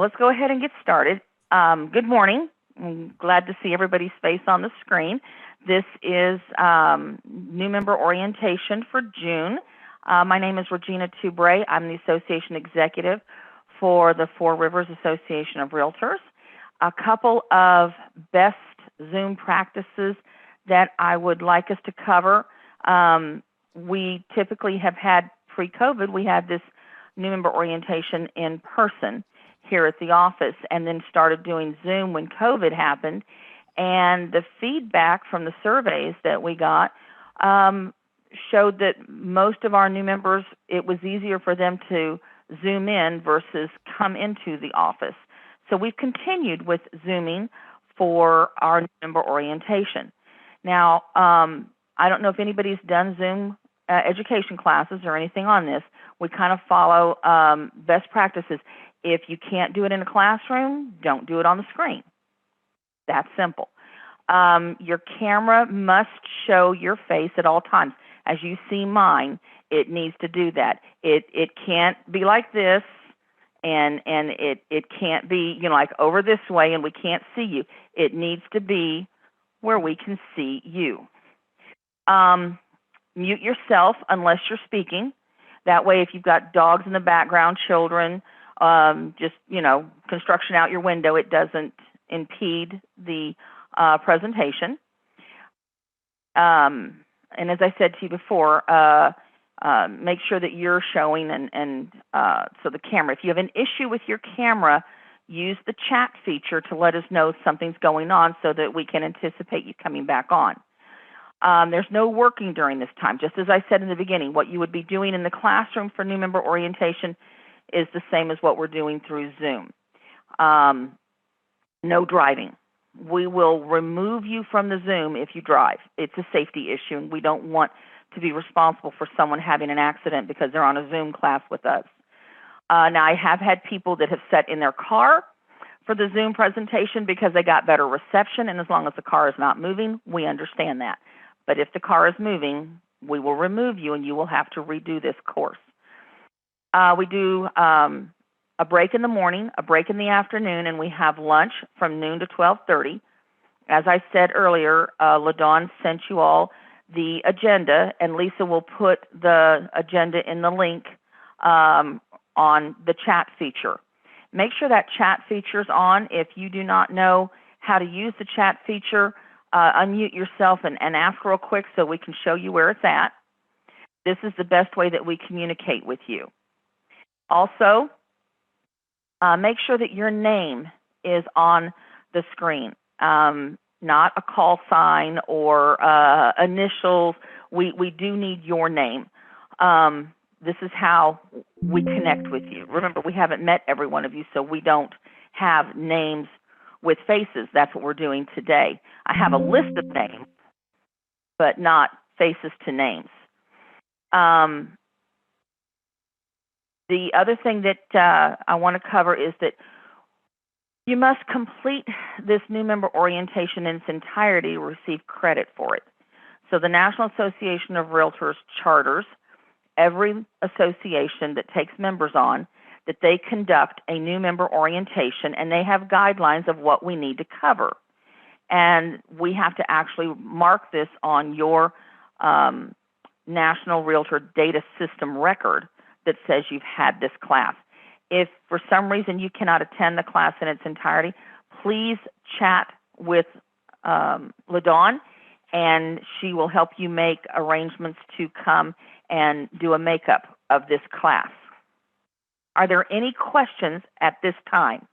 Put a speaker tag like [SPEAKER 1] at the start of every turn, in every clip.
[SPEAKER 1] Well, let's go ahead and get started. Good morning. I'm glad to see everybody's face on the screen. This is new member orientation for June. My name is Regina Toubre. I'm the Association Executive for the Four Rivers Association of Realtors. A couple of best Zoom practices that I would like us to cover. We typically have had, pre-COVID, we had this new member orientation in person here at the office, and then started doing Zoom when COVID happened. And the feedback from the surveys that we got showed that most of our new members, it was easier for them to Zoom in versus come into the office. So we've continued with Zooming for our new member orientation. Now, I don't know if anybody's done Zoom education classes or anything on this. We kind of follow best practices. If you can't do it in a classroom, don't do it on the screen. That's simple. Your camera must show your face at all times. As you see mine, it needs to do that. It can't be like this, and it can't be, like over this way and we can't see you. It needs to be where we can see you. Mute yourself unless you're speaking. That way, if you've got dogs in the background, children, just, construction out your window, it doesn't impede the presentation. And as I said to you before, make sure that you're showing and so the camera. If you have an issue with your camera, use the chat feature to let us know something's going on so that we can anticipate you coming back on. There's no working during this time. Just as I said in the beginning, what you would be doing in the classroom for new member orientation is the same as what we're doing through Zoom. No driving. We will remove you from the Zoom if you drive. It's a safety issue, and we don't want to be responsible for someone having an accident because they're on a Zoom class with us. Now, I have had people that have sat in their car for the Zoom presentation because they got better reception, and as long as the car is not moving, we understand that. But if the car is moving, we will remove you, and you will have to redo this course. We do a break in the morning, a break in the afternoon, and we have lunch from noon to 12:30. As I said earlier, LaDawn sent you all the agenda, and Lisa will put the agenda in the link on the chat feature. Make sure that chat feature is on. If you do not know how to use the chat feature, unmute yourself and ask real quick so we can show you where it's at. This is the best way that we communicate with you. Also, make sure that your name is on the screen, not a call sign or initials. We do need your name. This is how we connect with you. Remember, we haven't met every one of you, so we don't have names with faces. That's what we're doing today. I have a list of names, but not faces to names. The other thing that I want to cover is that you must complete this new member orientation in its entirety to receive credit for it. So the National Association of Realtors charters every association that takes members on that they conduct a new member orientation, and they have guidelines of what we need to cover. And we have to actually mark this on your National Realtor Data System record that says you've had this class. If for some reason you cannot attend the class in its entirety, please chat with LaDawn, and she will help you make arrangements to come and do a makeup of this class. Are there any questions at this time?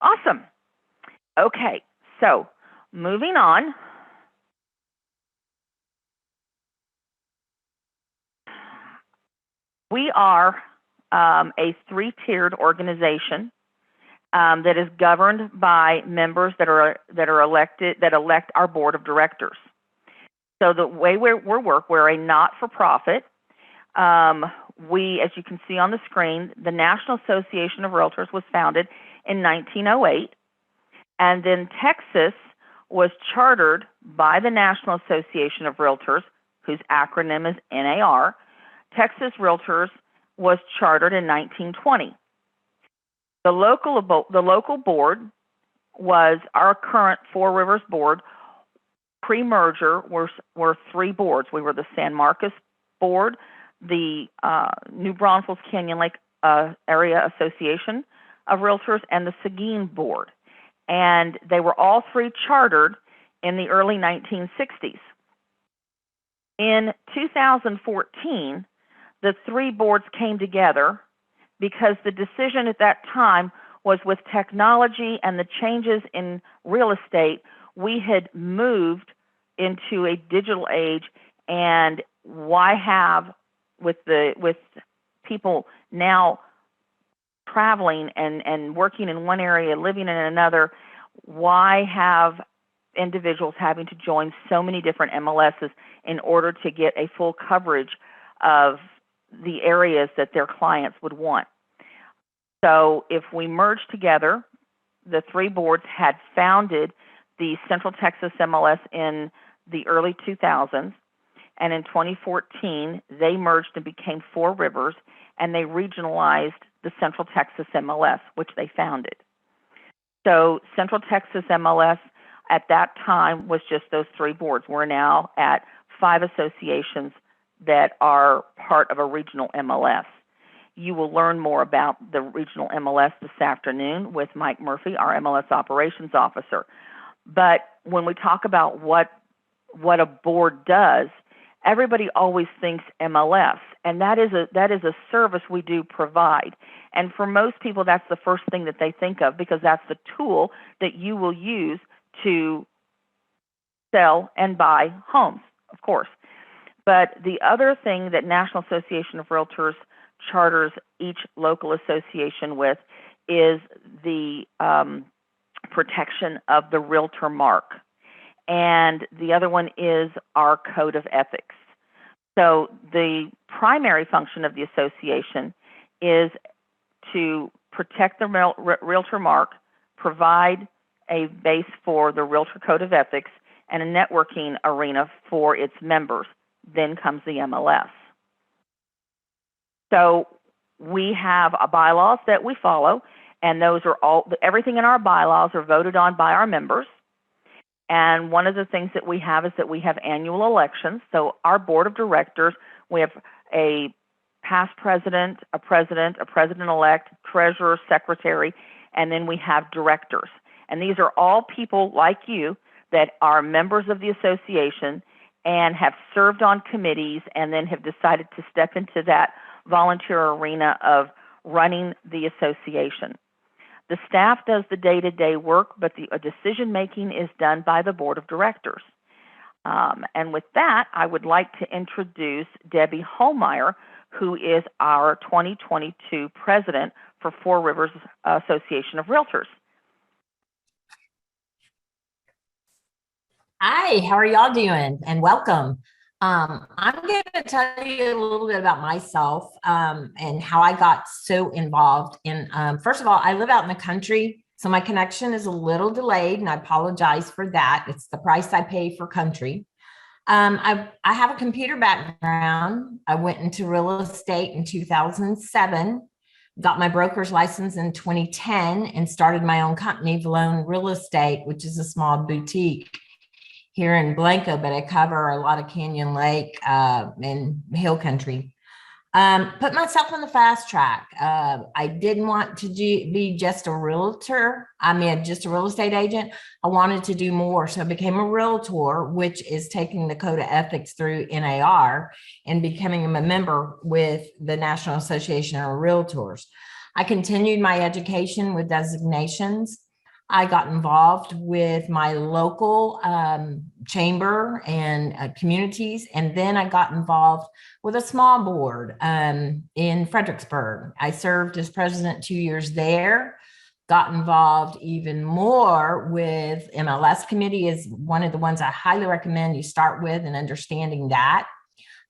[SPEAKER 1] Awesome. Okay, so moving on. We are a three-tiered organization that is governed by members that are elected, that elect our board of directors. So the way we work, we're a not-for-profit. We, as you can see on the screen, the National Association of Realtors was founded in 1908, and then Texas was chartered by the National Association of Realtors, whose acronym is NAR. Texas Realtors was chartered in 1920. The local board was our current Four Rivers board. Pre-merger were three boards. We were the San Marcos board, the New Braunfels Canyon Lake Area Association of Realtors, and the Seguin board. And they were all three chartered in the early 1960s. In 2014, the three boards came together because the decision at that time was, with technology and the changes in real estate, we had moved into a digital age, and why have, with people now traveling and working in one area, living in another, why have individuals having to join so many different MLSs in order to get a full coverage of the areas that their clients would want? So if we merged together, the three boards had founded the Central Texas MLS in the early 2000s, and in 2014 they merged and became Four Rivers, and they regionalized the Central Texas MLS, which they founded. So Central Texas MLS at that time was just those three boards. We're now at 5 associations that are part of a regional MLS. You will learn more about the regional MLS this afternoon with Mike Murphy, our MLS operations officer. But when we talk about what a board does, everybody always thinks MLS, and that is a service we do provide. And for most people, that's the first thing that they think of, because that's the tool that you will use to sell and buy homes, of course. But the other thing that National Association of Realtors charters each local association with is the protection of the realtor mark. And the other one is our code of ethics. So the primary function of the association is to protect the realtor mark, provide a base for the realtor code of ethics, and a networking arena for its members. Then comes the MLS. So we have bylaws that we follow, and those are everything in our bylaws are voted on by our members. And one of the things that we have is that we have annual elections. So our board of directors, we have a past president, a president-elect, treasurer, secretary, and then we have directors. And these are all people like you that are members of the association and have served on committees and then have decided to step into that volunteer arena of running the association. The staff does the day-to-day work, but the decision-making is done by the board of directors. And with that, I would like to introduce Debbie Holmeyer, who is our 2022 president for Four Rivers Association of Realtors.
[SPEAKER 2] Hi, how are y'all doing? And welcome. I'm going to tell you a little bit about myself and how I got so involved in, first of all, I live out in the country, so my connection is a little delayed, and I apologize for that. It's the price I pay for country. I have a computer background. I went into real estate in 2007, got my broker's license in 2010, and started my own company, Valone Real Estate, which is a small boutique here in Blanco, but I cover a lot of Canyon Lake and hill country. Put myself on the fast track. I didn't want to be just a realtor. Just a real estate agent. I wanted to do more. So I became a realtor, which is taking the code of ethics through NAR and becoming a member with the National Association of Realtors. I continued my education with designations. I got involved with my local chamber and communities, and then I got involved with a small board in Fredericksburg. I served as president 2 years there, got involved even more with MLS committee is one of the ones I highly recommend you start with and understanding that.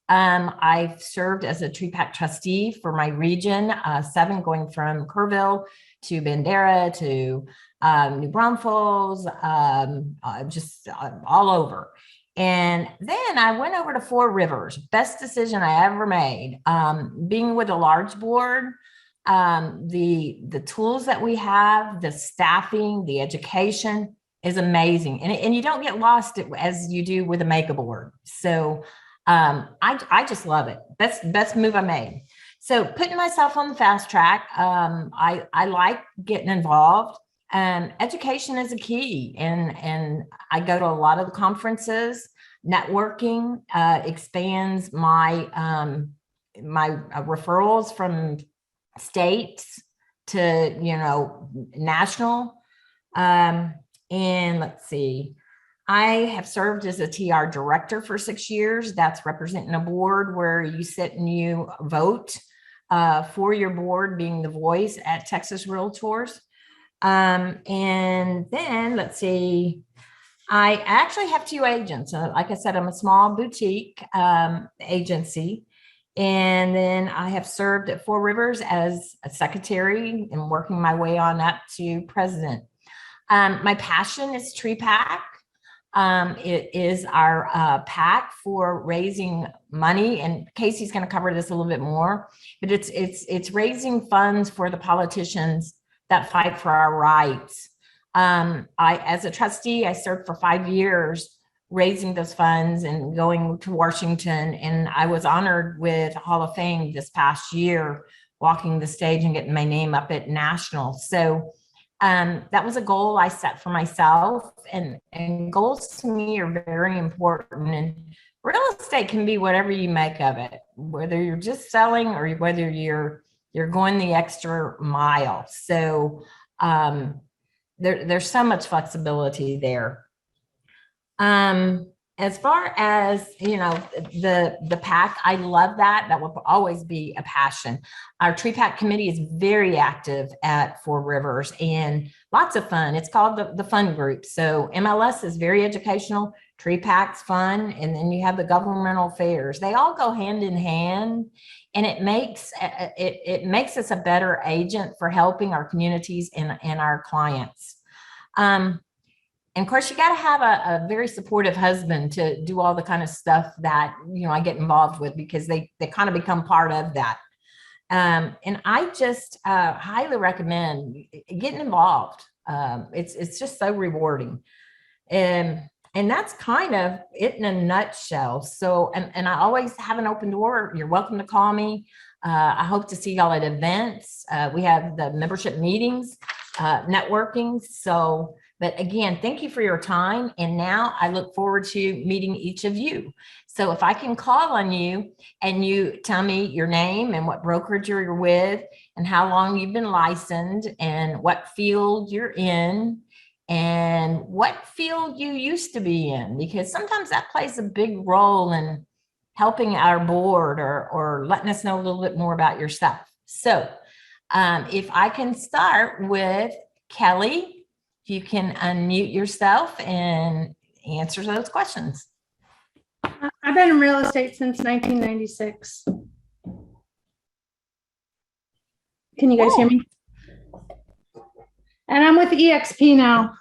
[SPEAKER 2] I've served as a TREPAC trustee for my region, 7, going from Kerrville to Bandera to New Braunfels, just all over. And then I went over to Four Rivers. Best decision I ever made. Being with a large board, the tools that we have, the staffing, the education is amazing, and you don't get lost as you do with a mega board. So I just love it. Best move I made. So putting myself on the fast track, I like getting involved. Education is a key, and I go to a lot of the conferences. Networking expands my referrals from states to national. And let's see, I have served as a TR director for 6 years. That's representing a board where you sit and you vote for your board, being the voice at Texas Realtors. And then let's see, I actually have 2 agents. Like I said, I'm a small boutique agency. And then I have served at Four Rivers as a secretary and working my way on up to president. My passion is Tree Pack. It is our pack for raising money, and Casey's going to cover this a little bit more, but it's raising funds for the politicians that fight for our rights. As a trustee, I served for 5 years raising those funds and going to Washington, and I was honored with Hall of Fame this past year, walking the stage and getting my name up at national. So that was a goal I set for myself, and goals to me are very important. And real estate can be whatever you make of it, whether you're just selling or whether you're going the extra mile. So there's so much flexibility there. As far as, the pack, I love that. That will always be a passion. Our Tree Pack committee is very active at Four Rivers and lots of fun. It's called the fun group. So MLS is very educational, Tree Pack's fun, and then you have the governmental affairs. They all go hand in hand, and it makes us a better agent for helping our communities and our clients. And of course, you got to have a very supportive husband to do all the kind of stuff that, I get involved with, because they kind of become part of that. And I just highly recommend getting involved. It's just so rewarding. And that's kind of it in a nutshell. So, and I always have an open door. You're welcome to call me. I hope to see y'all at events. We have the membership meetings, networking. So, but again, thank you for your time. And now I look forward to meeting each of you. So if I can call on you and you tell me your name and what brokerage you're with and how long you've been licensed and what field you're in and what field you used to be in, because sometimes that plays a big role in helping our board or letting us know a little bit more about your stuff. So if I can start with Kelly, if you can unmute yourself and answer those questions.
[SPEAKER 3] I've been in real estate since 1996. Can you guys hear me? And I'm with EXP now.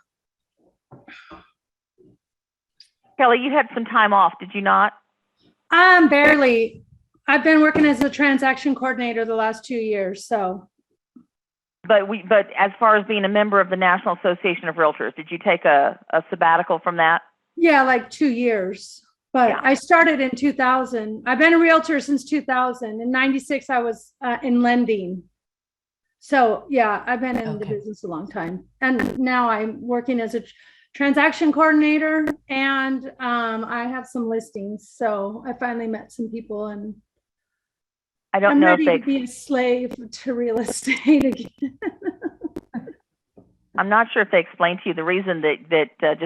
[SPEAKER 1] Kelly, you had some time off, did you not?
[SPEAKER 3] Barely. I've been working as a transaction coordinator the last 2 years, so.
[SPEAKER 1] But as far as being a member of the National Association of Realtors, did you take a sabbatical from that?
[SPEAKER 3] Yeah, like 2 years. But yeah. I started in 2000. I've been a realtor since 2000. In 96, I was in lending. So yeah, I've been in the business a long time. And now I'm working as a transaction coordinator, and I have some listings. So I finally met some people, and I'm ready to be a slave to real estate again.
[SPEAKER 1] I'm not sure if they explained to you the reason that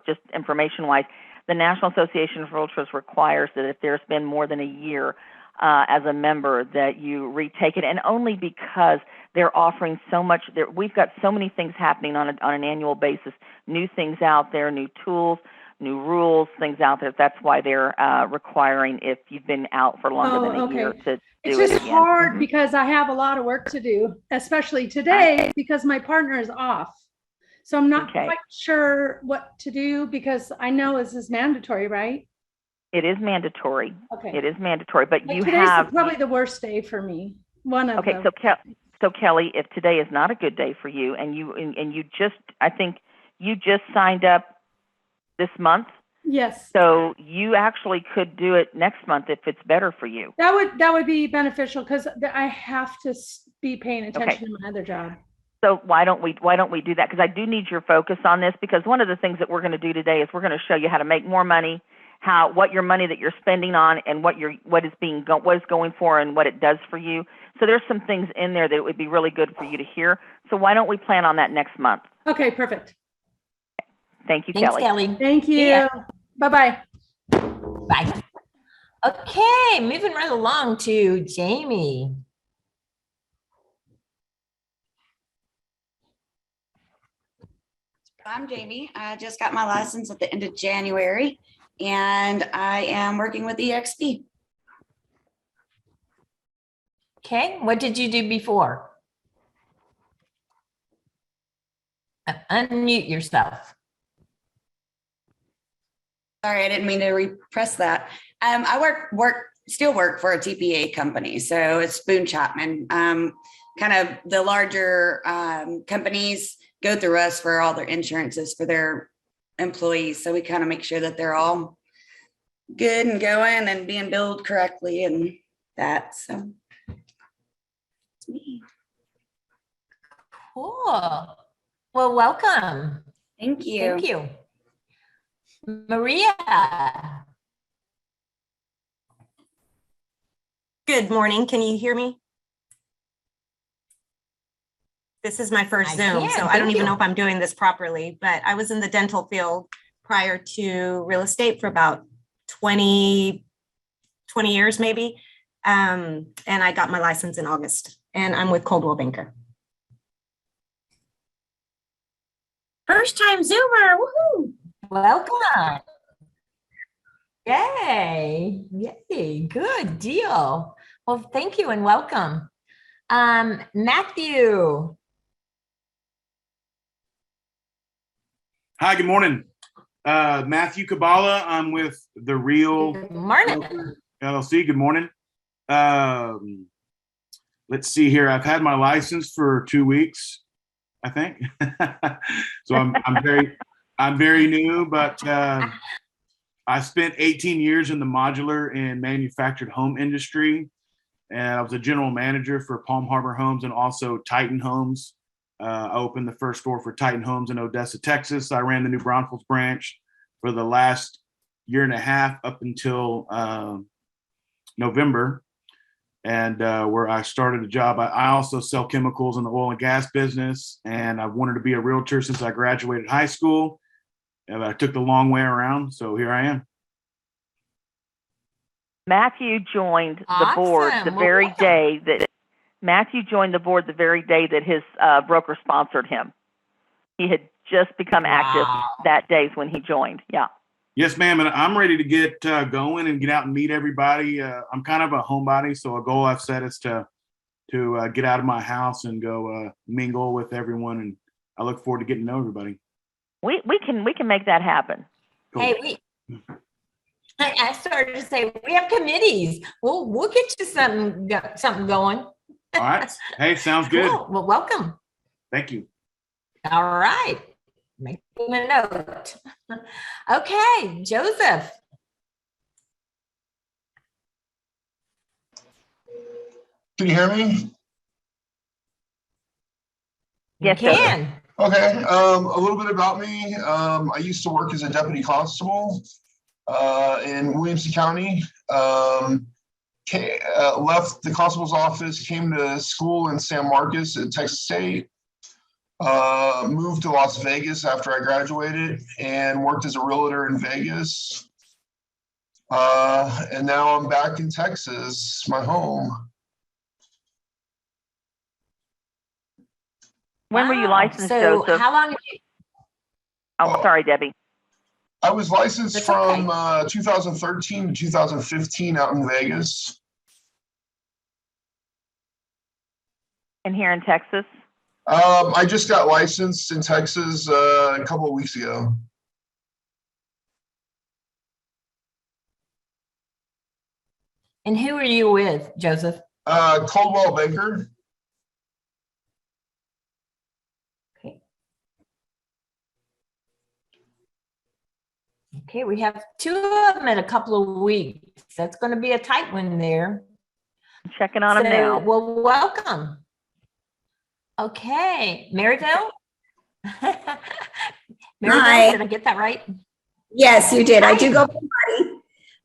[SPEAKER 1] just information wise, the National Association of Realtors requires that if there's been more than a year as a member that you retake it, and only because they're offering so much. We've got so many things happening on an annual basis, new things out there, new tools, new rules, things out there. That's why they're requiring if you've been out for longer than a year to do it.
[SPEAKER 3] It's just hard because I have a lot of work to do, especially today because my partner is off. So I'm not
[SPEAKER 1] Okay.
[SPEAKER 3] quite sure what to do because I know this is mandatory, right?
[SPEAKER 1] It is mandatory.
[SPEAKER 3] Okay.
[SPEAKER 1] It is mandatory, but
[SPEAKER 3] Like
[SPEAKER 1] you
[SPEAKER 3] today's
[SPEAKER 1] have,
[SPEAKER 3] probably the worst day for me. One of
[SPEAKER 1] okay,
[SPEAKER 3] them.
[SPEAKER 1] so Kelly, if today is not a good day for you and you just, I think you just signed up this month,
[SPEAKER 3] Yes.
[SPEAKER 1] so you actually could do it next month if it's better for you.
[SPEAKER 3] That would be beneficial because I have to be paying attention to my other job.
[SPEAKER 1] So why don't we do that? Because I do need your focus on this, because one of the things that we're going to do today is we're going to show you how to make more money, what your money that you're spending on and what is going for and what it does for you. So there's some things in there that it would be really good for you to hear. So why don't we plan on that next month?
[SPEAKER 3] Okay, perfect.
[SPEAKER 1] Thank you,
[SPEAKER 2] Thanks,
[SPEAKER 1] Kelly.
[SPEAKER 2] Kelly.
[SPEAKER 3] Thank you.
[SPEAKER 2] Yeah.
[SPEAKER 3] Bye-bye.
[SPEAKER 2] Bye. Okay, moving right along to Jamie.
[SPEAKER 4] I'm Jamie. I just got my license at the end of January, and I am working with EXP.
[SPEAKER 2] Okay, what did you do before? Unmute yourself.
[SPEAKER 4] Sorry, I didn't mean to repress that. I still work for a TPA company, so it's Boone Chapman. Kind of the larger companies go through us for all their insurances for their employees, so we kind of make sure that they're all good and going and being billed correctly and that. So it's me.
[SPEAKER 2] Cool. Well, welcome.
[SPEAKER 4] Thank you.
[SPEAKER 2] Thank you. Maria.
[SPEAKER 5] Good morning. Can you hear me? This is my first
[SPEAKER 2] I
[SPEAKER 5] Zoom,
[SPEAKER 2] can,
[SPEAKER 5] so I
[SPEAKER 2] thank
[SPEAKER 5] don't even
[SPEAKER 2] you.
[SPEAKER 5] know if I'm doing this properly, but I was in the dental field prior to real estate for about 20 years maybe. And I got my license in August, and I'm with Coldwell Banker. First time Zoomer, woohoo!
[SPEAKER 2] Welcome. Yay. Yay. Good deal. Well, thank you and welcome. Matthew.
[SPEAKER 6] Hi, good morning. Matthew Kabbalah. I'm with the Real
[SPEAKER 2] Good morning.
[SPEAKER 6] LLC. Good morning. Let's see here. I've had my license for 2 weeks, I think. So I'm very new, but I spent 18 years in the modular and manufactured home industry. And I was a general manager for Palm Harbor Homes and also Titan Homes. I opened the first store for Titan Homes in Odessa, Texas. I ran the New Braunfels branch for the last year and a half up until November, and where I started a job. I also sell chemicals in the oil and gas business, and I wanted to be a realtor since I graduated high school. And I took the long way around, so here I am.
[SPEAKER 1] Matthew joined the board the
[SPEAKER 2] Awesome. Well,
[SPEAKER 1] very
[SPEAKER 2] welcome.
[SPEAKER 1] day that his broker sponsored him. He had just become active
[SPEAKER 2] Wow.
[SPEAKER 1] that day when he joined. Yeah.
[SPEAKER 6] Yes, ma'am, and I'm ready to get going and get out and meet everybody. I'm kind of a homebody, so a goal I've set is to get out of my house and go mingle with everyone, and I look forward to getting to know everybody.
[SPEAKER 1] We can make that happen.
[SPEAKER 6] Cool.
[SPEAKER 2] Hey, I started to say we have committees. We'll get you something going.
[SPEAKER 6] All right. Hey, sounds good.
[SPEAKER 2] Cool. Well, welcome.
[SPEAKER 6] Thank you.
[SPEAKER 2] All right. Making a note. Okay, Joseph.
[SPEAKER 7] Can you hear me?
[SPEAKER 1] Yes,
[SPEAKER 2] You can.
[SPEAKER 7] Okay, a little bit about me. I used to work as a deputy constable in Williamson County. Left the constable's office, came to school in San Marcos at Texas State. Moved to Las Vegas after I graduated and worked as a realtor in Vegas. And now I'm back in Texas, my home.
[SPEAKER 1] When were you
[SPEAKER 2] Wow.
[SPEAKER 1] licensed,
[SPEAKER 2] So
[SPEAKER 1] Joseph?
[SPEAKER 2] how long?
[SPEAKER 1] Oh, sorry, Debbie.
[SPEAKER 7] I was licensed
[SPEAKER 2] That's
[SPEAKER 7] from
[SPEAKER 2] okay.
[SPEAKER 7] 2013 to 2015 out in Vegas.
[SPEAKER 1] And here in Texas?
[SPEAKER 7] I just got licensed in Texas a couple of weeks ago.
[SPEAKER 2] And who are you with, Joseph?
[SPEAKER 7] Coldwell Banker.
[SPEAKER 2] Okay. Okay, we have 2 of them in a couple of weeks. That's going to be a tight one there.
[SPEAKER 1] I'm checking on them now.
[SPEAKER 2] Well, welcome. Okay, Maryville? Maryville,
[SPEAKER 8] Hi.
[SPEAKER 2] did I get that right?
[SPEAKER 8] Yes, you did. I
[SPEAKER 2] Hi.
[SPEAKER 8] do go by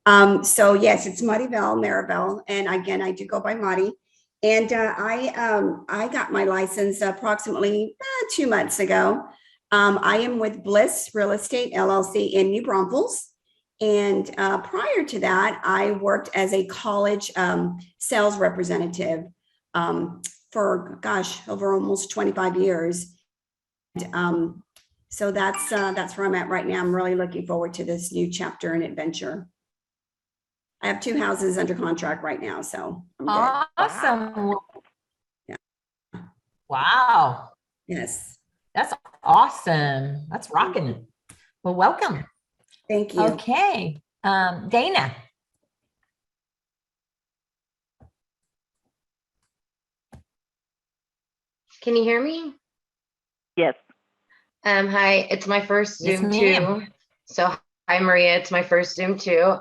[SPEAKER 8] Marty. So yes, it's Maribel, Maribel, and again, I do go by Marty. And I got my license approximately 2 months ago. I am with Bliss Real Estate LLC in New Braunfels. And prior to that, I worked as a college sales representative for, gosh, over almost 25 years. So that's where I'm at right now. I'm really looking forward to this new chapter and adventure. I have 2 houses under contract right now, so I'm good.
[SPEAKER 2] Awesome.
[SPEAKER 8] Yeah.
[SPEAKER 2] Wow.
[SPEAKER 8] Yes.
[SPEAKER 2] That's awesome. That's rocking it. Well, welcome.
[SPEAKER 8] Thank you.
[SPEAKER 2] Okay. Dana.
[SPEAKER 9] Can you hear me?
[SPEAKER 1] Yes.
[SPEAKER 9] Hi, it's my first
[SPEAKER 2] Yes,
[SPEAKER 9] Zoom
[SPEAKER 2] ma'am.
[SPEAKER 9] too. So hi Maria, it's my first Zoom too.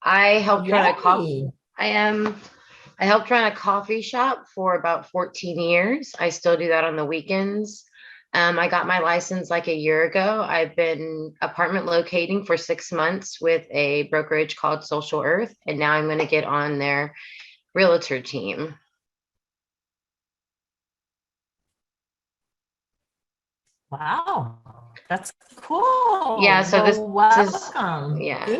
[SPEAKER 9] I helped run a coffee.
[SPEAKER 2] Yay.
[SPEAKER 9] I helped run a coffee shop for about 14 years. I still do that on the weekends. I got my license like a year ago. I've been apartment locating for 6 months with a brokerage called Social Earth, and now I'm going to get on their realtor team.
[SPEAKER 2] Wow. That's cool.
[SPEAKER 9] Yeah, so this is
[SPEAKER 2] welcome.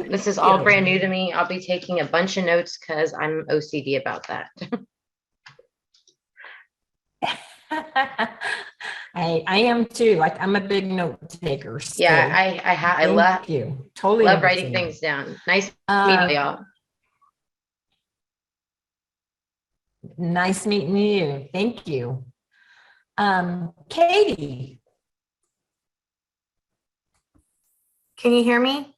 [SPEAKER 9] this is all brand new to me. I'll be taking a bunch of notes because I'm OCD about that.
[SPEAKER 2] I am too. Like I'm a big note taker. So
[SPEAKER 9] Yeah, I love
[SPEAKER 2] you. Totally
[SPEAKER 9] love writing
[SPEAKER 2] understand.
[SPEAKER 9] things down. Nice meeting y'all.
[SPEAKER 2] Nice meeting you. Thank you. Katie.
[SPEAKER 10] Can you hear me?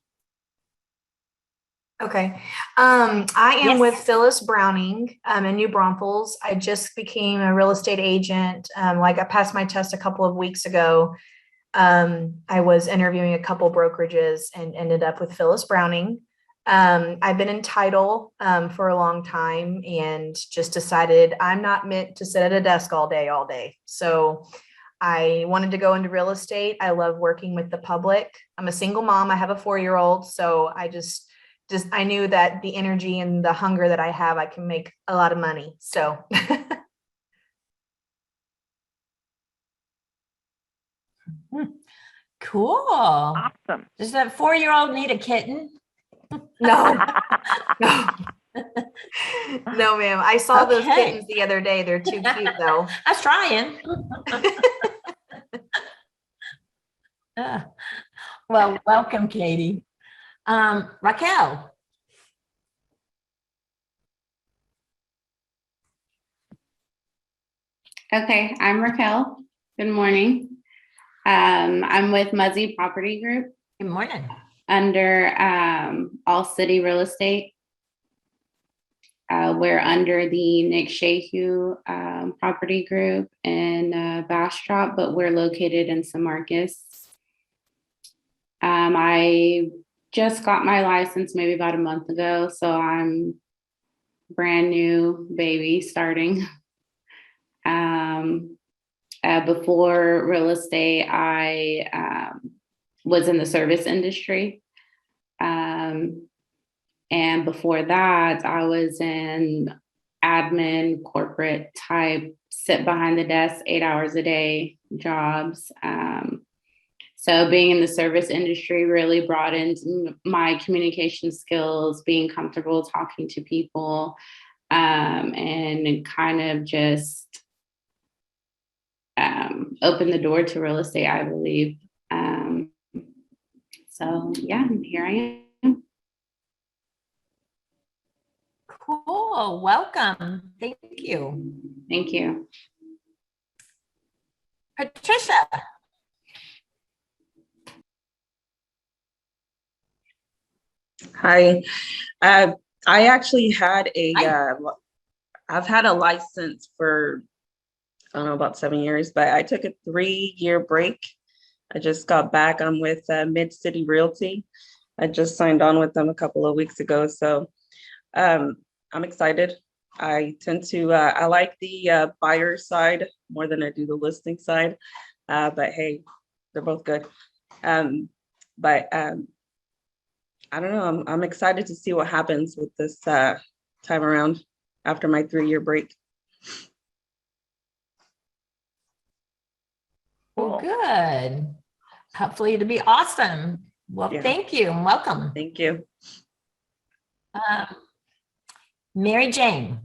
[SPEAKER 10] Okay. I am
[SPEAKER 2] Yes.
[SPEAKER 10] with Phyllis Browning in New Braunfels. I just became a real estate agent. Like I passed my test a couple of weeks ago. I was interviewing a couple brokerages and ended up with Phyllis Browning. I've been in title for a long time and just decided I'm not meant to sit at a desk all day. So I wanted to go into real estate. I love working with the public. I'm a single mom. I have a 4-year-old. So I just I knew that the energy and the hunger that I have, I can make a lot of money. So
[SPEAKER 2] Cool.
[SPEAKER 1] Awesome.
[SPEAKER 2] Does that 4-year-old need a kitten?
[SPEAKER 10] no, no, no, ma'am. I saw those
[SPEAKER 2] Okay.
[SPEAKER 10] kittens the other day. They're too cute though.
[SPEAKER 2] I was trying. Well, welcome, Katie. Raquel.
[SPEAKER 11] Okay, I'm Raquel. Good morning. I'm with Muzzy Property Group
[SPEAKER 2] Good morning.
[SPEAKER 11] under All City Real Estate. We're under the Nick Shehu Property Group in Bastrop, but we're located in San Marcos. I just got my license maybe about a month ago, so I'm brand new baby starting. Before real estate, I was in the service industry. And before that, I was in admin, corporate type, sit behind the desk 8 hours a day jobs. So being in the service industry really brought in my communication skills, being comfortable talking to people, and kind of just opened the door to real estate, I believe. So yeah, here I am.
[SPEAKER 2] Cool. Welcome. Thank you.
[SPEAKER 11] Thank you.
[SPEAKER 2] Patricia.
[SPEAKER 12] Hi. I actually had
[SPEAKER 2] Hi.
[SPEAKER 12] I've had a license for, I don't know, about 7 years, but I took a 3-year break. I just got back. I'm with Mid-City Realty. I just signed on with them a couple of weeks ago. So I'm excited. I like the buyer side more than I do the listing side. But hey, they're both good. But I don't know. I'm excited to see what happens with this time around after my 3-year break.
[SPEAKER 2] Well, good. Hopefully it'll be awesome. Well,
[SPEAKER 12] Yeah.
[SPEAKER 2] thank you and welcome.
[SPEAKER 12] Thank you.
[SPEAKER 2] Mary Jane.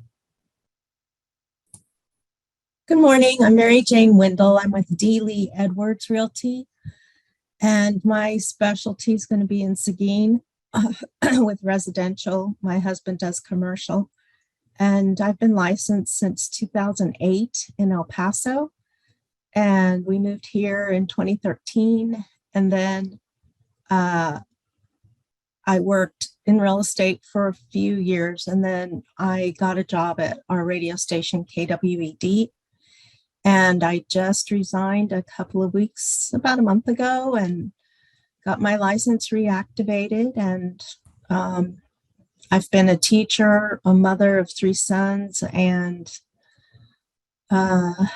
[SPEAKER 13] Good morning. I'm Mary Jane Wendell. I'm with D. Lee Edwards Realty, and my specialty is going to be in Seguin with residential. My husband does commercial, and I've been licensed since 2008 in El Paso, and we moved here in 2013, and then I worked in real estate for a few years, and then I got a job at our radio station, KWED. And I just resigned a couple of weeks, about a month ago, and got my license reactivated. And I've been a teacher, a mother of 3 sons, and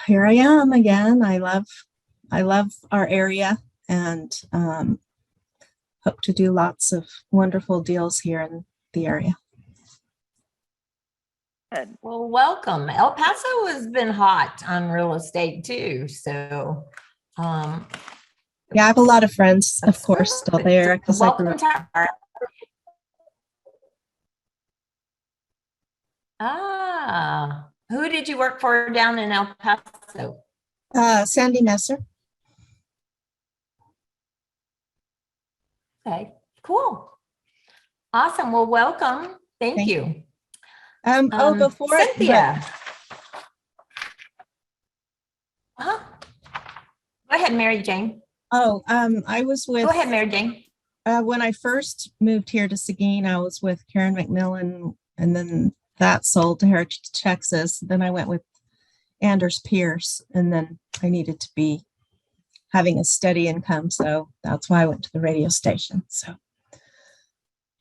[SPEAKER 13] here I am again. I love our area, and hope to do lots of wonderful deals here in the area.
[SPEAKER 2] Good. Well, welcome. El Paso has been hot on real estate too. So,
[SPEAKER 13] Yeah, I have a lot of friends, of course, still there.
[SPEAKER 2] welcome to who did you work for down in El Paso?
[SPEAKER 13] Sandy Messer.
[SPEAKER 2] Okay, cool. Awesome. Well, welcome. Thank you.
[SPEAKER 13] Before
[SPEAKER 2] Cynthia. Go ahead, Mary Jane.
[SPEAKER 13] I was with.
[SPEAKER 2] Go ahead, Mary Jane.
[SPEAKER 13] When I first moved here to Seguin, I was with Karen McMillan, and then that sold to Heritage Texas. Then I went with Anders Pierce, and then I needed to be having a steady income, so that's why I went to the radio station. So,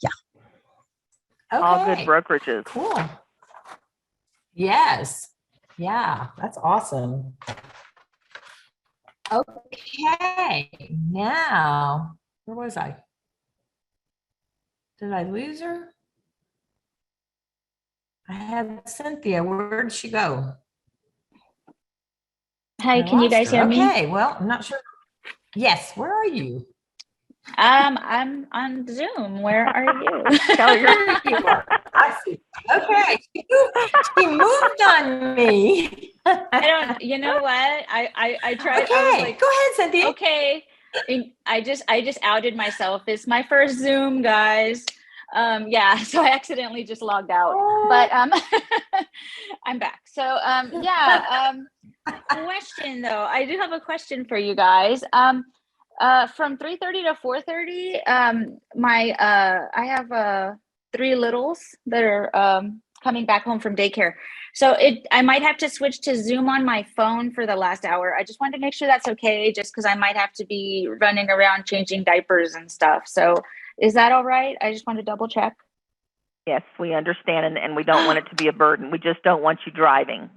[SPEAKER 13] yeah.
[SPEAKER 2] Okay.
[SPEAKER 1] All good brokerages.
[SPEAKER 2] Cool. Yes. Yeah, that's awesome. Okay. Now, where was I? Did I lose her? I had Cynthia. Where did she go?
[SPEAKER 14] Hi, can you guys hear me?
[SPEAKER 2] Okay, well, I'm not sure. Yes, where are you?
[SPEAKER 14] I'm on Zoom. Where are you?
[SPEAKER 2] Tell her you are. I see. Okay. She moved on me.
[SPEAKER 14] I don't, you know what? I tried.
[SPEAKER 2] Okay,
[SPEAKER 14] I was like,
[SPEAKER 2] go ahead, Cynthia.
[SPEAKER 14] okay. And I just outed myself. It's my first Zoom, guys. Yeah, so I accidentally just logged out. But I'm back. So yeah. Question though. I do have a question for you guys. From 3:30 to 4:30, I have 3 littles that are coming back home from daycare. So I might have to switch to Zoom on my phone for the last hour. I just wanted to make sure that's okay, just because I might have to be running around changing diapers and stuff. So is that all right? I just want to double check.
[SPEAKER 1] Yes, we understand, and we don't want it to be a burden. We just don't want you driving.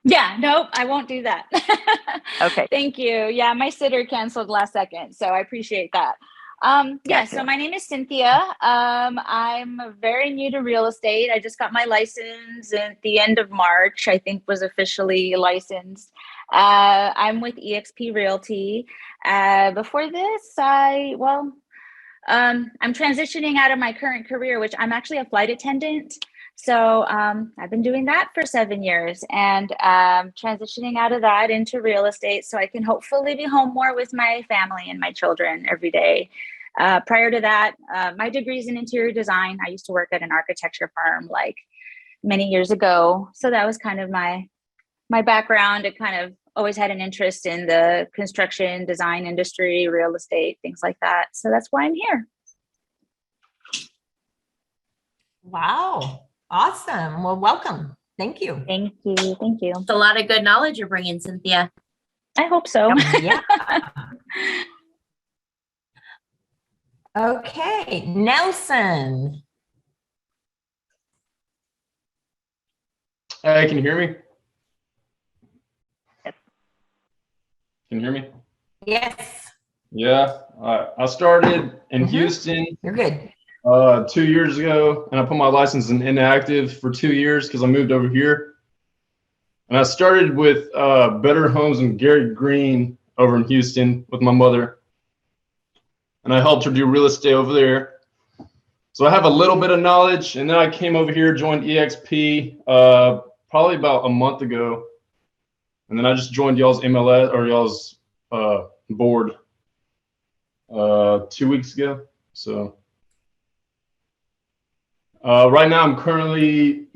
[SPEAKER 14] Yeah, nope, I won't do that.
[SPEAKER 1] Okay.
[SPEAKER 14] Thank you. Yeah, my sitter canceled last second, so I appreciate that. Yeah,
[SPEAKER 1] Gotcha.
[SPEAKER 14] so my name is Cynthia. I'm very new to real estate. I just got my license at the end of March, I think was officially licensed. I'm with EXP Realty. Before this, I'm transitioning out of my current career, which I'm actually a flight attendant. So I've been doing that for 7 years, and transitioning out of that into real estate so I can hopefully be home more with my family and my children every day. Prior to that, my degree is in interior design. I used to work at an architecture firm like many years ago. So that was kind of my background. It kind of always had an interest in the construction, design industry, real estate, things like that. So that's why I'm here.
[SPEAKER 2] Wow. Awesome. Well, welcome. Thank you.
[SPEAKER 14] Thank you. Thank you.
[SPEAKER 15] It's a lot of good knowledge you're bringing, Cynthia.
[SPEAKER 14] I hope so.
[SPEAKER 2] Yeah. Okay, Nelson.
[SPEAKER 16] Hey, can you hear me?
[SPEAKER 1] Yes.
[SPEAKER 16] Can you hear me?
[SPEAKER 2] Yes.
[SPEAKER 16] Yeah. I started in Houston.
[SPEAKER 2] You're good.
[SPEAKER 16] 2 years ago, and I put my license in inactive for 2 years because I moved over here. And I started with Better Homes and Gary Green over in Houston with my mother. And I helped her do real estate over there. So I have a little bit of knowledge. And then I came over here, joined EXP probably about a month ago. And then I just joined y'all's MLS or y'all's board 2 weeks ago. So right now I'm currently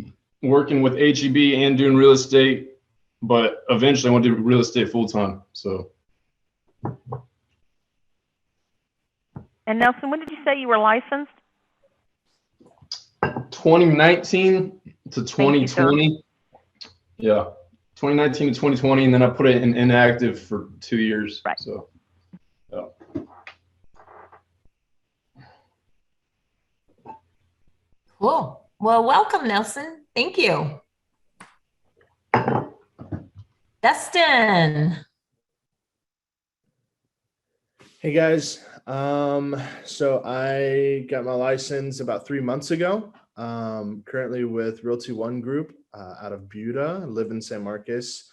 [SPEAKER 16] working with HEB and doing real estate, but eventually I want to do real estate full time. So.
[SPEAKER 1] And Nelson, when did you say you were licensed?
[SPEAKER 16] 2019 to 2020. Yeah, 2019 to 2020, and then I put it in inactive for 2 years.
[SPEAKER 1] Right.
[SPEAKER 16] So, yeah.
[SPEAKER 2] Cool. Well, welcome, Nelson. Thank you. Dustin.
[SPEAKER 17] Hey guys, so I got my license about 3 months ago. Currently with Realty One Group out of Buda. I live in San Marcos.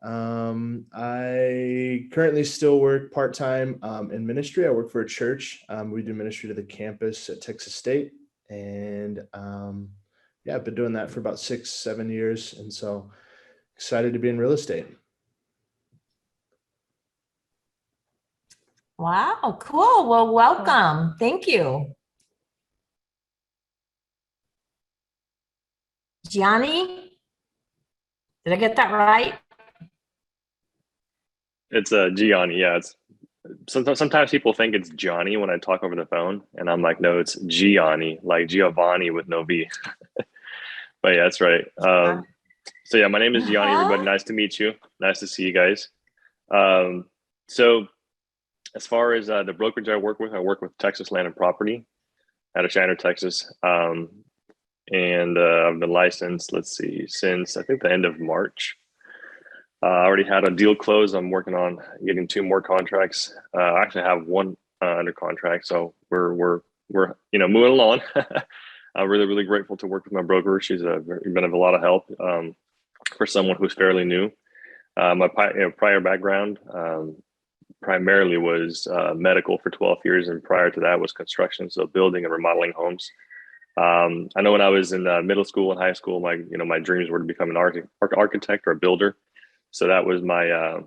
[SPEAKER 17] I currently still work part-time in ministry. I work for a church. We do ministry to the campus at Texas State, and yeah, I've been doing that for about 6-7 years, and so excited to be in real estate.
[SPEAKER 2] Wow, cool. Well, welcome. Thank you. Gianni, did I get that right?
[SPEAKER 18] It's Gianni. Yeah, it's sometimes people think it's Johnny when I talk over the phone, and I'm like, no, it's Gianni, like Giovanni with no V. But yeah, that's right. So yeah, my name is Gianni. Everybody, nice to meet you. Nice to see you guys. So as far as the brokerage I work with Texas Land and Property out of Chandler, Texas. And I've been licensed, let's see, since I think the end of March. I already had a deal closed. I'm working on getting 2 more contracts. I actually have 1 under contract, so we're moving along. I'm really grateful to work with my broker. She's been of a lot of help for someone who's fairly new. My prior background primarily was medical for 12 years, and prior to that was construction, so building and remodeling homes. I know when I was in middle school and high school, my dreams were to become an architect or a builder. So that was my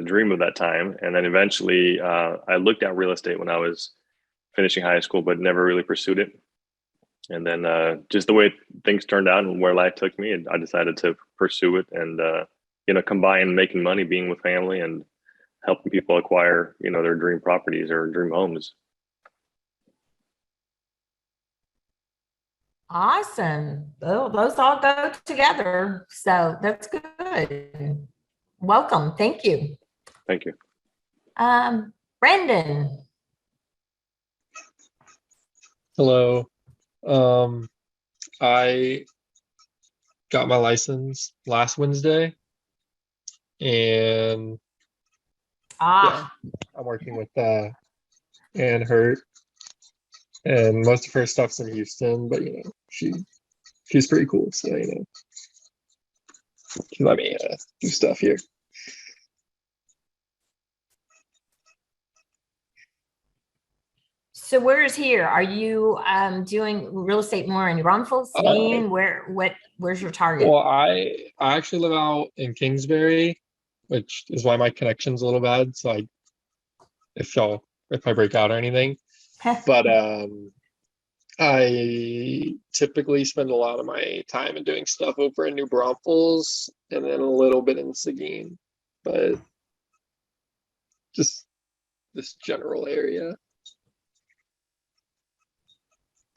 [SPEAKER 18] dream of that time. And then eventually I looked at real estate when I was finishing high school, but never really pursued it. And then just the way things turned out and where life took me, I decided to pursue it and, combine making money, being with family, and helping people acquire, their dream properties or dream homes.
[SPEAKER 2] Awesome. Oh, those all go together. So that's good. Welcome. Thank you.
[SPEAKER 18] Thank you.
[SPEAKER 2] Brendan.
[SPEAKER 19] Hello. I got my license last Wednesday, and yeah, I'm working with Ann Hurt, and most of her stuff's in Houston, but she's pretty cool, so she let me do stuff here.
[SPEAKER 2] So where is here? Are you doing real estate more in Rumford, Spain? Where's your target?
[SPEAKER 19] Well, I actually live out in Kingsbury, which is why my connection's a little bad. So if I break out or anything, but I typically spend a lot of my time in doing stuff over in New Braunfels and then a little bit in Seguin, but just this general area.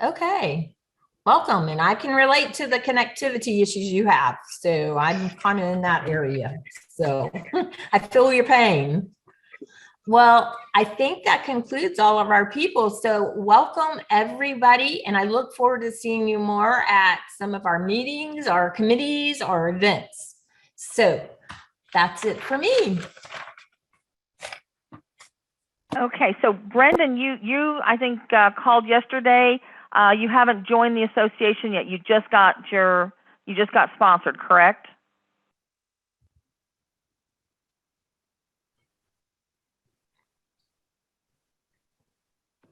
[SPEAKER 2] Okay. Welcome. And I can relate to the connectivity issues you have. So I'm kind of in that area. So I feel your pain. Well, I think that concludes all of our people. So welcome everybody. And I look forward to seeing you more at some of our meetings, our committees, or events. So that's it for me.
[SPEAKER 1] Okay, so Brendan, you I think called yesterday. You haven't joined the association yet. You just got sponsored, correct?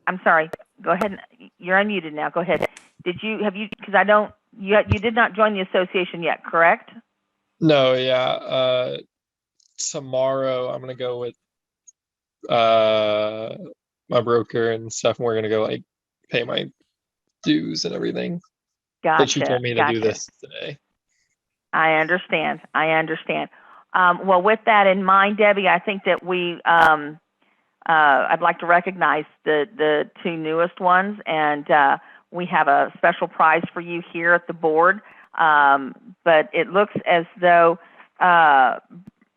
[SPEAKER 1] I'm sorry. Go ahead. You're unmuted now. Go ahead. Because you did not join the association yet, correct?
[SPEAKER 19] No, yeah. Tomorrow I'm gonna go with my broker and stuff, and we're gonna go like pay my dues and everything.
[SPEAKER 1] Gotcha.
[SPEAKER 19] But she told me to do this today.
[SPEAKER 1] I understand. Well, with that in mind, Debbie, I think that I'd like to recognize the two newest ones, and we have a special prize for you here at the board. But it looks as though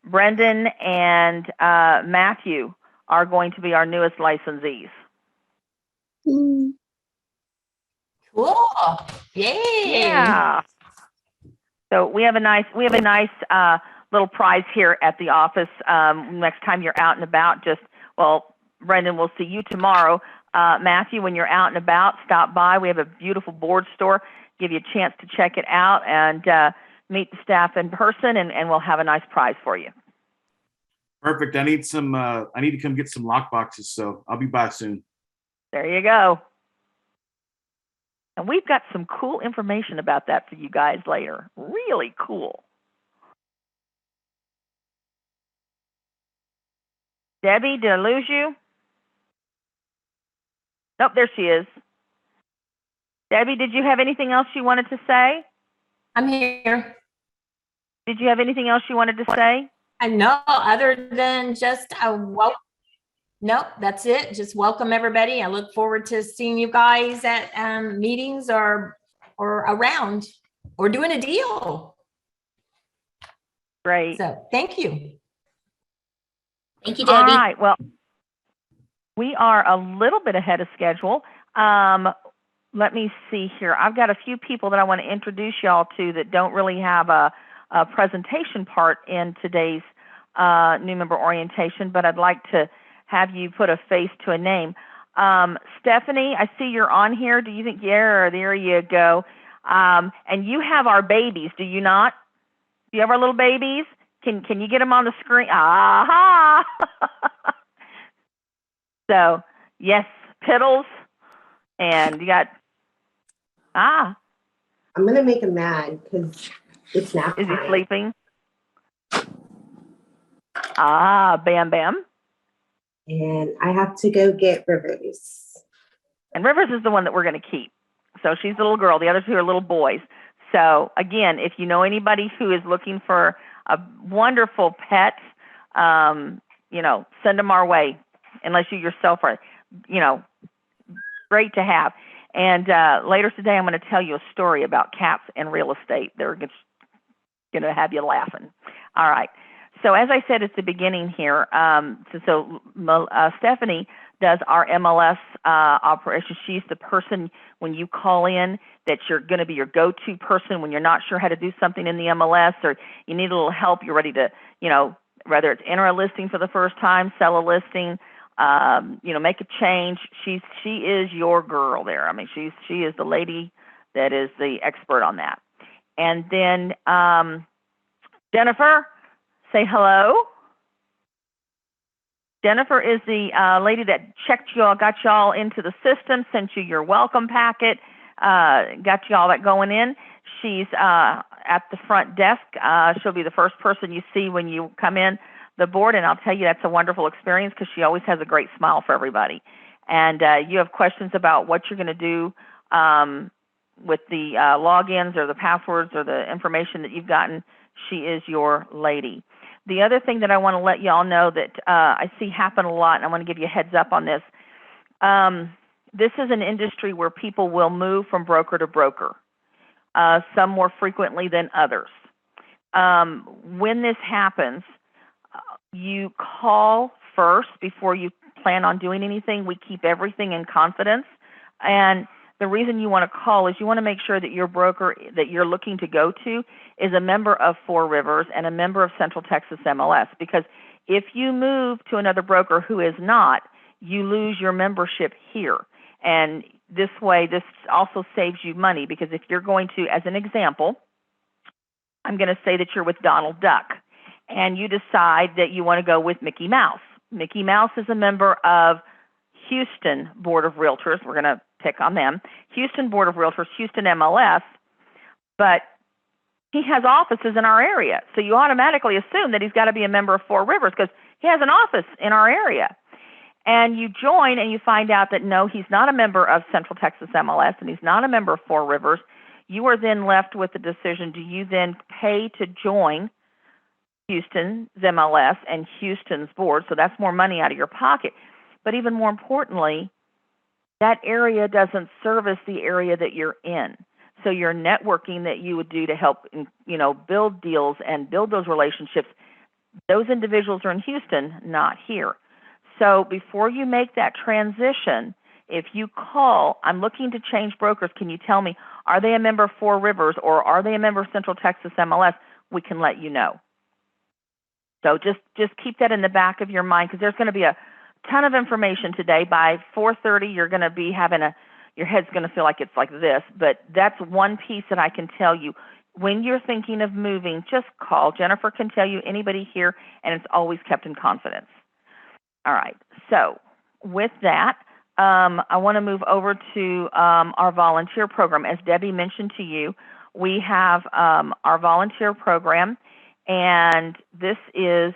[SPEAKER 1] Brendan and Matthew are going to be our newest licensees.
[SPEAKER 2] Cool. Yay.
[SPEAKER 1] Yeah. So we have a nice little prize here at the office. Next time you're out and about, Brendan, we'll see you tomorrow. Matthew, when you're out and about, stop by. We have a beautiful board store. Give you a chance to check it out and meet the staff in person, and we'll have a nice prize for you.
[SPEAKER 6] Perfect. I need to come get some lock boxes, so I'll be by soon.
[SPEAKER 1] There you go. And we've got some cool information about that for you guys later. Really cool. Debbie, did I lose you? Nope, there she is. Debbie, did you have anything else you wanted to say?
[SPEAKER 2] I'm here.
[SPEAKER 1] Did you have anything else you wanted to say?
[SPEAKER 2] No, other than just a welcome. Nope, that's it. Just welcome everybody. I look forward to seeing you guys at meetings or around or doing a deal.
[SPEAKER 1] Great.
[SPEAKER 2] So thank you.
[SPEAKER 15] Thank you, Debbie.
[SPEAKER 1] All right. Well, we are a little bit ahead of schedule. Let me see here. I've got a few people that I want to introduce y'all to that don't really have a presentation part in today's new member orientation, but I'd like to have you put a face to a name. Stephanie, I see you're on here. Do you think, yeah, there you go. And you have our babies, do you not? Do you have our little babies? Can you get them on the screen? Aha! So, yes, Piddles. And you got,
[SPEAKER 20] I'm going to make him mad because it's nap
[SPEAKER 1] Is he
[SPEAKER 20] time.
[SPEAKER 1] sleeping? Bam Bam.
[SPEAKER 20] And I have to go get Rivers.
[SPEAKER 1] And Rivers is the one that we're going to keep. So she's the little girl. The other two are little boys. So again, if you know anybody who is looking for a wonderful pet, send them our way. Unless you yourself are, great to have. And later today, I'm going to tell you a story about cats and real estate. They're going to have you laughing. All right. So as I said at the beginning here, Stephanie does our MLS operation. She's the person when you call in that you're going to be your go-to person when you're not sure how to do something in the MLS or you need a little help. You're ready to, whether it's enter a listing for the first time, sell a listing, make a change. She is your girl there. I mean, she is the lady that is the expert on that. And then Jennifer, say hello. Jennifer is the lady that checked y'all, got y'all into the system, sent you your welcome packet, got you all that going in. She's at the front desk. She'll be the first person you see when you come in the board, and I'll tell you that's a wonderful experience because she always has a great smile for everybody. And you have questions about what you're going to do with the logins or the passwords or the information that you've gotten. She is your lady. The other thing that I want to let y'all know that I see happen a lot, and I want to give you a heads up on this. This is an industry where people will move from broker to broker, some more frequently than others. When this happens, you call first before you plan on doing anything. We keep everything in confidence. And the reason you want to call is you want to make sure that your broker that you're looking to go to is a member of Four Rivers and a member of Central Texas MLS. Because if you move to another broker who is not, you lose your membership here. And this way, this also saves you money, because if you're going to, as an example, I'm going to say that you're with Donald Duck, and you decide that you want to go with Mickey Mouse. Mickey Mouse is a member of Houston Board of Realtors. We're going to pick on them. Houston Board of Realtors, Houston MLS, but he has offices in our area. So you automatically assume that he's got to be a member of Four Rivers because he has an office in our area. And you join and you find out that no, he's not a member of Central Texas MLS and he's not a member of Four Rivers. You are then left with the decision, do you then pay to join Houston's MLS and Houston's board? So that's more money out of your pocket. But even more importantly, that area doesn't service the area that you're in. So your networking that you would do to help, build deals and build those relationships, those individuals are in Houston, not here. So before you make that transition, if you call, I'm looking to change brokers, can you tell me, are they a member of Four Rivers or are they a member of Central Texas MLS? We can let you know. So just keep that in the back of your mind, because there's going to be a ton of information today. By 4:30, you're going to be having your head's going to feel like it's like this. But that's one piece that I can tell you. When you're thinking of moving, just call. Jennifer can tell you, anybody here, and it's always kept in confidence. All right. So with that, I want to move over to our volunteer program. As Debbie mentioned to you, we have our volunteer program, and this is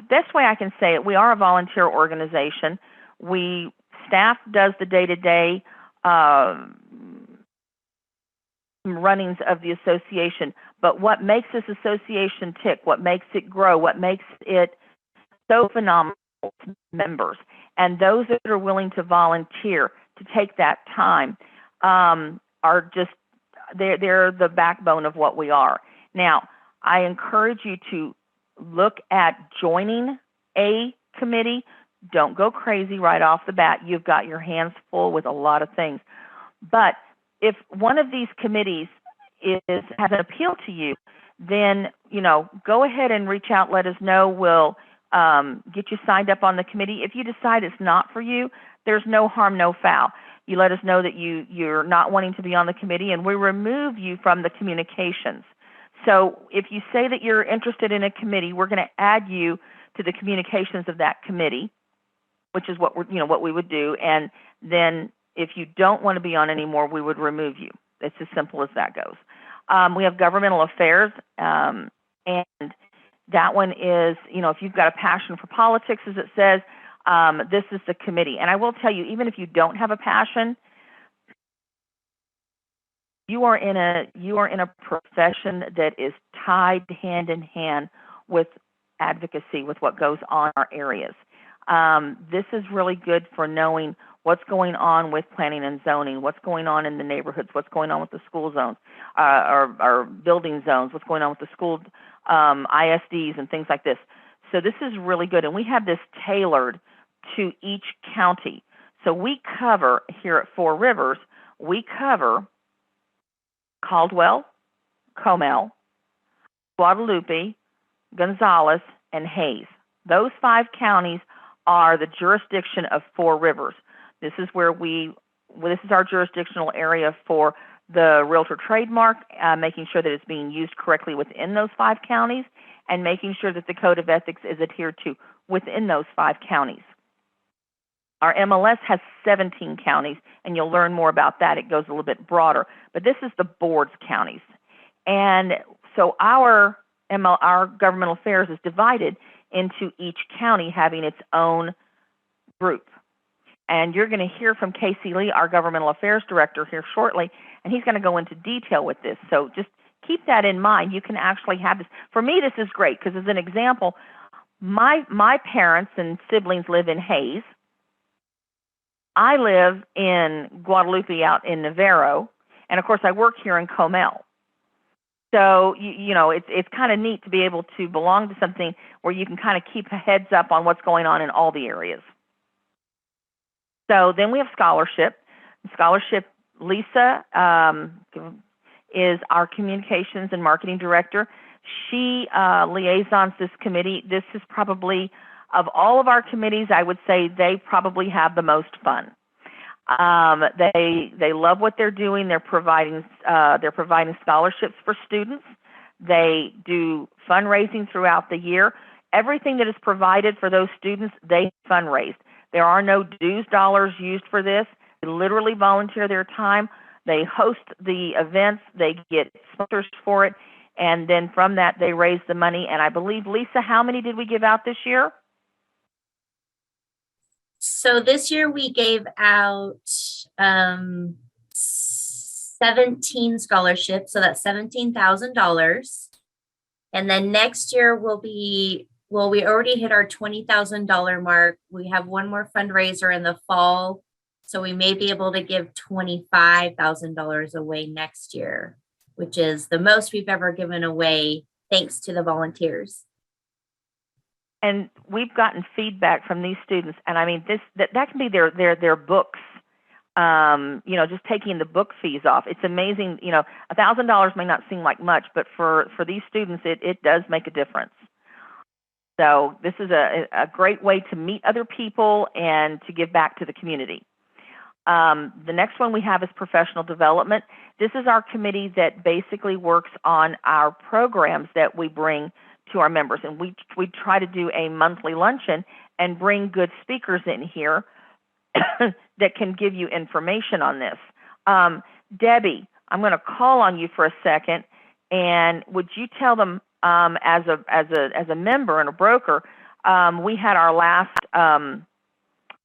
[SPEAKER 1] best way I can say it. We are a volunteer organization. Staff does the day-to-day runnings of the association, but what makes this association tick, what makes it grow, what makes it so phenomenal, members, and those that are willing to volunteer to take that time are just, they're the backbone of what we are. Now, I encourage you to look at joining a committee. Don't go crazy right off the bat. You've got your hands full with a lot of things. But if one of these committees has an appeal to you, then, go ahead and reach out, let us know. We'll get you signed up on the committee. If you decide it's not for you, there's no harm, no foul. You let us know that you're not wanting to be on the committee, and we remove you from the communications. So if you say that you're interested in a committee, we're going to add you to the communications of that committee, which is what what we would do. And then if you don't want to be on anymore, we would remove you. It's as simple as that goes. We have governmental affairs, and that one is, if you've got a passion for politics, as it says, this is the committee. And I will tell you, even if you don't have a passion, you are in a profession that is tied hand in hand with advocacy, with what goes on in our areas. This is really good for knowing what's going on with planning and zoning, what's going on in the neighborhoods, what's going on with the school zones, or building zones, what's going on with the school ISDs and things like this. So this is really good, and we have this tailored to each county. So we cover, here at Four Rivers, we cover Caldwell, Comel, Guadalupe, Gonzales, and Hayes. Those 5 counties are the jurisdiction of Four Rivers. This is where this is our jurisdictional area for the Realtor trademark, making sure that it's being used correctly within those 5 counties, and making sure that the code of ethics is adhered to within those 5 counties. Our MLS has 17 counties, and you'll learn more about that. It goes a little bit broader, but this is the board's counties. And so our governmental affairs is divided into each county having its own group. And you're going to hear from Casey Lee, our governmental affairs director, here shortly, and he's going to go into detail with this. So just keep that in mind. You can actually have this. For me, this is great because, as an example, my parents and siblings live in Hayes. I live in Guadalupe out in Navarro, and of course I work here in Comel. So, you know, it's kind of neat to be able to belong to something where you can kind of keep a heads up on what's going on in all the areas. So then we have scholarship. Scholarship, Lisa is our communications and marketing director. She liaisons this committee. This is probably, of all of our committees, I would say they probably have the most fun. They love what they're doing. They're providing scholarships for students. They do fundraising throughout the year. Everything that is provided for those students, they fundraise. There are no dues dollars used for this. They literally volunteer their time. They host the events. They get sponsors for it. And then from that, they raise the money. And I believe, Lisa, how many did we give out this year?
[SPEAKER 15] So this year we gave out 17 scholarships. So that's $17,000. And then next year we already hit our $20,000 mark. We have one more fundraiser in the fall. So we may be able to give $25,000 away next year, which is the most we've ever given away, thanks to the volunteers.
[SPEAKER 1] And we've gotten feedback from these students, and I mean, that can be their books. You know, just taking the book fees off. It's amazing. You know, $1,000 may not seem like much, but for these students, it does make a difference. So this is a great way to meet other people and to give back to the community. The next one we have is professional development. This is our committee that basically works on our programs that we bring to our members. And we try to do a monthly luncheon and bring good speakers in here that can give you information on this. Debbie, I'm going to call on you for a second, and would you tell them, as a member and a broker, we had our last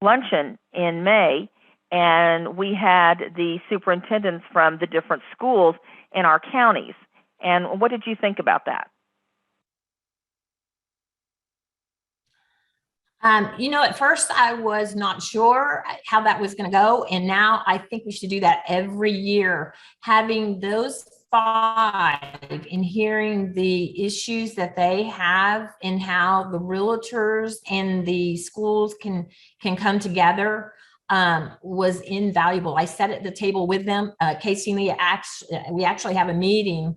[SPEAKER 1] luncheon in May, and we had the superintendents from the different schools in our counties. And what did you think about that?
[SPEAKER 2] You know, at first I was not sure how that was going to go. And now I think we should do that every year, having those 5 and hearing the issues that they have and how the realtors and the schools can come together was invaluable. I sat at the table with them. Casey and me we actually have a meeting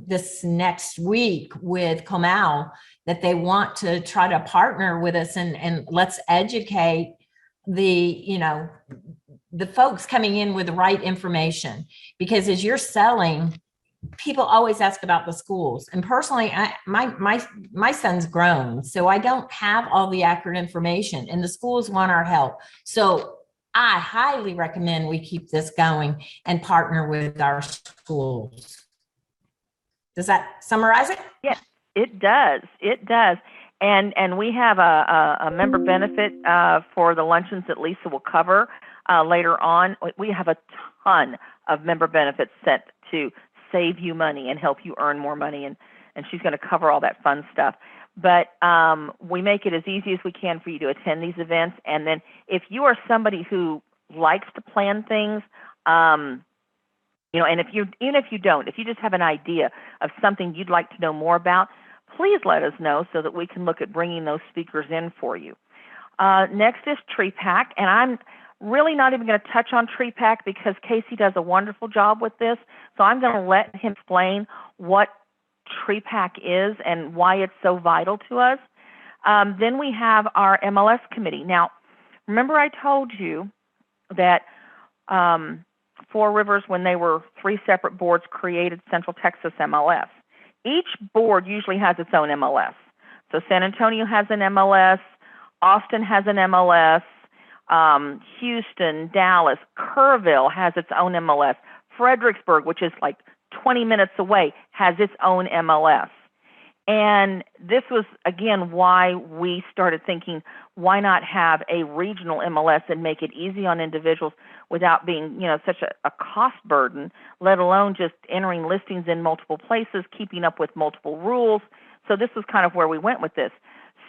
[SPEAKER 2] this next week with Comel that they want to try to partner with us and let's educate the folks coming in with the right information, because as you're selling, people always ask about the schools. And personally, my son's grown, so I don't have all the accurate information, and the schools want our help. So I highly recommend we keep this going and partner with our schools. Does that summarize it?
[SPEAKER 1] Yes, it does. It does. And we have a member benefit for the luncheons that Lisa will cover later on. We have a ton of member benefits set to save you money and help you earn more money, and she's going to cover all that fun stuff. But we make it as easy as we can for you to attend these events. And then if you are somebody who likes to plan things, and if you just have an idea of something you'd like to know more about, please let us know so that we can look at bringing those speakers in for you. Next is Tree Pack, and I'm really not even going to touch on Tree Pack because Casey does a wonderful job with this. So I'm going to let him explain what Tree Pack is and why it's so vital to us. Then we have our MLS committee. Now, remember I told you that Four Rivers, when they were 3 separate boards, created Central Texas MLS. Each board usually has its own MLS. So San Antonio has an MLS, Austin has an MLS, Houston, Dallas, Kerrville has its own MLS. Fredericksburg, which is like 20 minutes away, has its own MLS. And this was, again, why we started thinking, why not have a regional MLS and make it easy on individuals without being, such a cost burden, let alone just entering listings in multiple places, keeping up with multiple rules. So this was kind of where we went with this.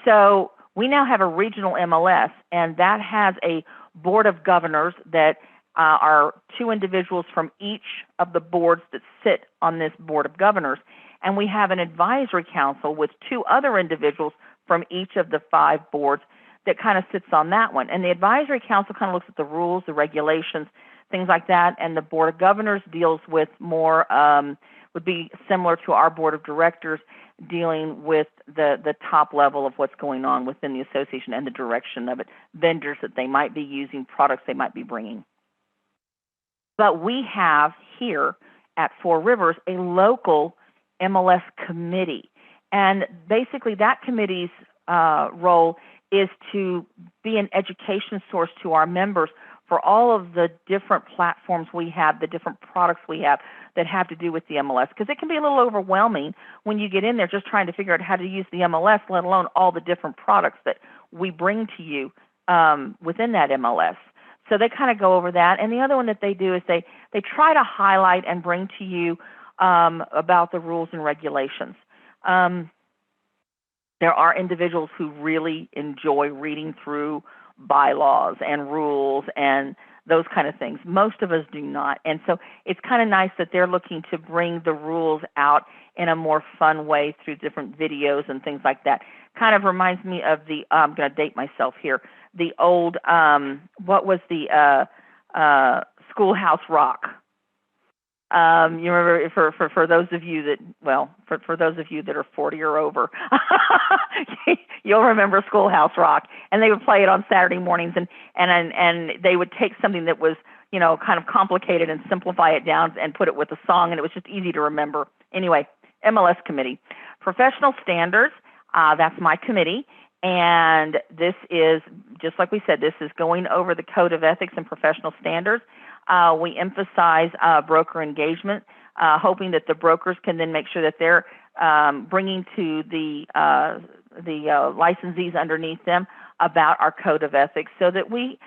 [SPEAKER 1] So we now have a regional MLS, and that has a board of governors that are 2 individuals from each of the boards that sit on this board of governors. And we have an advisory council with 2 other individuals from each of the 5 boards that kind of sits on that one. And the advisory council kind of looks at the rules, the regulations, things like that. And the board of governors deals with more, would be similar to our board of directors, dealing with the top level of what's going on within the association and the direction of it, vendors that they might be using, products they might be bringing. But we have here at Four Rivers a local MLS committee. And basically that committee's role is to be an education source to our members for all of the different platforms we have, the different products we have that have to do with the MLS. Because it can be a little overwhelming when you get in there just trying to figure out how to use the MLS, let alone all the different products that we bring to you within that MLS. So they kind of go over that. And the other one that they do is they try to highlight and bring to you about the rules and regulations. There are individuals who really enjoy reading through bylaws and rules and those kind of things. Most of us do not. And so it's kind of nice that they're looking to bring the rules out in a more fun way through different videos and things like that. Kind of reminds me of the, I'm going to date myself here, the old, what was the Schoolhouse Rock? You remember, for those of you that, well, for those of you that are 40 or over, you'll remember Schoolhouse Rock. And they would play it on Saturday mornings, and they would take something that was, kind of complicated and simplify it down and put it with a song, and it was just easy to remember. Anyway, MLS committee. Professional standards, that's my committee. And this is, just like we said, this is going over the code of ethics and professional standards. We emphasize broker engagement, hoping that the brokers can then make sure that they're bringing to the licensees underneath them about our code of ethics, so that we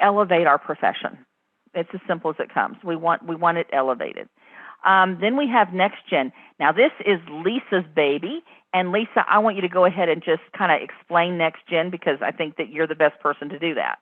[SPEAKER 1] elevate our profession. It's as simple as it comes. We want it elevated. Then we have Next Gen. Now this is Lisa's baby. And Lisa, I want you to go ahead and just kind of explain Next Gen, because I think that you're the best person to do that.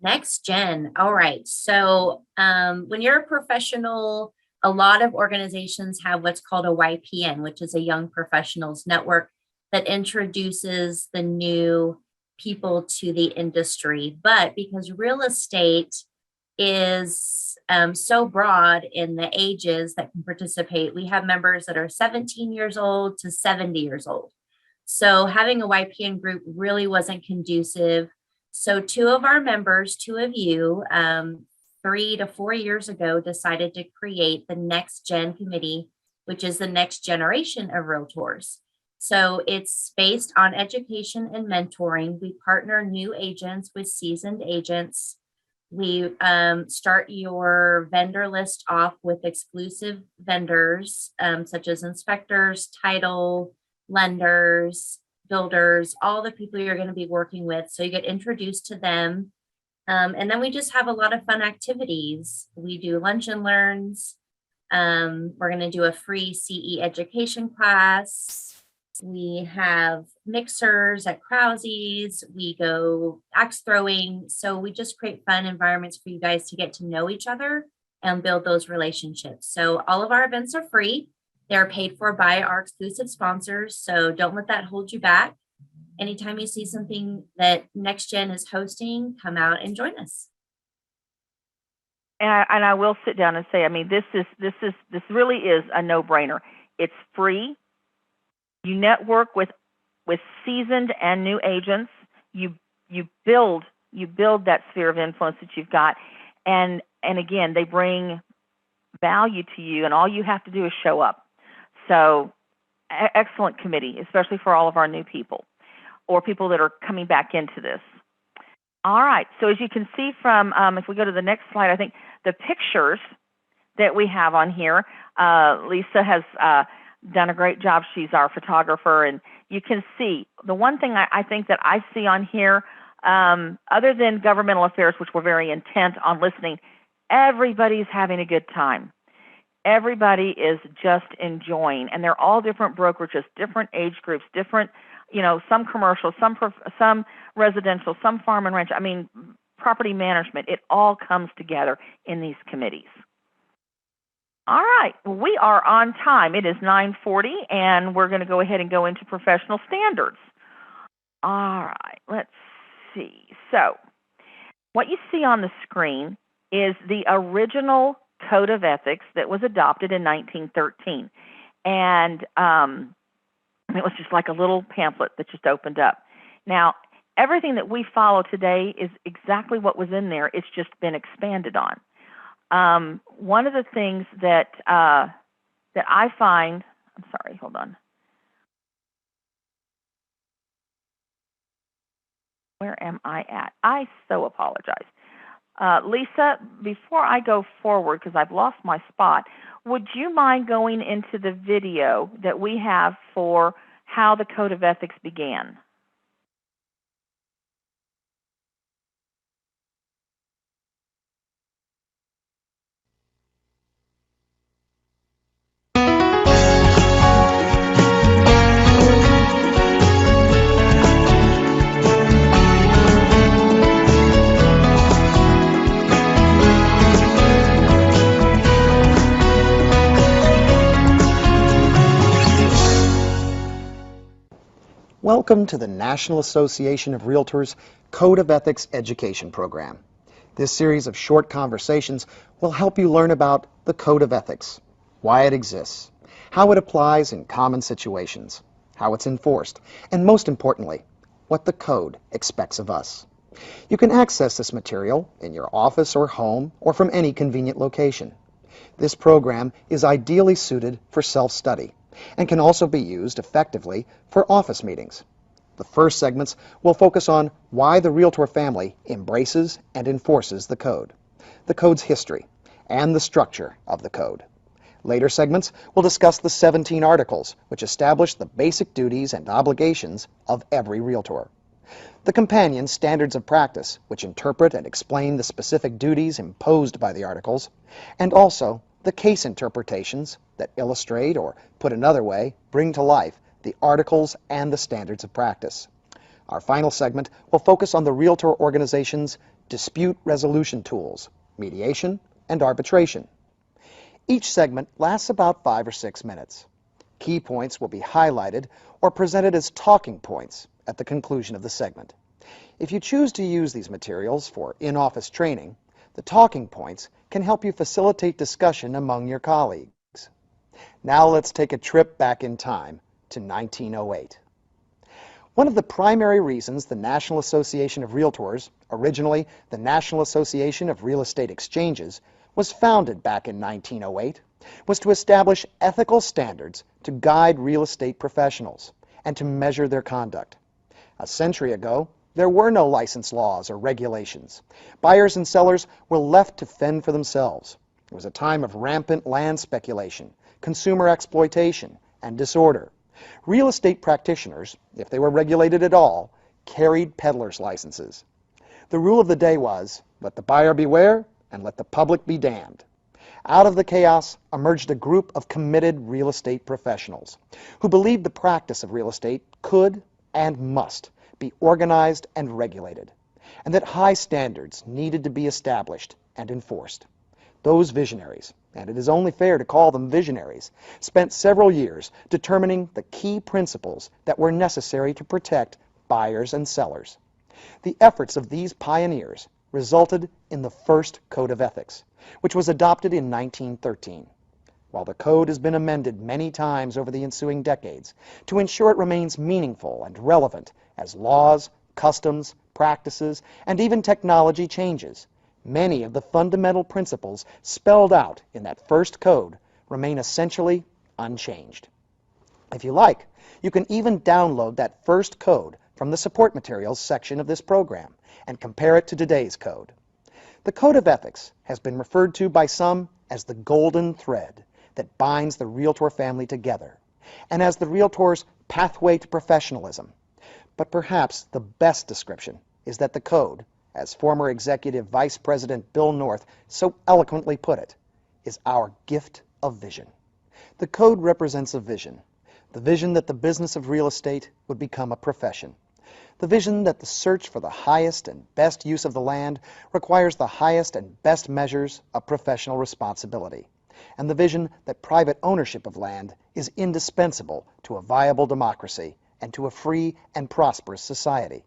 [SPEAKER 15] Next Gen. All right. So when you're a professional, a lot of organizations have what's called a YPN, which is a Young Professionals Network that introduces the new people to the industry. But because real estate is so broad in the ages that can participate, we have members that are 17 years old to 70 years old. So having a YPN group really wasn't conducive. So 2 of our members, 2 of you, 3 to 4 years ago, decided to create the Next Gen committee, which is the next generation of realtors. So it's based on education and mentoring. We partner new agents with seasoned agents. We start your vendor list off with exclusive vendors, such as inspectors, title, lenders, builders, all the people you're going to be working with. So you get introduced to them. And then we just have a lot of fun activities. We do lunch and learns. We're going to do a free CE education class. We have mixers at Krause's. We go axe throwing. So we just create fun environments for you guys to get to know each other and build those relationships. So all of our events are free. They're paid for by our exclusive sponsors. So don't let that hold you back. Anytime you see something that Next Gen is hosting, come out and join us.
[SPEAKER 1] And I will sit down and say, I mean, this really is a no-brainer. It's free. You network with seasoned and new agents. You build that sphere of influence that you've got, and again, they bring value to you, and all you have to do is show up. So, excellent committee, especially for all of our new people or people that are coming back into this. All right. So as you can see from, if we go to the next slide, I think the pictures that we have on here, Lisa has done a great job. She's our photographer, and you can see the one thing I think that I see on here, other than governmental affairs, which we're very intent on listening, everybody's having a good time. Everybody is just enjoying, and they're all different brokerages, different age groups, different, some commercial, some residential, some farm and ranch. I mean, property management. It all comes together in these committees. All right, we are on time. It is 9:40, and we're going to go ahead and go into professional standards. All right, let's see. So what you see on the screen is the original Code of Ethics that was adopted in 1913. And it was just like a little pamphlet that just opened up. Now, everything that we follow today is exactly what was in there. It's just been expanded on. One of the things that I find, I'm sorry, hold on. Where am I at? I so apologize. Lisa, before I go forward, because I've lost my spot, would you mind going into the video that we have for how the Code of Ethics began?
[SPEAKER 21] Welcome to the National Association of Realtors Code of Ethics Education Program. This series of short conversations will help you learn about the Code of Ethics, why it exists, how it applies in common situations, how it's enforced, and most importantly, what the Code expects of us. You can access this material in your office or home or from any convenient location. This program is ideally suited for self-study and can also be used effectively for office meetings. The first segments will focus on why the Realtor family embraces and enforces the Code, the Code's history, and the structure of the Code. Later segments will discuss the 17 articles which establish the basic duties and obligations of every Realtor. The companion standards of practice, which interpret and explain the specific duties imposed by the articles, and also the case interpretations that illustrate, or put another way, bring to life the articles and the standards of practice. Our final segment will focus on the Realtor organization's dispute resolution tools, mediation, and arbitration. Each segment lasts about 5 or 6 minutes. Key points will be highlighted or presented as talking points at the conclusion of the segment. If you choose to use these materials for in-office training, the talking points can help you facilitate discussion among your colleagues. Now let's take a trip back in time to 1908. One of the primary reasons the National Association of Realtors, originally the National Association of Real Estate Exchanges, was founded back in 1908, was to establish ethical standards to guide real estate professionals and to measure their conduct. A century ago, there were no license laws or regulations. Buyers and sellers were left to fend for themselves. It was a time of rampant land speculation, consumer exploitation, and disorder. Real estate practitioners, if they were regulated at all, carried peddler's licenses. The rule of the day was, let the buyer beware and let the public be damned. Out of the chaos emerged a group of committed real estate professionals who believed the practice of real estate could and must be organized and regulated, and that high standards needed to be established and enforced. Those visionaries, and it is only fair to call them visionaries, spent several years determining the key principles that were necessary to protect buyers and sellers. The efforts of these pioneers resulted in the first Code of Ethics, which was adopted in 1913. While the Code has been amended many times over the ensuing decades to ensure it remains meaningful and relevant as laws, customs, practices, and even technology changes, many of the fundamental principles spelled out in that first Code remain essentially unchanged. If you like, you can even download that first Code from the support materials section of this program and compare it to today's Code. The Code of Ethics has been referred to by some as the golden thread that binds the Realtor family together and as the Realtor's pathway to professionalism. But perhaps the best description is that the code, as former Executive Vice President Bill North so eloquently put it, is our gift of vision. The code represents a vision, the vision that the business of real estate would become a profession, the vision that the search for the highest and best use of the land requires the highest and best measures of professional responsibility, and the vision that private ownership of land is indispensable to a viable democracy and to a free and prosperous society.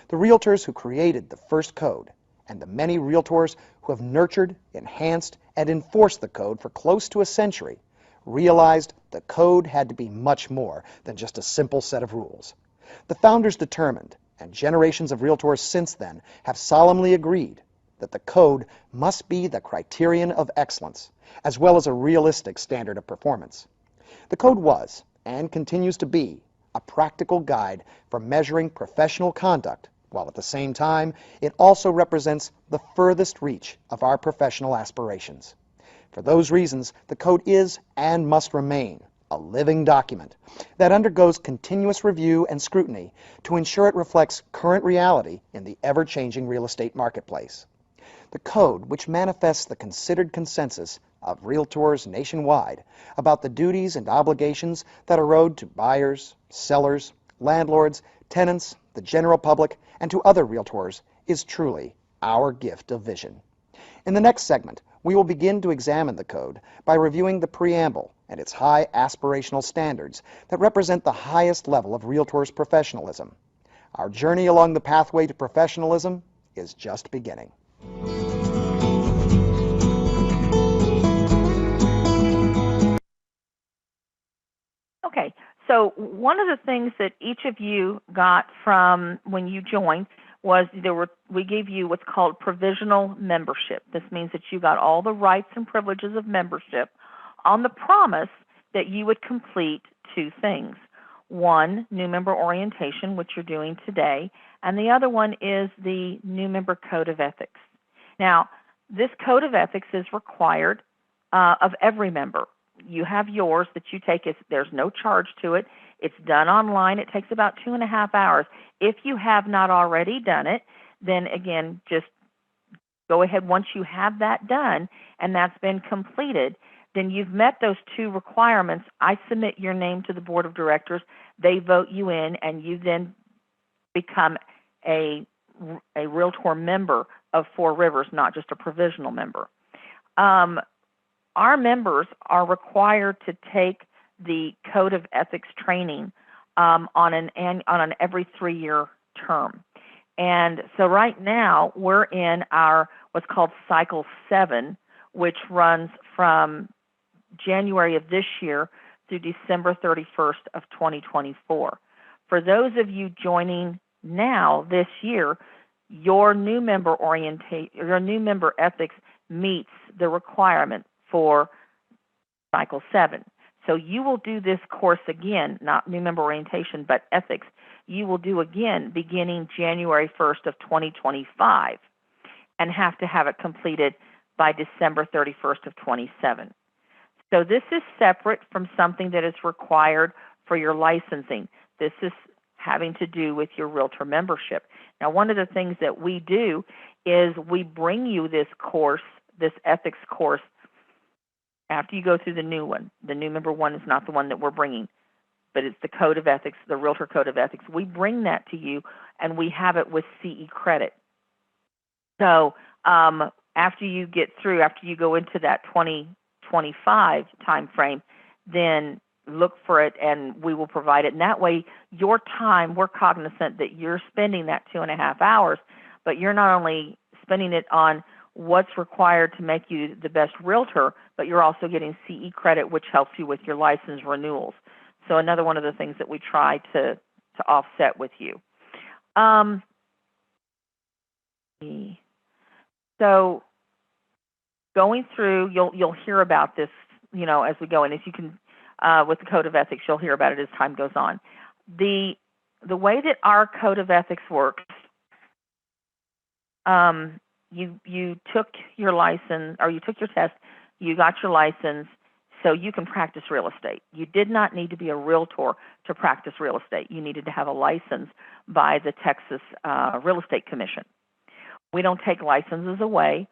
[SPEAKER 21] The realtors who created the first code and the many realtors who have nurtured, enhanced, and enforced the code for close to a century realized the code had to be much more than just a simple set of rules. The founders determined, and generations of realtors since then have solemnly agreed, that the code must be the criterion of excellence, as well as a realistic standard of performance. The code was, and continues to be, a practical guide for measuring professional conduct, while at the same time it also represents the furthest reach of our professional aspirations. For those reasons, the code is and must remain a living document that undergoes continuous review and scrutiny to ensure it reflects current reality in the ever-changing real estate marketplace. The code, which manifests the considered consensus of realtors nationwide about the duties and obligations that are owed to buyers, sellers, landlords, tenants, the general public, and to other realtors, is truly our gift of vision. In the next segment, we will begin to examine the code by reviewing the preamble and its high aspirational standards that represent the highest level of realtors' professionalism. Our journey along the pathway to professionalism is just beginning.
[SPEAKER 1] Okay, so one of the things that each of you got from when you joined was we gave you what's called provisional membership. This means that you got all the rights and privileges of membership on the promise that you would complete two things. One, new member orientation, which you're doing today, and the other one is the new member code of ethics. Now, this code of ethics is required of every member. You have yours that you take. There's no charge to it. It's done online. It takes about 2.5 hours. If you have not already done it, then again, just go ahead. Once you have that done and that's been completed, then you've met those two requirements. I submit your name to the board of directors. They vote you in, and you then become a Realtor member of Four Rivers, not just a provisional member. Our members are required to take the Code of Ethics training on an every 3-year term. And so right now we're in our what's called Cycle 7, which runs from January of this year through December 31st of 2024. For those of you joining now this year, your new member ethics meets the requirement for Cycle 7. So you will do this course again, not new member orientation, but ethics. You will do again beginning January 1st of 2025 and have to have it completed by December 31st of 27. So this is separate from something that is required for your licensing. This is having to do with your Realtor membership. Now, one of the things that we do is we bring you this course, this ethics course, after you go through the new one. The new member one is not the one that we're bringing, but it's the Code of Ethics, the Realtor Code of Ethics. We bring that to you, and we have it with CE credit. So after you get through, after you go into that 2025 time frame, then look for it, and we will provide it. And that way, your time, we're cognizant that you're spending that 2.5 hours, but you're not only spending it on what's required to make you the best realtor, but you're also getting CE credit, which helps you with your license renewals. So another one of the things that we try to offset with you. So going through, you'll hear about this, as we go, and as you can, with the Code of Ethics, you'll hear about it as time goes on. The way that our Code of Ethics works, you took your license, or you took your test, you got your license, so you can practice real estate. You did not need to be a realtor to practice real estate. You needed to have a license by the Texas Real Estate Commission. We don't take licenses away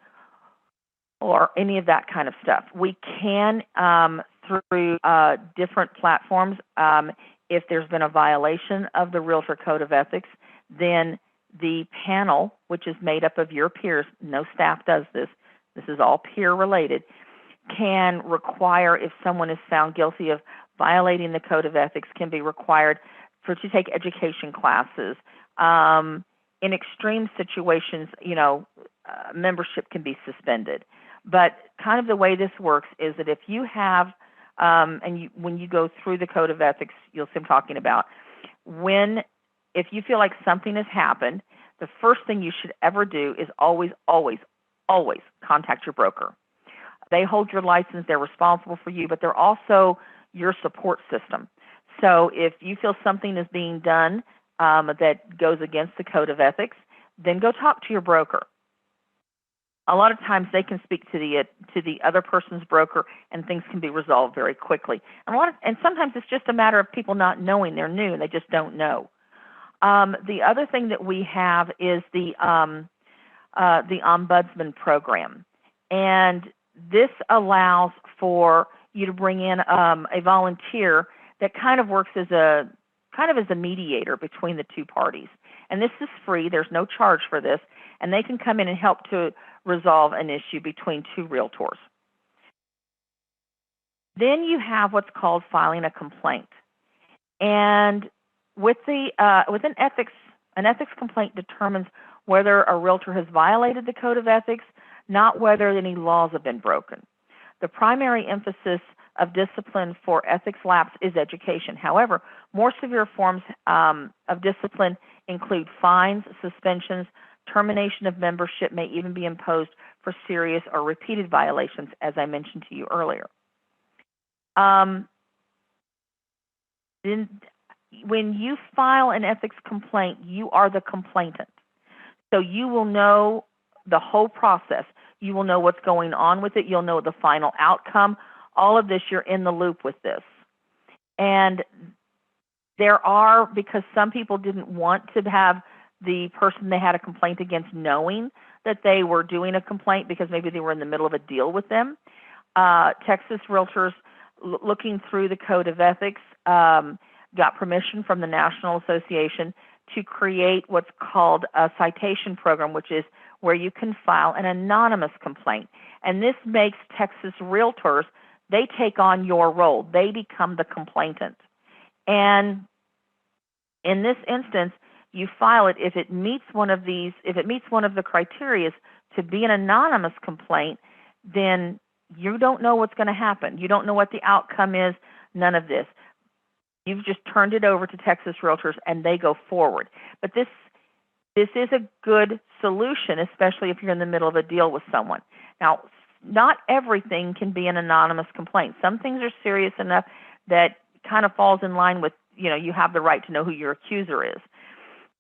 [SPEAKER 1] or any of that kind of stuff. We can, through different platforms, if there's been a violation of the Realtor Code of Ethics, then the panel, which is made up of your peers, no staff does this, this is all peer related, can require, if someone is found guilty of violating the Code of Ethics, can be required to take education classes. In extreme situations, membership can be suspended. But kind of the way this works is that if you have, when you go through the Code of Ethics, you'll see I'm talking about, if you feel like something has happened, the first thing you should ever do is always, always, always contact your broker. They hold your license, they're responsible for you, but they're also your support system. So if you feel something is being done that goes against the Code of Ethics, then go talk to your broker. A lot of times they can speak to the other person's broker, and things can be resolved very quickly. And sometimes it's just a matter of people not knowing they're new and they just don't know. The other thing that we have is the ombudsman program, and this allows for you to bring in a volunteer that kind of works as a mediator between the two parties. And this is free. There's no charge for this, and they can come in and help to resolve an issue between two realtors. Then you have what's called filing a complaint. And with an ethics complaint determines whether a realtor has violated the Code of Ethics, not whether any laws have been broken. The primary emphasis of discipline for ethics lapse is education. However, more severe forms of discipline include fines, suspensions, termination of membership may even be imposed for serious or repeated violations, as I mentioned to you earlier. Then, when you file an ethics complaint, you are the complainant. So you will know the whole process. You will know what's going on with it. You'll know the final outcome. All of this, you're in the loop with this. And because some people didn't want to have the person they had a complaint against knowing that they were doing a complaint because maybe they were in the middle of a deal with them. Texas Realtors, looking through the Code of Ethics, got permission from the National Association to create what's called a citation program, which is where you can file an anonymous complaint. And this makes Texas Realtors, they take on your role. They become the complainant. And in this instance, you file it if it meets one of the criteria to be an anonymous complaint, then you don't know what's going to happen. You don't know what the outcome is, none of this. You've just turned it over to Texas Realtors and they go forward. But this is a good solution, especially if you're in the middle of a deal with someone. Now, not everything can be an anonymous complaint. Some things are serious enough that kind of falls in line with, you have the right to know who your accuser is.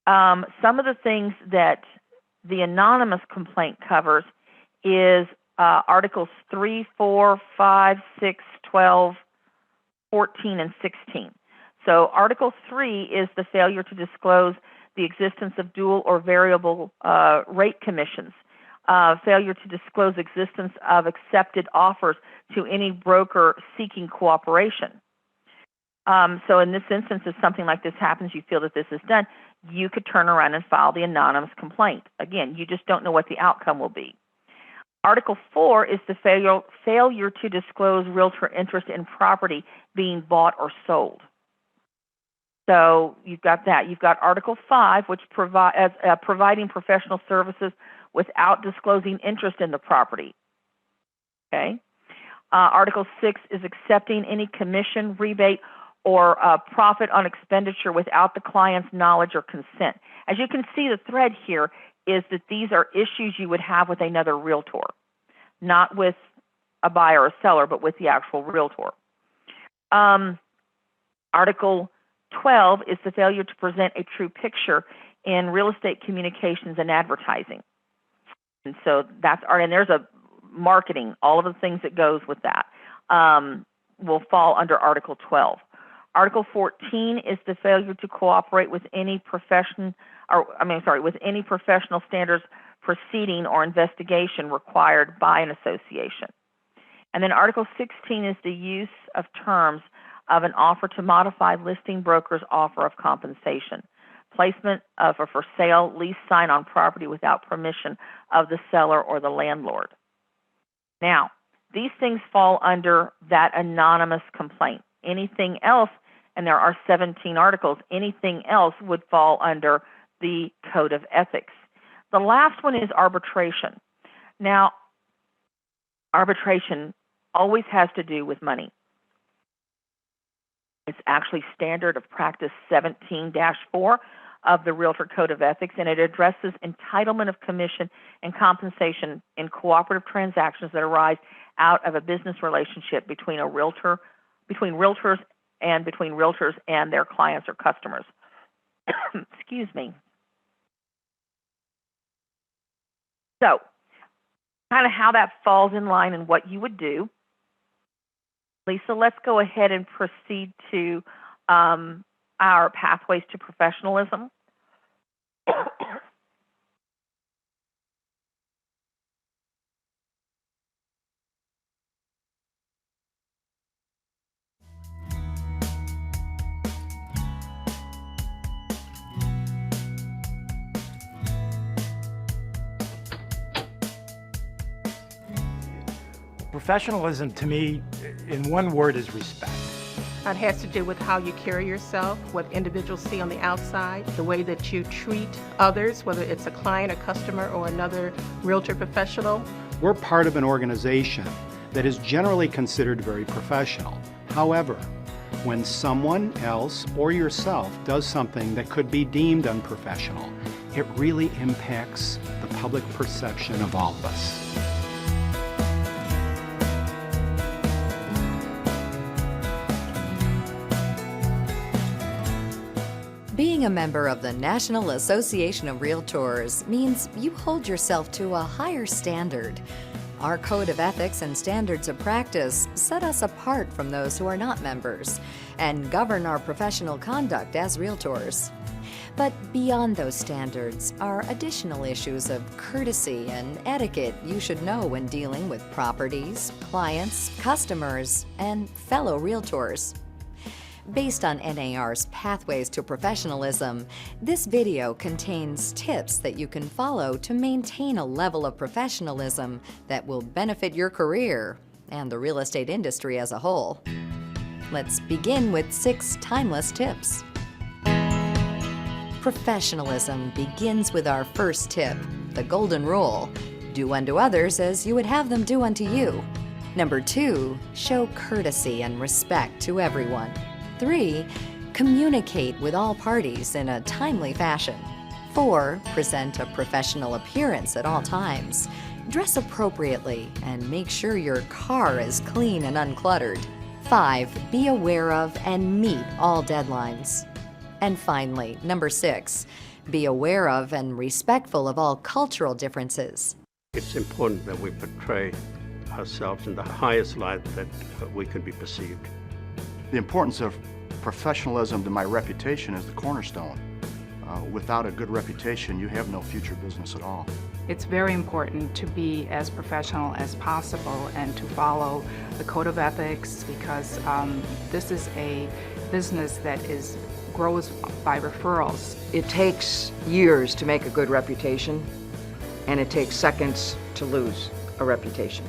[SPEAKER 1] Some of the things that the anonymous complaint covers is Articles 3, 4, 5, 6, 12, 14, and 16. So Article 3 is the failure to disclose the existence of dual or variable rate commissions, failure to disclose existence of accepted offers to any broker seeking cooperation. So in this instance, if something like this happens, you feel that this is done, you could turn around and file the anonymous complaint. Again, you just don't know what the outcome will be. Article 4 is the failure to disclose realtor interest in property being bought or sold. So you've got that. You've got Article 5, which providing professional services without disclosing interest in the property. Okay. Article 6 is accepting any commission, rebate, or profit on expenditure without the client's knowledge or consent. As you can see, the thread here is that these are issues you would have with another realtor, not with a buyer or seller, but with the actual realtor. Article 12 is the failure to present a true picture in real estate communications and advertising. And so and there's a marketing, all of the things that goes with that. will fall under Article 12. Article 14 is the failure to cooperate with any with any professional standards proceeding or investigation required by an association. And then Article 16 is the use of terms of an offer to modify listing broker's offer of compensation, placement of a for sale lease sign on property without permission of the seller or the landlord. Now, these things fall under that anonymous complaint. Anything else, and there are 17 articles, anything else would fall under the Code of Ethics. The last one is arbitration. Now, arbitration always has to do with money. It's actually Standard of Practice 17-4 of the Realtor Code of Ethics, and it addresses entitlement of commission and compensation in cooperative transactions that arise out of a business relationship between realtors and their clients or customers. Excuse me. So, kind of how that falls in line and what you would do. Lisa, let's go ahead and proceed to our pathways to professionalism.
[SPEAKER 3] Professionalism to me, in one word, is respect.
[SPEAKER 22] It has to do with how you carry yourself, what individuals see on the outside, the way that you treat others, whether it's a client, a customer, or another realtor professional.
[SPEAKER 3] We're part of an organization that is generally considered very professional. However, when someone else or yourself does something that could be deemed unprofessional, it really impacts the public perception of all of us.
[SPEAKER 23] Being a member of the National Association of Realtors means you hold yourself to a higher standard. Our Code of Ethics and Standards of Practice set us apart from those who are not members and govern our professional conduct as realtors. But beyond those standards are additional issues of courtesy and etiquette you should know when dealing with properties, clients, customers, and fellow realtors. Based on NAR's Pathways to Professionalism, this video contains tips that you can follow to maintain a level of professionalism that will benefit your career and the real estate industry as a whole. Let's begin with 6 timeless tips. Professionalism begins with our first tip, the golden rule. Do unto others as you would have them do unto you. Number 2, show courtesy and respect to everyone. 3, communicate with all parties in a timely fashion. 4, present a professional appearance at all times. Dress appropriately and make sure your car is clean and uncluttered. 5, be aware of and meet all deadlines. And finally, number 6, be aware of and respectful of all cultural differences.
[SPEAKER 24] It's important that we portray ourselves in the highest light that we could be perceived.
[SPEAKER 25] The importance of professionalism to my reputation is the cornerstone. Without a good reputation, you have no future business at all.
[SPEAKER 26] It's very important to be as professional as possible and to follow the Code of Ethics because this is a business that grows by referrals.
[SPEAKER 27] It takes years to make a good reputation, and it takes seconds to lose a reputation.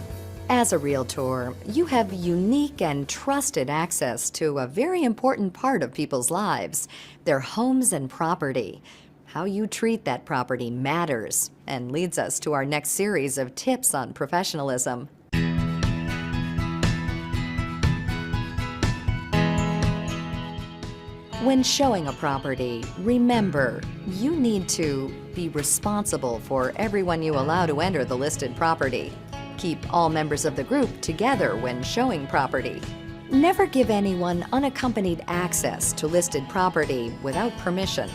[SPEAKER 23] As a realtor, you have unique and trusted access to a very important part of people's lives, their homes and property. How you treat that property matters and leads us to our next series of tips on professionalism. When showing a property, remember, you need to be responsible for everyone you allow to enter the listed property. Keep all members of the group together when showing property. Never give anyone unaccompanied access to listed property without permission.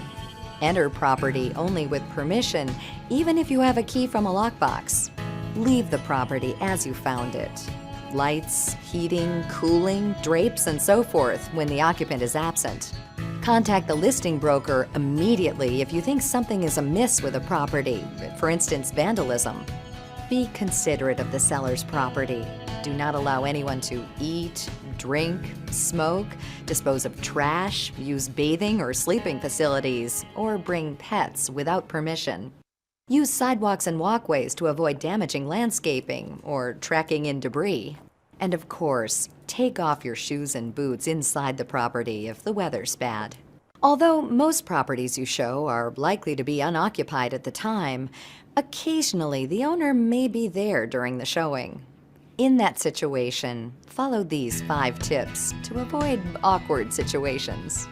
[SPEAKER 23] Enter property only with permission, even if you have a key from a lockbox. Leave the property as you found it. lights, heating, cooling, drapes, and so forth when the occupant is absent. Contact the listing broker immediately if you think something is amiss with a property, for instance, vandalism. Be considerate of the seller's property. Do not allow anyone to eat, drink, smoke, dispose of trash, use bathing or sleeping facilities, or bring pets without permission. Use sidewalks and walkways to avoid damaging landscaping or tracking in debris. And of course, take off your shoes and boots inside the property if the weather's bad. Although most properties you show are likely to be unoccupied at the time, occasionally the owner may be there during the showing. In that situation, follow these 5 tips to avoid awkward situations.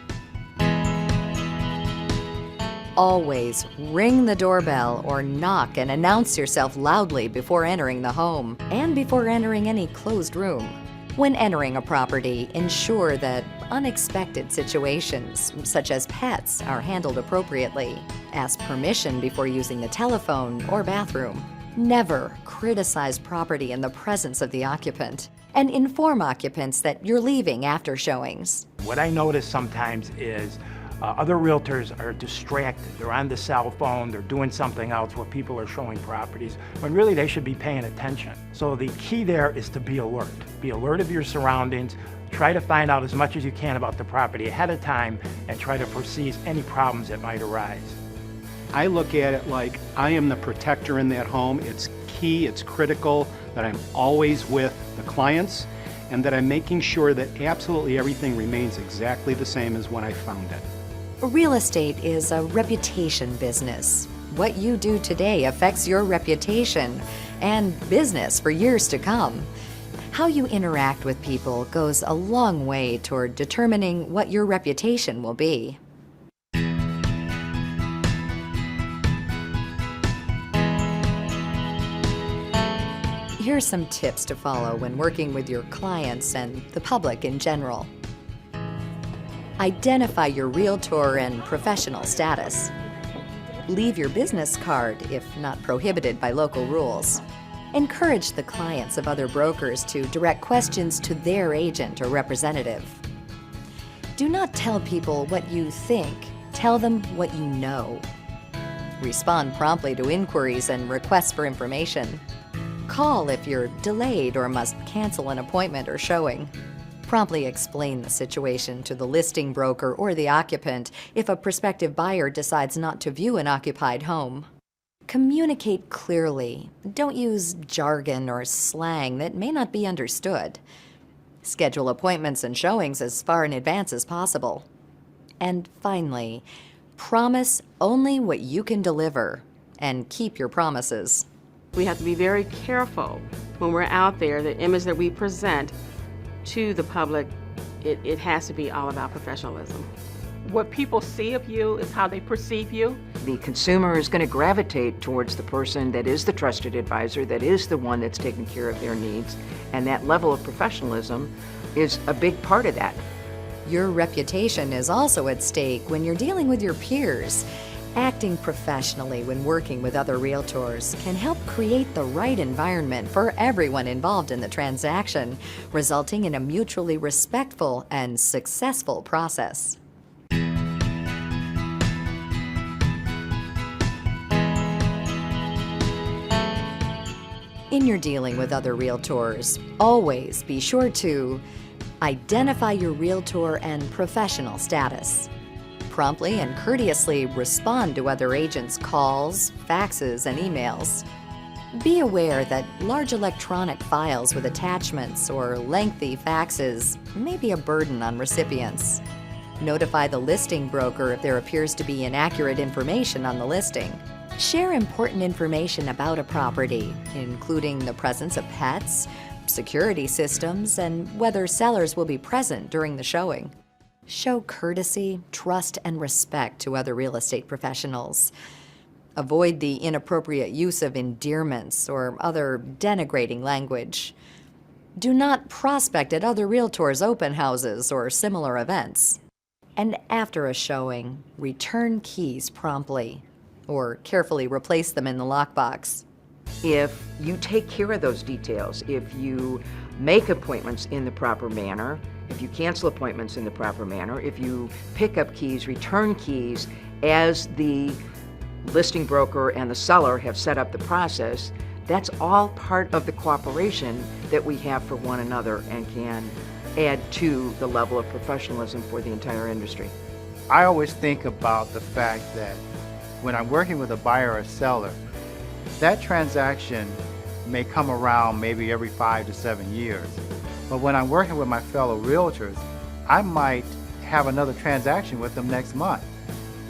[SPEAKER 23] Always ring the doorbell or knock and announce yourself loudly before entering the home and before entering any closed room. When entering a property, ensure that unexpected situations, such as pets, are handled appropriately. Ask permission before using the telephone or bathroom. Never criticize property in the presence of the occupant, and inform occupants that you're leaving after showings.
[SPEAKER 4] What I notice sometimes is other realtors are distracted. They're on the cell phone, they're doing something else while people are showing properties, when really they should be paying attention. So the key there is to be alert. Be alert of your surroundings, try to find out as much as you can about the property ahead of time, and try to foresee any problems that might arise.
[SPEAKER 3] I look at it like I am the protector in that home. It's key, it's critical that I'm always with the clients and that I'm making sure that absolutely everything remains exactly the same as when I found it.
[SPEAKER 23] Real estate is a reputation business. What you do today affects your reputation and business for years to come. How you interact with people goes a long way toward determining what your reputation will be. Here are some tips to follow when working with your clients and the public in general. Identify your realtor and professional status. Leave your business card if not prohibited by local rules. Encourage the clients of other brokers to direct questions to their agent or representative. Do not tell people what you think, tell them what you know. Respond promptly to inquiries and requests for information. Call if you're delayed or must cancel an appointment or showing. Promptly explain the situation to the listing broker or the occupant if a prospective buyer decides not to view an occupied home. Communicate clearly. Don't use jargon or slang that may not be understood. Schedule appointments and showings as far in advance as possible. And finally, promise only what you can deliver and keep your promises.
[SPEAKER 22] We have to be very careful when we're out there. The image that we present to the public, it has to be all about professionalism. What people see of you is how they perceive you.
[SPEAKER 27] The consumer is going to gravitate towards the person that is the trusted advisor, that is the one that's taking care of their needs, and that level of professionalism is a big part of that.
[SPEAKER 23] Your reputation is also at stake when you're dealing with your peers. Acting professionally when working with other realtors can help create the right environment for everyone involved in the transaction, resulting in a mutually respectful and successful process. In your dealing with other realtors, always be sure to identify your realtor and professional status. Promptly and courteously respond to other agents' calls, faxes, and emails. Be aware that large electronic files with attachments or lengthy faxes may be a burden on recipients. Notify the listing broker if there appears to be inaccurate information on the listing. Share important information about a property, including the presence of pets, security systems, and whether sellers will be present during the showing. Show courtesy, trust, and respect to other real estate professionals. Avoid the inappropriate use of endearments or other denigrating language. Do not prospect at other realtors' open houses or similar events. And after a showing, return keys promptly or carefully replace them in the lockbox.
[SPEAKER 27] If you take care of those details, if you make appointments in the proper manner, if you cancel appointments in the proper manner, if you pick up keys, return keys as the listing broker and the seller have set up the process, that's all part of the cooperation that we have for one another and can add to the level of professionalism for the entire industry.
[SPEAKER 5] I always think about the fact that when I'm working with a buyer or seller, that transaction may come around maybe every 5 to 7 years. But when I'm working with my fellow realtors, I might have another transaction with them next month.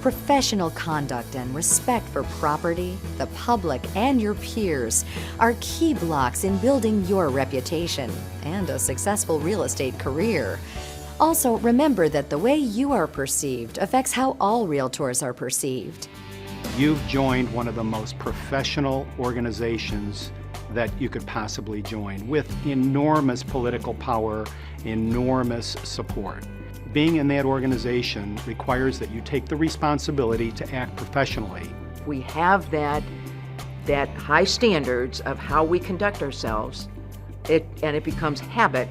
[SPEAKER 23] Professional conduct and respect for property, the public, and your peers are key blocks in building your reputation and a successful real estate career. Also, remember that the way you are perceived affects how all realtors are perceived.
[SPEAKER 3] You've joined one of the most professional organizations that you could possibly join, with enormous political power, enormous support. Being in that organization requires that you take the responsibility to act professionally.
[SPEAKER 27] We have that high standards of how we conduct ourselves, and it becomes habit,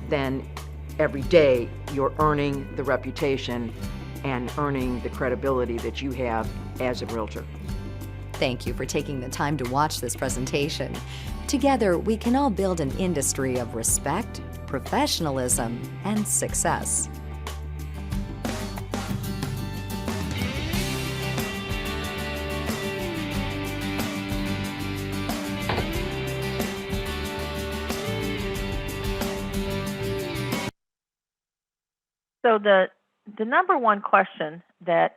[SPEAKER 27] then every day you're earning the reputation and earning the credibility that you have as a realtor.
[SPEAKER 23] Thank you for taking the time to watch this presentation. Together, we can all build an industry of respect, professionalism, and success.
[SPEAKER 1] So the number one question that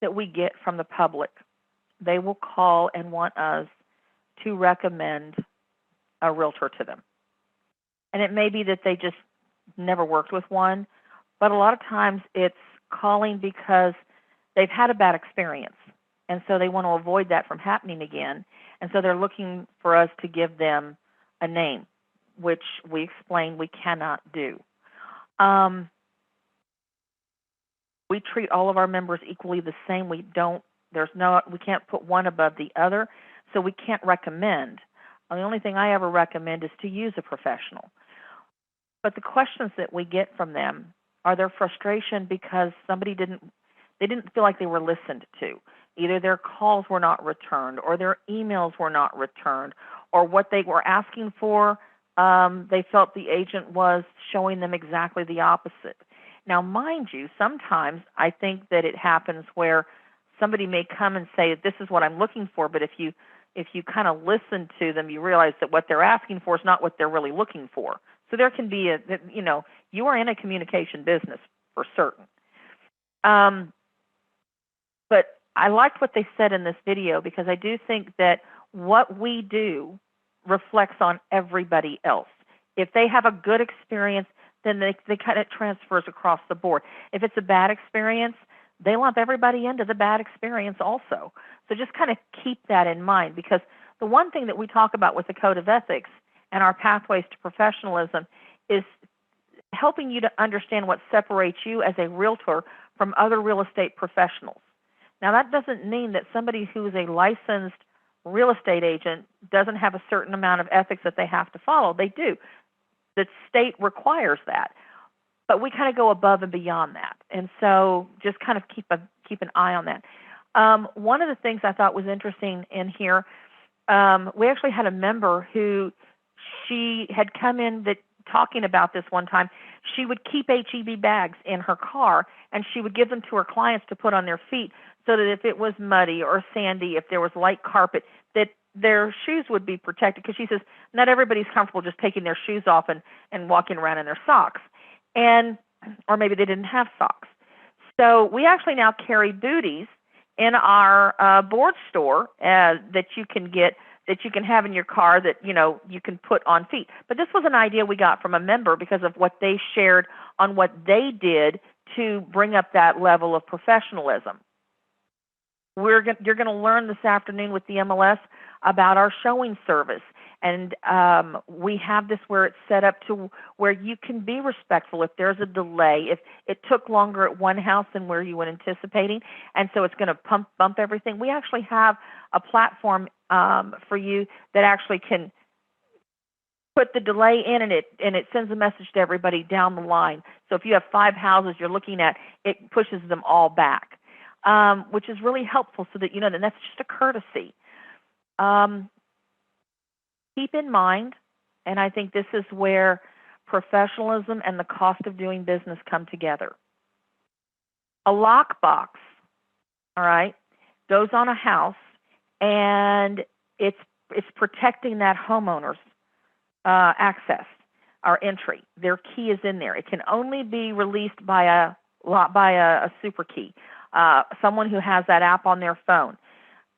[SPEAKER 1] we get from the public, they will call and want us to recommend a realtor to them. And it may be that they just never worked with one, but a lot of times it's calling because they've had a bad experience. And so they want to avoid that from happening again. And so they're looking for us to give them a name, which we explain we cannot do. We treat all of our members equally the same. We can't put one above the other, so we can't recommend. The only thing I ever recommend is to use a professional. But the questions that we get from them are their frustration because they didn't feel like they were listened to. Either their calls were not returned, or their emails were not returned, or what they were asking for, they felt the agent was showing them exactly the opposite. Now, mind you, sometimes I think that it happens where somebody may come and say, this is what I'm looking for, but if you kind of listen to them, you realize that what they're asking for is not what they're really looking for. So there can be you are in a communication business for certain. But I liked what they said in this video, because I do think that what we do reflects on everybody else. If they have a good experience, then they kind of transfers across the board. If it's a bad experience, they lump everybody into the bad experience also. So just kind of keep that in mind, because the one thing that we talk about with the Code of Ethics and our pathways to professionalism is helping you to understand what separates you as a realtor from other real estate professionals. Now, that doesn't mean that somebody who is a licensed real estate agent doesn't have a certain amount of ethics that they have to follow. They do. The state requires that, but we kind of go above and beyond that, and so just kind of keep an eye on that. One of the things I thought was interesting in here, we actually had a member who she had come in talking about this one time. She would keep HEB bags in her car, and she would give them to her clients to put on their feet, so that if it was muddy or sandy, if there was light carpet, that their shoes would be protected, because she says not everybody's comfortable just taking their shoes off and walking around in their socks, or maybe they didn't have socks. So we actually now carry booties in our board store that you can have in your car that you can put on feet. But this was an idea we got from a member because of what they shared on what they did to bring up that level of professionalism. You're going to learn this afternoon with the MLS about our showing service, and we have this where it's set up to where you can be respectful if there's a delay, if it took longer at one house than where you were anticipating, and so it's going to bump everything. We actually have a platform for you that actually can put the delay in, and it sends a message to everybody down the line. So if you have 5 houses you're looking at, it pushes them all back, which is really helpful, so that you know that that's just a courtesy. Keep in mind, and I think this is where professionalism and the cost of doing business come together. A lockbox, all right, goes on a house, and it's protecting that homeowner's access or entry. Their key is in there. It can only be released by a super key, someone who has that app on their phone,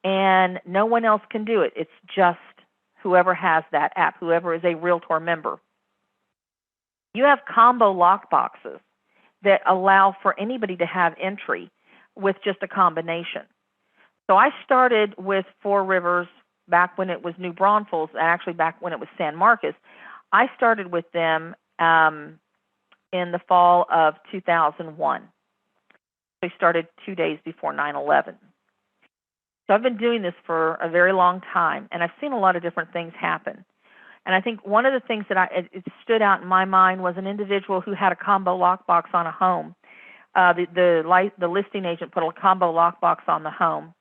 [SPEAKER 1] and no one else can do it. It's just whoever has that app, whoever is a Realtor member. You have combo lock boxes that allow for anybody to have entry with just a combination. So I started with Four Rivers back when it was New Braunfels, and actually back when it was San Marcos. I started with them in the fall of 2001. They started 2 days before 9/11. So I've been doing this for a very long time, and I've seen a lot of different things happen. And I think one of the things that it stood out in my mind was an individual who had a combo lockbox on a home. The listing agent put a combo lockbox on the home.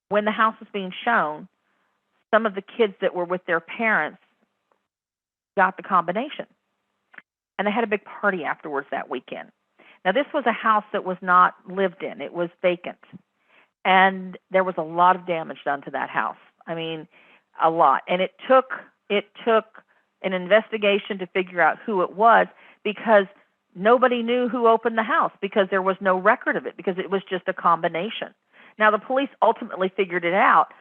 [SPEAKER 1] When the house was being shown, some of the kids that were with their parents got the combination, and they had a big party afterwards that weekend. Now, this was a house that was not lived in. It was vacant. And there was a lot of damage done to that house. I mean, a lot. And it took an investigation to figure out who it was, because nobody knew who opened the house, because there was no record of it, because it was just a combination. Now, the police ultimately figured it out.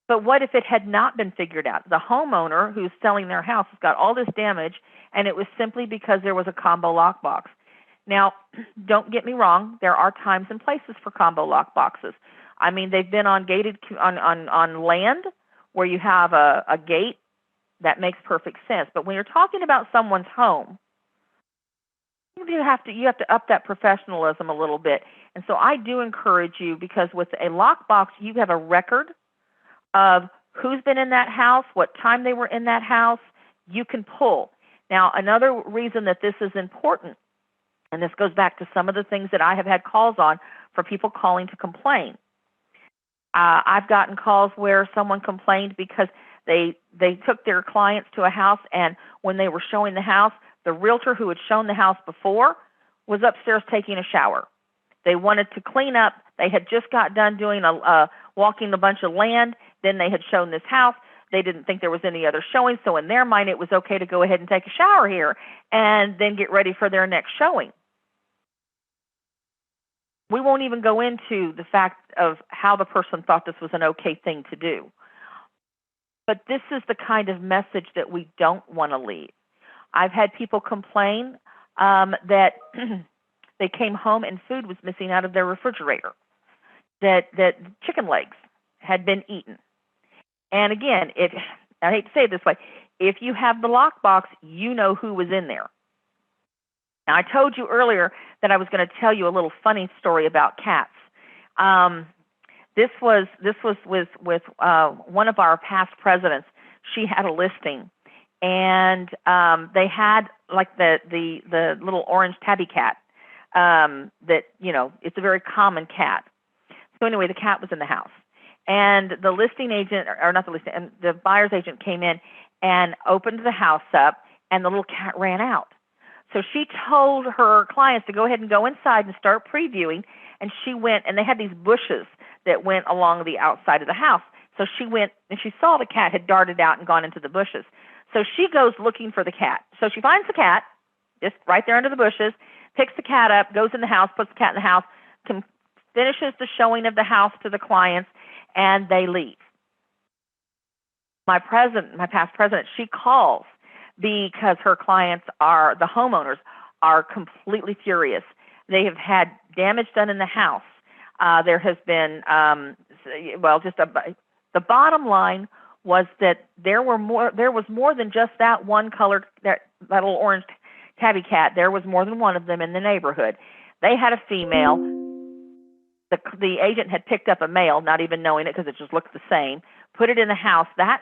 [SPEAKER 1] But what if it had not been figured out? The homeowner who's selling their house has got all this damage, and it was simply because there was a combo lockbox. Now, don't get me wrong, there are times and places for combo lock boxes. I mean, they've been on gated on land where you have a gate. That makes perfect sense. But when you're talking about someone's home, you have to up that professionalism a little bit. And so I do encourage you, because with a lockbox, you have a record of who's been in that house, what time they were in that house. You can pull. Now, another reason that this is important, and this goes back to some of the things that I have had calls on for people calling to complain. I've gotten calls where someone complained because they took their clients to a house, and when they were showing the house, the realtor who had shown the house before was upstairs taking a shower. They wanted to clean up. They had just got done doing walking a bunch of land. Then they had shown this house. They didn't think there was any other showing, so in their mind it was okay to go ahead and take a shower here and then get ready for their next showing. We won't even go into the fact of how the person thought this was an okay thing to do. But this is the kind of message that we don't want to leave. I've had people complain that they came home and food was missing out of their refrigerator, that chicken legs had been eaten. And again, I hate to say it this way, if you have the lockbox, you know who was in there. Now, I told you earlier that I was going to tell you a little funny story about cats. This was with one of our past presidents. She had a listing, and they had like the little orange tabby cat that, you know, it's a very common cat. So anyway, the cat was in the house, and the listing agent, or not the listing, and the buyer's agent came in and opened the house up, and the little cat ran out. So she told her clients to go ahead and go inside and start previewing, and she went, and they had these bushes that went along the outside of the house. So she went, and she saw the cat had darted out and gone into the bushes. So she goes looking for the cat. So she finds the cat, just right there under the bushes, picks the cat up, goes in the house, puts the cat in the house, finishes the showing of the house to the clients, and they leave. My past president, she calls because her clients the homeowners are completely furious. They have had damage done in the house. There has been, the bottom line was that there was more than just that one colored, that little orange tabby cat. There was more than one of them in the neighborhood. They had a female. The agent had picked up a male, not even knowing it because it just looked the same, put it in the house. That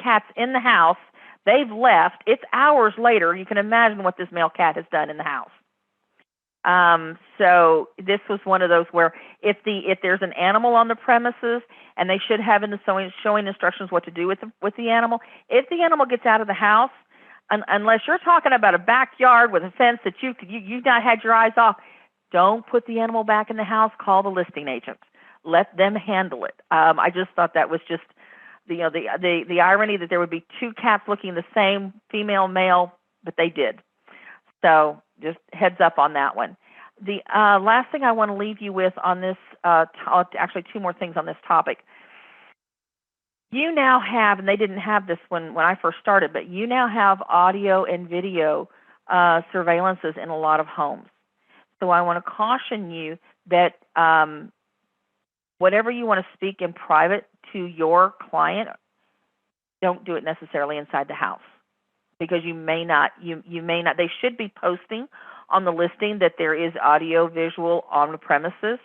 [SPEAKER 1] cat's in the house. They've left. It's hours later. You can imagine what this male cat has done in the house. So this was one of those where if there's an animal on the premises, and they should have in the showing instructions what to do with the animal. If the animal gets out of the house, unless you're talking about a backyard with a fence that you've not had your eyes off, don't put the animal back in the house. Call the listing agent. Let them handle it. I just thought that was just the irony that there would be two cats looking the same, female, male, but they did. So just heads up on that one. The last thing I want to leave you with on this, actually two more things on this topic. You now have, and they didn't have this when I first started, but you now have audio and video surveillances in a lot of homes. So I want to caution you that whatever you want to speak in private to your client, don't do it necessarily inside the house, because you may not, they should be posting on the listing that there is audio visual on the premises.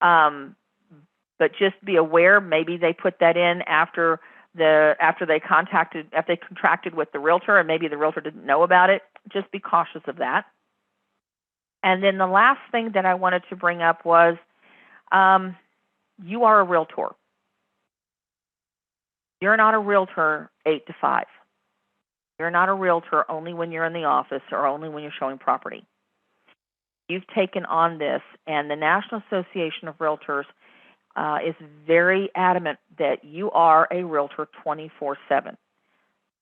[SPEAKER 1] But just be aware, maybe they put that in after they contracted with the realtor, and maybe the realtor didn't know about it. Just be cautious of that. And then the last thing that I wanted to bring up was, you are a realtor. You're not a realtor 8 to 5. You're not a realtor only when you're in the office or only when you're showing property. You've taken on this, and the National Association of Realtors is very adamant that you are a realtor 24/7.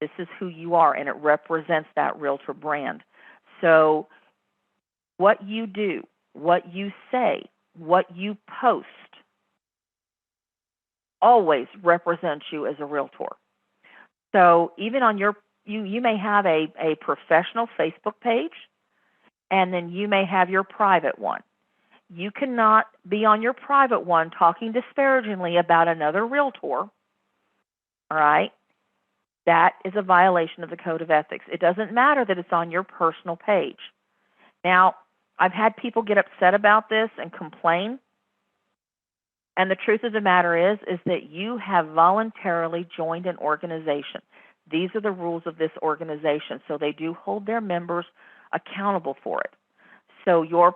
[SPEAKER 1] This is who you are, and it represents that realtor brand. So what you do, what you say, what you post always represents you as a realtor. So even on you may have a professional Facebook page, and then you may have your private one. You cannot be on your private one talking disparagingly about another realtor, all right? That is a violation of the Code of Ethics. It doesn't matter that it's on your personal page. Now, I've had people get upset about this and complain, and the truth of the matter is that you have voluntarily joined an organization. These are the rules of this organization, so they do hold their members accountable for it. So your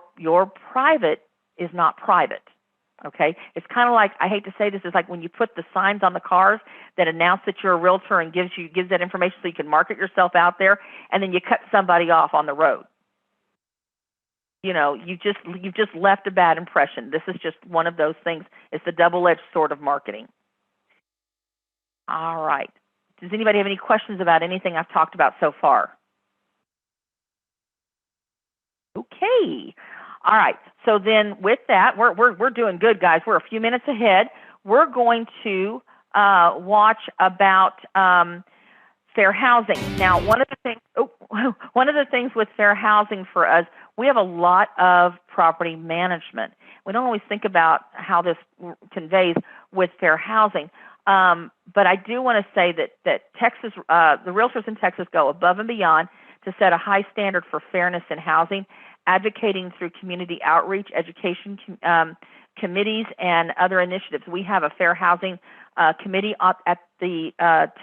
[SPEAKER 1] private is not private, okay? It's kind of like, I hate to say this, it's like when you put the signs on the cars that announce that you're a realtor and gives that information so you can market yourself out there, and then you cut somebody off on the road. You know, you've just left a bad impression. This is just one of those things. It's the double-edged sword of marketing. All right. Does anybody have any questions about anything I've talked about so far? Okay. All right. So then with that, we're doing good, guys. We're a few minutes ahead. We're going to watch about fair housing. Now, one of the things with fair housing for us, we have a lot of property management. We don't always think about how this conveys with fair housing. But I do want to say that Texas, the realtors in Texas go above and beyond to set a high standard for fairness in housing, advocating through community outreach, education committees, and other initiatives. We have a fair housing committee at the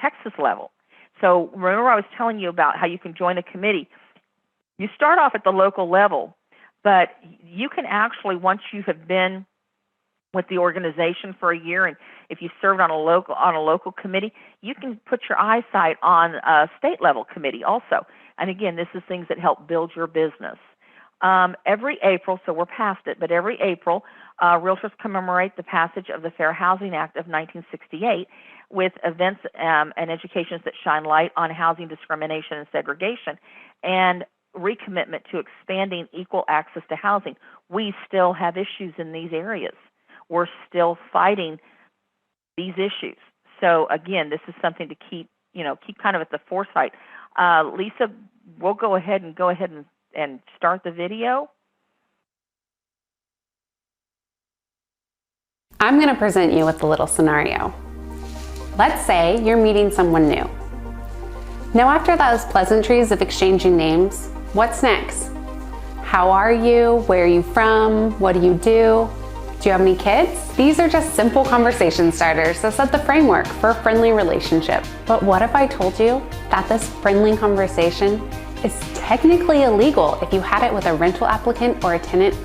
[SPEAKER 1] Texas level. So remember I was telling you about how you can join a committee. You start off at the local level, but you can actually, once you have been with the organization for a year, and if you served on a local committee, you can put your eyesight on a state level committee also. And again, this is things that help build your business. Every April, so we're past it, but every April, realtors commemorate the passage of the Fair Housing Act of 1968 with events and educations that shine light on housing discrimination and segregation, and recommitment to expanding equal access to housing. We still have issues in these areas. We're still fighting these issues. So again, this is something to keep kind of at the foresight. Lisa, we'll go ahead and start the video.
[SPEAKER 7] I'm going to present you with a little scenario. Let's say you're meeting someone new. Now, after those pleasantries of exchanging names, what's next? How are you? Where are you from? What do you do? Do you have any kids? These are just simple conversation starters that set the framework for a friendly relationship. But what if I told you that this friendly conversation is technically illegal if you had it with a rental applicant or a tenant,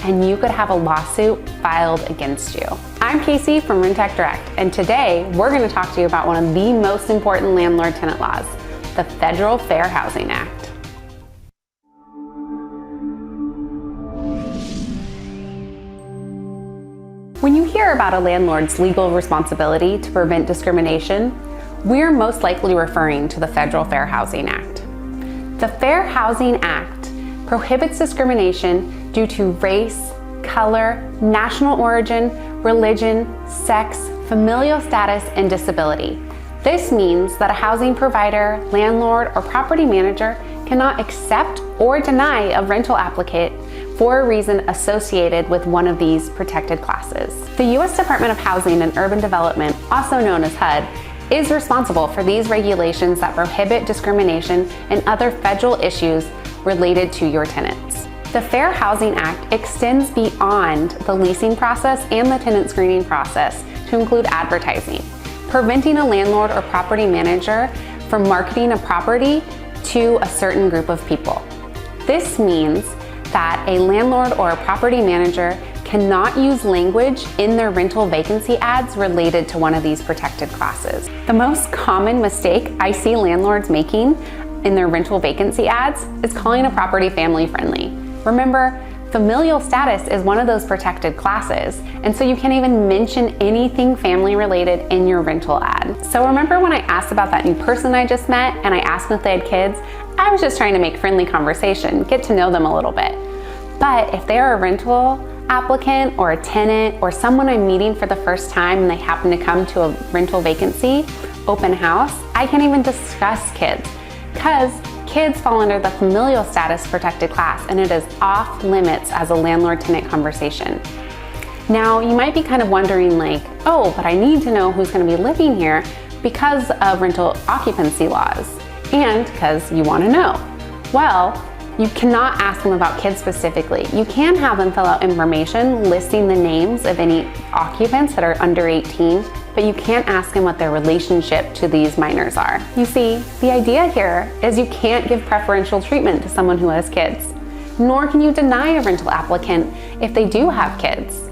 [SPEAKER 7] and you could have a lawsuit filed against you? I'm Casey from Rentac Direct, and today we're going to talk to you about one of the most important landlord-tenant laws, the Federal Fair Housing Act. When you hear about a landlord's legal responsibility to prevent discrimination, we're most likely referring to the Federal Fair Housing Act. The Fair Housing Act prohibits discrimination due to race, color, national origin, religion, sex, familial status, and disability. This means that a housing provider, landlord, or property manager cannot accept or deny a rental applicant for a reason associated with one of these protected classes. The U.S. Department of Housing and Urban Development, also known as HUD, is responsible for these regulations that prohibit discrimination and other federal issues related to your tenants. The Fair Housing Act extends beyond the leasing process and the tenant screening process to include advertising, preventing a landlord or property manager from marketing a property to a certain group of people. This means that a landlord or a property manager cannot use language in their rental vacancy ads related to one of these protected classes. The most common mistake I see landlords making in their rental vacancy ads is calling a property family friendly. Remember, familial status is one of those protected classes, and so you can't even mention anything family related in your rental ad. So remember when I asked about that new person I just met and I asked them if they had kids? I was just trying to make friendly conversation, get to know them a little bit. But if they're a rental applicant or a tenant or someone I'm meeting for the first time and they happen to come to a rental vacancy open house, I can't even discuss kids because kids fall under the familial status protected class and it is off limits as a landlord-tenant conversation. Now, you might be kind of wondering like, oh, but I need to know who's going to be living here because of rental occupancy laws and because you want to know. Well, you cannot ask them about kids specifically. You can have them fill out information listing the names of any occupants that are under 18, but you can't ask them what their relationship to these minors are. You see, the idea here is you can't give preferential treatment to someone who has kids, nor can you deny a rental applicant if they do have kids.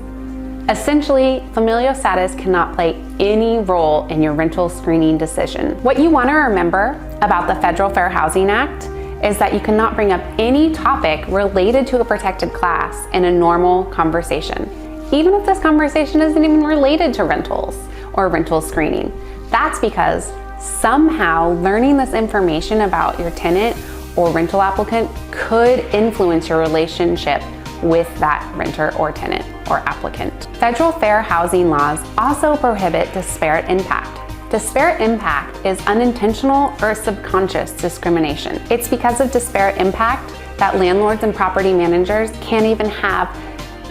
[SPEAKER 7] Essentially, familial status cannot play any role in your rental screening decision. What you want to remember about the Federal Fair Housing Act is that you cannot bring up any topic related to a protected class in a normal conversation, even if this conversation isn't even related to rentals or rental screening. That's because somehow learning this information about your tenant or rental applicant could influence your relationship with that renter or tenant or applicant. Federal fair housing laws also prohibit disparate impact. Disparate impact is unintentional or subconscious discrimination. It's because of disparate impact that landlords and property managers can't even have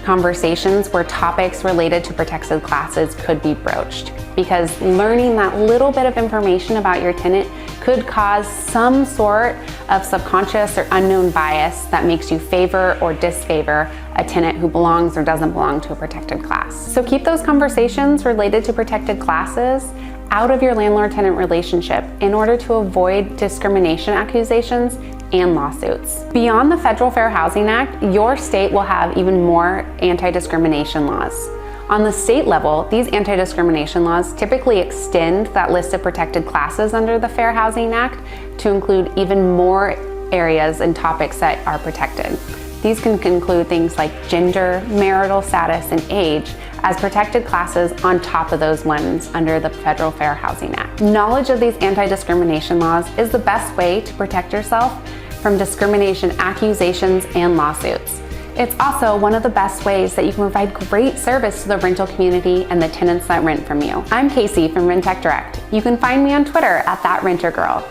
[SPEAKER 7] conversations where topics related to protected classes could be broached. Because learning that little bit of information about your tenant could cause some sort of subconscious or unknown bias that makes you favor or disfavor a tenant who belongs or doesn't belong to a protected class. So keep those conversations related to protected classes out of your landlord-tenant relationship in order to avoid discrimination accusations and lawsuits. Beyond the Federal Fair Housing Act, your state will have even more anti-discrimination laws. On the state level, these anti-discrimination laws typically extend that list of protected classes under the Fair Housing Act to include even more areas and topics that are protected. These can include things like gender, marital status, and age as protected classes on top of those ones under the Federal Fair Housing Act. Knowledge of these anti-discrimination laws is the best way to protect yourself from discrimination accusations and lawsuits. It's also one of the best ways that you can provide great service to the rental community and the tenants that rent from you. I'm Casey from Rentac Direct. You can find me on Twitter at @ThatRenterGirl.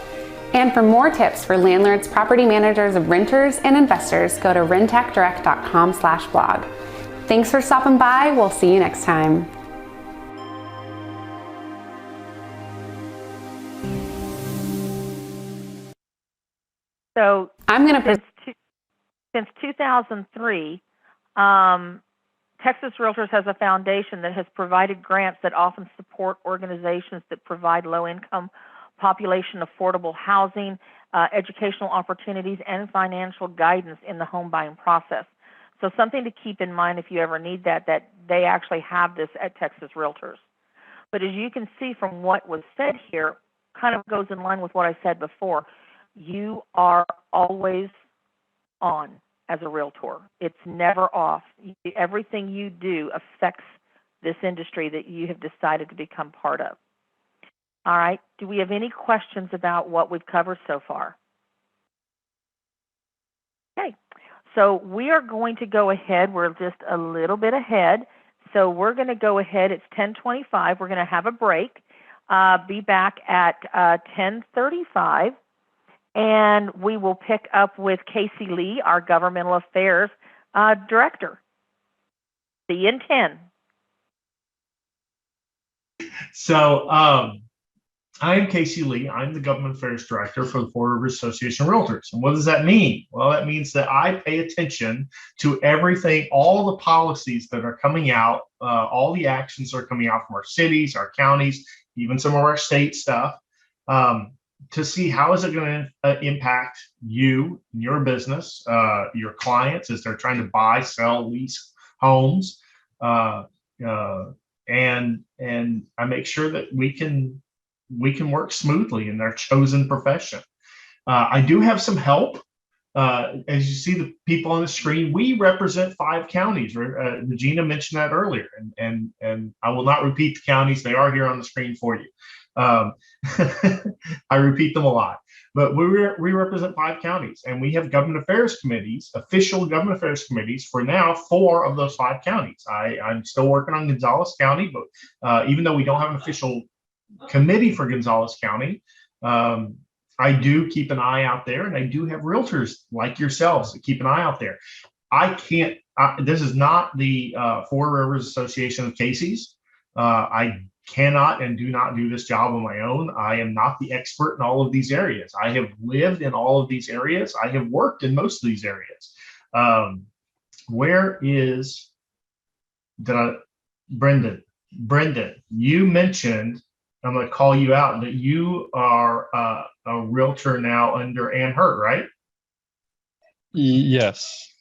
[SPEAKER 7] And for more tips for landlords, property managers, renters, and investors, go to rentacdirect.com/blog. Thanks for stopping by. We'll see you next time.
[SPEAKER 1] So
[SPEAKER 7] I'm going to
[SPEAKER 1] since 2003, Texas Realtors has a foundation that has provided grants that often support organizations that provide low-income population affordable housing, educational opportunities, and financial guidance in the home buying process. So something to keep in mind if you ever need that they actually have this at Texas Realtors. But as you can see from what was said here, kind of goes in line with what I said before. You are always on as a realtor. It's never off. Everything you do affects this industry that you have decided to become part of. All right. Do we have any questions about what we've covered so far? Okay. So we are going to go ahead. We're just a little bit ahead. So we're going to go ahead. It's 10:25. We're going to have a break. Be back at 10:35. And we will pick up with Casey Lee, our Governmental Affairs Director. See you in 10.
[SPEAKER 8] So I'm Casey Lee. I'm the Government Affairs Director for the Fort River Association of Realtors. And what does that mean? Well, that means that I pay attention to everything, all the policies that are coming out, all the actions that are coming out from our cities, our counties, even some of our state stuff, to see how is it going to impact you, your business, your clients as they're trying to buy, sell, lease homes. And I make sure that we can work smoothly in their chosen profession. I do have some help. As you see the people on the screen, we represent 5 counties. Regina mentioned that earlier, and I will not repeat the counties. They are here on the screen for you. I repeat them a lot, but we represent 5 counties, and we have government affairs committees, official government affairs committees for now 4 of those 5 counties. I'm still working on Gonzales County, but even though we don't have an official committee for Gonzales County, I do keep an eye out there, and I do have realtors like yourselves that keep an eye out there. I can't, this is not the Four Rivers Association of Casey's. I cannot and do not do this job on my own. I am not the expert in all of these areas. I have lived in all of these areas. I have worked in most of these areas. Where is Brendan? Brendan, you mentioned, I'm going to call you out, that you are a realtor now under Ann Hurt, right?
[SPEAKER 19] Yes.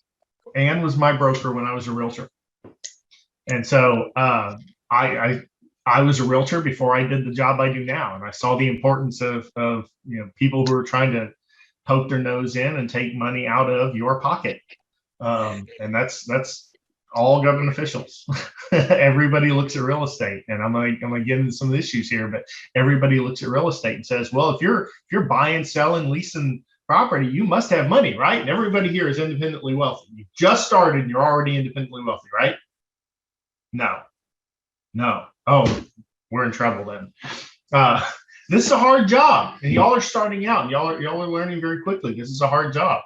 [SPEAKER 8] Ann was my broker when I was a realtor. And so I was a realtor before I did the job I do now. And I saw the importance of people who are trying to poke their nose in and take money out of your pocket. And that's all government officials. Everybody looks at real estate, and I'm gonna get into some of the issues here, but everybody looks at real estate and says, well, if you're buying, selling, leasing property, you must have money, right? And everybody here is independently wealthy. You just started and you're already independently wealthy, right? No. Oh, we're in trouble then. This is a hard job, and y'all are starting out, and y'all are learning very quickly. This is a hard job.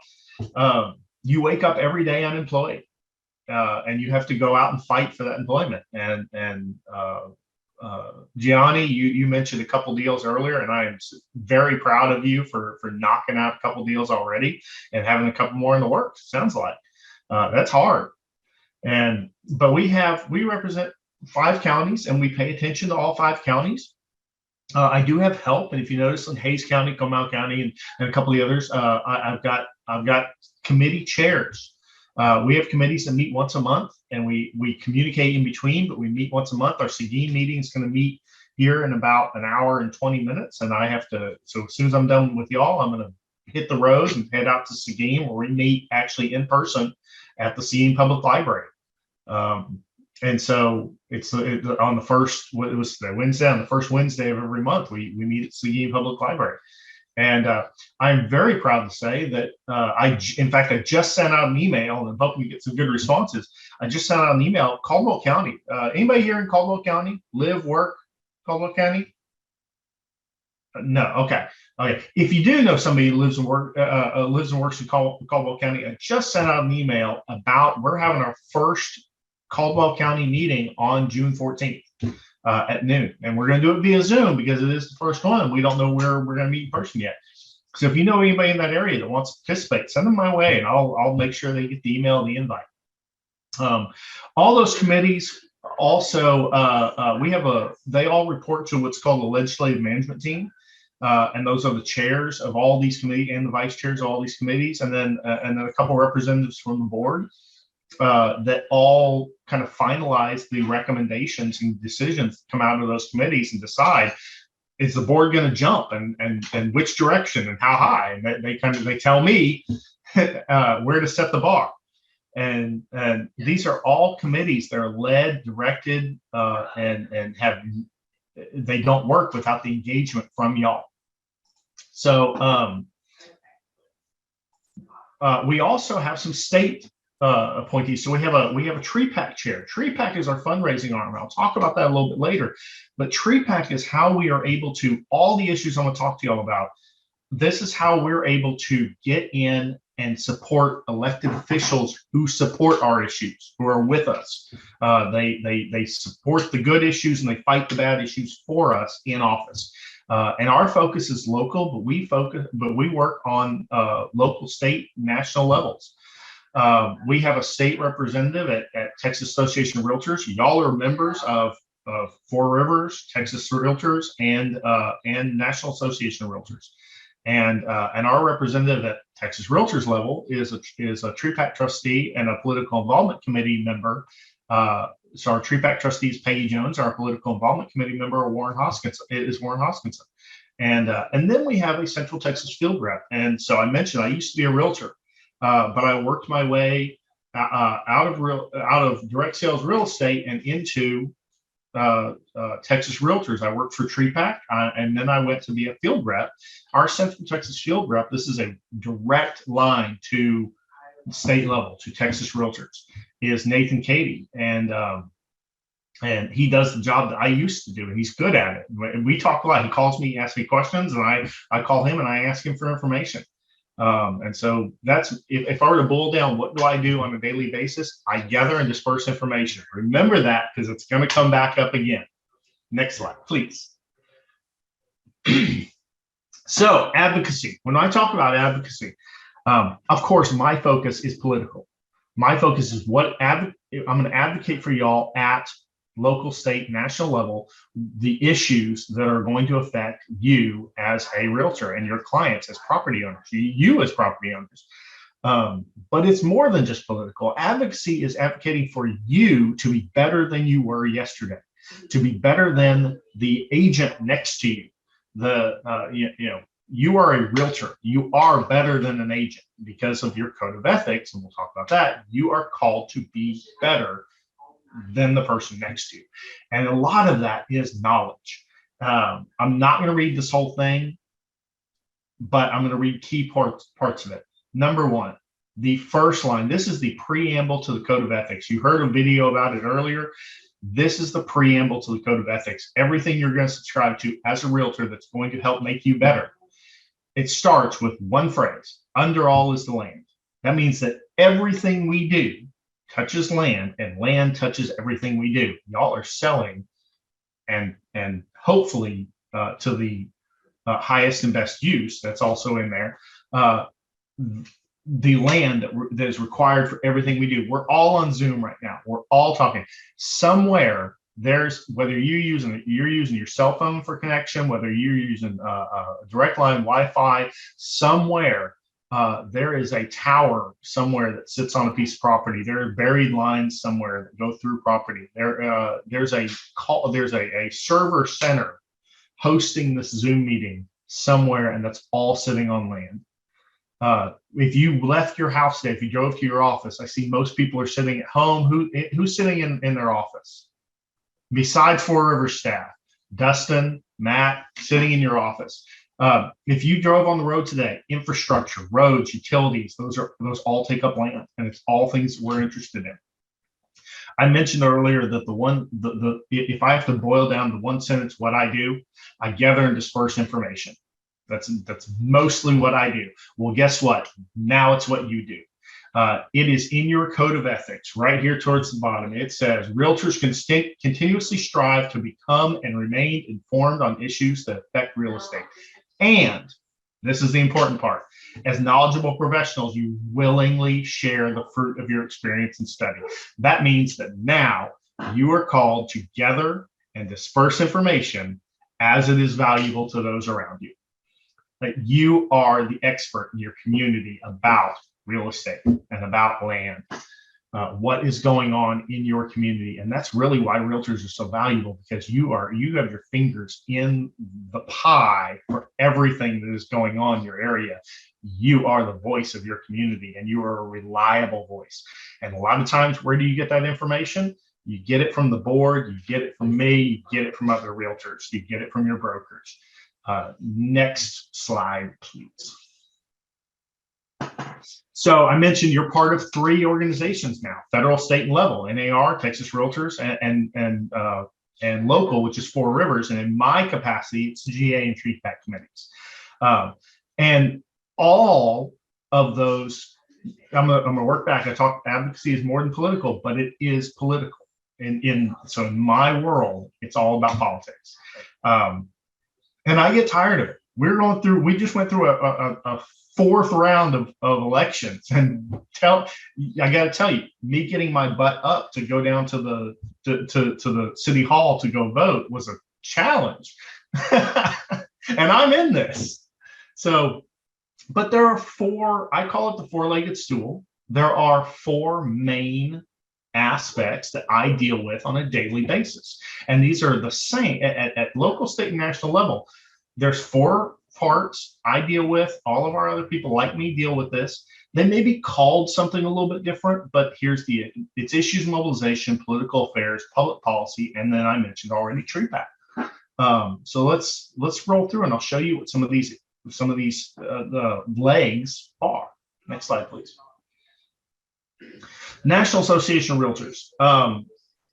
[SPEAKER 8] You wake up every day unemployed. And you have to go out and fight for that employment. And Gianni, you mentioned a couple deals earlier, and I am very proud of you for knocking out a couple deals already and having a couple more in the works. Sounds like that's hard. But we represent 5 counties, and we pay attention to all 5 counties. I do have help, and if you notice in Hayes County, Comal County, and a couple of the others, I've got committee chairs. We have committees that meet once a month, and we communicate in between, but we meet once a month. Our Seguin meeting is going to meet here in about an hour and 20 minutes. And I have to, so as soon as I'm done with y'all, I'm going to hit the road and head out to Seguin, where we meet actually in person at the Seguin Public Library. And so it's on the first, what was the Wednesday, on the first Wednesday of every month, we meet at Seguin Public Library. And I'm very proud to say that I just sent out an email, and hoping we get some good responses. I just sent out an email, Caldwell County. Anybody here in Caldwell County? Live, work, Caldwell County? No, okay. If you do know somebody who lives and works in Caldwell County, I just sent out an email about we're having our first Caldwell County meeting on June 14th. At noon, and we're going to do it via Zoom because it is the first one. We don't know where we're going to meet in person yet. So if you know anybody in that area that wants to participate, send them my way, and I'll make sure they get the email, the invite. All those committees also, they all report to what's called the legislative management team. And those are the chairs of all these committees and the vice chairs of all these committees. And then a couple representatives from the board that all kind of finalize the recommendations and decisions that come out of those committees and decide, is the board going to jump and which direction and how high? And they tell me where to set the bar. And these are all committees that are led, directed, and they don't work without the engagement from y'all. So we also have some state appointees. So we have a TREPAC chair. TREPAC is our fundraising arm. I'll talk about that a little bit later. But TREPAC is how we are able to, all the issues I'm going to talk to y'all about, this is how we're able to get in and support elected officials who support our issues, who are with us. They support the good issues and they fight the bad issues for us in office. And our focus is local, but we work on local, state, national levels. We have a state representative at Texas Association of Realtors. Y'all are members of Four Rivers, Texas Realtors, and National Association of Realtors. And our representative at Texas Realtors level is a TREPAC trustee and a political involvement committee member. So our TREPAC trustee is Peggy Jones. Our political involvement committee member is Warren Hoskinson. And then we have a Central Texas field rep. And so I mentioned I used to be a realtor, but I worked my way out of direct sales real estate and into Texas Realtors. I worked for TREPAC, and then I went to be a field rep. Our Central Texas field rep, this is a direct line to state level, to Texas Realtors, is Nathan Cady. And he does the job that I used to do, and he's good at it. And we talk a lot. He calls me, asks me questions, and I call him and I ask him for information. And so that's, if I were to boil down, what do I do on a daily basis? I gather and disperse information. Remember that, because it's going to come back up again. Next slide, please. So advocacy. When I talk about advocacy, of course, my focus is political. My focus is I'm going to advocate for y'all at local, state, national level, the issues that are going to affect you as a realtor and your clients as property owners, you as property owners. But it's more than just political. Advocacy is advocating for you to be better than you were yesterday, to be better than the agent next to you. You are a realtor. You are better than an agent because of your code of ethics, and we'll talk about that. You are called to be better than the person next to you. And a lot of that is knowledge. I'm not going to read this whole thing, but I'm going to read key parts of it. Number one, the first line, this is the preamble to the code of ethics. You heard a video about it earlier. This is the preamble to the code of ethics. Everything you're going to subscribe to as a realtor that's going to help make you better. It starts with one phrase: under all is the land. That means that everything we do touches land, and land touches everything we do. Y'all are selling and hopefully to the highest and best use. That's also in there. The land that is required for everything we do. We're all on Zoom right now. We're all talking. Somewhere there's, whether you're using your cell phone for connection, whether you're using direct line Wi-Fi, somewhere there is a tower somewhere that sits on a piece of property. There are buried lines somewhere that go through property. There's a server center hosting this Zoom meeting somewhere, and that's all sitting on land. If you left your house today, if you drove to your office, I see most people are sitting at home. Who's sitting in their office? Besides Four Rivers staff, Dustin, Matt, sitting in your office. If you drove on the road today, infrastructure, roads, utilities, those all take up land, and it's all things we're interested in. I mentioned earlier that if I have to boil down to one sentence what I do, I gather and disperse information. That's mostly what I do. Well, guess what? Now it's what you do. It is in your code of ethics right here towards the bottom. It says realtors can continuously strive to become and remain informed on issues that affect real estate. And This is the important part. As knowledgeable professionals, you willingly share the fruit of your experience and study. That means that now you are called to gather and disperse information as it is valuable to those around you. That you are the expert in your community about real estate and about land, what is going on in your community. And that's really why realtors are so valuable, because you have your fingers in the pie for everything that is going on in your area. You are the voice of your community, and you are a reliable voice. And a lot of times, where do you get that information? You get it from the board, you get it from me, you get it from other realtors, you get it from your brokers. Next slide, please. So I mentioned you're part of 3 organizations now: federal, state, and level. NAR, Texas Realtors, and local, which is Four Rivers. And in my capacity, it's GA and TREPAC committees. And all of those, I'm gonna work back. I talk advocacy is more than political, but it is political. So in my world, it's all about politics. And I get tired of it. We just went through a 4th round of elections, and I got to tell you, me getting my butt up to go down to the city hall to go vote was a challenge. And I'm in this. So, but there are 4, I call it the 4-legged stool. There are 4 main aspects that I deal with on a daily basis. And these are the same at local, state, and national level. There's 4 parts I deal with. All of our other people like me deal with this. They may be called something a little bit different, but it's issues, mobilization, political affairs, public policy, and then I mentioned already TREPAC. So let's roll through, and I'll show you what some of these the legs are. Next slide, please. National Association of Realtors.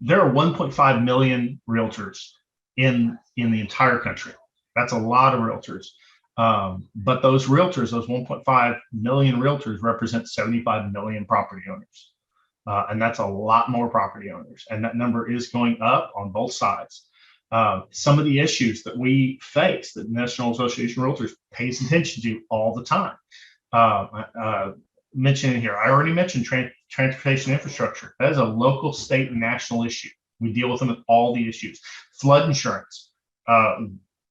[SPEAKER 8] There are 1.5 million realtors in the entire country. That's a lot of realtors. But those realtors, those 1.5 million realtors, represent 75 million property owners. And that's a lot more property owners. And that number is going up on both sides. Some of the issues that we face that the National Association of Realtors pays attention to all the time. Mentioning here, I already mentioned transportation infrastructure. That is a local, state, and national issue. We deal with them with all the issues. Flood insurance.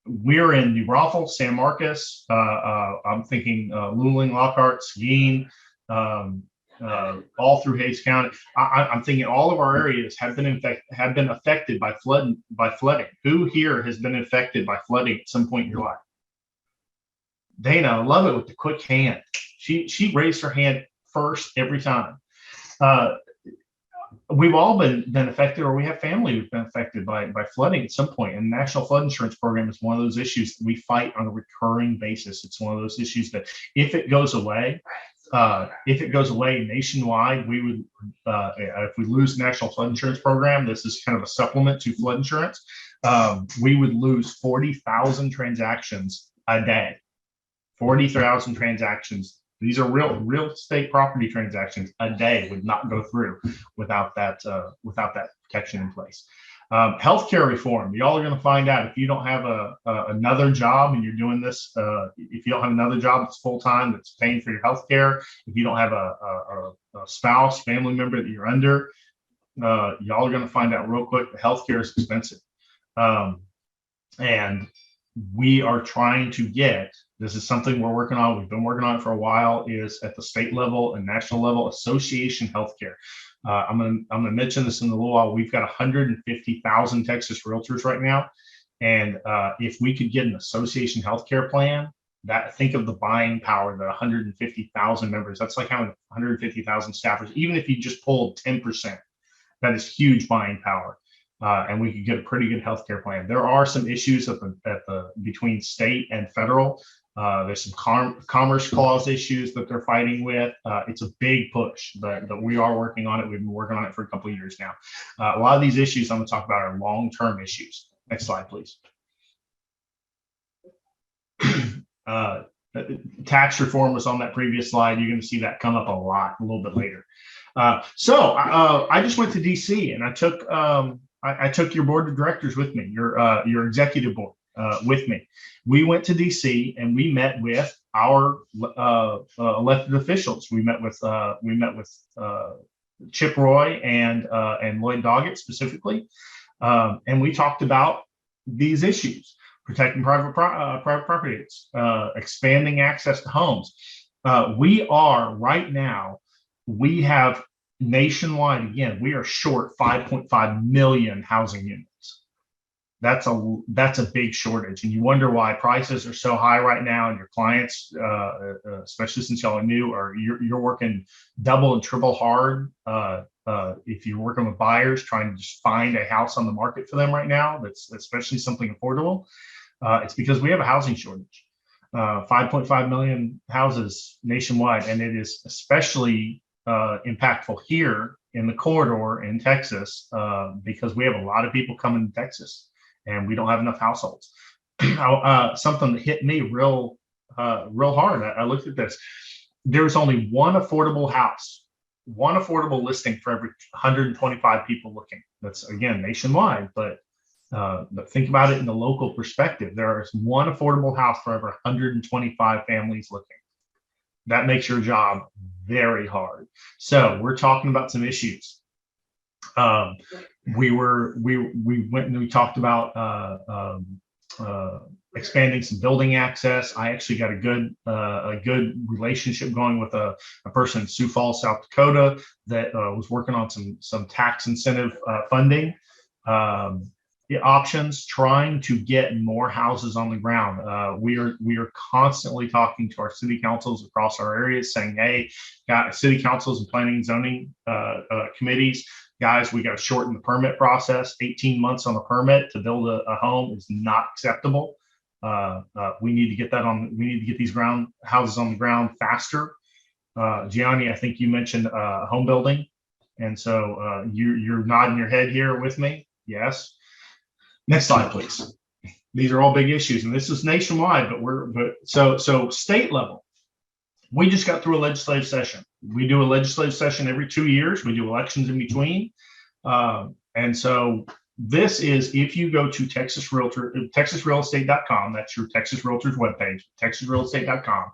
[SPEAKER 8] We're in New Braunfels, San Marcos. I'm thinking Luling, Lockhart, Seguin, all through Hays County. I'm thinking all of our areas have been affected by flooding. Who here has been affected by flooding at some point in your life? Dana, I love it with the quick hand. She raised her hand first every time. We've all been affected, or we have family who've been affected by flooding at some point. And the National Flood Insurance Program is one of those issues that we fight on a recurring basis. It's one of those issues that if it goes away nationwide, we would, if we lose the National Flood Insurance Program, this is kind of a supplement to flood insurance, we would lose 40,000 transactions a day. 40,000 transactions. These are real estate property transactions a day would not go through without that protection in place. Healthcare reform. Y'all are going to find out if you don't have another job and you're doing this. If you don't have another job that's full time that's paying for your healthcare. If you don't have a spouse, family member that you're under, y'all are going to find out real quick that healthcare is expensive, and we are trying to get. This is something we're working on. We've been working on it for a while. Is at the state level and national level, association healthcare. I'm gonna mention this in a little while. We've got 150,000 Texas realtors right now, and if we could get an association healthcare plan, think of the buying power that 150,000 members. That's like having 150,000 staffers. Even if you just pulled 10%, that is huge buying power. And we could get a pretty good healthcare plan. There are some issues between state and federal. There's some commerce clause issues that they're fighting with. It's a big push, but we are working on it. We've been working on it for a couple of years now. A lot of these issues I'm going to talk about are long-term issues. Next slide, please. Tax reform was on that previous slide. You're going to see that come up a little bit later. So I just went to DC and I took your board of directors with me, your executive board. with me. We went to DC and we met with our elected officials. We met with Chip Roy and Lloyd Doggett specifically, and we talked about these issues: protecting private property, expanding access to homes. We are right now. We have nationwide, again, we are short 5.5 million housing units. That's a big shortage, and you wonder why prices are so high right now. And your clients, especially since y'all are new, or you're working double and triple hard. If you're working with buyers trying to just find a house on the market for them right now, that's especially something affordable. It's because we have a housing shortage. 5.5 million houses nationwide, and it is especially impactful here in the corridor in Texas because we have a lot of people coming to Texas and we don't have enough households. Something that hit me real hard. I looked at this. There's only one affordable house, one affordable listing for every 125 people looking. That's, again, nationwide, but think about it in the local perspective. There is one affordable house for every 125 families looking. That makes your job very hard. So we're talking about some issues. We went and we talked about expanding some building access. I actually got a good relationship going with a person in Sioux Falls, South Dakota, that was working on some tax incentive funding options, trying to get more houses on the ground. We are constantly talking to our city councils across our areas, saying, "Hey, city councils and planning and zoning committees, guys, we got to shorten the permit process. 18 months on the permit to build a home is not acceptable. We need to get that on. We need to get these houses on the ground faster." Gianni, I think you mentioned home building, and so you're nodding your head here with me. Yes. Next slide, please. These are all big issues, and this is nationwide, but so state level. We just got through a legislative session. We do a legislative session every 2 years. We do elections in between, and so this is, if you go to TexasRealEstate.com, that's your Texas Realtors webpage, TexasRealEstate.com,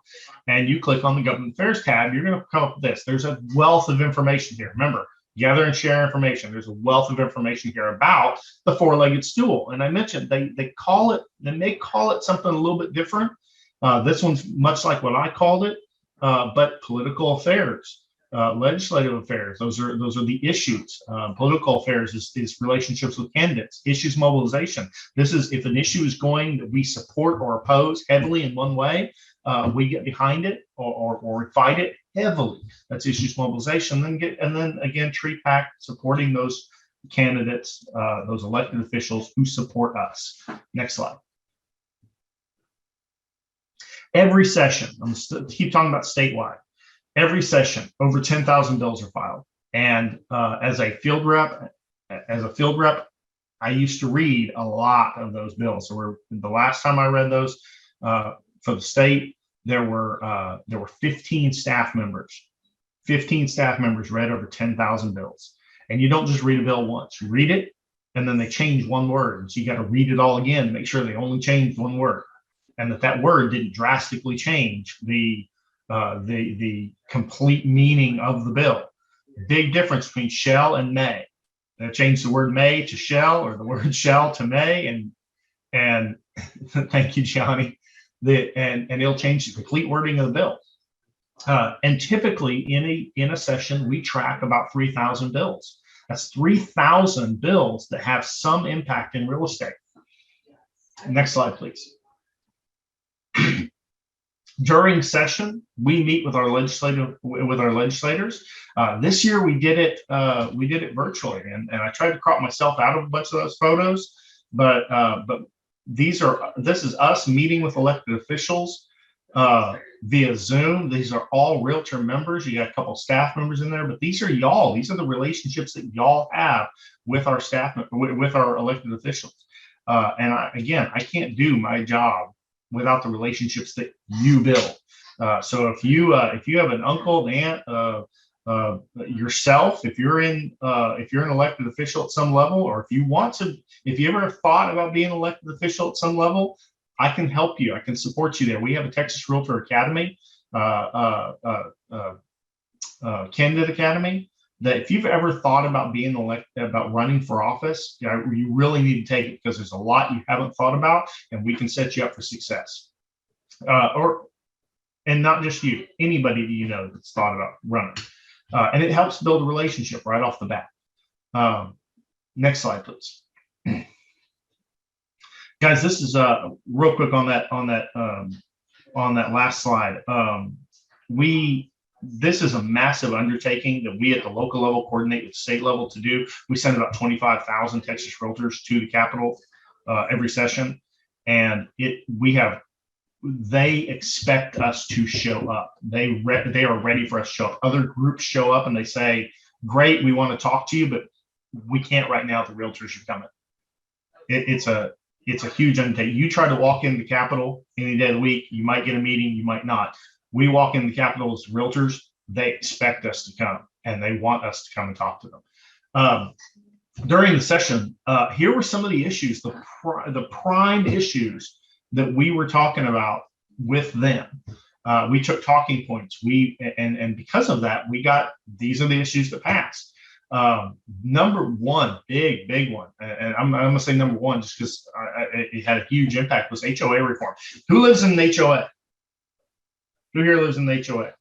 [SPEAKER 8] and you click on the Government Affairs tab, you're going to come up with this. There's a wealth of information here. Remember, gather and share information. There's a wealth of information here about the four-legged stool. And I mentioned they may call it something a little bit different. This one's much like what I called it, but political affairs, legislative affairs. Those are the issues. Political affairs is relationships with candidates. Issues mobilization. This is if an issue is going that we support or oppose heavily in one way, we get behind it or fight it heavily. That's issues mobilization. And then again, tree pack, supporting those candidates, those elected officials who support us. Next slide. Every session, I'm keep talking about statewide. Every session, over 10,000 bills are filed. And as a field rep, I used to read a lot of those bills. So the last time I read those for the state, there were 15 staff members. 15 staff members read over 10,000 bills. And you don't just read a bill once. You read it, and then they change one word. So you got to read it all again to make sure they only changed one word, and that word didn't drastically change the complete meaning of the bill. Big difference between shall and may. They changed the word may to shall, or the word shall to may, and thank you, Johnny. And it'll change the complete wording of the bill. And typically in a session, we track about 3,000 bills. That's 3,000 bills that have some impact in real estate. Next slide, please. During session, we meet with our legislators. This year we did it virtually, and I tried to crop myself out of a bunch of those photos, but this is us meeting with elected officials via Zoom. These are all Realtor members. You got a couple staff members in there, but these are y'all. These are the relationships that y'all have with our staff, with our elected officials. And I can't do my job without the relationships that you build. So if you have an uncle, an aunt, yourself, if you're an elected official at some level, or if you ever thought about being an elected official at some level, I can help you. I can support you there. We have a Texas Realtor Academy, candidate academy, that if you've ever thought about being elected, about running for office, you really need to take it, because there's a lot you haven't thought about, and we can set you up for success. And not just you, anybody that you know that's thought about running. And it helps build a relationship right off the bat. Next slide, please. Guys, this is real quick on that last slide. This is a massive undertaking that we at the local level coordinate with the state level to do. We send about 25,000 Texas Realtors to the Capitol every session, and they expect us to show up. They are ready for us to show up. Other groups show up and they say, "Great, we want to talk to you, but we can't right now. The Realtors are coming." It's a huge undertaking. You try to walk in the Capitol any day of the week, you might get a meeting, you might not. We walk in the Capitol as Realtors, they expect us to come, and they want us to come and talk to them. During the session, here were some of the issues, the prime issues that we were talking about with them. We took talking points. And because of that, these are the issues that passed. Number one, big one, and I'm gonna say number one just because it had a huge impact, was HOA reform. Who lives in an HOA? Who here lives in an HOA?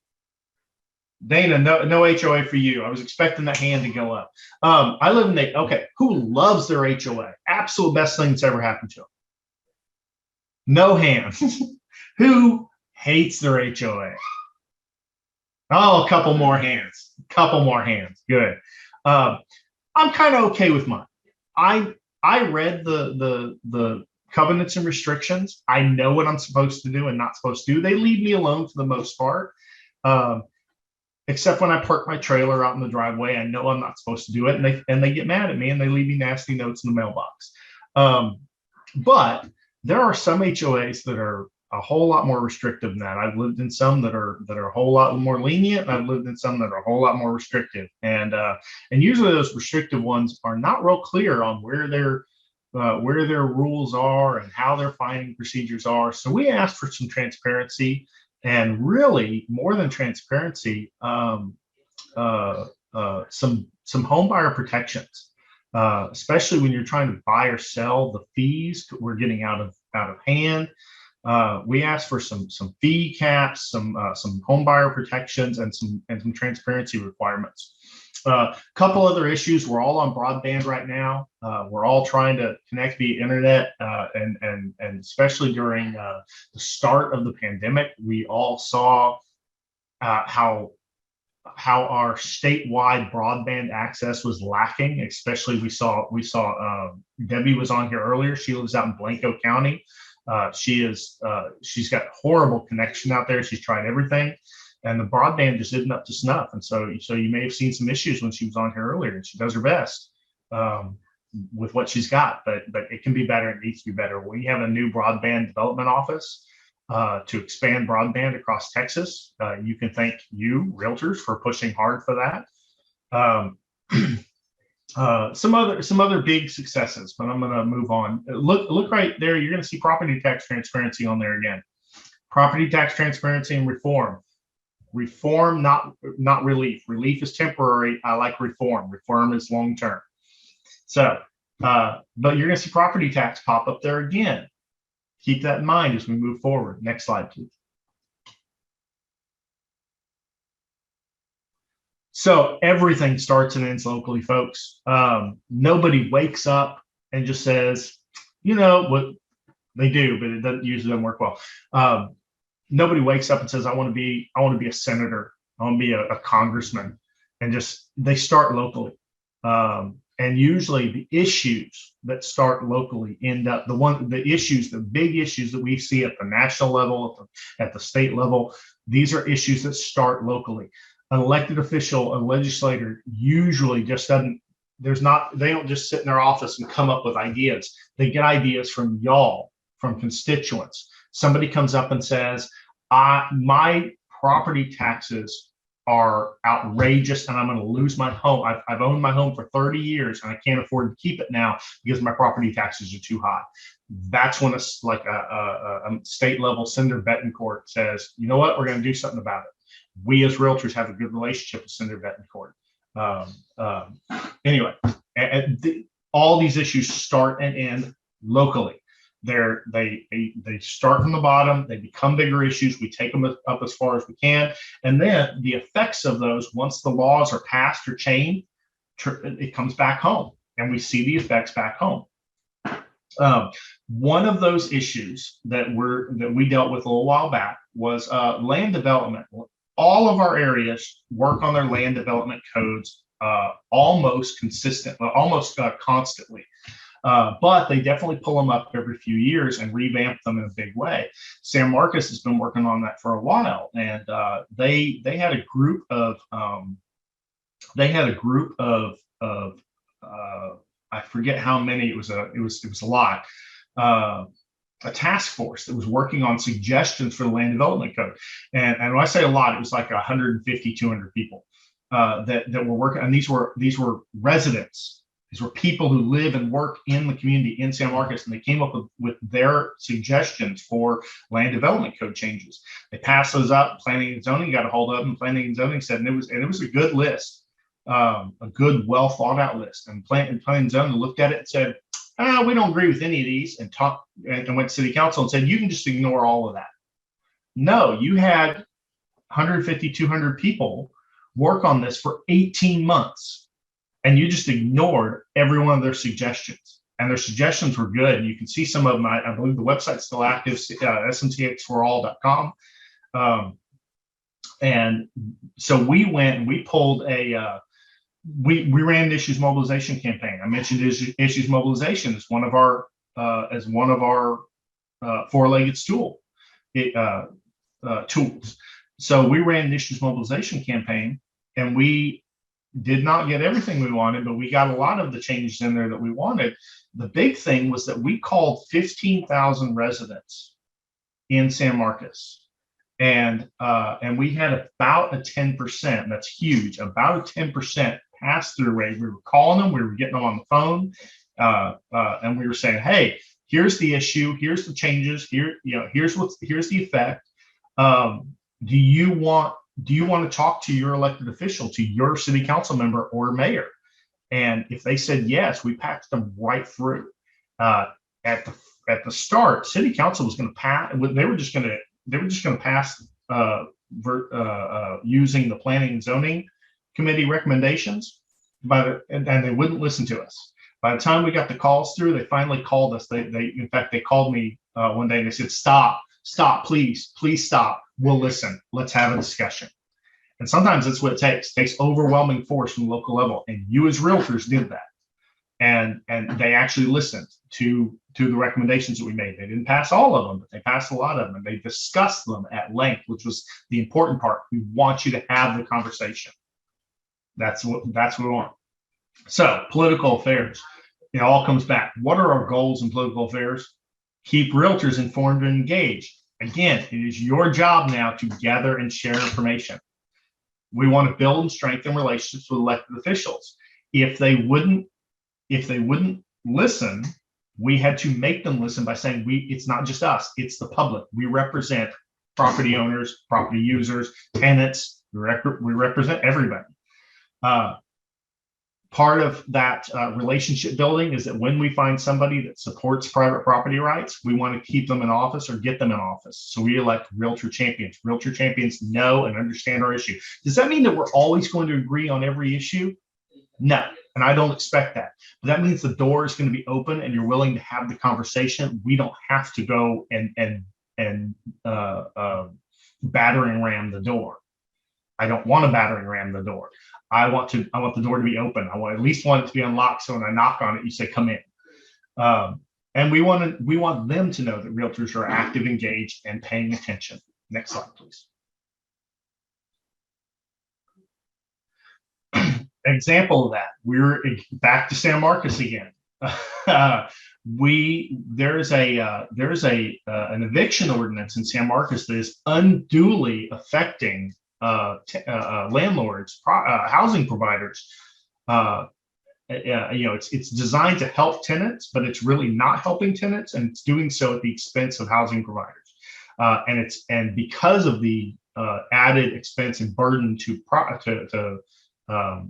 [SPEAKER 8] Dana, no HOA for you. I was expecting that hand to go up. I live in okay. Who loves their HOA? Absolute best thing that's ever happened to them. No hands. Who hates their HOA? Oh, a couple more hands. Good. I'm kind of okay with mine. I read the covenants and restrictions. I know what I'm supposed to do and not supposed to do. They leave me alone for the most part, except when I park my trailer out in the driveway. I know I'm not supposed to do it, and they get mad at me and they leave me nasty notes in the mailbox. But there are some HOAs that are a whole lot more restrictive than that. I've lived in some that are a whole lot more lenient, and I've lived in some that are a whole lot more restrictive. And usually those restrictive ones are not real clear on where their rules are and how their fining procedures are. So we asked for some transparency, and really more than transparency, some home buyer protections, especially when you're trying to buy or sell. The fees we're getting out of hand. We asked for some fee caps, some home buyer protections, and some transparency requirements. Couple other issues. We're all on broadband right now. We're all trying to connect via internet, and especially during the start of the pandemic, we all saw how our statewide broadband access was lacking. Especially we saw Debbie was on here earlier. She lives out in Blanco County. She's got horrible connection out there. She's tried everything, and the broadband just isn't up to snuff. And so you may have seen some issues when she was on here earlier, and she does her best with what she's got, but it can be better. It needs to be better. We have a new broadband development office to expand broadband across Texas. You can thank you, Realtors, for pushing hard for that. Some other big successes, but I'm going to move on. Look right there. You're going to see property tax transparency on there again. Property tax transparency and reform. Reform, not relief. Relief is temporary. I like reform. Reform is long term. So, but you're going to see property tax pop up there again. Keep that in mind as we move forward. Next slide, please. So everything starts and ends locally, folks. Nobody wakes up and just says, you know, what they do, but it usually doesn't work well. Nobody wakes up and says, I want to be a senator. I want to be a congressman, and they start locally. And usually the issues that start locally end up the big issues that we see at the national level, at the state level. These are issues that start locally. An elected official, a legislator, usually just they don't just sit in their office and come up with ideas. They get ideas from y'all, from constituents. Somebody comes up and says, my property taxes are outrageous, and I'm going to lose my home. I've owned my home for 30 years and I can't afford to keep it now because my property taxes are too high. That's when it's like a state level Senator Betancourt says, you know what, we're going to do something about it. We as realtors have a good relationship with Senator Betancourt. Anyway, all these issues start and end locally. They start from the bottom, they become bigger issues, we take them up as far as we can, and then the effects of those, once the laws are passed or changed, it comes back home, and we see the effects back home. One of those issues that we dealt with a little while back was land development. All of our areas work on their land development codes almost consistently, almost constantly. But they definitely pull them up every few years and revamp them in a big way. San Marcos has been working on that for a while, and they had a group of I forget how many. It was a lot. A task force that was working on suggestions for the land development code, and when I say a lot, it was like 150, 200 people that were working, and these were residents. These were people who live and work in the community in San Marcos, and they came up with their suggestions for land development code changes. They passed those up. Planning and zoning got a hold of them. Planning and zoning said, and it was a good list, a good, well thought out list. And planning and zoning looked at it and said, we don't agree with any of these, and went to city council and said, you can just ignore all of that. No, you had 150, 200 people work on this for 18 months. And you just ignored every one of their suggestions. And their suggestions were good. And you can see some of them. I believe the website's still active, smtxforall.com. And so we went and we pulled we ran an issues mobilization campaign. I mentioned issues mobilization as one of our four-legged stool tools. So we ran an issues mobilization campaign, and we did not get everything we wanted, but we got a lot of the changes in there that we wanted. The big thing was that we called 15,000 residents in San Marcos, and we had about a 10%. That's huge. About a 10% pass-through rate. We were calling them, we were getting them on the phone, and we were saying, "Hey, here's the issue. Here's the changes. Here's the effect. Do you want to talk to your elected official, to your city council member or mayor?" And if they said yes, we patched them right through. At the start, city council was going to pass. They were just going to pass using the planning and zoning committee recommendations, and they wouldn't listen to us. By the time we got the calls through, they finally called us. In fact, they called me one day and they said, "Stop, please stop. We'll listen. Let's have a discussion." And sometimes that's what it takes. It takes overwhelming force from the local level. And you as realtors did that. And they actually listened to the recommendations that we made. They didn't pass all of them, but they passed a lot of them. And they discussed them at length, which was the important part. We want you to have the conversation. That's what we want. So political affairs, it all comes back. What are our goals in political affairs? Keep realtors informed and engaged. Again, it is your job now to gather and share information. We want to build and strengthen relationships with elected officials. If they wouldn't listen, we had to make them listen by saying, it's not just us, it's the public. We represent property owners, property users, tenants. We represent everybody. Part of that relationship building is that when we find somebody that supports private property rights, we want to keep them in office or get them in office. So we elect realtor champions. Realtor champions know and understand our issue. Does that mean that we're always going to agree on every issue? No, and I don't expect that. But that means the door is going to be open and you're willing to have the conversation. We don't have to go and battering ram the door. I don't want to battering ram the door. I want the door to be open. I at least want it to be unlocked. So when I knock on it, you say, "Come in." And we want them to know that realtors are active, engaged, and paying attention. Next slide, please. Example of that. We're back to San Marcos again. There's an eviction ordinance in San Marcos that is unduly affecting landlords, housing providers. It's designed to help tenants, but it's really not helping tenants, and it's doing so at the expense of housing providers. And because of the added expense and burden to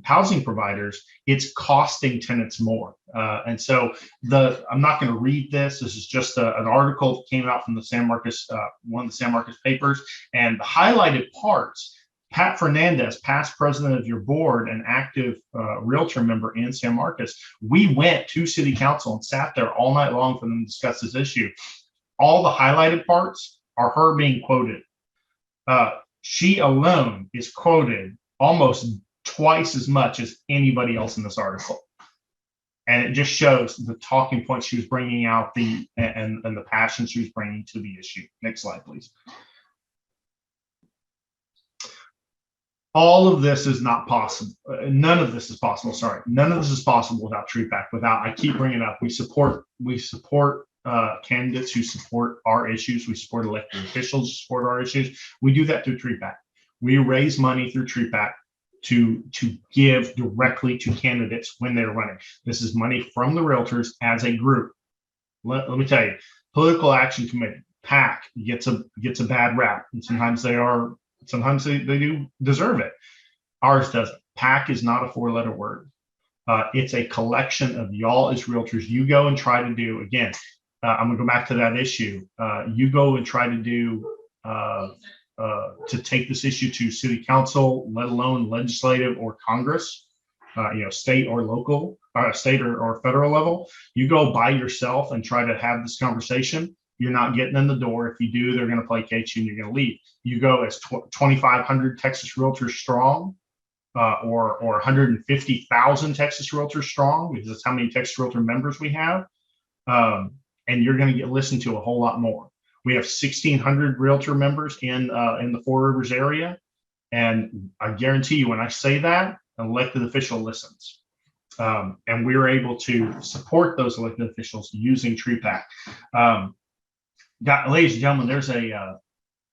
[SPEAKER 8] housing providers, it's costing tenants more. And so I'm not going to read this. This is just an article that came out from the San Marcos, one of the San Marcos papers, and the highlighted parts. Pat Fernandez, past president of your board and active realtor member in San Marcos, we went to city council and sat there all night long for them to discuss this issue. All the highlighted parts are her being quoted. She alone is quoted almost twice as much as anybody else in this article. And it just shows the talking points she was bringing out, and the passion she was bringing to the issue. Next slide, please. All of this is not possible. None of this is possible. Sorry, none of this is possible without TREATPAC. I keep bringing it up. We support candidates who support our issues. We support elected officials who support our issues. We do that through TREATPAC. We raise money through TREATPAC to give directly to candidates when they're running. This is money from the realtors as a group. Let me tell you, Political Action Committee, PAC, gets a bad rap, and sometimes they do deserve it. Ours doesn't. PAC is not a four-letter word. It's a collection of y'all as realtors. You go and try to do, again, I'm going to go back to that issue. You go and try to do, to take this issue to city council, let alone legislative or Congress, state or local, state or federal level. You go by yourself and try to have this conversation. You're not getting in the door. If you do, they're going to placate you and you're going to leave. You go as 2,500 Texas Realtors strong, or 150,000 Texas Realtors strong, because that's how many Texas Realtor members we have. And you're going to get listened to a whole lot more. We have 1,600 Realtor members in the Four Rivers area. And I guarantee you, when I say that, an elected official listens. And we're able to support those elected officials using TREATPAC. Ladies and gentlemen,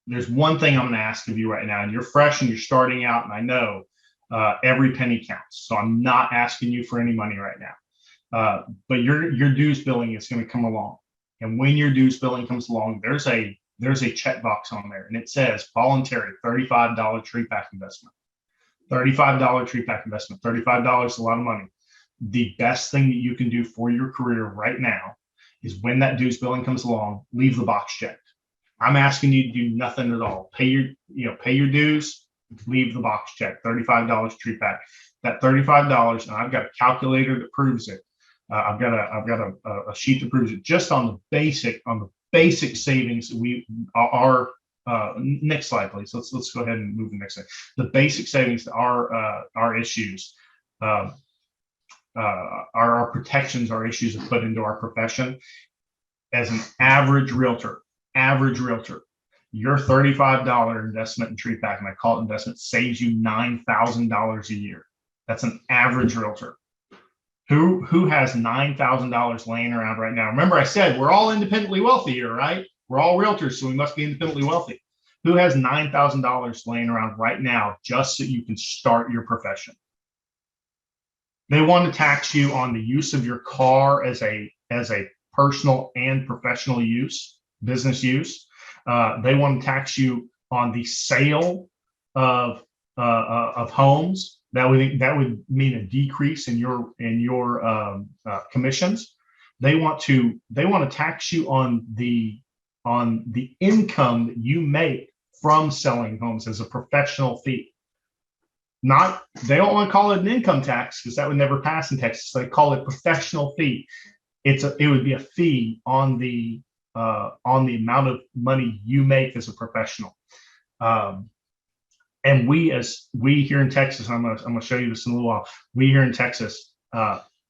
[SPEAKER 8] there's one thing I'm going to ask of you right now, and you're fresh and you're starting out, and I know every penny counts. So I'm not asking you for any money right now, but your dues billing is going to come along, and when your dues billing comes along, there's a checkbox on there, and it says voluntary $35 TREATPAC investment. $35 TREATPAC investment. $35 is a lot of money. The best thing that you can do for your career right now is, when that dues billing comes along, leave the box checked. I'm asking you to do nothing at all. Pay your dues, leave the box checked. $35 TREATPAC. That $35, and I've got a calculator that proves it. I've got a sheet that proves it. Just on the basic savings we are. Next slide, please. Let's go ahead and move to the next slide. The basic savings to our issues. Our protections, our issues have put into our profession. As an average realtor, your $35 investment in TREATPAC, and I call it investment, saves you $9,000 a year. That's an average realtor. Who has $9,000 laying around right now? Remember, I said we're all independently wealthy here, right? We're all realtors, so we must be independently wealthy. Who has $9,000 laying around right now just so you can start your profession? They want to tax you on the use of your car as a personal and professional use, business use. They want to tax you on the sale of homes. That would mean a decrease in your commissions. They want to tax you on the income that you make from selling homes as a professional fee. They don't want to call it an income tax, because that would never pass in Texas. They call it professional fee. It would be a fee on the amount of money you make as a professional. And we here in Texas, I'm gonna show you this in a little while. We here in Texas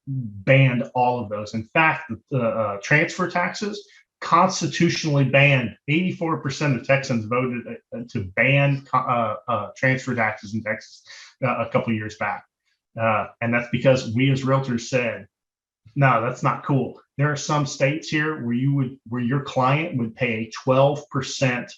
[SPEAKER 8] banned all of those. In fact, the transfer taxes constitutionally banned. 84% of Texans voted to ban transfer taxes in Texas a couple of years back, and that's because we as realtors said, no, that's not cool. There are some states here where your client would pay a 12%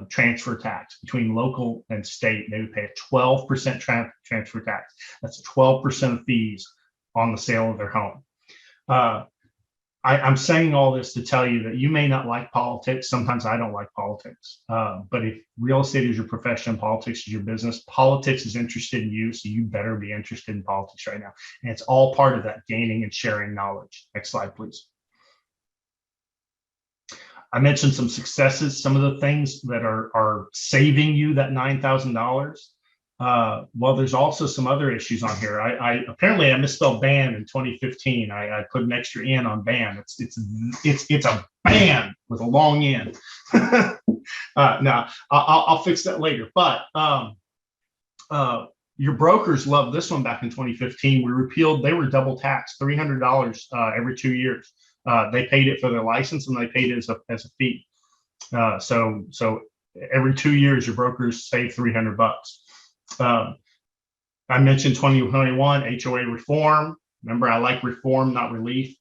[SPEAKER 8] transfer tax between local and state. They would pay a 12% transfer tax. That's 12% of fees on the sale of their home. I'm saying all this to tell you that you may not like politics. Sometimes I don't like politics. But if real estate is your profession, politics is your business, politics is interested in you, so you better be interested in politics right now. And it's all part of that gaining and sharing knowledge. Next slide, please. I mentioned some successes, some of the things that are saving you that $9,000. Well, there's also some other issues on here. I apparently I misspelled ban in 2015. I put an extra N on ban. It's a ban with a long N. Now I'll fix that later. But your brokers loved this one back in 2015. We repealed. They were double taxed, $300 every 2 years. They paid it for their license and they paid it as a fee. So every 2 years, your brokers save $300. I mentioned 2021 HOA reform. Remember, I like reform, not relief.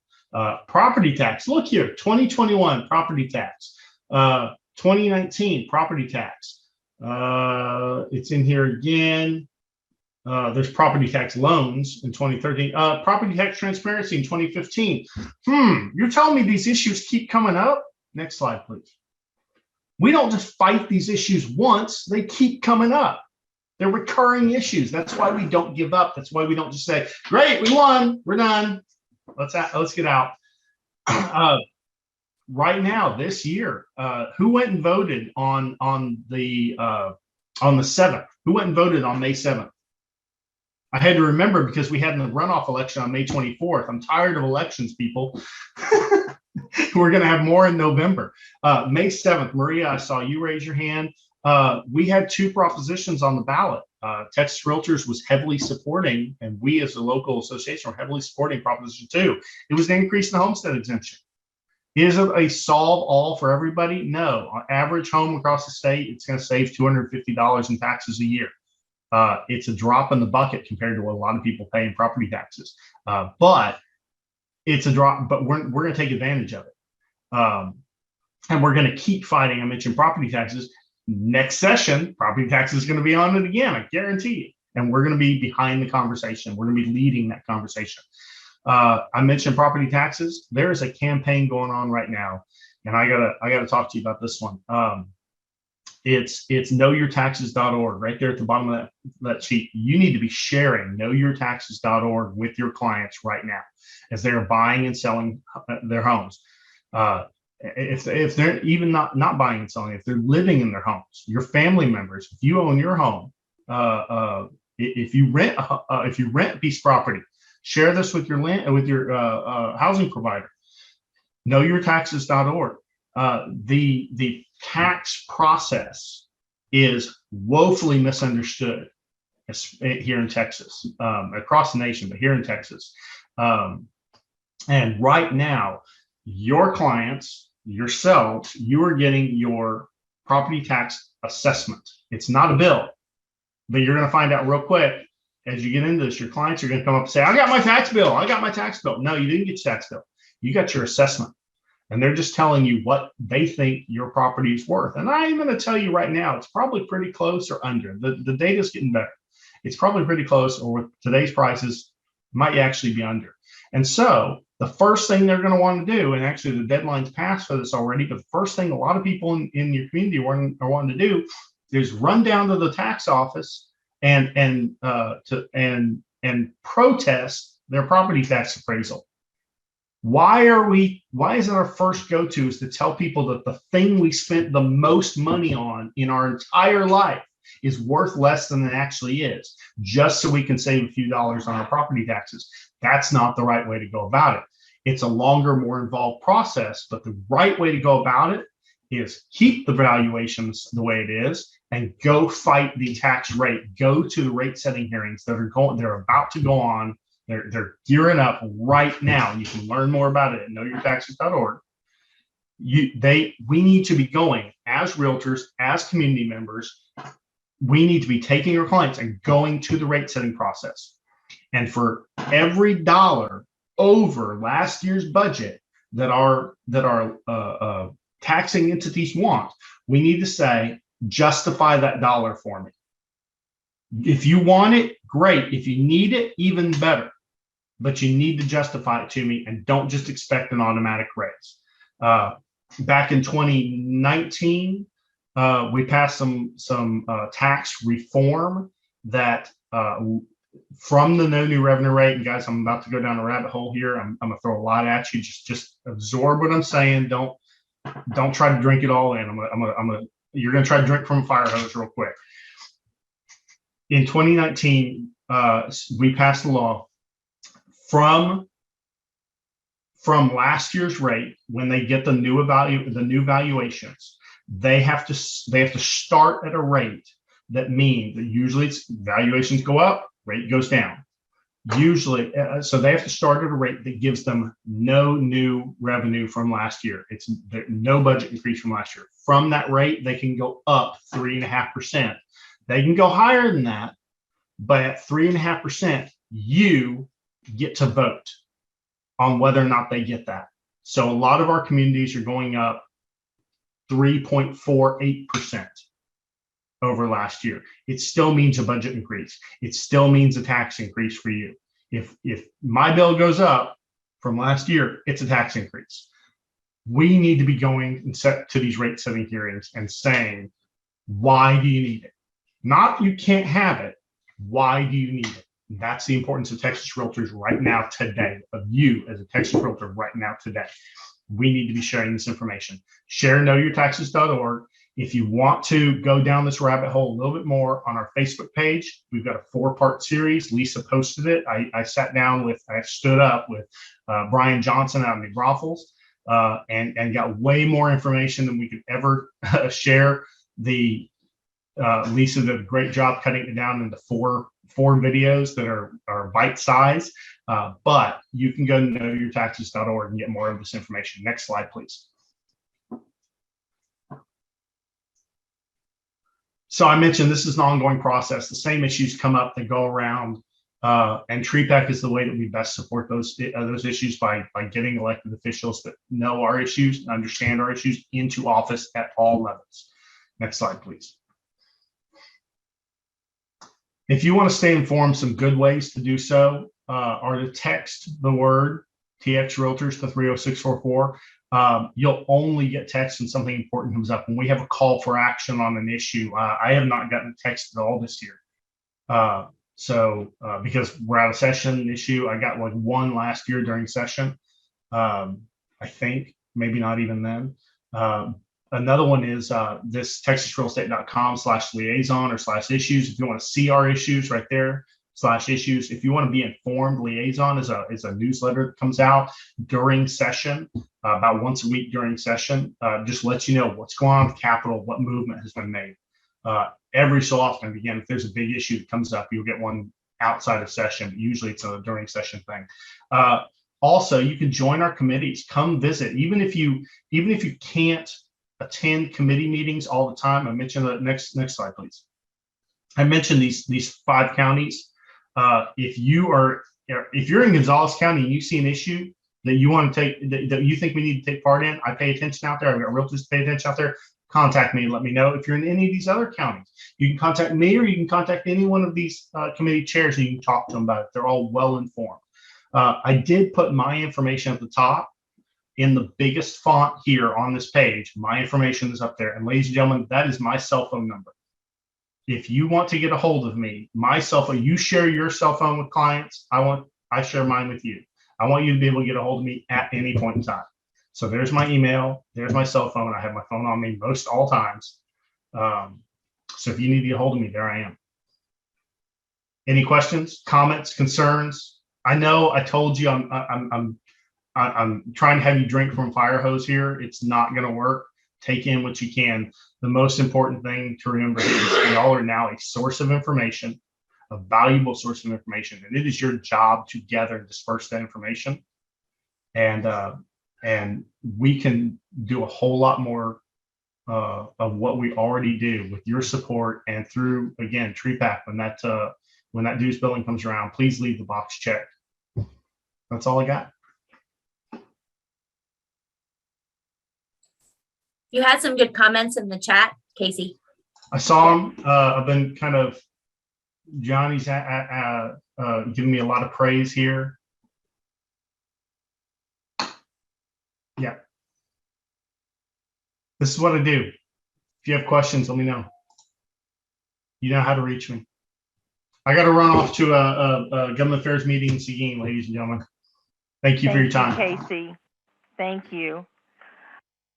[SPEAKER 8] Property tax. Look here, 2021 property tax. 2019 property tax. It's in here again. There's property tax loans in 2013. Property tax transparency in 2015. You're telling me these issues keep coming up? Next slide, please. We don't just fight these issues once, they keep coming up. They're recurring issues. That's why we don't give up. That's why we don't just say, great, we won, we're done. Let's get out. Right now, this year, who went and voted on the 7th? Who went and voted on May 7th? I had to remember because we had the runoff election on May 24th. I'm tired of elections, people. We're going to have more in November. May 7th, Maria, I saw you raise your hand. We had 2 propositions on the ballot. Texas Realtors was heavily supporting, and we as a local association were heavily supporting Proposition 2. It was an increase in the homestead exemption. Is it a solve all for everybody? No. On average home across the state, it's going to save $250 in taxes a year. It's a drop in the bucket compared to what a lot of people pay in property taxes. But it's a drop, but we're going to take advantage of it. And we're going to keep fighting. I mentioned property taxes. Next session, property taxes is going to be on it again, I guarantee you. And we're going to be behind the conversation. We're going to be leading that conversation. I mentioned property taxes. There is a campaign going on right now, and I gotta talk to you about this one. It's knowyourtaxes.org right there at the bottom of that sheet. You need to be sharing knowyourtaxes.org with your clients right now as they're buying and selling their homes. If they're even not buying and selling, if they're living in their homes, your family members, if you own your home, if you rent a piece of property, share this with your housing provider. Knowyourtaxes.org. The tax process is woefully misunderstood here in Texas, across the nation, but here in Texas. And right now, your clients, yourselves, you are getting your property tax assessment. It's not a bill, but you're going to find out real quick as you get into this. Your clients are going to come up and say, I got my tax bill. I got my tax bill. No, you didn't get your tax bill. You got your assessment. And they're just telling you what they think your property is worth. And I'm going to tell you right now, it's probably pretty close or under. The data is getting better. It's probably pretty close, or with today's prices, might actually be under. And so the first thing they're going to want to do, and actually the deadline's passed for this already, but the first thing a lot of people in your community are wanting to do is run down to the tax office and protest their property tax appraisal. Why is it our first go-to is to tell people that the thing we spent the most money on in our entire life is worth less than it actually is, just so we can save a few dollars on our property taxes? That's not the right way to go about it. It's a longer, more involved process, but the right way to go about it is keep the valuations the way it is and go fight the tax rate. Go to the rate setting hearings they're about to go on. They're gearing up right now. You can learn more about it at knowyourtaxes.org. We need to be going as realtors, as community members. We need to be taking our clients and going to the rate setting process. And for every dollar over last year's budget that our taxing entities want. We need to say, justify that dollar for me. If you want it, great. If you need it, even better. But you need to justify it to me, and don't just expect an automatic raise. Back in 2019, we passed some tax reform that from the no new revenue rate. And guys, I'm about to go down a rabbit hole here. I'm gonna throw a lot at you. Just absorb what I'm saying. Don't try to drink it all in. You're gonna try to drink from a fire hose real quick. In 2019, we passed a law from last year's rate. When they get the new valuations, they have to start at a rate that means that usually it's valuations go up, rate goes down. Usually, so they have to start at a rate that gives them no new revenue from last year. It's no budget increase from last year. From that rate, they can go up 3.5%. They can go higher than that, but at 3.5%, you get to vote on whether or not they get that. So a lot of our communities are going up 3.48% over last year. It still means a budget increase. It still means a tax increase for you. If my bill goes up from last year, it's a tax increase. We need to be going and set to these rate setting hearings and saying, why do you need it? Not you can't have it. Why do you need it? That's the importance of Texas Realtors right now today, of you as a Texas Realtor right now today. We need to be sharing this information. Share knowyourtaxes.org. If you want to go down this rabbit hole a little bit more, on our Facebook page, we've got a 4-part series. Lisa posted it. I stood up with Brian Johnson out of New Braunfels and got way more information than we could ever share. Lisa did a great job cutting it down into four videos that are bite size, but you can go to knowyourtaxes.org and get more of this information. Next slide, please. So I mentioned this is an ongoing process. The same issues come up, they go around, and TREPAC is the way that we best support those issues by getting elected officials that know our issues and understand our issues into office at all levels. Next slide, please. If you want to stay informed, some good ways to do so are to text the word TX Realtors to 30644. You'll only get text when something important comes up. When we have a call for action on an issue, I have not gotten a text at all this year. Because we're out of session issue, I got like one last year during session. I think, maybe not even then. Another one is this texasrealestate.com/liaison or /issues. If you want to see our issues right there, /issues. If you want to be informed, Liaison is a newsletter that comes out during session, about once a week during session. Just lets you know what's going on with Capitol, what movement has been made. Every so often, again, if there's a big issue that comes up, you'll get one outside of session, but usually it's a during session thing. Also, you can join our committees, come visit, even if you can't attend committee meetings all the time. I mentioned the next slide, please. I mentioned these 5 counties. If you're in Gonzales County and you see an issue that you want to take, that you think we need to take part in, I pay attention out there. I've got realtors to pay attention out there. Contact me and let me know. If you're in any of these other counties, you can contact me, or you can contact any one of these committee chairs and you can talk to them about it. They're all well informed. I did put my information at the top in the biggest font here on this page. My information is up there. And ladies and gentlemen, that is my cell phone number. If you want to get a hold of me, my cell phone, you share your cell phone with clients. I share mine with you. I want you to be able to get a hold of me at any point in time. So there's my email, there's my cell phone. I have my phone on me most all times. So if you need to get a hold of me, there I am. Any questions, comments, concerns? I know I told you I'm trying to have you drink from a fire hose here. It's not going to work. Take in what you can. The most important thing to remember is y'all are now a source of information, a valuable source of information, and it is your job to gather and disperse that information. And we can do a whole lot more of what we already do with your support and through, again, TREPAC. When that dues billing comes around, please leave the box checked. That's all I got.
[SPEAKER 15] You had some good comments in the chat, Casey.
[SPEAKER 8] I saw him. I've been kind of, Johnny's giving me a lot of praise here. Yeah. This is what I do. If you have questions, let me know. You know how to reach me. I got to run off to a government affairs meeting in Seguin, ladies and gentlemen. Thank you for your time.
[SPEAKER 1] Thank you, Casey. Thank you.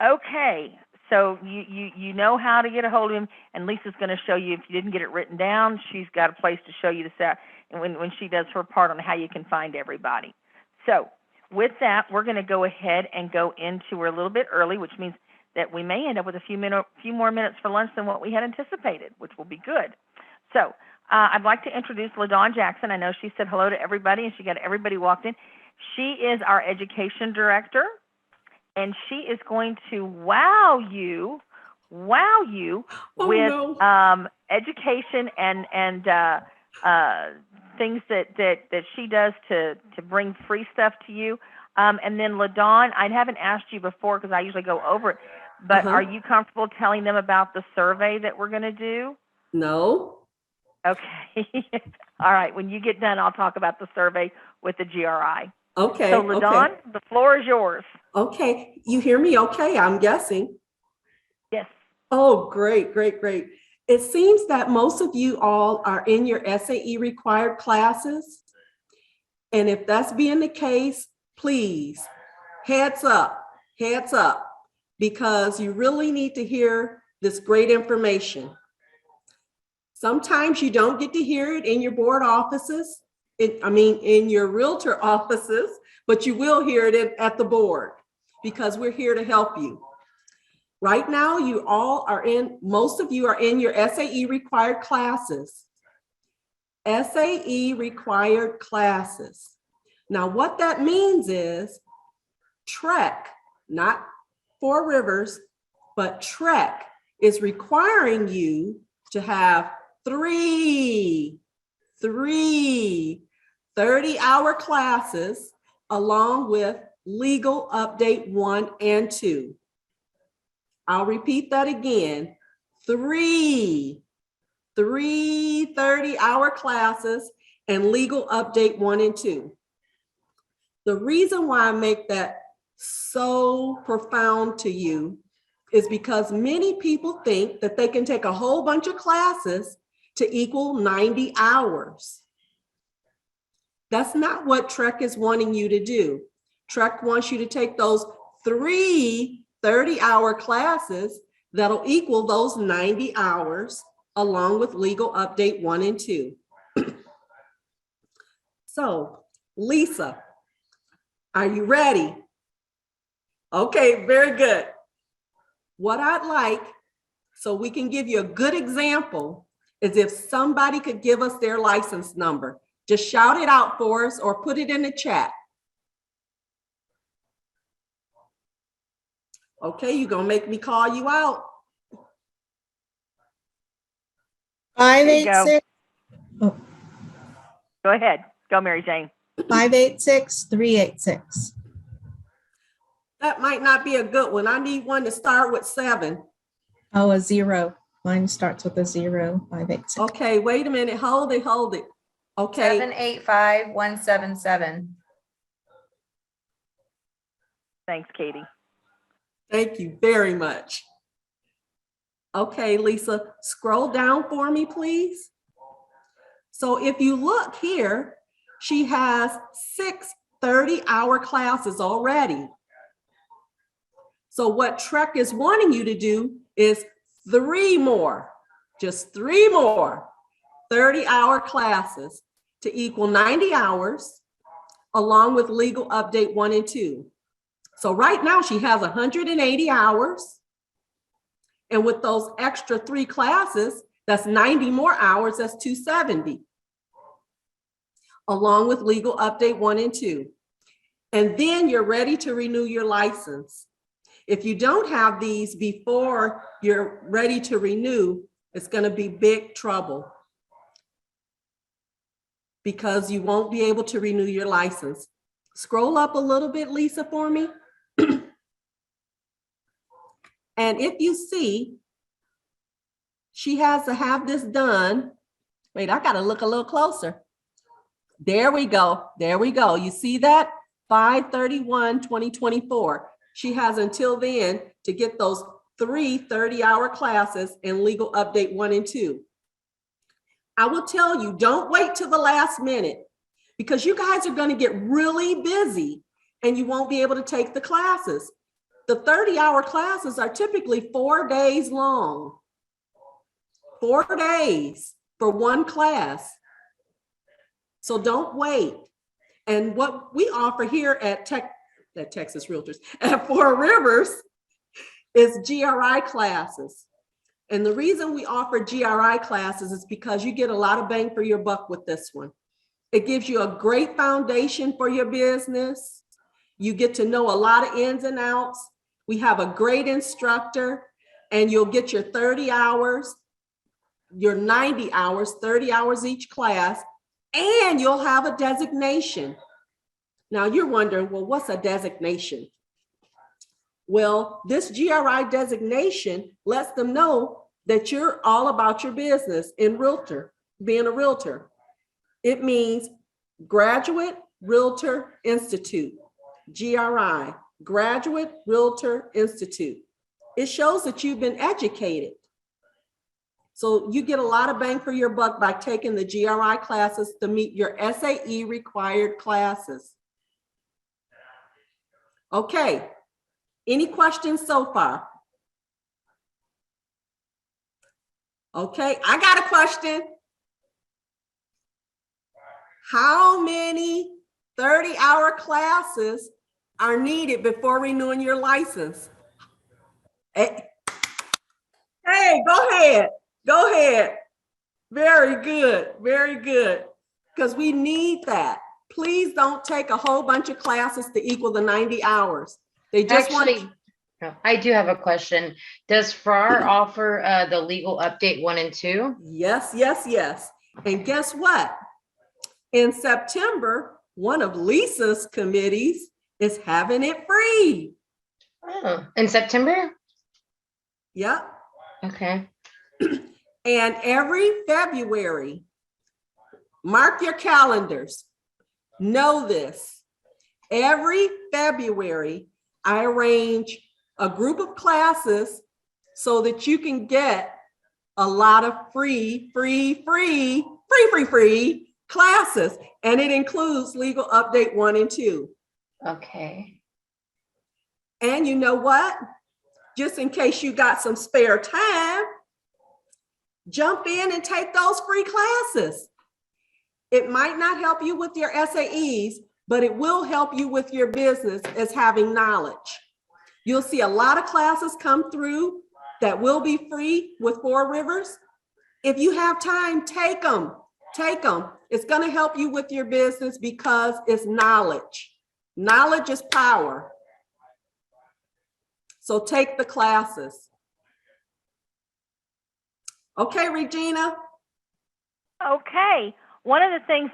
[SPEAKER 1] Okay, so you know how to get a hold of him, and Lisa's going to show you. If you didn't get it written down, she's got a place to show you this out, and when she does her part on how you can find everybody. So with that, we're going to go ahead and go into, we're a little bit early, which means that we may end up with a few more minutes for lunch than what we had anticipated, which will be good. So I'd like to introduce LaDawn Jackson. I know she said hello to everybody, and she got everybody walked in. She is our education director, and she is going to wow you with education and things that she does to bring free stuff to you. And then LaDawn, I haven't asked you before because I usually go over it, but are you comfortable telling them about the survey that we're going to do?
[SPEAKER 9] No.
[SPEAKER 1] Okay. All right. When you get done, I'll talk about the survey with the GRI.
[SPEAKER 9] Okay.
[SPEAKER 1] So LaDawn, the floor is yours.
[SPEAKER 9] Okay. You hear me okay, I'm guessing?
[SPEAKER 1] Yes.
[SPEAKER 9] Oh, great, great, great. It seems that most of you all are in your SAE required classes. And if that's being the case, please, heads up, because you really need to hear this great information. Sometimes you don't get to hear it in your board offices, in your realtor offices, but you will hear it at the board because we're here to help you. Right now, most of you are in your SAE required classes. SAE required classes. Now, what that means is TREC, not Four Rivers, but TREC is requiring you to have three 30-hour classes along with legal update 1 and 2. I'll repeat that again. Three 30-hour classes and legal update 1 and 2. The reason why I make that so profound to you is because many people think that they can take a whole bunch of classes to equal 90 hours. That's not what TREC is wanting you to do. TREC wants you to take those 3 30-hour classes that'll equal those 90 hours along with legal update 1 and 2. So, Lisa, are you ready? Okay, very good. What I'd like, so we can give you a good example, is if somebody could give us their license number. Just shout it out for us or put it in the chat. Okay, you're gonna make me call you out.
[SPEAKER 10] 586.
[SPEAKER 1] Go ahead. Go, Mary Jane.
[SPEAKER 10] 586-386.
[SPEAKER 9] That might not be a good one. I need one to start with 7.
[SPEAKER 10] Oh, a 0. Mine starts with a 0. 586.
[SPEAKER 9] Okay, wait a minute. Hold it. Okay.
[SPEAKER 11] 785-177.
[SPEAKER 1] Thanks, Katie.
[SPEAKER 9] Thank you very much. Okay, Lisa, scroll down for me, please. So if you look here, she has 6 30-hour classes already. So what TREC is wanting you to do is 3 more, just 3 more 30-hour classes to equal 90 hours along with legal update 1 and 2. So right now she has 180 hours. And with those extra 3 classes, that's 90 more hours, that's 270. Along with legal update 1 and 2. And then you're ready to renew your license. If you don't have these before you're ready to renew, it's gonna be big trouble because you won't be able to renew your license. Scroll up a little bit, Lisa, for me. And if you see, she has to have this done. Wait, I gotta look a little closer. There we go. There we go. You see that? 5/31/2024. She has until then to get those 3 30-hour classes in Legal Update 1 and 2. I will tell you, don't wait till the last minute because you guys are going to get really busy and you won't be able to take the classes. The 30-hour classes are typically 4 days long. 4 days for one class. So don't wait. And what we offer here at Texas Realtors, at Four Rivers, is GRI classes. And the reason we offer GRI classes is because you get a lot of bang for your buck with this one. It gives you a great foundation for your business. You get to know a lot of ins and outs. We have a great instructor, and you'll get your 30 hours, your 90 hours, 30 hours each class, and you'll have a designation. Now you're wondering, well, what's a designation? Well, this GRI designation lets them know that you're all about your business in being a realtor. It means Graduate Realtor Institute, GRI, Graduate Realtor Institute. It shows that you've been educated. So you get a lot of bang for your buck by taking the GRI classes to meet your SAE required classes. Okay, any questions so far? Okay, I got a question. How many 30-hour classes are needed before renewing your license? Hey, go ahead. Go ahead. Very good. Very good. Because we need that. Please don't take a whole bunch of classes to equal the 90 hours. They just
[SPEAKER 6] I do have a question. Does FRAR offer the legal update 1 and 2?
[SPEAKER 9] Yes, yes, yes. And guess what? In September, one of Lisa's committees is having it free.
[SPEAKER 6] Oh, in September?
[SPEAKER 9] Yep.
[SPEAKER 6] Okay.
[SPEAKER 9] And every February, mark your calendars. Know this. Every February, I arrange a group of classes so that you can get a lot of free classes. And it includes Legal Update 1 and 2.
[SPEAKER 6] Okay.
[SPEAKER 9] And you know what? Just in case you got some spare time, jump in and take those free classes. It might not help you with your SAEs, but it will help you with your business as having knowledge. You'll see a lot of classes come through that will be free with Four Rivers. If you have time, take them. Take them. It's going to help you with your business because it's knowledge. Knowledge is power. So take the classes. Okay, Regina.
[SPEAKER 1] Okay. One of the things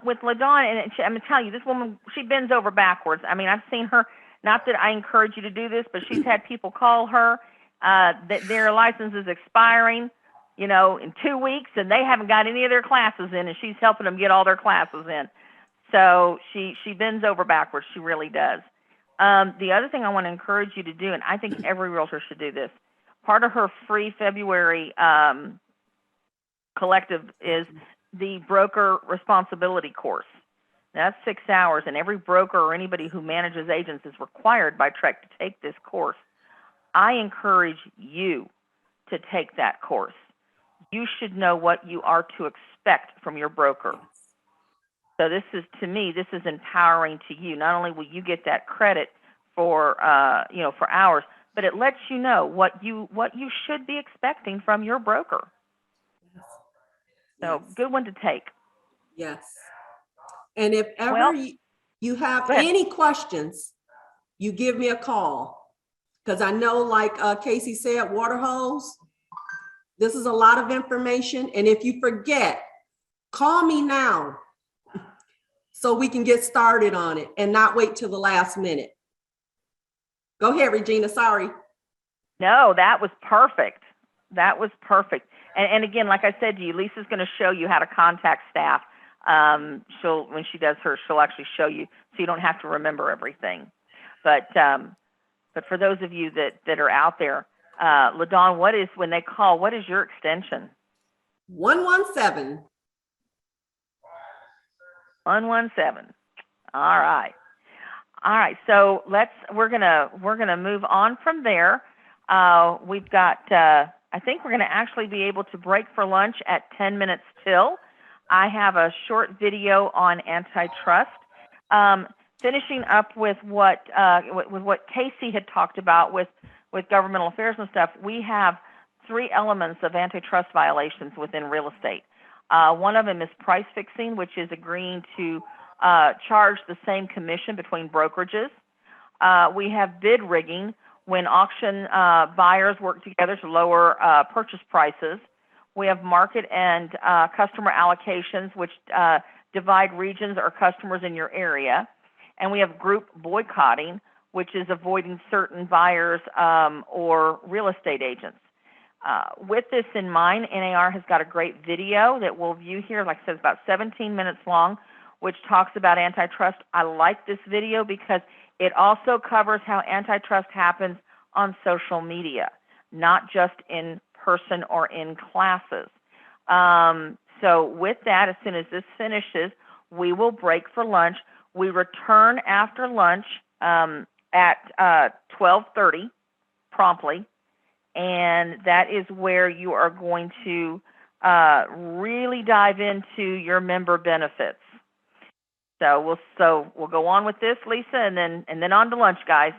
[SPEAKER 1] with LaDawn, and I'm going to tell you, this woman, she bends over backwards. I mean, I've seen her, not that I encourage you to do this, but she's had people call her that their license is expiring, you know, in 2 weeks, and they haven't got any of their classes in, and she's helping them get all their classes in. So she bends over backwards. She really does. The other thing I want to encourage you to do, and I think every realtor should do this, part of her free February collective is the broker responsibility course. Now, that's 6 hours, and every broker or anybody who manages agents is required by TREC to take this course. I encourage you to take that course. You should know what you are to expect from your broker. So this is, to me, this is empowering to you. Not only will you get that credit for, for hours, but it lets you know what you should be expecting from your broker. So good one to take.
[SPEAKER 9] Yes. And if ever you have any questions, you give me a call. Because I know, like Casey said, water hose, this is a lot of information. And if you forget, call me now so we can get started on it and not wait till the last minute. Go ahead, Regina. Sorry.
[SPEAKER 1] No, that was perfect. That was perfect. And again, like I said to you, Lisa's going to show you how to contact staff. When she does hers, she'll actually show you, so you don't have to remember everything. But for those of you that are out there, LaDawn, when they call, what is your extension?
[SPEAKER 9] 117.
[SPEAKER 1] 117. All right. All right. So we're gonna move on from there. We've got. I think we're gonna actually be able to break for lunch at 10 minutes till. I have a short video on antitrust. Finishing up with what Casey had talked about with governmental affairs and stuff, we have 3 elements of antitrust violations within real estate. One of them is price fixing, which is agreeing to charge the same commission between brokerages. We have bid rigging, when auction buyers work together to lower purchase prices. We have market and customer allocations, which divide regions or customers in your area. And we have group boycotting, which is avoiding certain buyers or real estate agents. With this in mind, NAR has got a great video that we'll view here. Like I said, it's about 17 minutes long, which talks about antitrust. I like this video because it also covers how antitrust happens on social media, not just in person or in classes. So with that, as soon as this finishes, we will break for lunch. We return after lunch at 12:30 promptly, and that is where you are going to really dive into your member benefits. So we'll go on with this, Lisa, and then on to lunch, guys.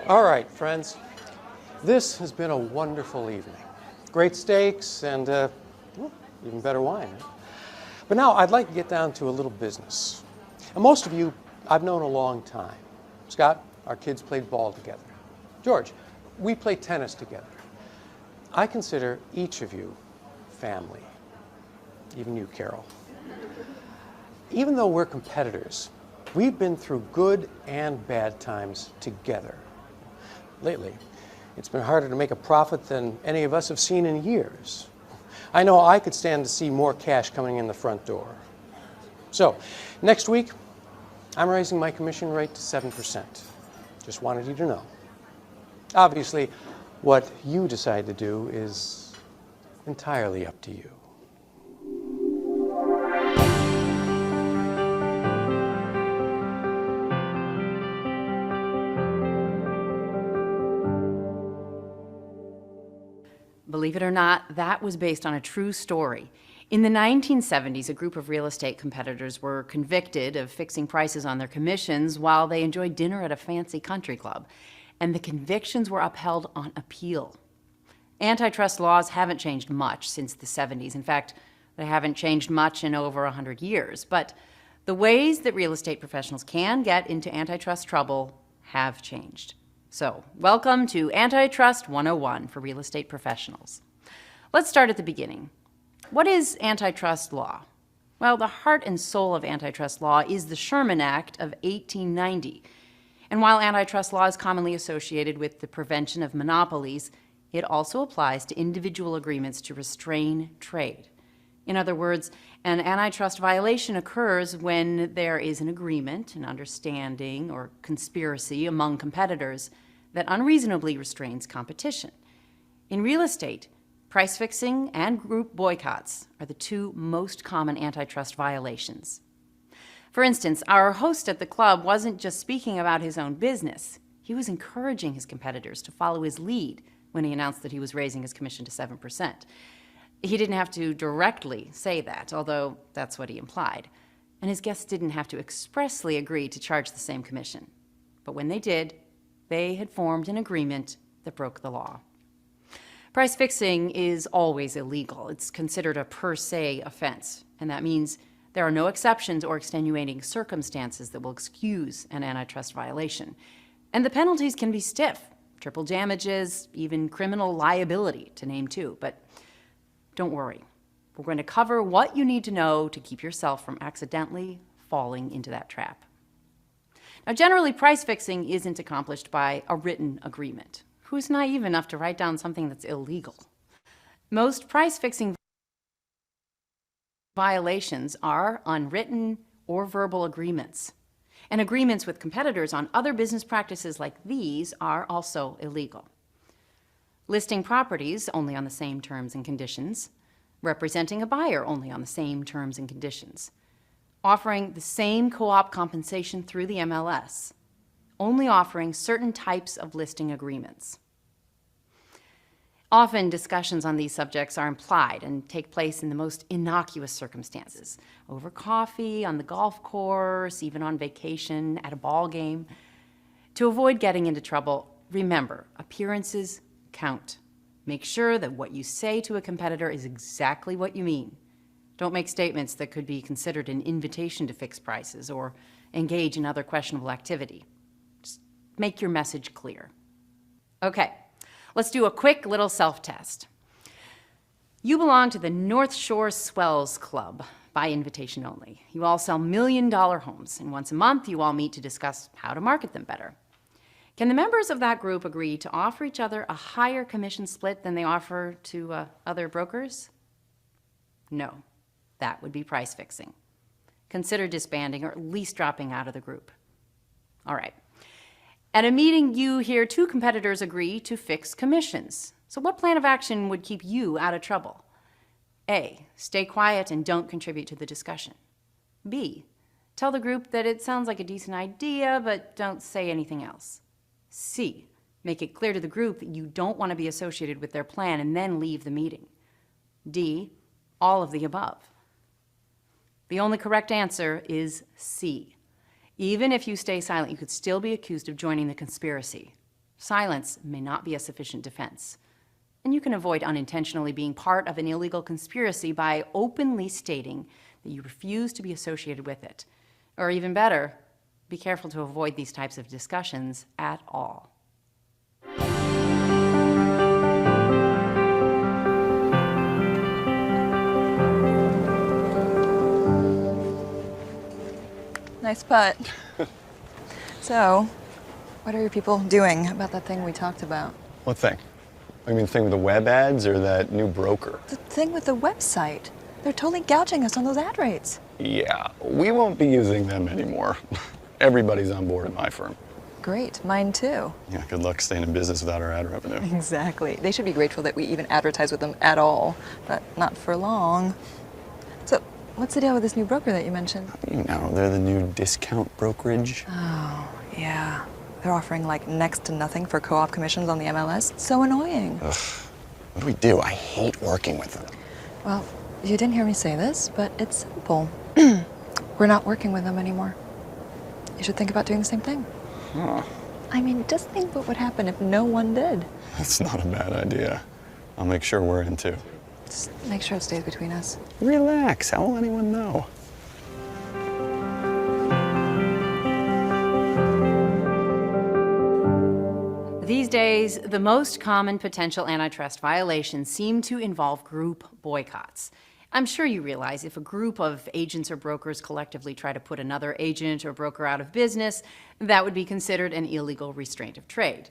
[SPEAKER 12] All right, friends, this has been a wonderful evening. Great steaks and even better wine. But now I'd like to get down to a little business. And most of you I've known a long time. Scott, our kids played ball together. George, we played tennis together. I consider each of you family, even you, Carol. Even though we're competitors, we've been through good and bad times together. Lately, it's been harder to make a profit than any of us have seen in years. I know I could stand to see more cash coming in the front door. So, next week, I'm raising my commission rate to 7%. Just wanted you to know. Obviously, what you decide to do is entirely up to you.
[SPEAKER 13] Believe it or not, that was based on a true story. In the 1970s, a group of real estate competitors were convicted of fixing prices on their commissions while they enjoyed dinner at a fancy country club, and the convictions were upheld on appeal. Antitrust laws haven't changed much since the 70s. In fact, they haven't changed much in over 100 years. But the ways that real estate professionals can get into antitrust trouble have changed. So, welcome to Antitrust 101 for real estate professionals. Let's start at the beginning. What is antitrust law? Well, the heart and soul of antitrust law is the Sherman Act of 1890. And while antitrust law is commonly associated with the prevention of monopolies, it also applies to individual agreements to restrain trade. In other words, an antitrust violation occurs when there is an agreement, an understanding, or conspiracy among competitors that unreasonably restrains competition. In real estate, price fixing and group boycotts are the two most common antitrust violations. For instance, our host at the club wasn't just speaking about his own business. He was encouraging his competitors to follow his lead when he announced that he was raising his commission to 7%. He didn't have to directly say that, although that's what he implied. And his guests didn't have to expressly agree to charge the same commission. But when they did, they had formed an agreement that broke the law. Price fixing is always illegal. It's considered a per se offense, and that means there are no exceptions or extenuating circumstances that will excuse an antitrust violation. And the penalties can be stiff, triple damages, even criminal liability, to name two. But Don't worry. We're going to cover what you need to know to keep yourself from accidentally falling into that trap. Now, generally, price fixing isn't accomplished by a written agreement. Who's naive enough to write down something that's illegal? Most price fixing violations are unwritten or verbal agreements. And agreements with competitors on other business practices like these are also illegal. Listing properties only on the same terms and conditions, representing a buyer only on the same terms and conditions, offering the same co-op compensation through the MLS, only offering certain types of listing agreements. Often discussions on these subjects are implied and take place in the most innocuous circumstances, over coffee, on the golf course, even on vacation, at a ball game. To avoid getting into trouble, remember, appearances count. Make sure that what you say to a competitor is exactly what you mean. Don't make statements that could be considered an invitation to fix prices or engage in other questionable activity. Just make your message clear. Okay, let's do a quick little self-test. You belong to the North Shore Swells Club by invitation only. You all sell million-dollar homes, and once a month you all meet to discuss how to market them better. Can the members of that group agree to offer each other a higher commission split than they offer to other brokers? No. That would be price fixing. Consider disbanding or at least dropping out of the group. All right. At a meeting, you hear two competitors agree to fix commissions. So what plan of action would keep you out of trouble? A, stay quiet and don't contribute to the discussion. B, tell the group that it sounds like a decent idea, but don't say anything else. C, make it clear to the group that you don't want to be associated with their plan and then leave the meeting. D, all of the above. The only correct answer is C. Even if you stay silent, you could still be accused of joining the conspiracy. Silence may not be a sufficient defense. And you can avoid unintentionally being part of an illegal conspiracy by openly stating that you refuse to be associated with it. Or even better, be careful to avoid these types of discussions at all.
[SPEAKER 2] Nice putt. So, what are your people doing about that thing we talked about?
[SPEAKER 14] What thing? You mean the thing with the web ads or that new broker?
[SPEAKER 2] The thing with the website. They're totally gouging us on those ad rates.
[SPEAKER 14] Yeah, we won't be using them anymore. Everybody's on board at my firm.
[SPEAKER 2] Great, mine too.
[SPEAKER 14] Yeah, good luck staying in business without our ad revenue.
[SPEAKER 2] Exactly. They should be grateful that we even advertise with them at all, but not for long. So, what's the deal with this new broker that you mentioned?
[SPEAKER 14] You know, they're the new discount brokerage.
[SPEAKER 2] Oh, yeah. They're offering like next to nothing for co-op commissions on the MLS. It's so annoying.
[SPEAKER 14] Ugh. What do we do? I hate working with them.
[SPEAKER 2] Well, you didn't hear me say this, but it's simple. We're not working with them anymore. You should think about doing the same thing.
[SPEAKER 14] Huh.
[SPEAKER 2] I mean, just think what would happen if no one did.
[SPEAKER 14] That's not a bad idea. I'll make sure we're in too.
[SPEAKER 2] Just make sure it stays between us.
[SPEAKER 14] Relax. How will anyone know?
[SPEAKER 13] These days, the most common potential antitrust violations seem to involve group boycotts. I'm sure you realize if a group of agents or brokers collectively try to put another agent or broker out of business, that would be considered an illegal restraint of trade.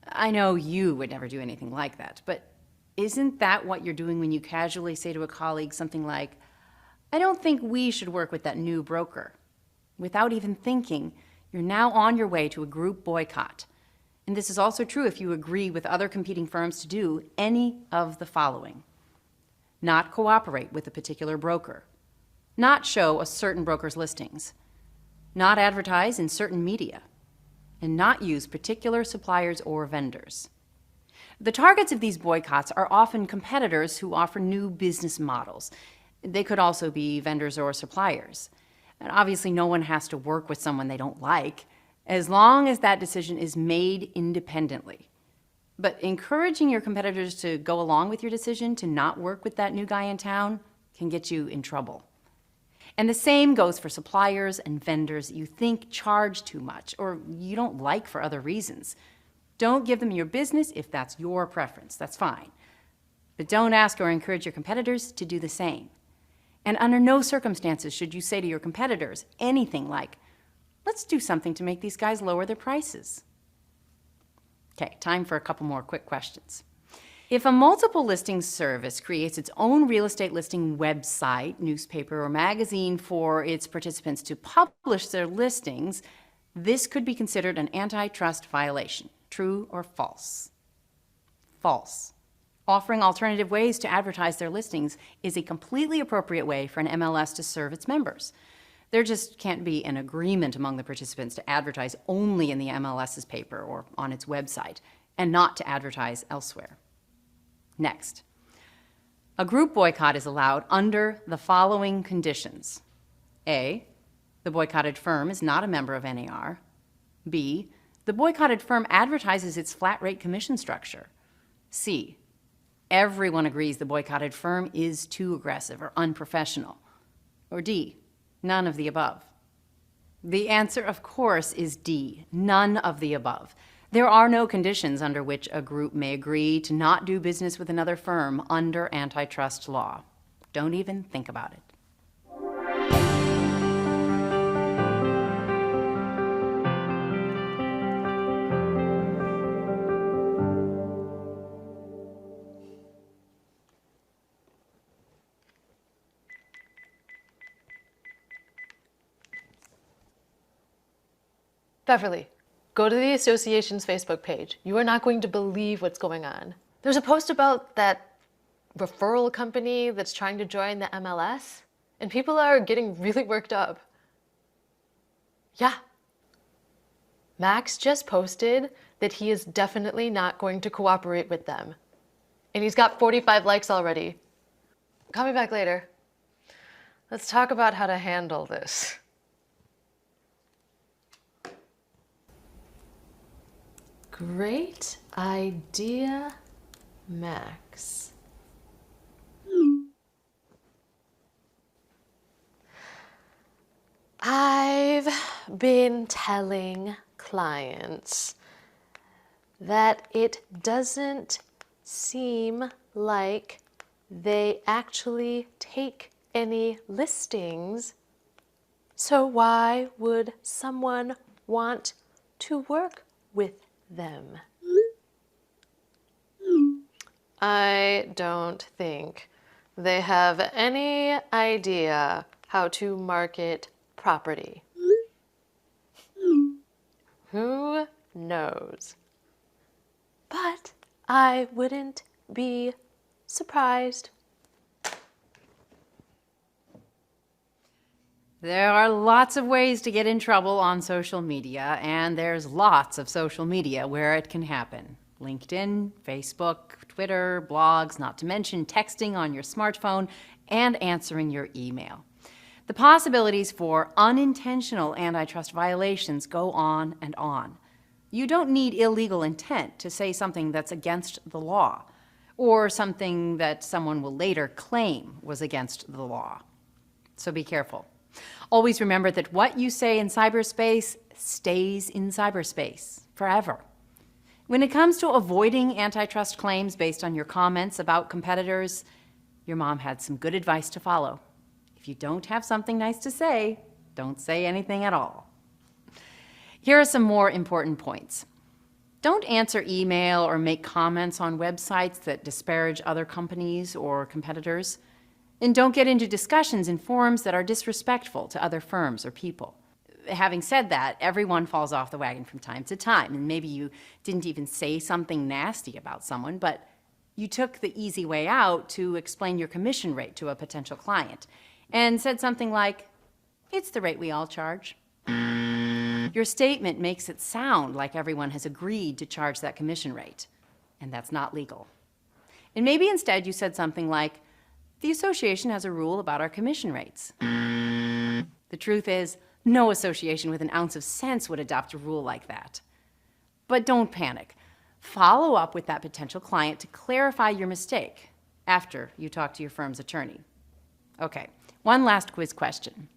[SPEAKER 13] I know you would never do anything like that, but isn't that what you're doing when you casually say to a colleague something like, "I don't think we should work with that new broker"? Without even thinking, you're now on your way to a group boycott. And this is also true if you agree with other competing firms to do any of the following: not cooperate with a particular broker, not show a certain broker's listings, not advertise in certain media, and not use particular suppliers or vendors. The targets of these boycotts are often competitors who offer new business models. They could also be vendors or suppliers. And obviously, no one has to work with someone they don't like, as long as that decision is made independently. But encouraging your competitors to go along with your decision to not work with that new guy in town can get you in trouble. And the same goes for suppliers and vendors that you think charge too much or you don't like for other reasons. Don't give them your business if that's your preference. That's fine. But don't ask or encourage your competitors to do the same. And under no circumstances should you say to your competitors anything like, let's do something to make these guys lower their prices. Okay, time for a couple more quick questions. If a multiple listings service creates its own real estate listing website, newspaper, or magazine for its participants to publish their listings, this could be considered an antitrust violation. True or false? False. Offering alternative ways to advertise their listings is a completely appropriate way for an MLS to serve its members. There just can't be an agreement among the participants to advertise only in the MLS's paper or on its website, and not to advertise elsewhere. Next, a group boycott is allowed under the following conditions. A, the boycotted firm is not a member of NAR. B, the boycotted firm advertises its flat rate commission structure. C, everyone agrees the boycotted firm is too aggressive or unprofessional. Or D, none of the above. The answer, of course, is D, none of the above. There are no conditions under which a group may agree to not do business with another firm under antitrust law. Don't even think about it.
[SPEAKER 16] Beverly, go to the association's Facebook page. You are not going to believe what's going on. There's a post about that referral company that's trying to join the MLS, and people are getting really worked up. Yeah. Max just posted that he is definitely not going to cooperate with them. And he's got 45 likes already. Call me back later. Let's talk about how to handle this. Great idea, Max. I've been telling clients that it doesn't seem like they actually take any listings, so why would someone want to work with them? I don't think they have any idea how to market property. Who knows? But I wouldn't be surprised.
[SPEAKER 13] There are lots of ways to get in trouble on social media, and there's lots of social media where it can happen. LinkedIn, Facebook, Twitter, blogs, not to mention texting on your smartphone and answering your email. The possibilities for unintentional antitrust violations go on and on. You don't need illegal intent to say something that's against the law, or something that someone will later claim was against the law. So be careful. Always remember that what you say in cyberspace stays in cyberspace forever. When it comes to avoiding antitrust claims based on your comments about competitors, your mom had some good advice to follow. If you don't have something nice to say, don't say anything at all. Here are some more important points. Don't answer email or make comments on websites that disparage other companies or competitors. And don't get into discussions in forums that are disrespectful to other firms or people. Having said that, everyone falls off the wagon from time to time, and maybe you didn't even say something nasty about someone, but you took the easy way out to explain your commission rate to a potential client and said something like, "It's the rate we all charge." Your statement makes it sound like everyone has agreed to charge that commission rate, and that's not legal. And maybe instead you said something like, "The association has a rule about our commission rates." The truth is, no association with an ounce of sense would adopt a rule like that. But don't panic. Follow up with that potential client to clarify your mistake after you talk to your firm's attorney. Okay, one last quiz question.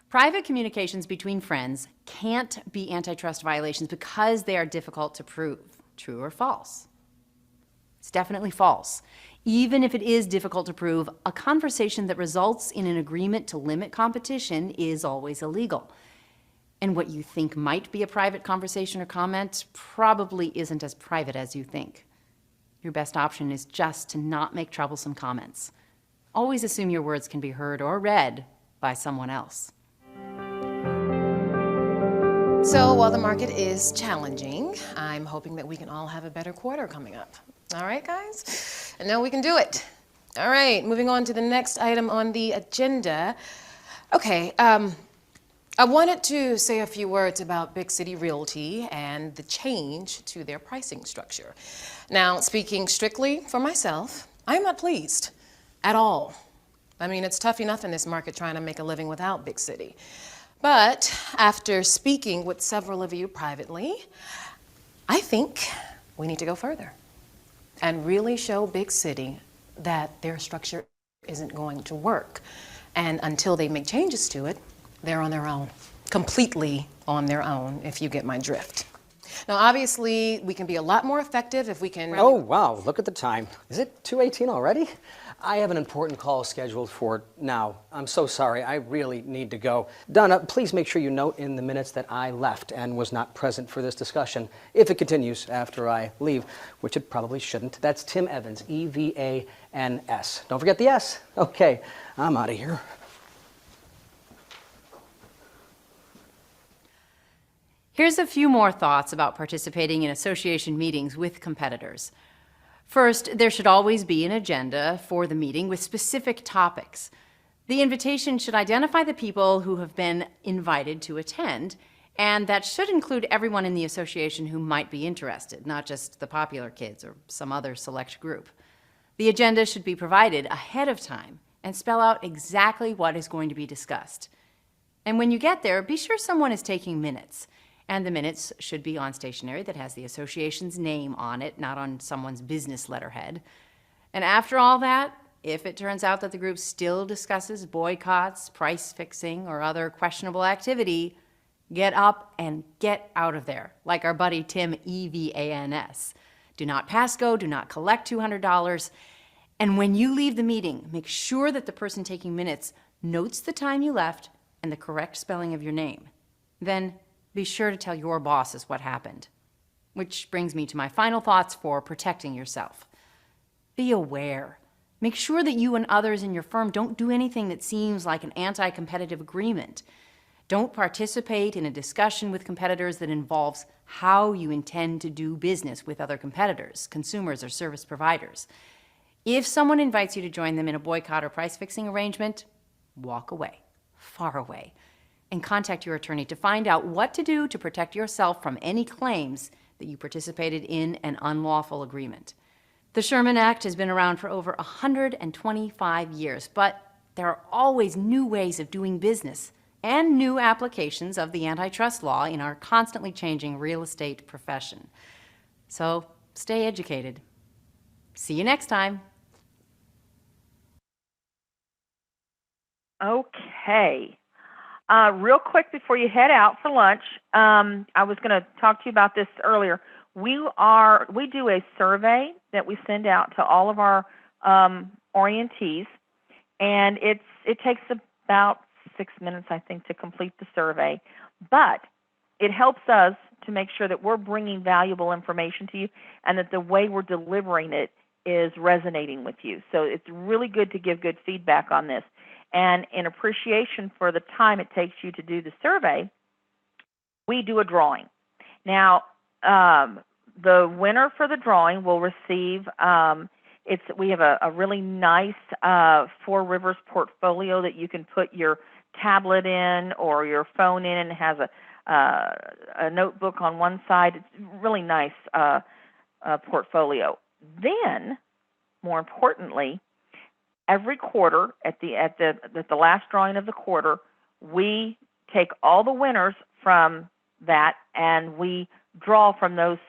[SPEAKER 13] Private communications between friends can't be antitrust violations because they are difficult to prove. True or false? It's definitely false. Even if it is difficult to prove, a conversation that results in an agreement to limit competition is always illegal. And what you think might be a private conversation or comment probably isn't as private as you think. Your best option is just to not make troublesome comments. Always assume your words can be heard or read by someone else.
[SPEAKER 17] So while the market is challenging, I'm hoping that we can all have a better quarter coming up. All right, guys? And now we can do it. All right, moving on to the next item on the agenda. Okay, I wanted to say a few words about Big City Realty and the change to their pricing structure. Now, speaking strictly for myself, I'm not pleased at all. I mean, it's tough enough in this market trying to make a living without Big City. But after speaking with several of you privately, I think we need to go further and really show Big City that their structure isn't going to work. And until they make changes to it, they're on their own, completely on their own, if you get my drift. Now, obviously, we can be a lot more effective if we can...
[SPEAKER 18] Oh, wow, look at the time. Is it 2:18 already? I have an important call scheduled for now. I'm so sorry, I really need to go. Donna, please make sure you note in the minutes that I left and was not present for this discussion, if it continues after I leave, which it probably shouldn't. That's Tim Evans, E-V-A-N-S. Don't forget the S. Okay, I'm out of here.
[SPEAKER 13] Here's a few more thoughts about participating in association meetings with competitors. First, there should always be an agenda for the meeting with specific topics. The invitation should identify the people who have been invited to attend, and that should include everyone in the association who might be interested, not just the popular kids or some other select group. The agenda should be provided ahead of time and spell out exactly what is going to be discussed. And when you get there, be sure someone is taking minutes. And the minutes should be on stationery that has the association's name on it, not on someone's business letterhead. And after all that, if it turns out that the group still discusses boycotts, price fixing, or other questionable activity, get up and get out of there, like our buddy Tim, E-V-A-N-S. Do not pass go, do not collect $200. And when you leave the meeting, make sure that the person taking minutes notes the time you left and the correct spelling of your name. Then be sure to tell your bosses what happened. Which brings me to my final thoughts for protecting yourself. Be aware. Make sure that you and others in your firm don't do anything that seems like an anti-competitive agreement. Don't participate in a discussion with competitors that involves how you intend to do business with other competitors, consumers, or service providers. If someone invites you to join them in a boycott or price-fixing arrangement, walk away, far away, and contact your attorney to find out what to do to protect yourself from any claims that you participated in an unlawful agreement. The Sherman Act has been around for over 125 years, but there are always new ways of doing business and new applications of the antitrust law in our constantly changing real estate profession. So stay educated. See you next time.
[SPEAKER 1] Okay. Real quick before you head out for lunch, I was going to talk to you about this earlier. We do a survey that we send out to all of our orientees, and it takes about 6 minutes, I think, to complete the survey. But it helps us to make sure that we're bringing valuable information to you and that the way we're delivering it is resonating with you. So it's really good to give good feedback on this. And in appreciation for the time it takes you to do the survey, we do a drawing. Now, the winner for the drawing will receive, we have a really nice Four Rivers portfolio that you can put your tablet in or your phone in, and it has a notebook on one side. It's a really nice portfolio. Then, more importantly, every quarter, at the last drawing of the quarter, we take all the winners from that and we draw from those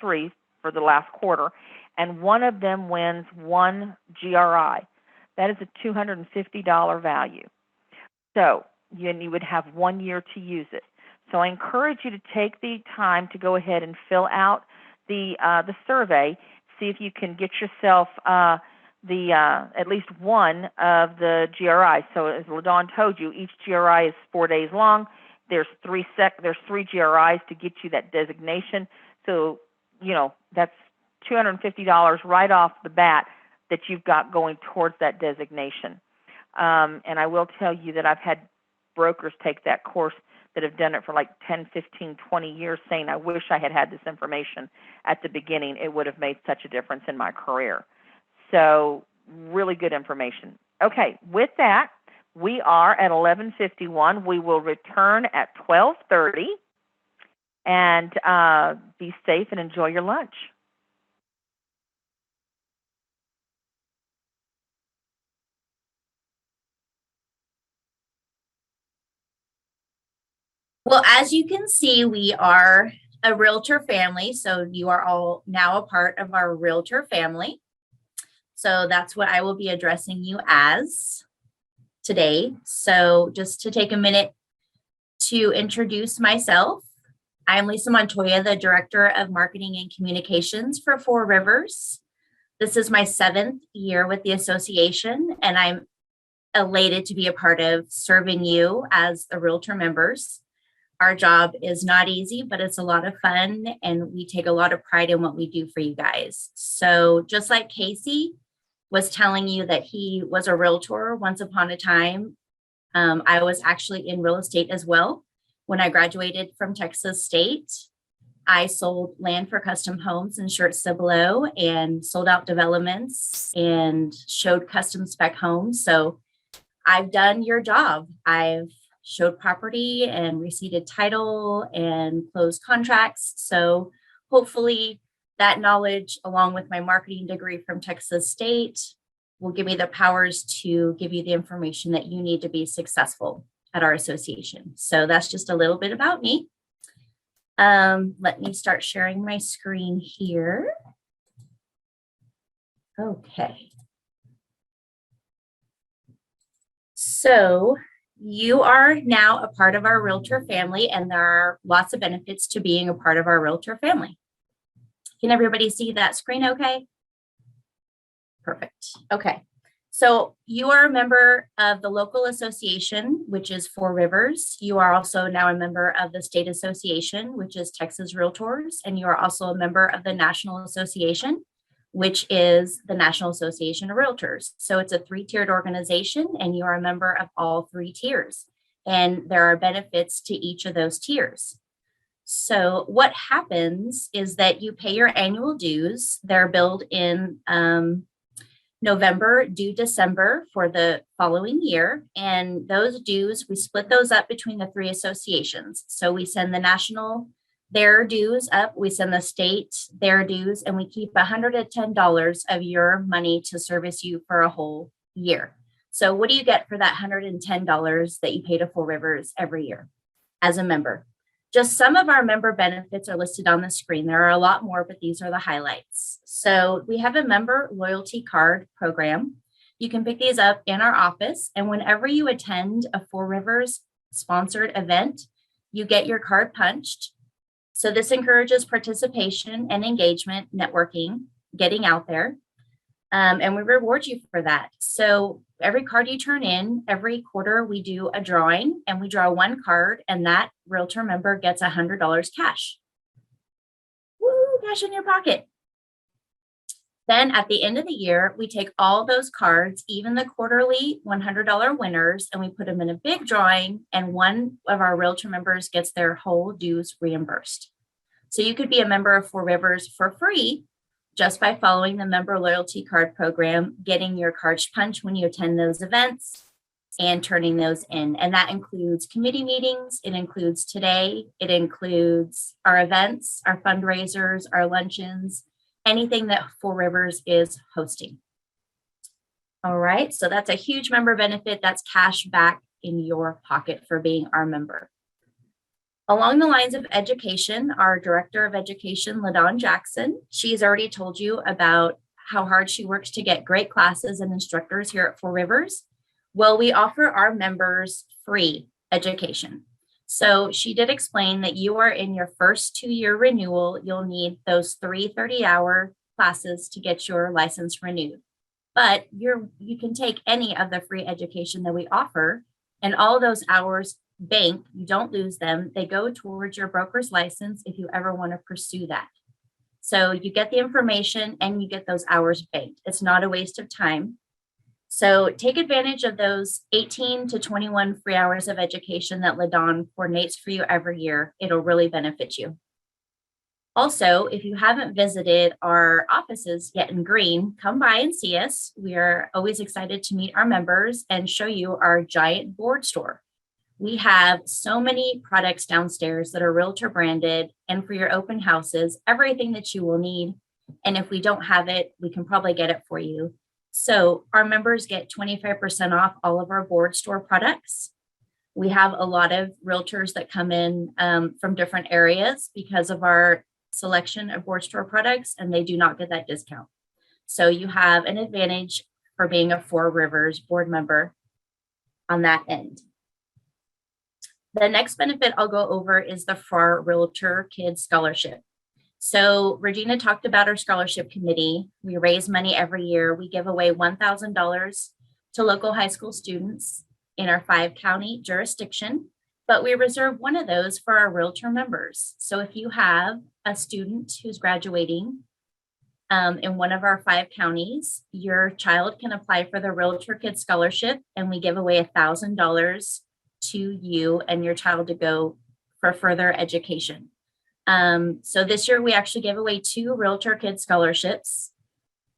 [SPEAKER 1] three for the last quarter, and one of them wins one GRI. That is a $250 value. So you would have 1 year to use it. So I encourage you to take the time to go ahead and fill out the survey. see if you can get yourself at least one of the GRIs. So as LaDawn told you, each GRI is 4 days long. There's three GRIs to get you that designation. So, that's $250 right off the bat that you've got going towards that designation. And I will tell you that I've had brokers take that course that have done it for like 10, 15, 20 years saying, I wish I had had this information at the beginning. It would have made such a difference in my career. So really good information. Okay, with that, we are at 11:51. We will return at 12:30. And be safe and enjoy your lunch.
[SPEAKER 15] Well, as you can see, we are a realtor family. So you are all now a part of our realtor family. So that's what I will be addressing you as today. So just to take a minute to introduce myself. I'm Lisa Montoya, the Director of Marketing and Communications for Four Rivers. This is my 7th year with the association, and I'm elated to be a part of serving you as the Realtor members. Our job is not easy, but it's a lot of fun, and we take a lot of pride in what we do for you guys. So just like Casey was telling you that he was a Realtor once upon a time, I was actually in real estate as well. When I graduated from Texas State, I sold land for custom homes in Schertz-Cibolo and sold out developments and showed custom spec homes. So I've done your job. I've showed property and receipted title and closed contracts. So hopefully that knowledge, along with my marketing degree from Texas State, will give me the powers to give you the information that you need to be successful at our association. So that's just a little bit about me. Let me start sharing my screen here. Okay. So you are now a part of our Realtor family, and there are lots of benefits to being a part of our Realtor family. Can everybody see that screen okay? Perfect. Okay. So you are a member of the local association, which is Four Rivers. You are also now a member of the state association, which is Texas Realtors. And you are also a member of the national association, which is the National Association of Realtors. So it's a 3-tiered organization, and you are a member of all 3 tiers. And there are benefits to each of those tiers. So what happens is that you pay your annual dues. They're billed in November due December for the following year. And those dues, we split those up between the 3 associations. So we send the national their dues up, we send the state their dues, and we keep $110 of your money to service you for a whole year. So what do you get for that $110 that you pay to Four Rivers every year as a member? Just some of our member benefits are listed on the screen. There are a lot more, but these are the highlights. So we have a member loyalty card program. You can pick these up in our office, and whenever you attend a Four Rivers sponsored event, you get your card punched. So this encourages participation and engagement, networking, getting out there, and we reward you for that. So every card you turn in, every quarter we do a drawing, and we draw one card, and that Realtor member gets $100 cash. Woo, cash in your pocket. Then at the end of the year, we take all those cards, even the quarterly $100 winners, and we put them in a big drawing, and one of our Realtor members gets their whole dues reimbursed. So you could be a member of Four Rivers for free just by following the member loyalty card program, getting your cards punched when you attend those events, and turning those in. And that includes committee meetings. It includes today. It includes our events, our fundraisers, our luncheons, anything that Four Rivers is hosting. All right, so that's a huge member benefit. That's cash back in your pocket for being our member. Along the lines of education, our Director of Education, LaDawn Jackson, she's already told you about how hard she works to get great classes and instructors here at Four Rivers. Well, we offer our members free education. So she did explain that you are in your first 2-year renewal. You'll need those 3 30-hour classes to get your license renewed. But you can take any of the free education that we offer, and all those hours bank, you don't lose them. They go towards your broker's license if you ever want to pursue that. So you get the information and you get those hours banked. It's not a waste of time. So take advantage of those 18 to 21 free hours of education that LaDawn coordinates for you every year. It'll really benefit you. Also, if you haven't visited our offices yet in Green, come by and see us. We are always excited to meet our members and show you our giant board store. We have so many products downstairs that are Realtor branded, and for your open houses, everything that you will need. And if we don't have it, we can probably get it for you. So our members get 25% off all of our board store products. We have a lot of realtors that come in from different areas because of our selection of board store products, and they do not get that discount. So you have an advantage for being a Four Rivers board member on that end. The next benefit I'll go over is the FAR Realtor Kids Scholarship. So Regina talked about our scholarship committee. We raise money every year. We give away $1,000 to local high school students in our 5-county jurisdiction, but we reserve one of those for our Realtor members. So if you have a student who's graduating in one of our 5 counties, your child can apply for the Realtor Kids Scholarship, and we give away $1,000 to you and your child to go for further education. So this year we actually gave away 2 Realtor Kids Scholarships.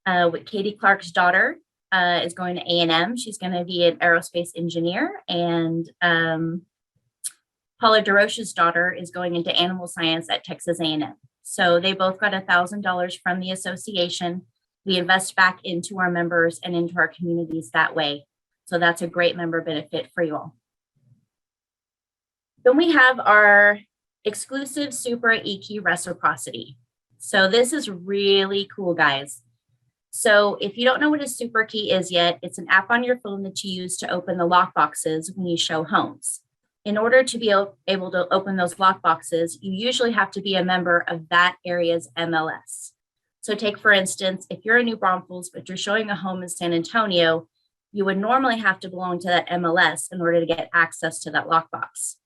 [SPEAKER 15] With Katie Clark's daughter is going to A&M. She's going to be an aerospace engineer, and Paula DeRoche's daughter is going into animal science at Texas A&M. So they both got $1,000 from the association. We invest back into our members and into our communities that way. So that's a great member benefit for you all. Then we have our exclusive Super E-Key reciprocity. So this is really cool, guys. So if you don't know what a Super Key is yet, it's an app on your phone that you use to open the lock boxes when you show homes. In order to be able to open those lock boxes, you usually have to be a member of that area's MLS. So take, for instance, if you're in New Braunfels, but you're showing a home in San Antonio, you would normally have to belong to that MLS in order to get access to that lockbox.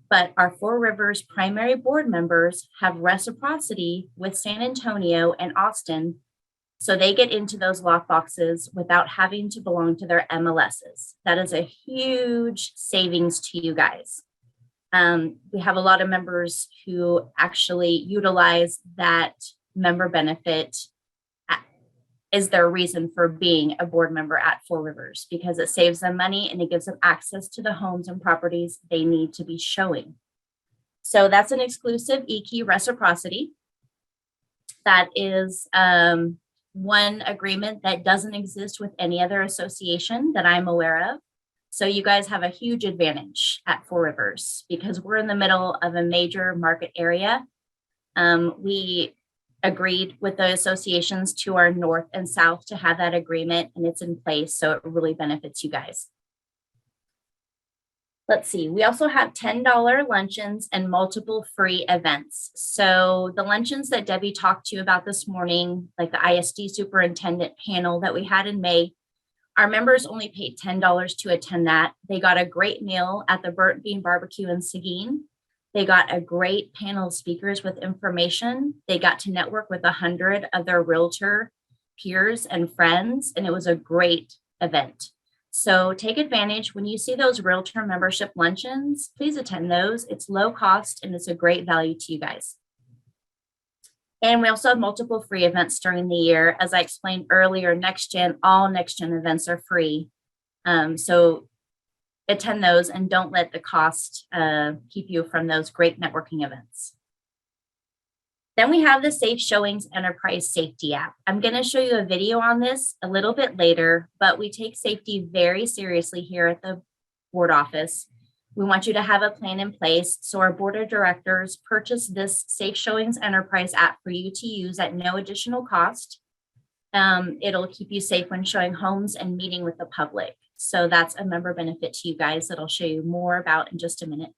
[SPEAKER 15] But our Four Rivers primary board members have reciprocity with San Antonio and Austin, so they get into those lockboxes without having to belong to their MLSs. That is a huge savings to you guys. We have a lot of members who actually utilize that member benefit is their reason for being a board member at Four Rivers, because it saves them money and it gives them access to the homes and properties they need to be showing. So that's an exclusive E-Key reciprocity. That is one agreement that doesn't exist with any other association that I'm aware of. So you guys have a huge advantage at Four Rivers because we're in the middle of a major market area. We agreed with the associations to our north and south to have that agreement, and it's in place, so it really benefits you guys. Let's see, we also have $10 luncheons and multiple free events. So the luncheons that Debbie talked to you about this morning, like the ISD superintendent panel that we had in May, our members only paid $10 to attend that. They got a great meal at the Burnt Bean Barbecue in Seguin. They got a great panel of speakers with information. They got to network with 100 of their realtor peers and friends, and it was a great event. So take advantage. When you see those realtor membership luncheons, please attend those. It's low cost and it's a great value to you guys. And we also have multiple free events during the year. As I explained earlier, all next gen events are free. So attend those and don't let the cost keep you from those great networking events. Then we have the Safe Showings Enterprise Safety app. I'm going to show you a video on this a little bit later, but we take safety very seriously here at the board office. We want you to have a plan in place. So our board of directors purchased this Safe Showings Enterprise app for you to use at no additional cost. It'll keep you safe when showing homes and meeting with the public. So that's a member benefit to you guys that I'll show you more about in just a minute.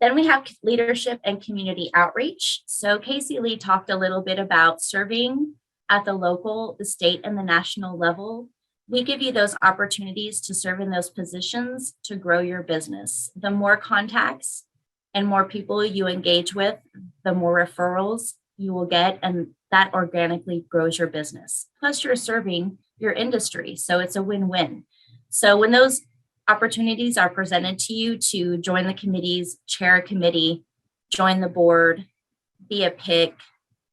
[SPEAKER 15] Then we have leadership and community outreach. So Casey Lee talked a little bit about serving at the local, the state, and the national level. We give you those opportunities to serve in those positions to grow your business. The more contacts and more people you engage with, the more referrals you will get, and that organically grows your business. Plus, you're serving your industry, so it's a win-win. So when those opportunities are presented to you to join the committees, chair a committee, join the board, be a PIC,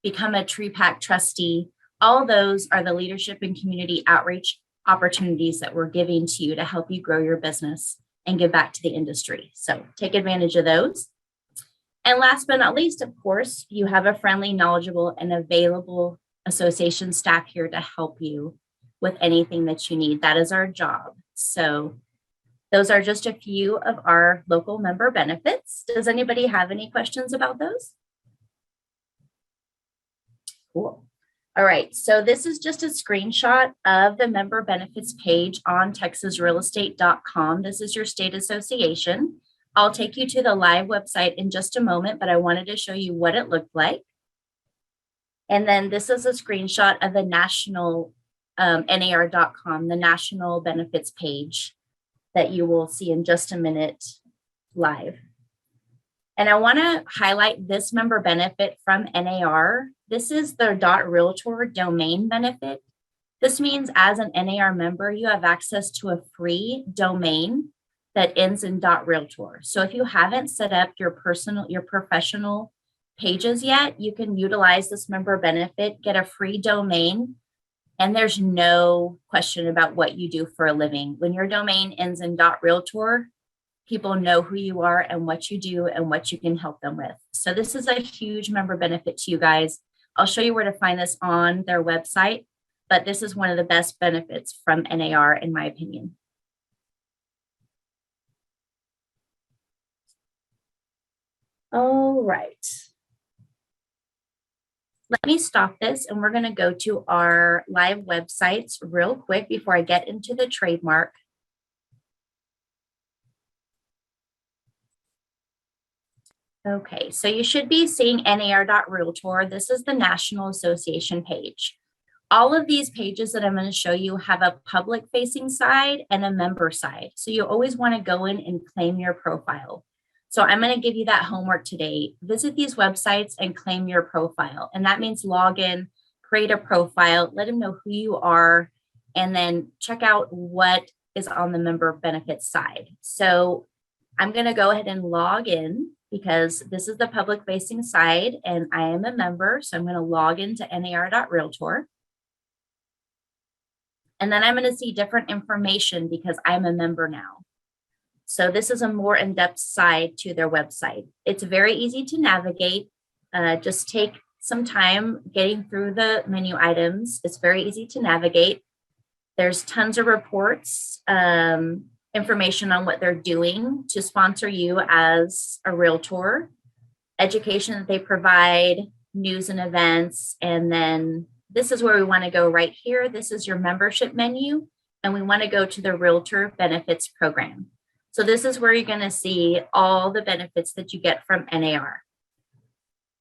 [SPEAKER 15] become a TREPAC trustee, all those are the leadership and community outreach opportunities that we're giving to you to help you grow your business and give back to the industry. So take advantage of those. And last but not least, of course, you have a friendly, knowledgeable, and available association staff here to help you with anything that you need. That is our job. So those are just a few of our local member benefits. Does anybody have any questions about those? Cool. All right, so this is just a screenshot of the member benefits page on texasrealestate.com. This is your state association. I'll take you to the live website in just a moment, but I wanted to show you what it looked like. And then this is a screenshot of the national NAR.com, the national benefits page that you will see in just a minute live. And I want to highlight this member benefit from NAR. This is the .realtor domain benefit. This means as an NAR member, you have access to a free domain that ends in .realtor. So if you haven't set up your professional pages yet, you can utilize this member benefit, get a free domain, and there's no question about what you do for a living. When your domain ends in .realtor, people know who you are and what you do and what you can help them with. So this is a huge member benefit to you guys. I'll show you where to find this on their website, but this is one of the best benefits from NAR, in my opinion. All right. Let me stop this and we're going to go to our live websites real quick before I get into the trademark. Okay, so you should be seeing NAR.realtor. This is the National Association page. All of these pages that I'm going to show you have a public facing side and a member side. So you always want to go in and claim your profile. So I'm going to give you that homework today. Visit these websites and claim your profile. And that means log in, create a profile, let them know who you are, and then check out what is on the member benefits side. So I'm going to go ahead and log in because this is the public facing side and I am a member. So I'm going to log into NAR.realtor. And then I'm going to see different information because I'm a member now. So this is a more in-depth side to their website. It's very easy to navigate. Just take some time getting through the menu items. It's very easy to navigate. There's tons of reports, information on what they're doing to sponsor you as a realtor, education that they provide, news and events, and then this is where we want to go right here. This is your membership menu, and we want to go to the Realtor Benefits Program. So this is where you're going to see all the benefits that you get from NAR.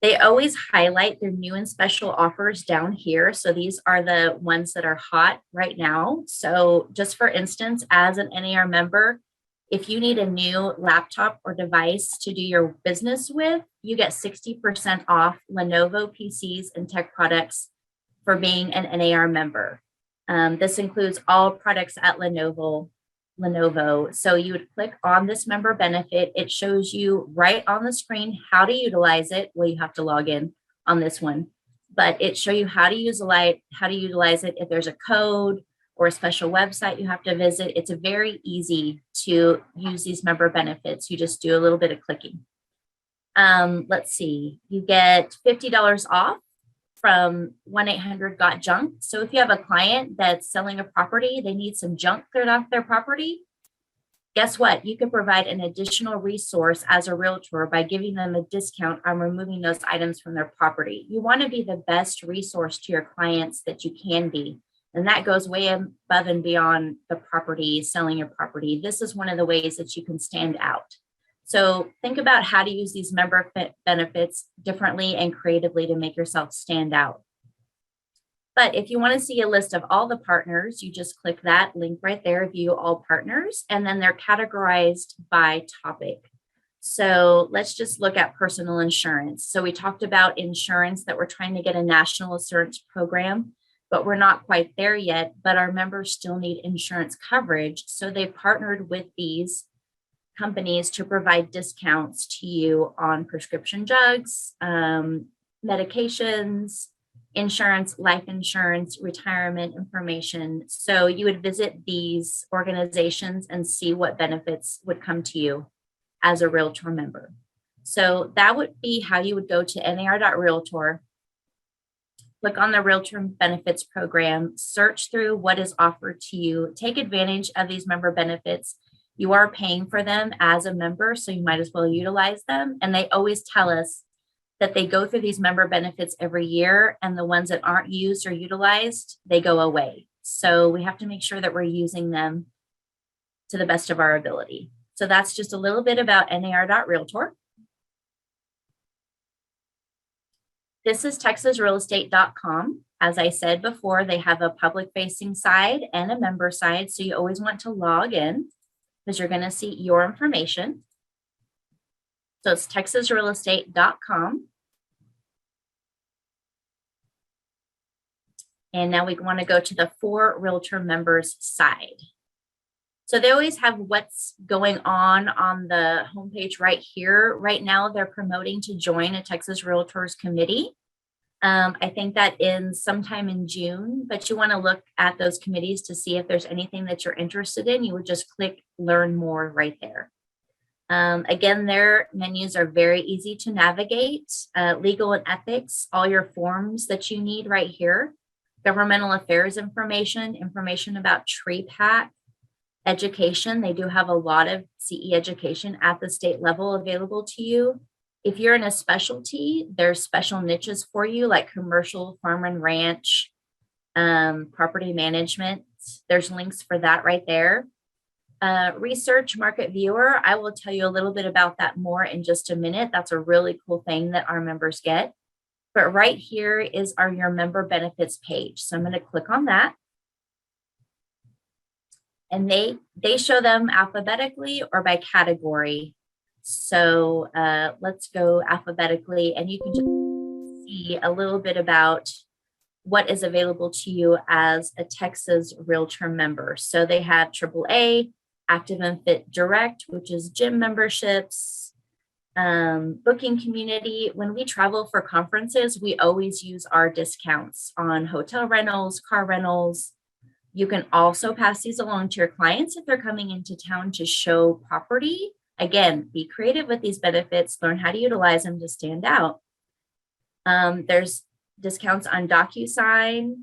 [SPEAKER 15] They always highlight their new and special offers down here. So these are the ones that are hot right now. So just for instance, as an NAR member, if you need a new laptop or device to do your business with, you get 60% off Lenovo PCs and tech products for being an NAR member. This includes all products at Lenovo. So you would click on this member benefit. It shows you right on the screen how to utilize it. Well, you have to log in on this one, but it shows you how to utilize it. If there's a code or a special website you have to visit, it's very easy to use these member benefits. You just do a little bit of clicking. Let's see, you get $50 off from 1-800-GOT-JUNK. So if you have a client that's selling a property, they need some junk cleared off their property, guess what? You can provide an additional resource as a realtor by giving them a discount on removing those items from their property. You want to be the best resource to your clients that you can be. And that goes way above and beyond the property, selling your property. This is one of the ways that you can stand out. So think about how to use these member benefits differently and creatively to make yourself stand out. But if you want to see a list of all the partners, you just click that link right there, view all partners, and then they're categorized by topic. So let's just look at personal insurance. So we talked about insurance, that we're trying to get a national insurance program, but we're not quite there yet, but our members still need insurance coverage. So they've partnered with these companies to provide discounts to you on prescription drugs, medications, insurance, life insurance, retirement information. So you would visit these organizations and see what benefits would come to you as a Realtor member. So that would be how you would go to nar.realtor, click on the Realtor Benefits Program, search through what is offered to you, take advantage of these member benefits. You are paying for them as a member, so you might as well utilize them. And they always tell us that they go through these member benefits every year, and the ones that aren't used or utilized, they go away. So we have to make sure that we're using them to the best of our ability. So that's just a little bit about nar.realtor. This is texasrealestate.com. As I said before, they have a public facing side and a member side. So you always want to log in because you're going to see your information. So it's texasrealestate.com. And now we want to go to the For Realtor Members side. So they always have what's going on the homepage right here. Right now, they're promoting to join a Texas Realtors committee. I think that ends sometime in June, but you want to look at those committees to see if there's anything that you're interested in. You would just click Learn More right there. Again, their menus are very easy to navigate. Legal and ethics, all your forms that you need right here. Governmental affairs information about TreePack. Education, they do have a lot of CE education at the state level available to you. If you're in a specialty, there's special niches for you, like commercial, farm and ranch, property management. There's links for that right there. Research Market Viewer, I will tell you a little bit about that more in just a minute. That's a really cool thing that our members get. But right here is your member benefits page. So I'm going to click on that. And they show them alphabetically or by category. So let's go alphabetically, and you can just see a little bit about what is available to you as a Texas Realtor member. So they have AAA, Active and Fit Direct, which is gym memberships, booking community. When we travel for conferences, we always use our discounts on hotel rentals, car rentals. You can also pass these along to your clients if they're coming into town to show property. Again, be creative with these benefits, learn how to utilize them to stand out. There's discounts on DocuSign.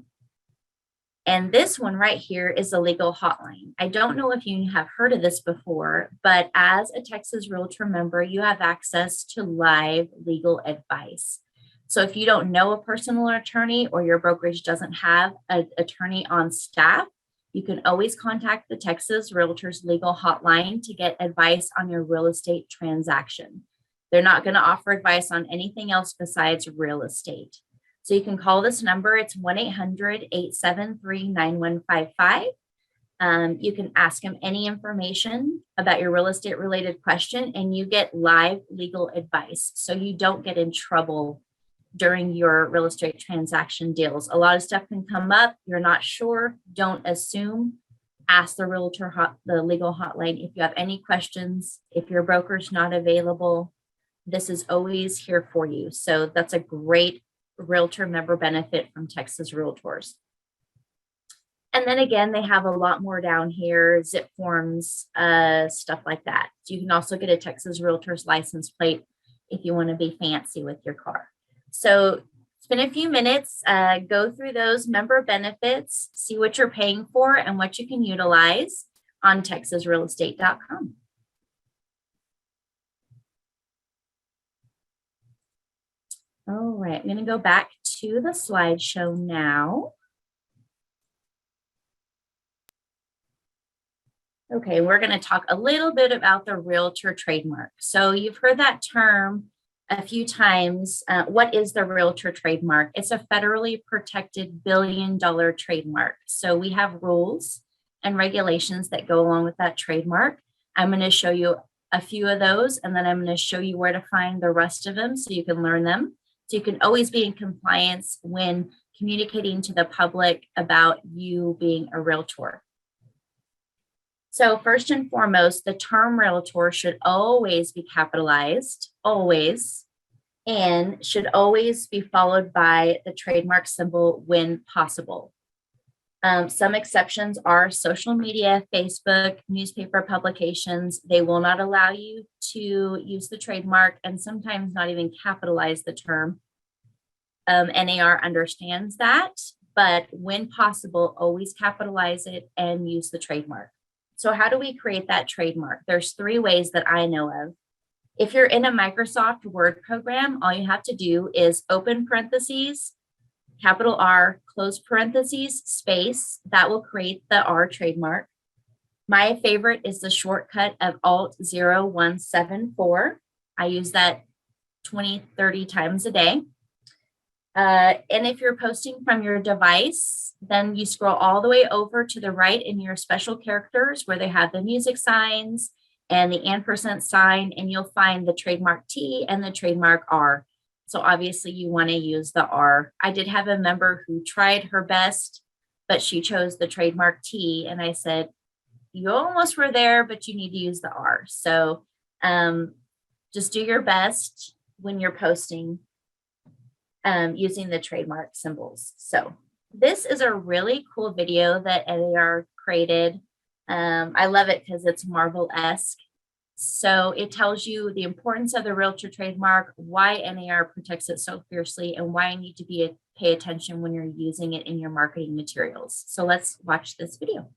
[SPEAKER 15] And this one right here is the legal hotline. I don't know if you have heard of this before, but as a Texas Realtor member, you have access to live legal advice. So if you don't know a personal attorney or your brokerage doesn't have an attorney on staff, you can always contact the Texas Realtors Legal Hotline to get advice on your real estate transaction. They're not going to offer advice on anything else besides real estate. So you can call this number. It's 1-800-873-9155. You can ask them any information about your real estate related question, and you get live legal advice. So you don't get in trouble during your real estate transaction deals. A lot of stuff can come up. You're not sure. Don't assume. Ask the the legal hotline if you have any questions. If your broker's not available, this is always here for you. So that's a great Realtor member benefit from Texas Realtors. And then again, they have a lot more down here, zip forms, stuff like that. So you can also get a Texas Realtors license plate if you want to be fancy with your car. So spend a few minutes, go through those member benefits, see what you're paying for and what you can utilize on texasrealestate.com. All right, I'm going to go back to the slideshow now. Okay, we're going to talk a little bit about the realtor trademark. So you've heard that term a few times. What is the realtor trademark? It's a federally protected billion-dollar trademark. So we have rules and regulations that go along with that trademark. I'm going to show you a few of those, and then I'm going to show you where to find the rest of them so you can learn them. So you can always be in compliance when communicating to the public about you being a realtor. So first and foremost, the term realtor should always be capitalized, always, and should always be followed by the trademark symbol when possible. Some exceptions are social media, Facebook, newspaper publications. They will not allow you to use the trademark and sometimes not even capitalize the term. NAR understands that, but when possible, always capitalize it and use the trademark. So how do we create that trademark? There's 3 ways that I know of. If you're in a Microsoft Word program, all you have to do is open parentheses, capital R, close parentheses, space. That will create the R trademark. My favorite is the shortcut of Alt 0174. I use that 20, 30 times a day. And if you're posting from your device, then you scroll all the way over to the right in your special characters where they have the music signs and the ampersand sign, and you'll find the trademark T and the trademark R. So obviously you want to use the R. I did have a member who tried her best, but she chose the trademark T, and I said, you almost were there, but you need to use the R. So just do your best when you're posting using the trademark symbols. So this is a really cool video that NAR created. I love it because it's Marvel-esque. So it tells you the importance of the realtor trademark, why NAR protects it so fiercely, and why you need to pay attention when you're using it in your marketing materials. So let's watch this video.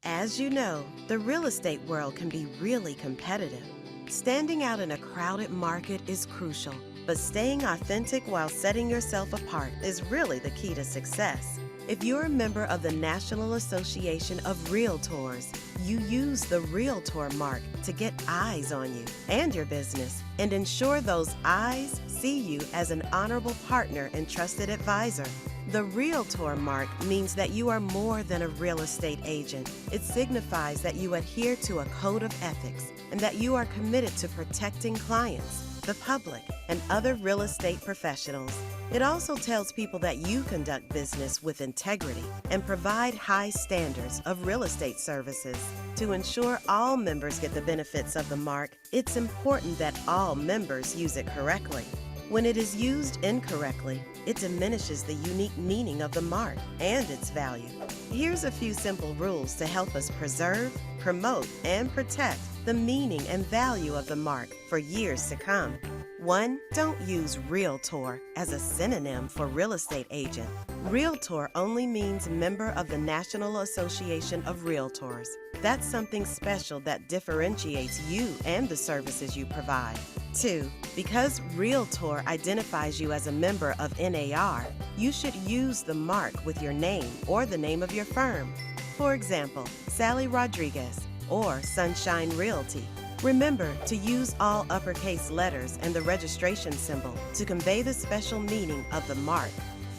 [SPEAKER 4] As you know, the real estate world can be really competitive. Standing out in a crowded market is crucial, but staying authentic while setting yourself apart is really the key to success. If you're a member of the National Association of Realtors, you use the Realtor mark to get eyes on you and your business and ensure those eyes see you as an honorable partner and trusted advisor. The Realtor mark means that you are more than a real estate agent. It signifies that you adhere to a code of ethics and that you are committed to protecting clients, the public, and other real estate professionals. It also tells people that you conduct business with integrity and provide high standards of real estate services. To ensure all members get the benefits of the mark, it's important that all members use it correctly. When it is used incorrectly, it diminishes the unique meaning of the mark and its value. Here's a few simple rules to help us preserve, promote, and protect the meaning and value of the mark for years to come. 1. Don't use Realtor as a synonym for real estate agent. Realtor only means member of the National Association of Realtors. That's something special that differentiates you and the services you provide. 2. Because Realtor identifies you as a member of NAR, you should use the mark with your name or the name of your firm. For example, Sally Rodriguez or Sunshine Realty. Remember to use all uppercase letters and the registration symbol to convey the special meaning of the mark.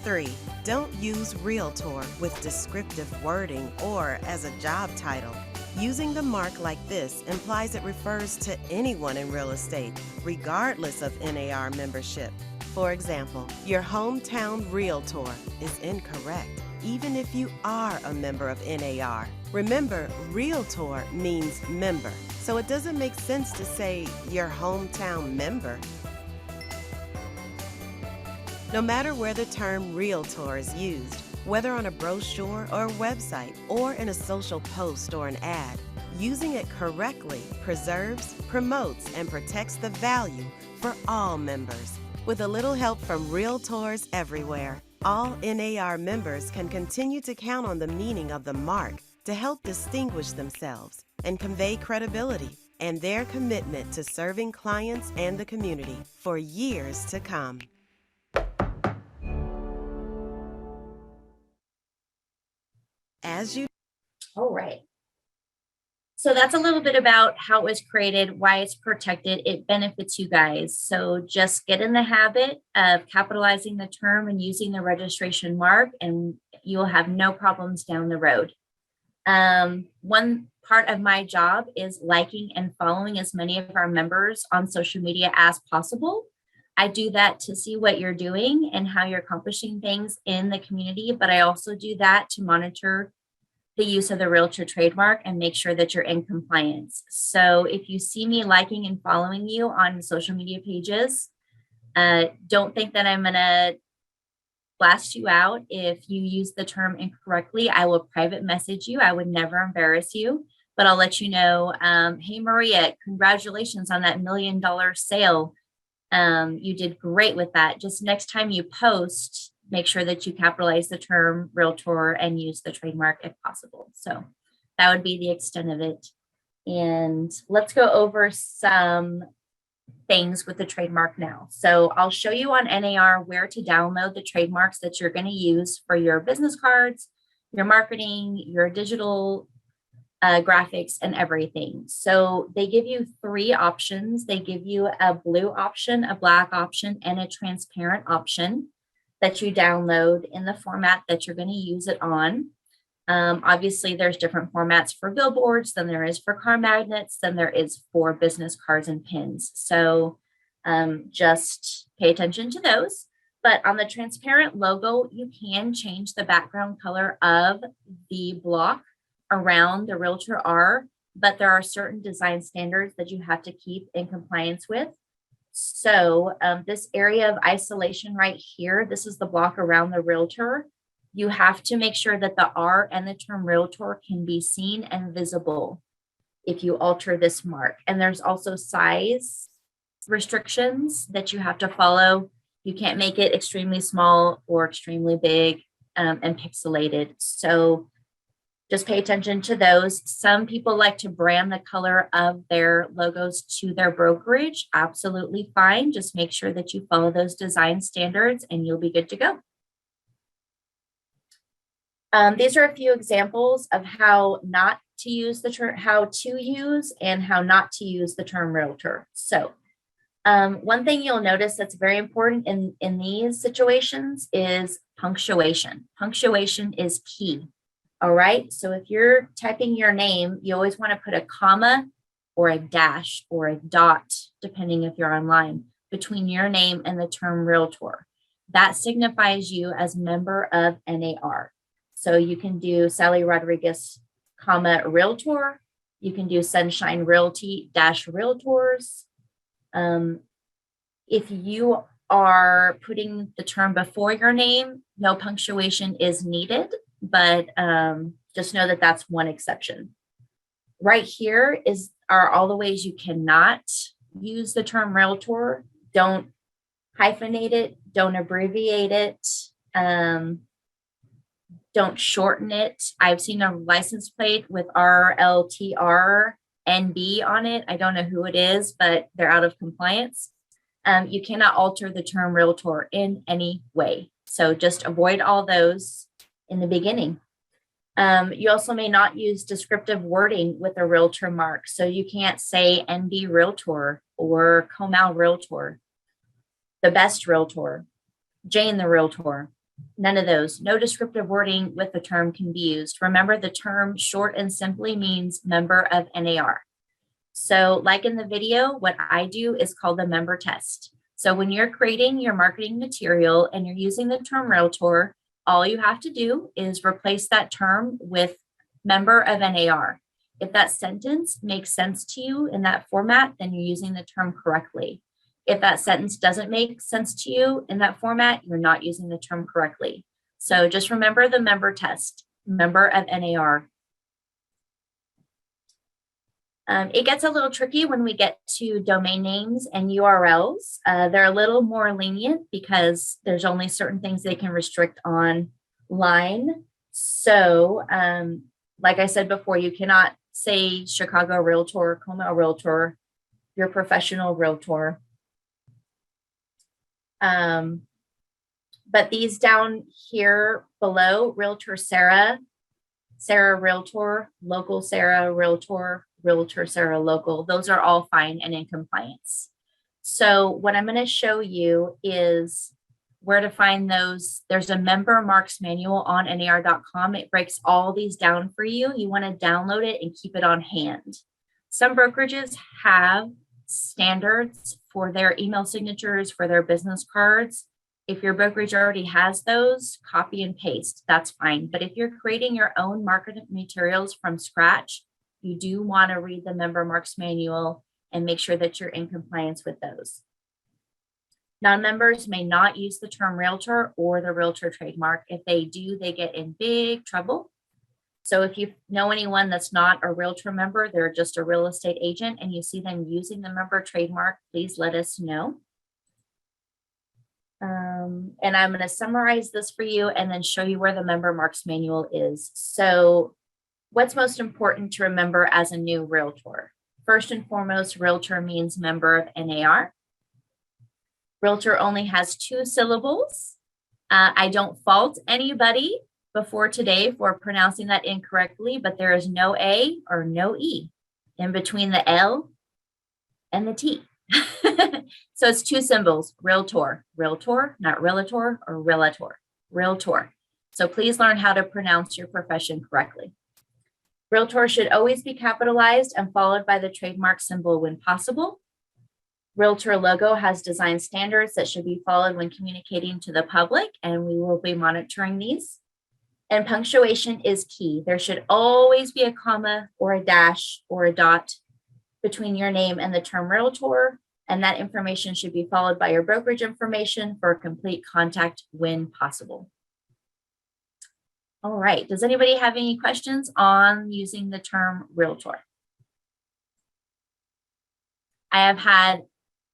[SPEAKER 4] 3. Don't use Realtor with descriptive wording or as a job title. Using the mark like this implies it refers to anyone in real estate, regardless of NAR membership. For example, your hometown Realtor is incorrect, even if you are a member of NAR. Remember, Realtor means member, so it doesn't make sense to say your hometown member. No matter where the term Realtor is used, whether on a brochure or a website or in a social post or an ad, using it correctly preserves, promotes, and protects the value for all members. With a little help from Realtors everywhere, all NAR members can continue to count on the meaning of the mark to help distinguish themselves and convey credibility and their commitment to serving clients and the community for years to come. As you
[SPEAKER 15] All right. So that's a little bit about how it was created, why it's protected. It benefits you guys. So just get in the habit of capitalizing the term and using the registration mark, and you'll have no problems down the road. One part of my job is liking and following as many of our members on social media as possible. I do that to see what you're doing and how you're accomplishing things in the community, but I also do that to monitor the use of the realtor trademark and make sure that you're in compliance. So if you see me liking and following you on social media pages, don't think that I'm gonna blast you out if you use the term incorrectly. I will private message you. I would never embarrass you, but I'll let you know, hey Maria, congratulations on that $1 million sale. You did great with that. Just next time you post, make sure that you capitalize the term realtor and use the trademark if possible. So that would be the extent of it. And let's go over some things with the trademark now. So I'll show you on NAR where to download the trademarks that you're going to use for your business cards, your marketing, your digital graphics, and everything. So they give you 3 options. They give you a blue option, a black option, and a transparent option that you download in the format that you're going to use it on. Obviously, there's different formats for billboards than there is for car magnets, than there is for business cards and pins. So just pay attention to those. But on the transparent logo, you can change the background color of the block around the Realtor R, but there are certain design standards that you have to keep in compliance with. So this area of isolation right here, this is the block around the Realtor. You have to make sure that the R and the term Realtor can be seen and visible if you alter this mark. And there's also size restrictions that you have to follow. You can't make it extremely small or extremely big and pixelated. So just pay attention to those. Some people like to brand the color of their logos to their brokerage. Absolutely fine. Just make sure that you follow those design standards and you'll be good to go. These are a few examples of how not to use the term, how to use and how not to use the term realtor. So one thing you'll notice that's very important in these situations is punctuation. Punctuation is key. All right. So if you're typing your name, you always want to put a comma or a dash or a dot, depending if you're online, between your name and the term realtor. That signifies you as member of NAR. So you can do Sally Rodriguez, comma, realtor. You can do Sunshine Realty dash realtors. If you are putting the term before your name, no punctuation is needed, but just know that that's one exception. Right here are all the ways you cannot use the term realtor. Don't hyphenate it, don't abbreviate it, don't shorten it. I've seen a license plate with RLTR NB on it. I don't know who it is, but they're out of compliance. You cannot alter the term realtor in any way. So just avoid all those in the beginning. You also may not use descriptive wording with a realtor mark. So you can't say NB Realtor or Comal Realtor, the best Realtor, Jane the Realtor. None of those. No descriptive wording with the term can be used. Remember, the term short and simply means member of NAR. So like in the video, what I do is called the member test. So when you're creating your marketing material and you're using the term realtor, all you have to do is replace that term with member of NAR. If that sentence makes sense to you in that format, then you're using the term correctly. If that sentence doesn't make sense to you in that format, you're not using the term correctly. So just remember the member test, member of NAR. It gets a little tricky when we get to domain names and URLs. They're a little more lenient because there's only certain things they can restrict online. So like I said before, you cannot say Chicago Realtor, Como Realtor, your professional realtor. But these down here below, Realtor Sarah, Sarah Realtor, local Sarah Realtor, Realtor Sarah local. Those are all fine and in compliance. So what I'm going to show you is where to find those. There's a member marks manual on NAR.com. It breaks all these down for you. You want to download it and keep it on hand. Some brokerages have standards for their email signatures, for their business cards. If your brokerage already has those, copy and paste, that's fine. But if you're creating your own marketing materials from scratch, you do want to read the member marks manual and make sure that you're in compliance with those. Non-members may not use the term realtor or the realtor trademark. If they do, they get in big trouble. So if you know anyone that's not a realtor member, they're just a real estate agent, and you see them using the member trademark, please let us know. And I'm going to summarize this for you and then show you where the member marks manual is. So what's most important to remember as a new realtor? First and foremost, realtor means member of NAR. Realtor only has 2 syllables. I don't fault anybody before today for pronouncing that incorrectly, but there is no A or no E in between the L and the T. So it's 2 symbols, realtor, realtor, not realtor or realtor, realtor. So please learn how to pronounce your profession correctly. Realtor should always be capitalized and followed by the trademark symbol when possible. Realtor logo has design standards that should be followed when communicating to the public, and we will be monitoring these. And punctuation is key. There should always be a comma or a dash or a dot between your name and the term realtor, and that information should be followed by your brokerage information for complete contact when possible. All right, does anybody have any questions on using the term realtor? I have had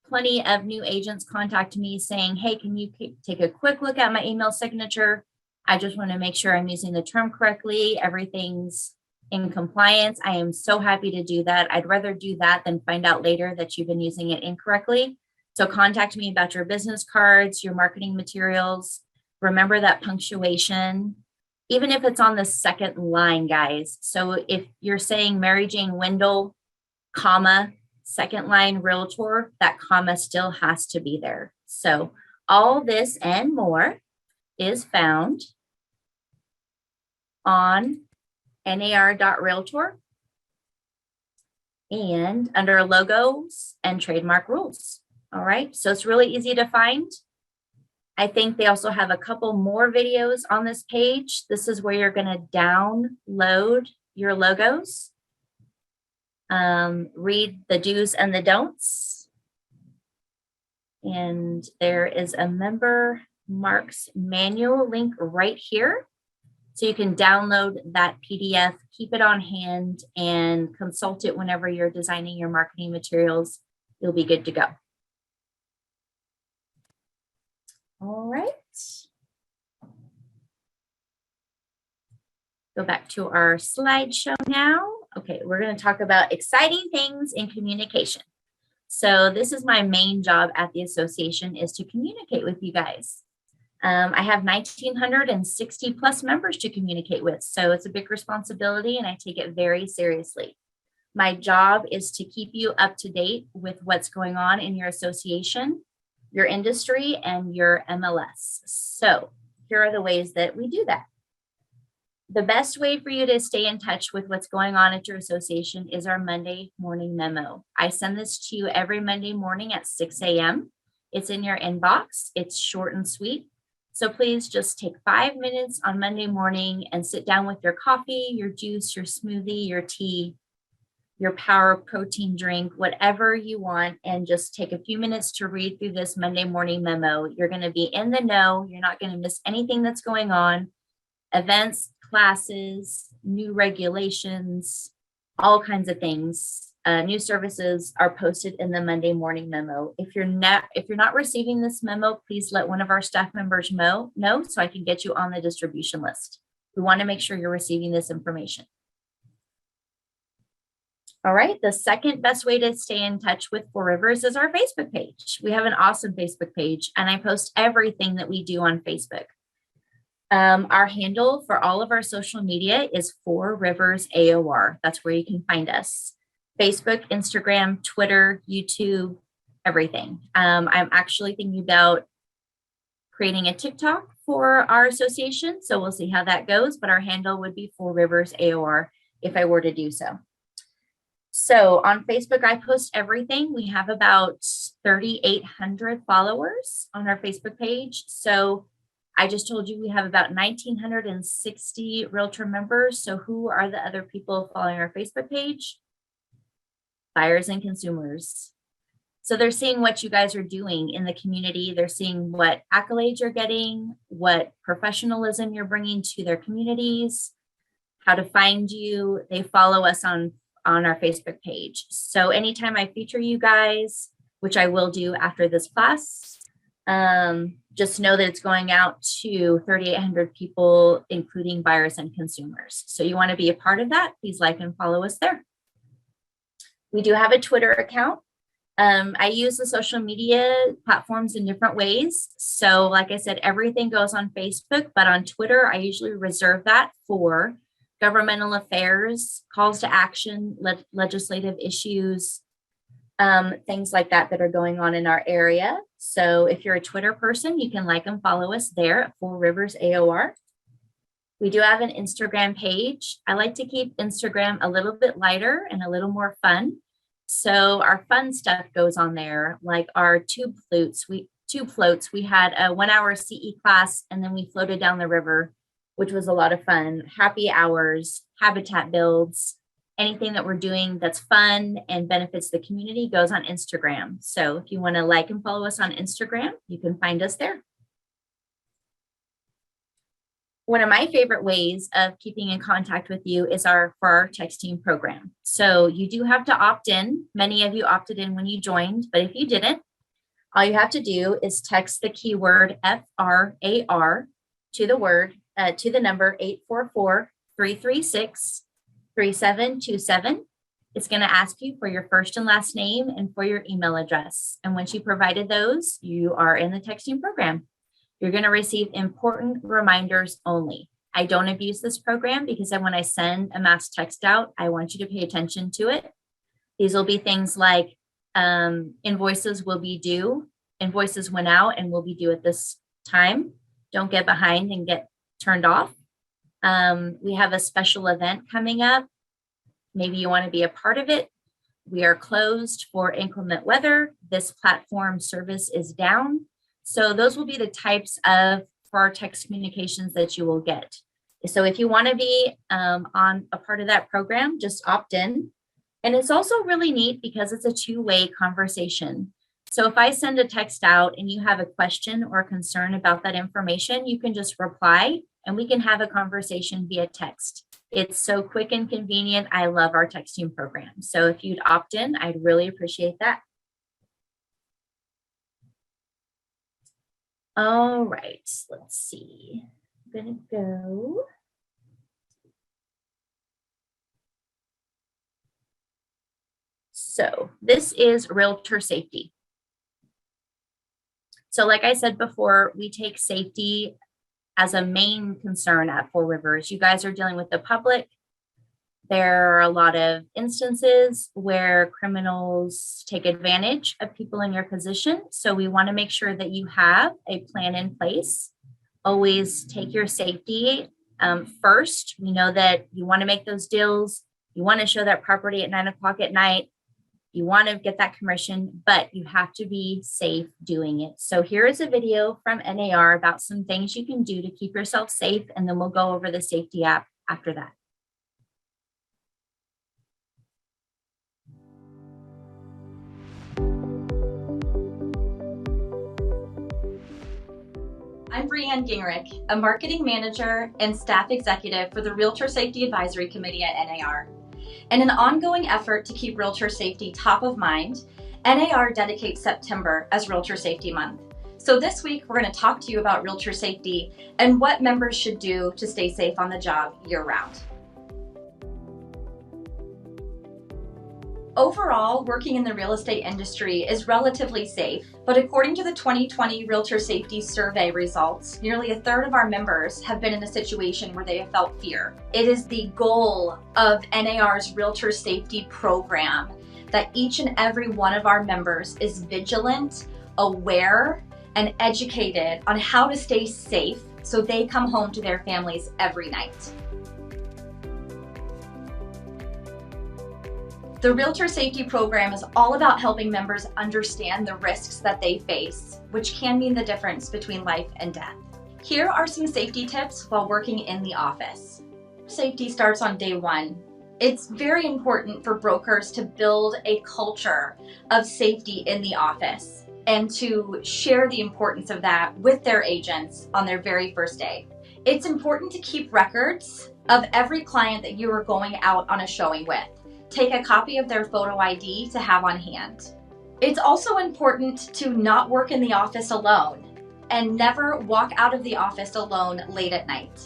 [SPEAKER 15] plenty of new agents contact me saying, hey, can you take a quick look at my email signature? I just want to make sure I'm using the term correctly. Everything's in compliance. I am so happy to do that. I'd rather do that than find out later that you've been using it incorrectly. So contact me about your business cards, your marketing materials. Remember that punctuation, even if it's on the second line, guys. So if you're saying Mary Jane Wendell, comma, second line realtor, that comma still has to be there. So all this and more is found on nar.realtor and under logos and trademark rules. All right, so it's really easy to find. I think they also have a couple more videos on this page. This is where you're going to download your logos. Read the do's and the don'ts. And there is a member marks manual link right here. So you can download that PDF, keep it on hand, and consult it whenever you're designing your marketing materials. You'll be good to go. All right. Go back to our slideshow now. Okay, we're going to talk about exciting things in communication. So this is my main job at the association, is to communicate with you guys. I have 1,960 plus members to communicate with, so it's a big responsibility and I take it very seriously. My job is to keep you up to date with what's going on in your association, your industry, and your MLS. So here are the ways that we do that. The best way for you to stay in touch with what's going on at your association is our Monday morning memo. I send this to you every Monday morning at 6 a.m. It's in your inbox. It's short and sweet. So please just take 5 minutes on Monday morning and sit down with your coffee, your juice, your smoothie, your tea, your power protein drink, whatever you want, and just take a few minutes to read through this Monday morning memo. You're going to be in the know. You're not going to miss anything that's going on. Events, classes, new regulations, all kinds of things. New services are posted in the Monday morning memo. If you're not receiving this memo, please let one of our staff members know so I can get you on the distribution list. We want to make sure you're receiving this information. All right, the second best way to stay in touch with Four Rivers is our Facebook page. We have an awesome Facebook page, and I post everything that we do on Facebook. Our handle for all of our social media is 4 Rivers AOR. That's where you can find us. Facebook, Instagram, Twitter, YouTube, everything. I'm actually thinking about creating a TikTok for our association, so we'll see how that goes, but our handle would be 4 Rivers AOR if I were to do so. So on Facebook, I post everything. We have about 3,800 followers on our Facebook page. So I just told you we have about 1,960 Realtor members. So who are the other people following our Facebook page? Buyers and consumers. So they're seeing what you guys are doing in the community. They're seeing what accolades you're getting, what professionalism you're bringing to their communities, how to find you. They follow us on our Facebook page. So anytime I feature you guys, which I will do after this class, just know that it's going out to 3,800 people, including buyers and consumers. So you want to be a part of that, please like and follow us there. We do have a Twitter account. I use the social media platforms in different ways. So like I said, everything goes on Facebook, but on Twitter, I usually reserve that for governmental affairs, calls to action, legislative issues, things like that that are going on in our area. So if you're a Twitter person, you can like and follow us there at 4 Rivers AOR. We do have an Instagram page. I like to keep Instagram a little bit lighter and a little more fun. So our fun stuff goes on there, like our tube floats. We had a 1-hour CE class, and then we floated down the river, which was a lot of fun. Happy hours, habitat builds, anything that we're doing that's fun and benefits the community goes on Instagram. So if you want to like and follow us on Instagram, you can find us there. One of my favorite ways of keeping in contact with you is for our texting program. So you do have to opt in. Many of you opted in when you joined, but if you didn't, all you have to do is text the keyword FRAR to the number 844-336-3727. It's going to ask you for your first and last name and for your email address. And once you provided those, you are in the texting program. You're going to receive important reminders only. I don't abuse this program because when I send a mass text out, I want you to pay attention to it. These will be things like invoices will be due. Invoices went out and will be due at this time. Don't get behind and get turned off. We have a special event coming up. Maybe you want to be a part of it. We are closed for inclement weather. This platform service is down. So those will be the types of FAR text communications that you will get. So if you want to be on a part of that program, just opt in. And it's also really neat because it's a two-way conversation. So if I send a text out and you have a question or concern about that information, you can just reply and we can have a conversation via text. It's so quick and convenient. I love our texting program. So if you'd opt in, I'd really appreciate that. All right, let's see. I'm gonna go. So this is realtor safety. So like I said before, we take safety as a main concern at 4 Rivers. You guys are dealing with the public. There are a lot of instances where criminals take advantage of people in your position. So we want to make sure that you have a plan in place. Always take your safety first. We know that you want to make those deals. You want to show that property at 9 o'clock at night. You want to get that commission, but you have to be safe doing it. So here is a video from NAR about some things you can do to keep yourself safe, and then we'll go over the safety app after that.
[SPEAKER 5] I'm Brianne Gingrich, a marketing manager and staff executive for the Realtor Safety Advisory Committee at NAR. In an ongoing effort to keep realtor safety top of mind, NAR dedicates September as Realtor Safety Month. So this week, we're going to talk to you about realtor safety and what members should do to stay safe on the job year-round. Overall, working in the real estate industry is relatively safe, but according to the 2020 Realtor Safety Survey results, nearly a third of our members have been in a situation where they have felt fear. It is the goal of NAR's Realtor Safety Program that each and every one of our members is vigilant, aware, and educated on how to stay safe so they come home to their families every night. The Realtor Safety Program is all about helping members understand the risks that they face, which can mean the difference between life and death. Here are some safety tips while working in the office. Safety starts on day one. It's very important for brokers to build a culture of safety in the office and to share the importance of that with their agents on their very first day. It's important to keep records of every client that you are going out on a showing with. Take a copy of their photo ID to have on hand. It's also important to not work in the office alone and never walk out of the office alone late at night.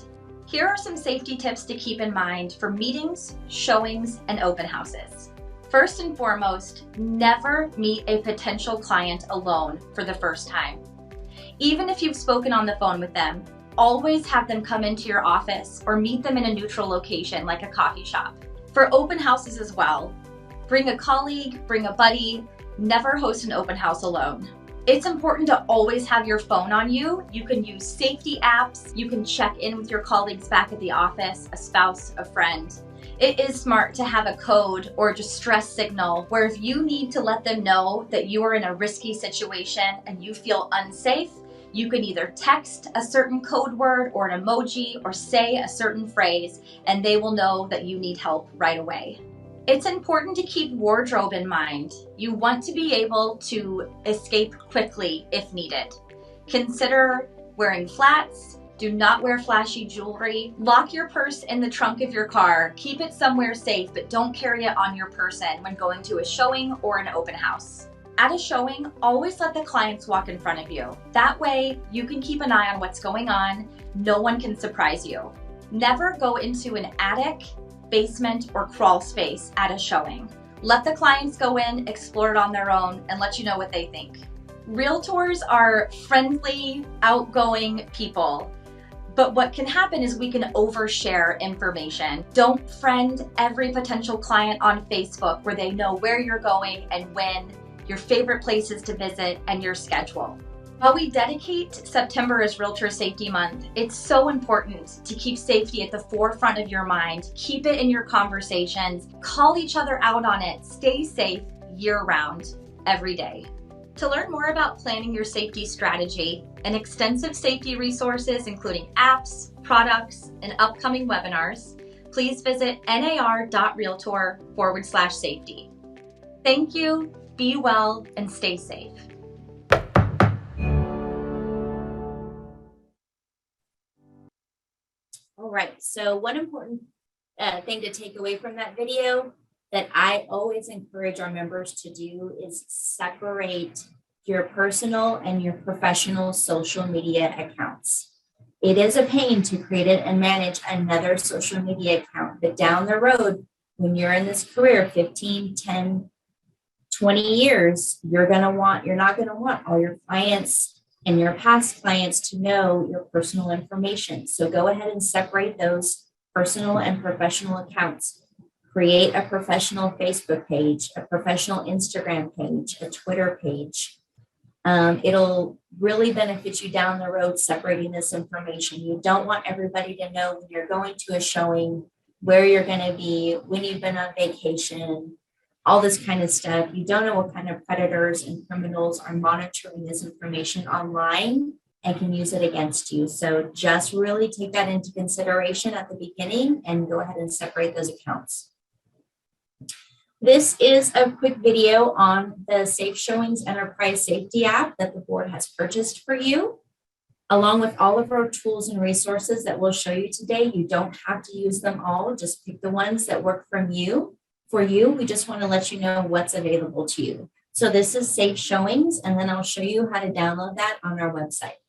[SPEAKER 5] Here are some safety tips to keep in mind for meetings, showings, and open houses. First and foremost, never meet a potential client alone for the first time. Even if you've spoken on the phone with them, always have them come into your office or meet them in a neutral location like a coffee shop. For open houses as well, bring a colleague, bring a buddy, never host an open house alone. It's important to always have your phone on you. You can use safety apps, you can check in with your colleagues back at the office, a spouse, a friend. It is smart to have a code or distress signal where if you need to let them know that you are in a risky situation and you feel unsafe, you can either text a certain code word or an emoji or say a certain phrase, and they will know that you need help right away. It's important to keep wardrobe in mind. You want to be able to escape quickly if needed. Consider wearing flats. Do not wear flashy jewelry. Lock your purse in the trunk of your car. Keep it somewhere safe, but don't carry it on your person when going to a showing or an open house. At a showing, always let the clients walk in front of you. That way, you can keep an eye on what's going on. No one can surprise you. Never go into an attic, basement, or crawl space at a showing. Let the clients go in, explore it on their own, and let you know what they think. Realtors are friendly, outgoing people. But what can happen is we can overshare information. Don't friend every potential client on Facebook where they know where you're going and when, your favorite places to visit, and your schedule. While we dedicate September as Realtor Safety Month, it's so important to keep safety at the forefront of your mind. Keep it in your conversations. Call each other out on it. Stay safe year-round, every day. To learn more about planning your safety strategy and extensive safety resources, including apps, products, and upcoming webinars, please visit nar.realtor/safety. Thank you. Be well and stay safe.
[SPEAKER 15] All right, so one important thing to take away from that video that I always encourage our members to do is separate your personal and your professional social media accounts. It is a pain to create it and manage another social media account, but down the road, when you're in this career, 15, 10, 20 years, you're not gonna want all your clients and your past clients to know your personal information. So go ahead and separate those personal and professional accounts. Create a professional Facebook page, a professional Instagram page, a Twitter page. It'll really benefit you down the road separating this information. You don't want everybody to know when you're going to a showing, where you're going to be, when you've been on vacation, all this kind of stuff. You don't know what kind of predators and criminals are monitoring this information online and can use it against you. So just really take that into consideration at the beginning and go ahead and separate those accounts. This is a quick video on the Safe Showings Enterprise Safety app that the board has purchased for you. Along with all of our tools and resources that we'll show you today, you don't have to use them all. Just pick the ones that work for you. We just want to let you know what's available to you. So this is Safe Showings, and then I'll show you how to download that on our website.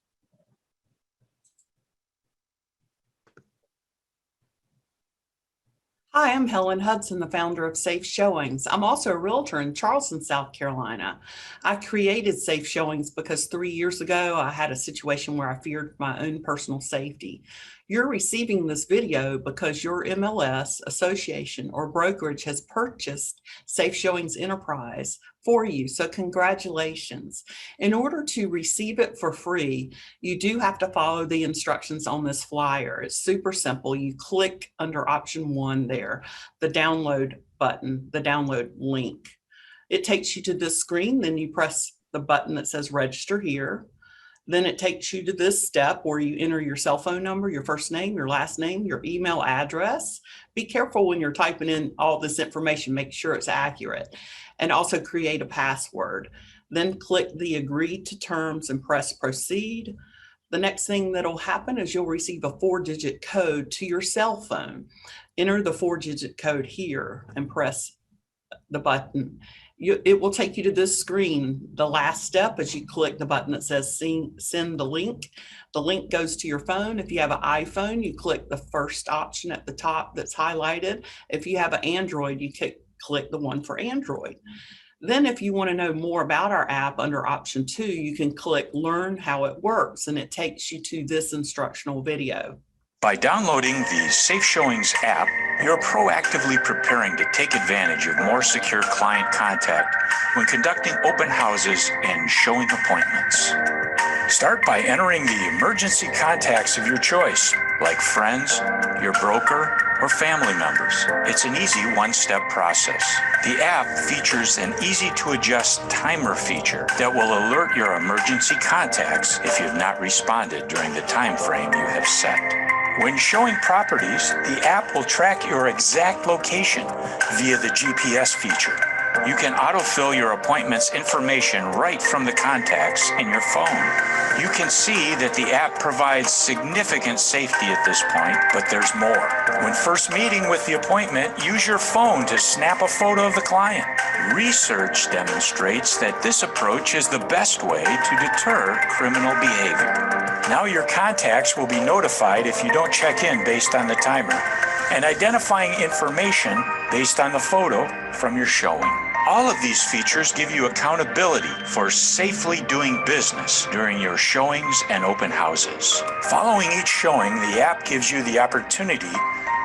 [SPEAKER 3] Hi, I'm Helen Hudson, the founder of Safe Showings. I'm also a realtor in Charleston, South Carolina. I created Safe Showings because 3 years ago, I had a situation where I feared my own personal safety. You're receiving this video because your MLS, association, or brokerage has purchased Safe Showings Enterprise for you, so congratulations. In order to receive it for free, you do have to follow the instructions on this flyer. It's super simple. You click under option 1 there, the download button, the download link. It takes you to this screen, then you press the button that says register here. Then it takes you to this step where you enter your cell phone number, your first name, your last name, your email address. Be careful when you're typing in all this information, make sure it's accurate, and also create a password. Then click the agree to terms and press proceed. The next thing that'll happen is you'll receive a 4-digit code to your cell phone. Enter the 4-digit code here and press the button. It will take you to this screen. The last step is you click the button that says send the link. The link goes to your phone. If you have an iPhone, you click the first option at the top that's highlighted. If you have an Android, you click the one for Android. Then if you want to know more about our app under option 2, you can click learn how it works, and it takes you to this instructional video.
[SPEAKER 20] By downloading the Safe Showings app, you're proactively preparing to take advantage of more secure client contact when conducting open houses and showing appointments. Start by entering the emergency contacts of your choice, like friends, your broker, or family members. It's an easy one-step process. The app features an easy-to-adjust timer feature that will alert your emergency contacts if you've not responded during the time frame you have set. When showing properties, the app will track your exact location via the GPS feature. You can autofill your appointment's information right from the contacts in your phone. You can see that the app provides significant safety at this point, but there's more. When first meeting with the appointment, use your phone to snap a photo of the client. Research demonstrates that this approach is the best way to deter criminal behavior. Now your contacts will be notified if you don't check in based on the timer, and identifying information based on the photo from your showing. All of these features give you accountability for safely doing business during your showings and open houses. Following each showing, the app gives you the opportunity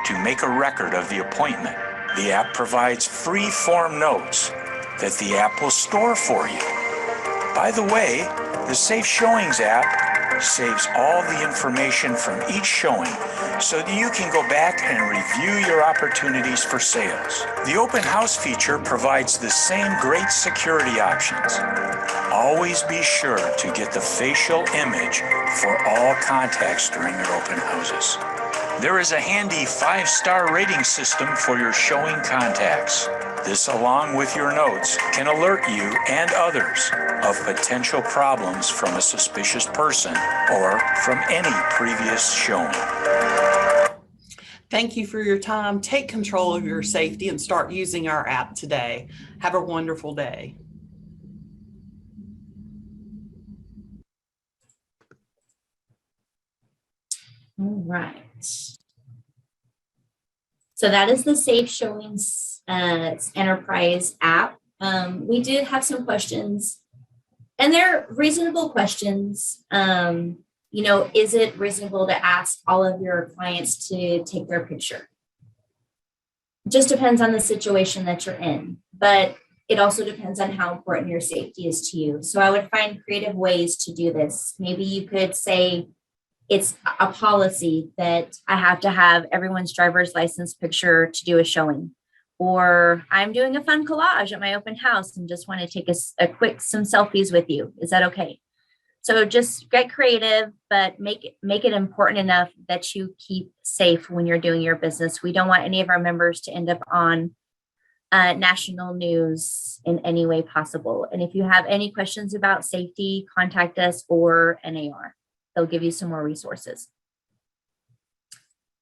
[SPEAKER 20] to make a record of the appointment. The app provides free form notes that the app will store for you. By the way, the Safe Showings app saves all the information from each showing so that you can go back and review your opportunities for sales. The open house feature provides the same great security options. Always be sure to get the facial image for all contacts during your open houses. There is a handy 5-star rating system for your showing contacts. This, along with your notes, can alert you and others of potential problems from a suspicious person or from any previous showing.
[SPEAKER 3] Thank you for your time. Take control of your safety and start using our app today. Have a wonderful day.
[SPEAKER 15] All right. So that is the Safe Showings Enterprise app. We did have some questions, and they're reasonable questions. You know, is it reasonable to ask all of your clients to take their picture? Just depends on the situation that you're in, but it also depends on how important your safety is to you. So I would find creative ways to do this. Maybe you could say, it's a policy that I have to have everyone's driver's license picture to do a showing, or I'm doing a fun collage at my open house and just want to take some selfies with you. Is that okay? So just get creative, but make it important enough that you keep safe when you're doing your business. We don't want any of our members to end up on national news in any way possible. And if you have any questions about safety, contact us or NAR. They'll give you some more resources.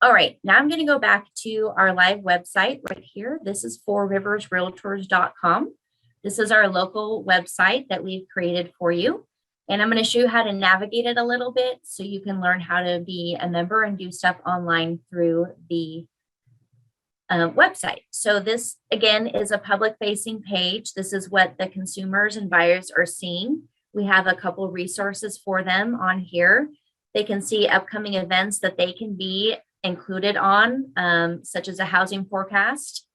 [SPEAKER 15] All right, now I'm going to go back to our live website right here. This is fourriversrealtors.com. This is our local website that we've created for you. And I'm going to show you how to navigate it a little bit so you can learn how to be a member and do stuff online through the website. So this again is a public facing page. This is what the consumers and buyers are seeing. We have a couple resources for them on here. They can see upcoming events that they can be included on, such as a housing forecast.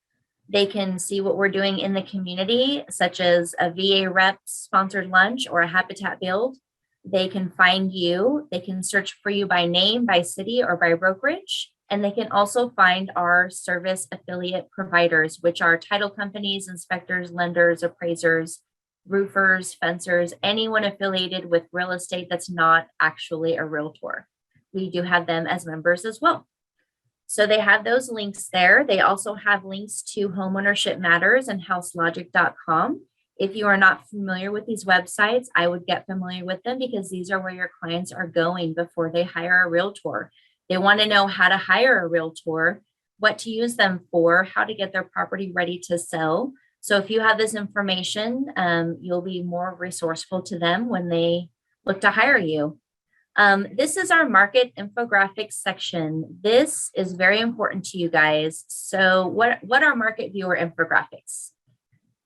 [SPEAKER 15] They can see what we're doing in the community, such as a VA rep sponsored lunch or a habitat build. They can find you. They can search for you by name, by city, or by brokerage. And they can also find our service affiliate providers, which are title companies, inspectors, lenders, appraisers, roofers, fencers, anyone affiliated with real estate that's not actually a realtor. We do have them as members as well. So they have those links there. They also have links to Homeownership Matters and houselogic.com. If you are not familiar with these websites, I would get familiar with them because these are where your clients are going before they hire a realtor. They want to know how to hire a realtor, what to use them for, how to get their property ready to sell. So if you have this information, you'll be more resourceful to them when they look to hire you. This is our market infographics section. This is very important to you guys. So what are market viewer infographics?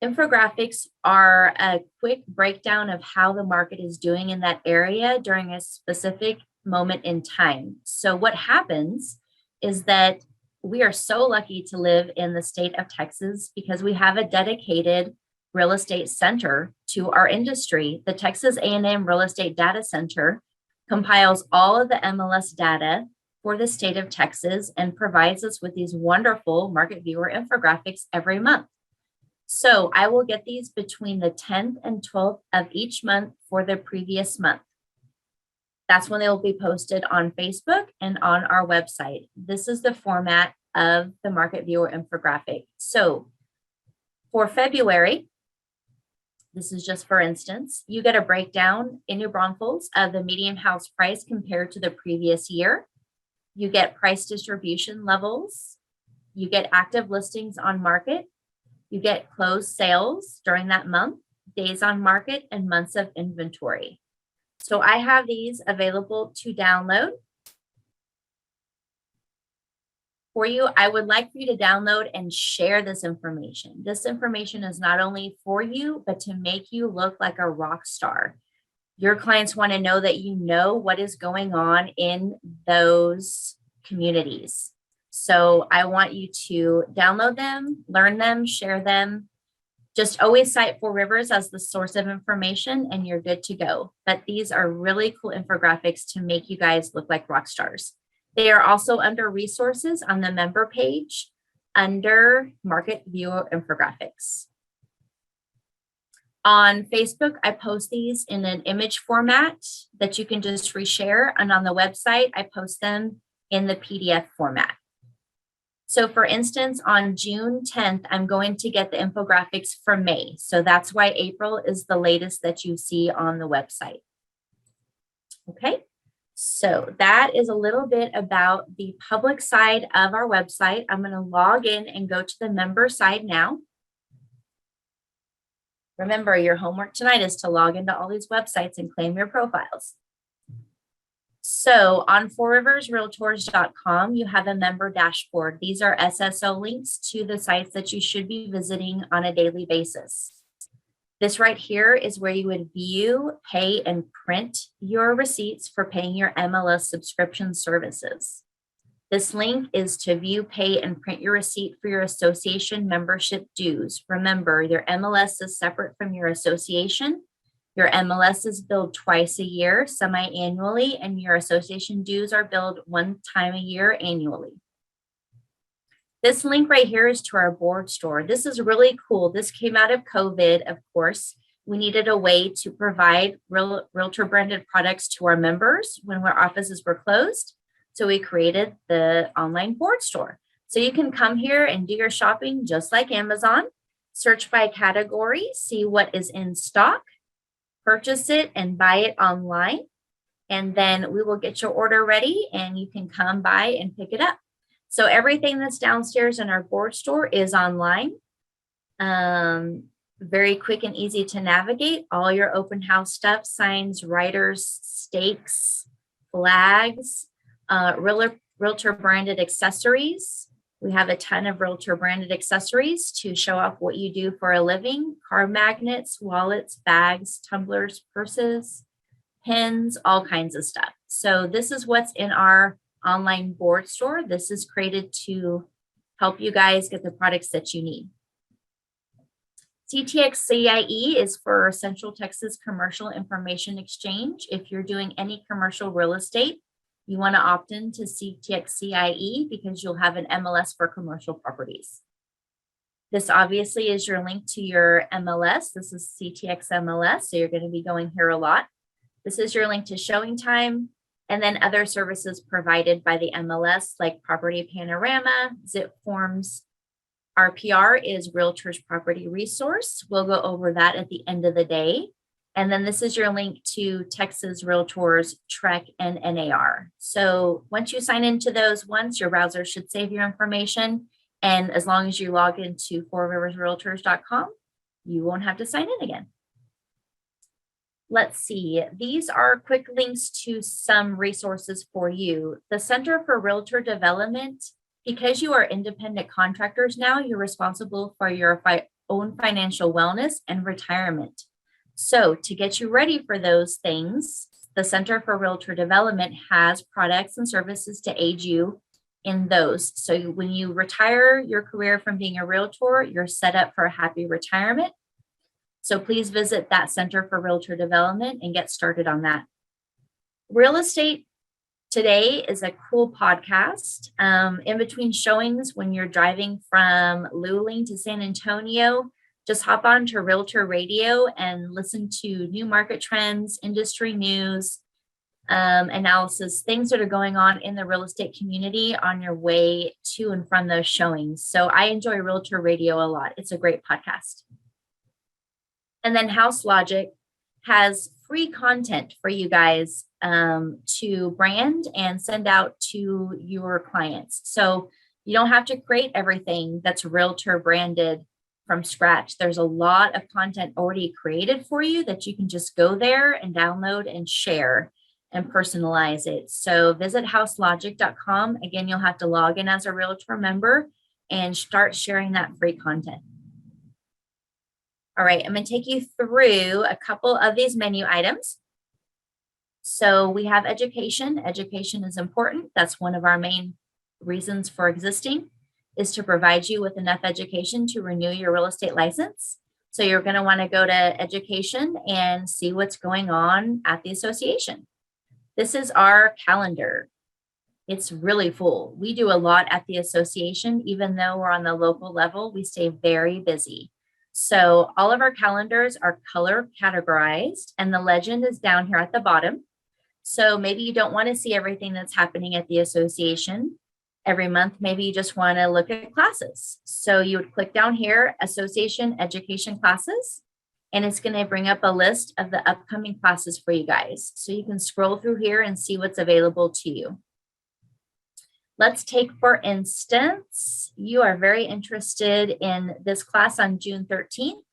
[SPEAKER 15] Infographics are a quick breakdown of how the market is doing in that area during a specific moment in time. So what happens is that we are so lucky to live in the state of Texas because we have a dedicated real estate center to our industry. The Texas A&M Real Estate Data Center compiles all of the MLS data for the state of Texas and provides us with these wonderful market viewer infographics every month. So I will get these between the 10th and 12th of each month for the previous month. That's when they will be posted on Facebook and on our website. This is the format of the market viewer infographic. So for February, this is just for instance, you get a breakdown in New Braunfels of the median house price compared to the previous year. You get price distribution levels. You get active listings on market. You get closed sales during that month, days on market, and months of inventory. So I have these available to download for you. I would like for you to download and share this information. This information is not only for you, but to make you look like a rock star. Your clients want to know that you know what is going on in those communities. So I want you to download them, learn them, share them. Just always cite Four Rivers as the source of information and you're good to go. But these are really cool infographics to make you guys look like rock stars. They are also under resources on the member page under market viewer infographics. On Facebook, I post these in an image format that you can just reshare. And on the website, I post them in the PDF format. So for instance, on June 10th, I'm going to get the infographics for May. So that's why April is the latest that you see on the website. Okay, so that is a little bit about the public side of our website. I'm going to log in and go to the member side now. Remember, your homework tonight is to log into all these websites and claim your profiles. So on fourriversrealtors.com, you have a member dashboard. These are SSO links to the sites that you should be visiting on a daily basis. This right here is where you would view, pay, and print your receipts for paying your MLS subscription services. This link is to view, pay, and print your receipt for your association membership dues. Remember, your MLS is separate from your association. Your MLS is billed twice a year, semi-annually, and your association dues are billed one time a year annually. This link right here is to our board store. This is really cool. This came out of COVID, of course. We needed a way to provide realtor branded products to our members when our offices were closed. So we created the online board store. So you can come here and do your shopping just like Amazon, search by category, see what is in stock, purchase it and buy it online. And then we will get your order ready and you can come by and pick it up. So everything that's downstairs in our board store is online. Very quick and easy to navigate. All your open house stuff, signs, writers, stakes, flags, realtor branded accessories, We have a ton of Realtor branded accessories to show off what you do for a living: car magnets, wallets, bags, tumblers, purses, pins, all kinds of stuff. So this is what's in our online board store. This is created to help you guys get the products that you need. CTX CIE is for Central Texas Commercial Information Exchange. If you're doing any commercial real estate, you want to opt in to CTX CIE because you'll have an MLS for commercial properties. This obviously is your link to your MLS. This is CTX MLS, so you're going to be going here a lot. This is your link to showing time, and then other services provided by the MLS like Property Panorama, Zip Forms. RPR is Realtors Property Resource. We'll go over that at the end of the day. And then this is your link to Texas Realtors, TREC, and NAR. So once you sign into those once, your browser should save your information. And as long as you log into fourriversrealtors.com, you won't have to sign in again. Let's see. These are quick links to some resources for you. The Center for Realtor Development, because you are independent contractors now, you're responsible for your own financial wellness and retirement. So to get you ready for those things, the Center for Realtor Development has products and services to aid you in those. So when you retire your career from being a realtor, you're set up for a happy retirement. So please visit that Center for Realtor Development and get started on that. Real Estate Today is a cool podcast. In between showings, when you're driving from Luling to San Antonio, just hop on to Realtor Radio and listen to new market trends, industry news, analysis, things that are going on in the real estate community on your way to and from those showings. So I enjoy Realtor Radio a lot. It's a great podcast. And then House Logic has free content for you guys to brand and send out to your clients. So you don't have to create everything that's Realtor branded from scratch. There's a lot of content already created for you that you can just go there and download and share and personalize it. So visit houselogic.com. Again, you'll have to log in as a Realtor member and start sharing that free content. All right, I'm going to take you through a couple of these menu items. So we have education. Education is important. That's one of our main reasons for existing, is to provide you with enough education to renew your real estate license. So you're going to want to go to education and see what's going on at the association. This is our calendar. It's really full. We do a lot at the association. Even though we're on the local level, we stay very busy. So all of our calendars are color categorized, and the legend is down here at the bottom. So maybe you don't want to see everything that's happening at the association every month. Maybe you just want to look at classes. So you would click down here, Association Education Classes, and it's going to bring up a list of the upcoming classes for you guys. So you can scroll through here and see what's available to you. Let's take, for instance, you are very interested in this class on June 13th,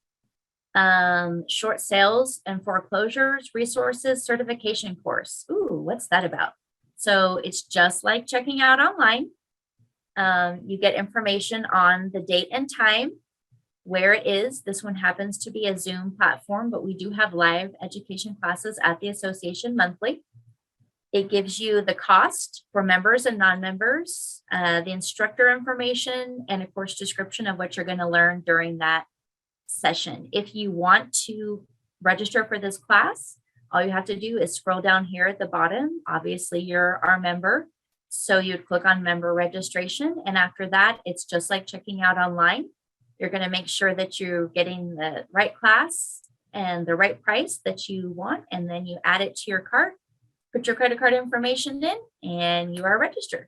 [SPEAKER 15] Short Sales and Foreclosures Resources Certification Course. Ooh, what's that about? So it's just like checking out online. You get information on the date and time, where it is. This one happens to be a Zoom platform, but we do have live education classes at the association monthly. It gives you the cost for members and non-members, the instructor information, and of course, description of what you're going to learn during that session. If you want to register for this class, all you have to do is scroll down here at the bottom. Obviously, you're our member, so you'd click on member registration. And after that, it's just like checking out online. You're going to make sure that you're getting the right class and the right price that you want, and then you add it to your cart. Put your credit card information in, and you are registered.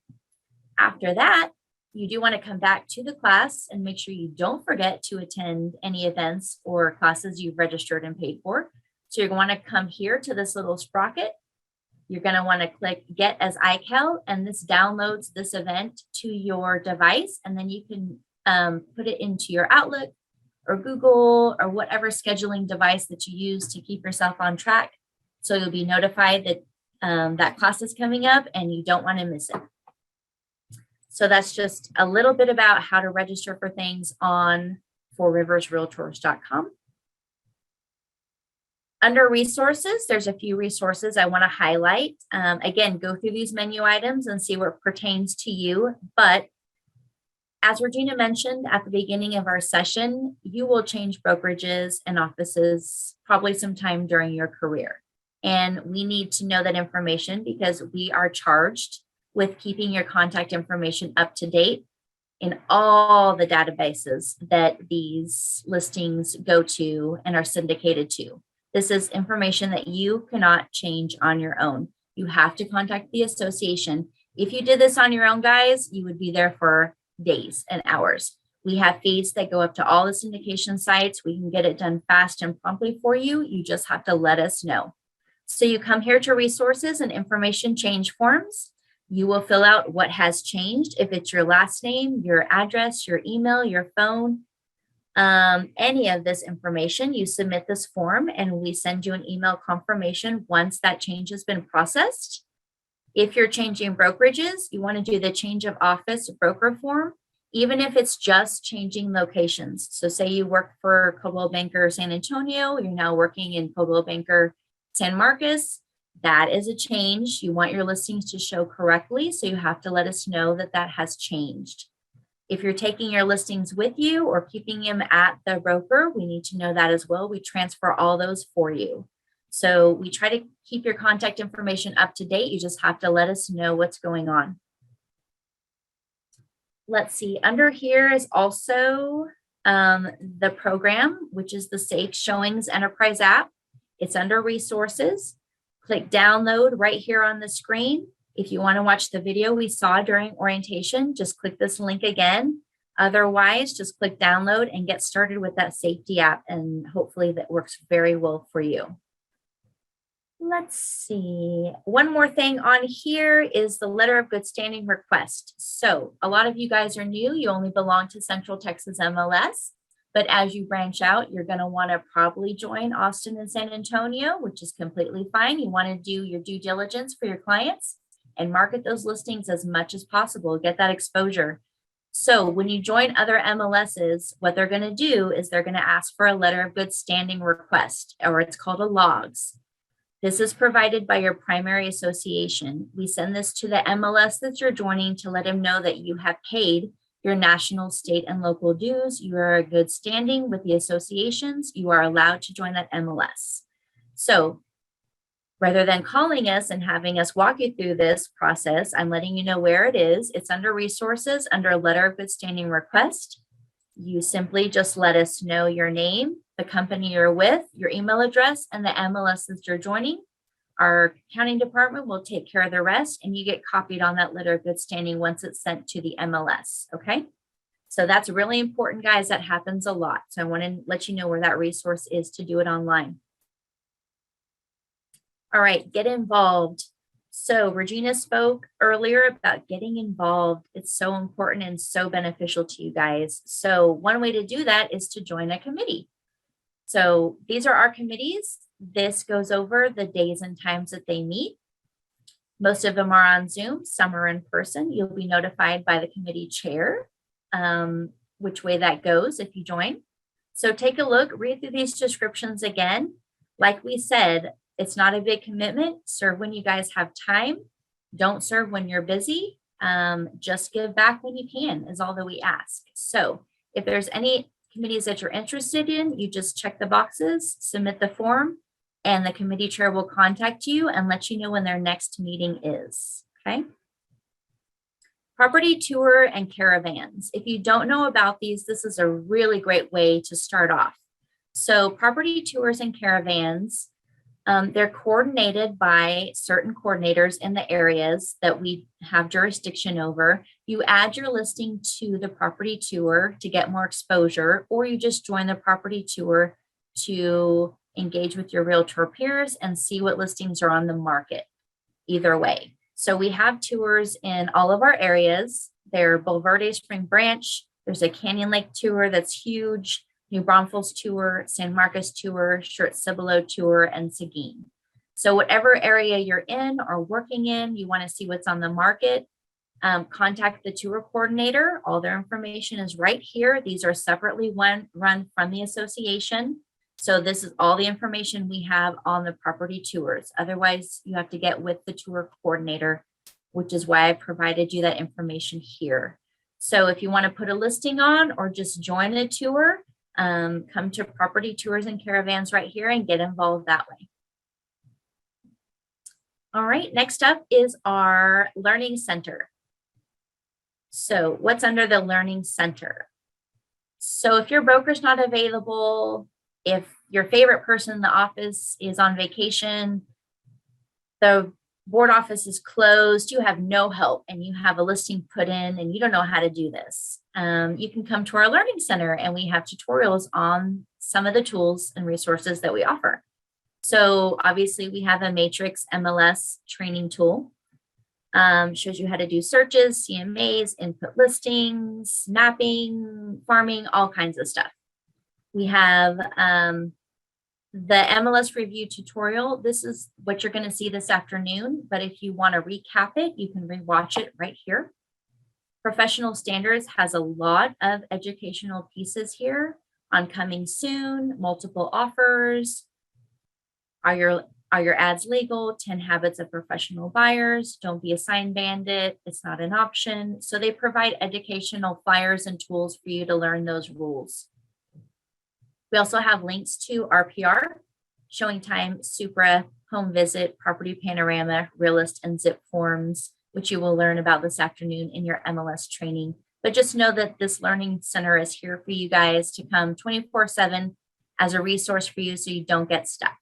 [SPEAKER 15] After that, you do want to come back to the class and make sure you don't forget to attend any events or classes you've registered and paid for. So you're going to want to come here to this little sprocket. You're going to want to click Get as iCal, and this downloads this event to your device, and then you can put it into your Outlook or Google or whatever scheduling device that you use to keep yourself on track. So you'll be notified that that class is coming up and you don't want to miss it. So that's just a little bit about how to register for things on fourriversrealtors.com. Under resources, there's a few resources I want to highlight. Again, go through these menu items and see what pertains to you. But as Regina mentioned at the beginning of our session, you will change brokerages and offices probably sometime during your career. And we need to know that information because we are charged with keeping your contact information up to date in all the databases that these listings go to and are syndicated to. This is information that you cannot change on your own. You have to contact the association. If you did this on your own, guys, you would be there for days and hours. We have feeds that go up to all the syndication sites. We can get it done fast and promptly for you. You just have to let us know. So you come here to resources and information change forms. You will fill out what has changed. If it's your last name, your address, your email, your phone, any of this information, you submit this form and we send you an email confirmation once that change has been processed. If you're changing brokerages, you want to do the change of office broker form, even if it's just changing locations. So say you work for Coldwell Banker San Antonio, you're now working in Coldwell Banker San Marcos. That is a change. You want your listings to show correctly, so you have to let us know that that has changed. If you're taking your listings with you or keeping them at the broker, we need to know that as well. We transfer all those for you. So we try to keep your contact information up to date. You just have to let us know what's going on. Let's see, under here is also the program, which is the Safe Showings Enterprise app. It's under resources. Click download right here on the screen. If you want to watch the video we saw during orientation, just click this link again. Otherwise, just click download and get started with that safety app, and hopefully that works very well for you. Let's see. One more thing on here is the letter of good standing request. So a lot of you guys are new. You only belong to Central Texas MLS. But as you branch out, you're going to want to probably join Austin and San Antonio, which is completely fine. You want to do your due diligence for your clients and market those listings as much as possible. Get that exposure. So when you join other MLSs, what they're going to do is they're going to ask for a letter of good standing request, or it's called a logs. This is provided by your primary association. We send this to the MLS that you're joining to let them know that you have paid your national, state, and local dues. You are in good standing with the associations. You are allowed to join that MLS. So rather than calling us and having us walk you through this process, I'm letting you know where it is. It's under resources, under letter of good standing request. You simply just let us know your name, the company you're with, your email address, and the MLS that you're joining. Our accounting department will take care of the rest, and you get copied on that letter of good standing once it's sent to the MLS, okay? So that's really important, guys. That happens a lot. So I want to let you know where that resource is to do it online. All right, get involved. So Regina spoke earlier about getting involved. It's so important and so beneficial to you guys. So one way to do that is to join a committee. So these are our committees. This goes over the days and times that they meet. Most of them are on Zoom, some are in person. You'll be notified by the committee chair which way that goes if you join. So take a look, read through these descriptions again. Like we said, it's not a big commitment. Serve when you guys have time. Don't serve when you're busy. Just give back when you can is all that we ask. So if there's any committees that you're interested in, you just check the boxes, submit the form, and the committee chair will contact you and let you know when their next meeting is, okay? Property tour and caravans. If you don't know about these, this is a really great way to start off. So property tours and caravans, they're coordinated by certain coordinators in the areas that we have jurisdiction over. You add your listing to the property tour to get more exposure, or you just join the property tour to engage with your realtor peers and see what listings are on the market. Either way. So we have tours in all of our areas. They're Bulverde Spring Branch. There's a Canyon Lake tour that's huge. New Braunfels tour, San Marcos tour, Shirt Cibolo tour, and Seguin. So whatever area you're in or working in, you want to see what's on the market. contact the tour coordinator. All their information is right here. These are separately run from the association. So this is all the information we have on the property tours. Otherwise, you have to get with the tour coordinator, which is why I provided you that information here. So if you want to put a listing on or just join a tour, come to Property Tours and Caravans right here and get involved that way. All right, next up is our Learning Center. So what's under the Learning Center? So if your broker's not available, if your favorite person in the office is on vacation, the board office is closed, you have no help, and you have a listing put in and you don't know how to do this, you can come to our Learning Center and we have tutorials on some of the tools and resources that we offer. So obviously we have a Matrix MLS training tool. Shows you how to do searches, CMAs, input listings, mapping, farming, all kinds of stuff. We have the MLS review tutorial. This is what you're going to see this afternoon, but if you want to recap it, you can rewatch it right here. Professional Standards has a lot of educational pieces here on coming soon, multiple offers, are your ads legal, 10 habits of professional buyers, don't be a sign bandit, it's not an option. So they provide educational flyers and tools for you to learn those rules. We also have links to RPR, Showing Time, Supra, Home Visit, Property Panorama, Realist, and Zip Forms, which you will learn about this afternoon in your MLS training. But just know that this Learning Center is here for you guys to come 24/7 as a resource for you so you don't get stuck.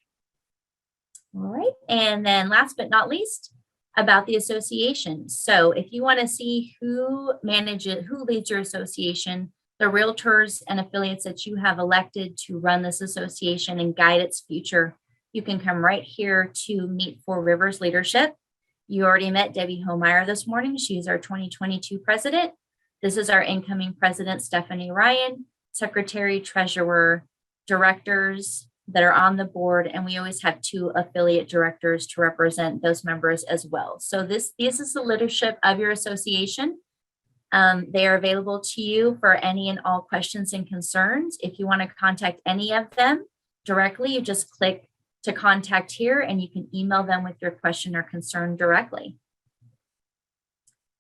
[SPEAKER 15] All right, and then last but not least, about the association. So if you want to see who manages, who leads your association, the realtors and affiliates that you have elected to run this association and guide its future, you can come right here to meet Four Rivers leadership. You already met Debbie Homeyer this morning. She's our 2022 president. This is our incoming president, Stephanie Ryan, secretary, treasurer, directors that are on the board, and we always have 2 affiliate directors to represent those members as well. So this is the leadership of your association. They are available to you for any and all questions and concerns. If you want to contact any of them directly, you just click to contact here and you can email them with your question or concern directly.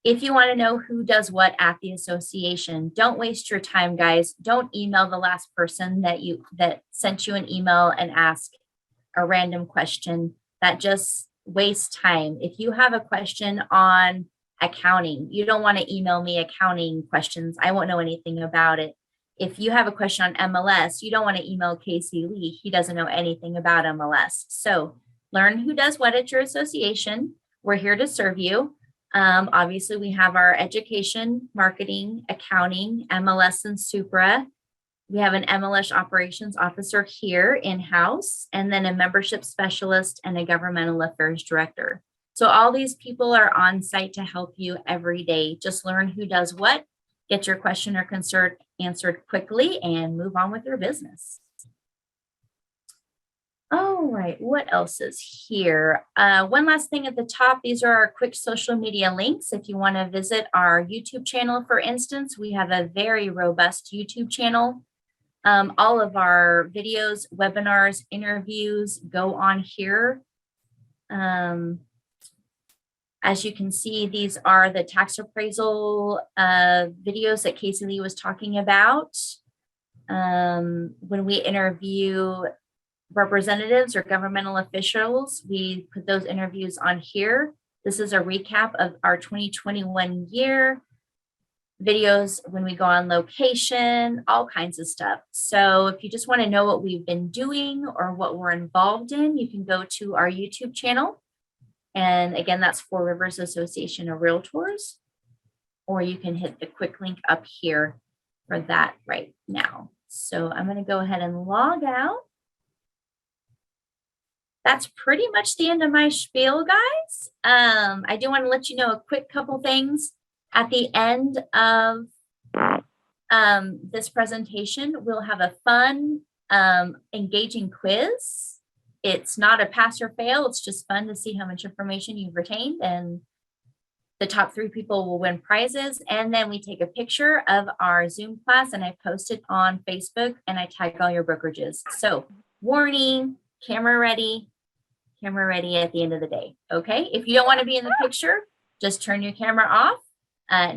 [SPEAKER 15] If you want to know who does what at the association, don't waste your time, guys. Don't email the last person that sent you an email and ask a random question. That just wastes time. If you have a question on accounting, you don't want to email me accounting questions. I won't know anything about it. If you have a question on MLS, you don't want to email Casey Lee. He doesn't know anything about MLS. So learn who does what at your association. We're here to serve you. Obviously, we have our education, marketing, accounting, MLS, and Supra. We have an MLS operations officer here in-house, and then a membership specialist and a governmental affairs director. So all these people are on site to help you every day. Just learn who does what, get your question or concern answered quickly, and move on with your business. All right, what else is here? One last thing at the top, these are our quick social media links. If you want to visit our YouTube channel, for instance, we have a very robust YouTube channel. All of our videos, webinars, interviews go on here. As you can see, these are the tax appraisal videos that Casey Lee was talking about. When we interview representatives or governmental officials, we put those interviews on here. This is a recap of our 2021 year. Videos when we go on location, all kinds of stuff. So if you just want to know what we've been doing or what we're involved in, you can go to our YouTube channel. And again, that's Four Rivers Association of Realtors, or you can hit the quick link up here for that right now. So I'm going to go ahead and log out. That's pretty much the end of my spiel, guys. I do want to let you know a quick couple things. At the end of this presentation, we'll have a fun, engaging quiz. It's not a pass or fail. It's just fun to see how much information you've retained and The top 3 people will win prizes. And then we take a picture of our Zoom class and I post it on Facebook and I tag all your brokerages. So warning, camera ready at the end of the day. Okay. If you don't want to be in the picture, just turn your camera off.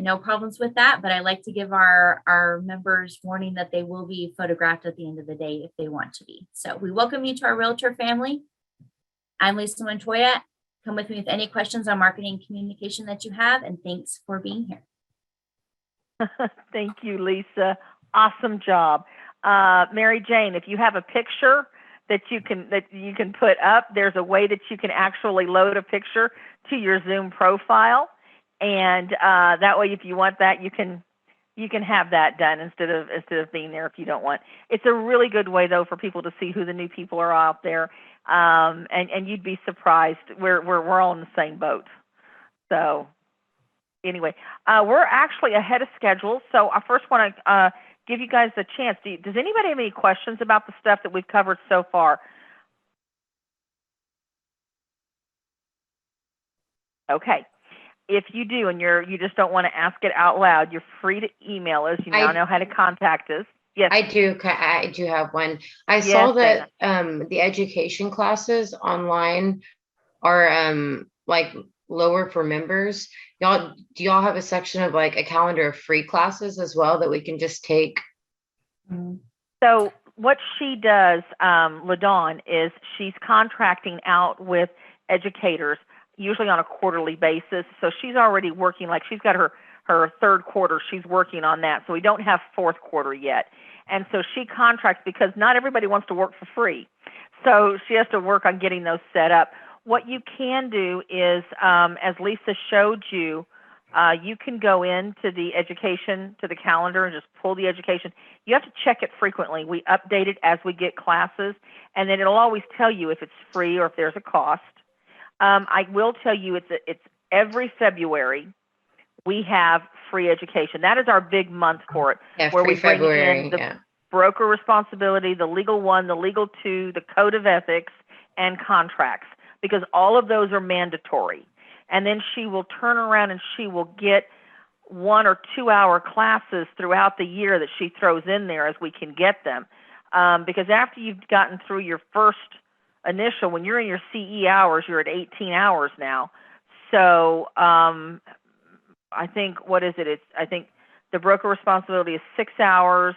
[SPEAKER 15] No problems with that. But I like to give our members warning that they will be photographed at the end of the day if they want to be. So we welcome you to our Realtor family. I'm Lisa Montoya. Come with me with any questions on marketing and communication that you have. And thanks for being here.
[SPEAKER 1] Thank you, Lisa. Awesome job. Mary Jane, if you have a picture that you can put up, there's a way that you can actually load a picture to your Zoom profile. And that way, if you want that, you can have that done instead of being there if you don't want. It's a really good way though for people to see who the new people are out there. And you'd be surprised. We're all in the same boat. So anyway, we're actually ahead of schedule. So I first want to give you guys a chance. Does anybody have any questions about the stuff that we've covered so far? Okay. If you do and you just don't want to ask it out loud, you're free to email us. You now know how to contact us. Yes.
[SPEAKER 6] I do have one. I saw that the education classes online are like lower for members. Do y'all have a section of like a calendar of free classes as well that we can just take?
[SPEAKER 1] So what she does, LaDawn, is she's contracting out with educators, usually on a quarterly basis. So she's already working, like she's got her 3rd quarter, she's working on that. So we don't have 4th quarter yet. And so she contracts because not everybody wants to work for free. So she has to work on getting those set up. What you can do is, as Lisa showed you, you can go into the education, to the calendar, and just pull the education. You have to check it frequently. We update it as we get classes, and then it'll always tell you if it's free or if there's a cost. I will tell you it's every February we have free education. That is our big month for it, where we bring in the broker responsibility, the legal 1, the legal 2, the code of ethics, and contracts, because all of those are mandatory. And then she will turn around and she will get 1 or 2 hour classes throughout the year that she throws in there as we can get them. Because after you've gotten through your first initial, when you're in your CE hours, you're at 18 hours now. So I think, I think the broker responsibility is 6 hours.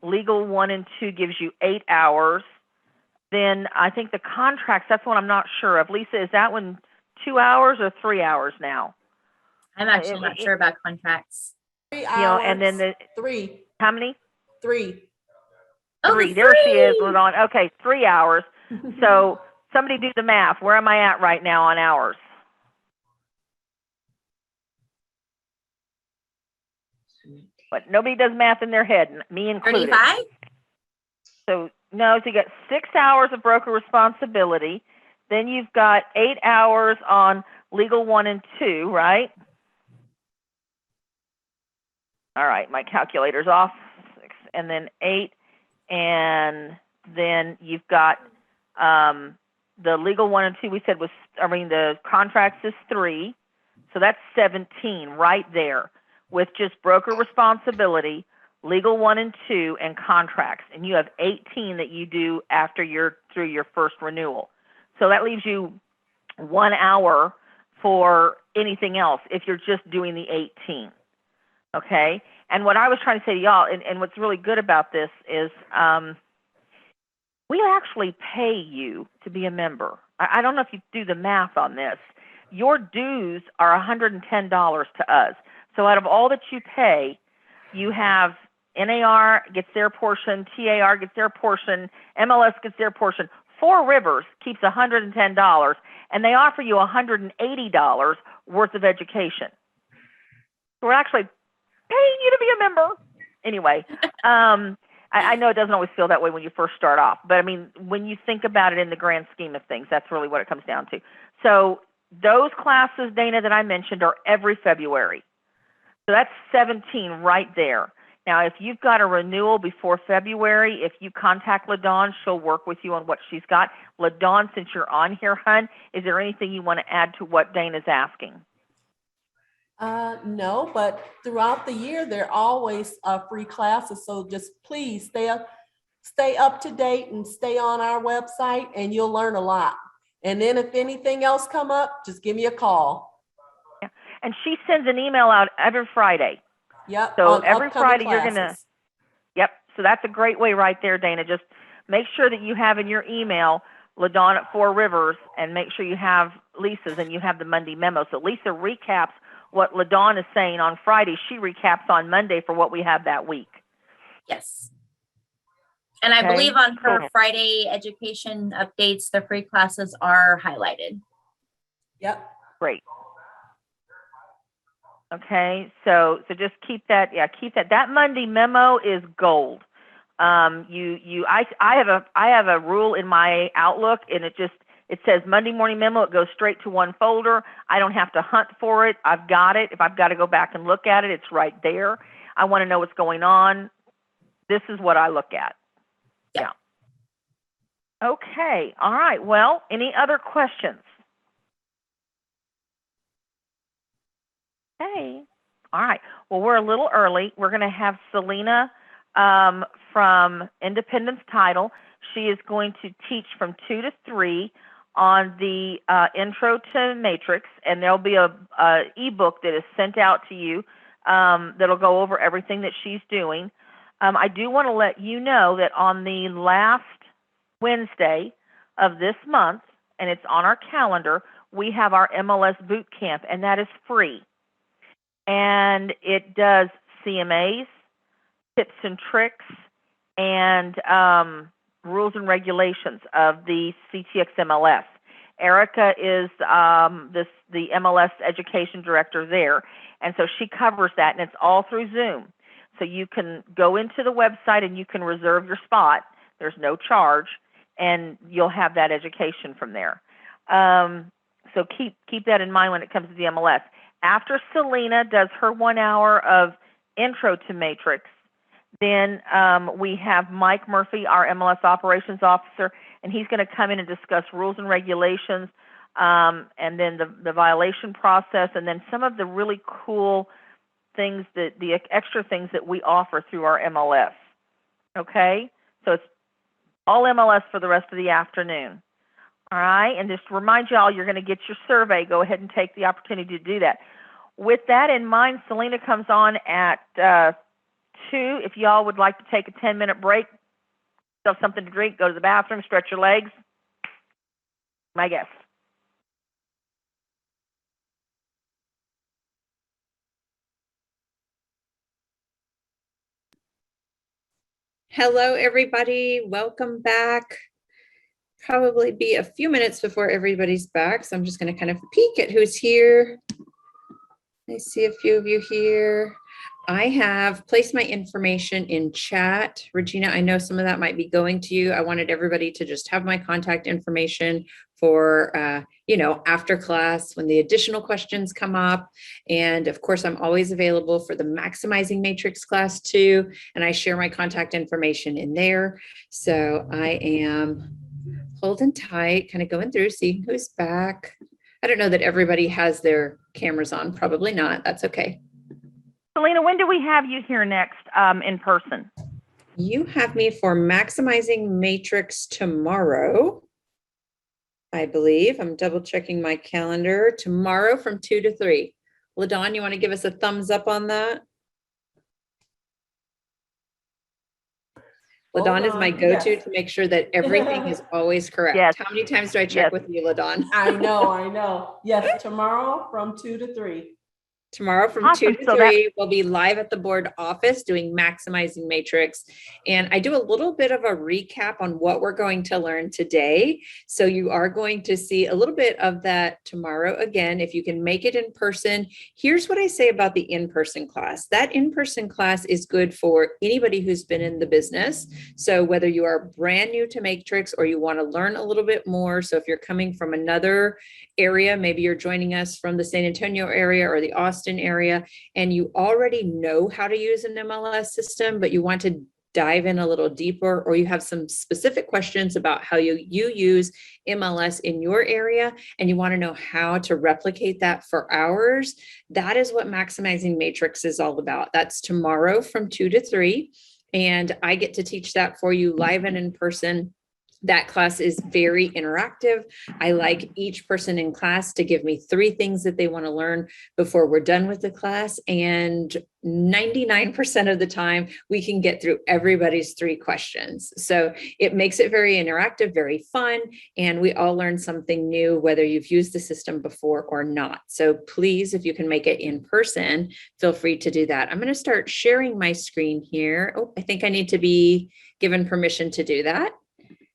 [SPEAKER 1] Legal 1 and 2 gives you 8 hours. Then I think the contracts, that's one I'm not sure of. Lisa, is that one 2 hours or 3 hours now?
[SPEAKER 15] I'm actually not sure about contracts.
[SPEAKER 9] 3 hours.
[SPEAKER 1] And then
[SPEAKER 9] 3.
[SPEAKER 1] How many?
[SPEAKER 9] 3.
[SPEAKER 15] Oh,
[SPEAKER 1] 3. There she is, LaDawn. Okay, 3 hours. So somebody do the math. Where am I at right now on hours? But nobody does math in their head, me included.
[SPEAKER 15] 35?
[SPEAKER 1] So no, so you got 6 hours of broker responsibility. Then you've got 8 hours on legal 1 and 2, right? All right, my calculator's off. 6 and then 8, and then you've got the legal 1 and 2. We said the contracts is 3, so that's 17 right there, with just broker responsibility, legal 1 and 2, and contracts. And you have 18 that you do after you're through your first renewal. So that leaves you 1 hour for anything else if you're just doing the 18. Okay? And what I was trying to say to y'all, and what's really good about this is we actually pay you to be a member. I don't know if you do the math on this. Your dues are $110 to us. So out of all that you pay, you have NAR gets their portion, TAR gets their portion, MLS gets their portion. Four Rivers keeps $110, and they offer you $180 worth of education. So we're actually paying you to be a member. Anyway, I know it doesn't always feel that way when you first start off, but I mean, when you think about it in the grand scheme of things, that's really what it comes down to. So those classes, Dana, that I mentioned are every February. So that's 17 right there. Now, if you've got a renewal before February, if you contact LaDawn, she'll work with you on what she's got. LaDawn, since you're on here, hun, is there anything you want to add to what Dana's asking?
[SPEAKER 9] No, but throughout the year, there are always free classes. So just please stay up to date and stay on our website and you'll learn a lot. And then if anything else come up, just give me a call.
[SPEAKER 1] Yeah. And she sends an email out every Friday.
[SPEAKER 9] Yep.
[SPEAKER 1] So
[SPEAKER 9] on
[SPEAKER 1] every
[SPEAKER 9] upcoming
[SPEAKER 1] Friday you're going to,
[SPEAKER 9] classes.
[SPEAKER 1] yep. So that's a great way right there, Dana. Just make sure that you have in your email LaDawn at Four Rivers, and make sure you have Lisa's and you have the Monday memo. So Lisa recaps what LaDawn is saying on Friday. She recaps on Monday for what we have that week.
[SPEAKER 15] Yes. And I
[SPEAKER 1] Okay,
[SPEAKER 15] believe on her
[SPEAKER 1] cool.
[SPEAKER 15] Friday education updates, the free classes are highlighted.
[SPEAKER 9] Yep.
[SPEAKER 1] Great. Okay, so just keep that. Yeah, keep that. That Monday memo is gold. I have a rule in my Outlook, and it says Monday morning memo. It goes straight to one folder. I don't have to hunt for it. I've got it. If I've got to go back and look at it, it's right there. I want to know what's going on. This is what I look at. Yeah. Okay. All right. Well, any other questions? Okay. All right. Well, we're a little early. We're going to have Selena from Independence Title. She is going to teach from 2 to 3 on the Intro to Matrix, and there'll be a ebook that is sent out to you that'll go over everything that she's doing. I do want to let you know that on the last Wednesday of this month, and it's on our calendar, we have our MLS boot camp, and that is free. And it does CMAs, tips and tricks, and rules and regulations of the CTX MLS. Erica is the MLS education director there, and so she covers that, and it's all through Zoom. So you can go into the website and you can reserve your spot. There's no charge, and you'll have that education from there. So keep that in mind when it comes to the MLS. After Selena does her 1 hour of Intro to Matrix, then we have Mike Murphy, our MLS operations officer, and he's going to come in and discuss rules and regulations, and then the violation process, and then some of the really cool things, the extra things that we offer through our MLS. Okay? So it's all MLS for the rest of the afternoon. All right, and just to remind you all, you're going to get your survey. Go ahead and take the opportunity to do that. With that in mind, Selena comes on at 2. If y'all would like to take a 10-minute break, have something to drink, go to the bathroom, stretch your legs, my guess.
[SPEAKER 21] Hello, everybody. Welcome back. Probably be a few minutes before everybody's back, so I'm just going to kind of peek at who's here. I see a few of you here. I have placed my information in chat. Regina, I know some of that might be going to you. I wanted everybody to just have my contact information for, after class when the additional questions come up. And of course, I'm always available for the Maximizing Matrix class too. And I share my contact information in there. So I am holding tight, kind of going through, seeing who's back. I don't know that everybody has their cameras on. Probably not. That's okay.
[SPEAKER 1] Selena, when do we have you here next in person?
[SPEAKER 21] You have me for Maximizing Matrix tomorrow, I believe. I'm double checking my calendar. Tomorrow from 2 to 3. LaDawn, you want to give us a thumbs up on that? LaDawn is my go-to to make sure that everything is always correct.
[SPEAKER 1] Yes.
[SPEAKER 21] How many times do I check with you, LaDawn?
[SPEAKER 9] I know. Yes, tomorrow from 2 to 3.
[SPEAKER 21] Tomorrow from 2 to 3, we'll be live at the board office doing Maximizing Matrix. And I do a little bit of a recap on what we're going to learn today. So you are going to see a little bit of that tomorrow. Again, if you can make it in person, here's what I say about the in-person class. That in-person class is good for anybody who's been in the business. So whether you are brand new to Matrix or you want to learn a little bit more. So if you're coming from another area, maybe you're joining us from the San Antonio area or the Austin area, and you already know how to use an MLS system, but you want to dive in a little deeper, or you have some specific questions about how you use MLS in your area and you want to know how to replicate that for ours, that is what Maximizing Matrix is all about. That's tomorrow from 2 to 3. And I get to teach that for you live and in person. That class is very interactive. I like each person in class to give me 3 things that they want to learn before we're done with the class. And 99% of the time, we can get through everybody's 3 questions. So it makes it very interactive, very fun, and we all learn something new, whether you've used the system before or not. So please, if you can make it in person, feel free to do that. I'm going to start sharing my screen here. Oh, I think I need to be given permission to do that.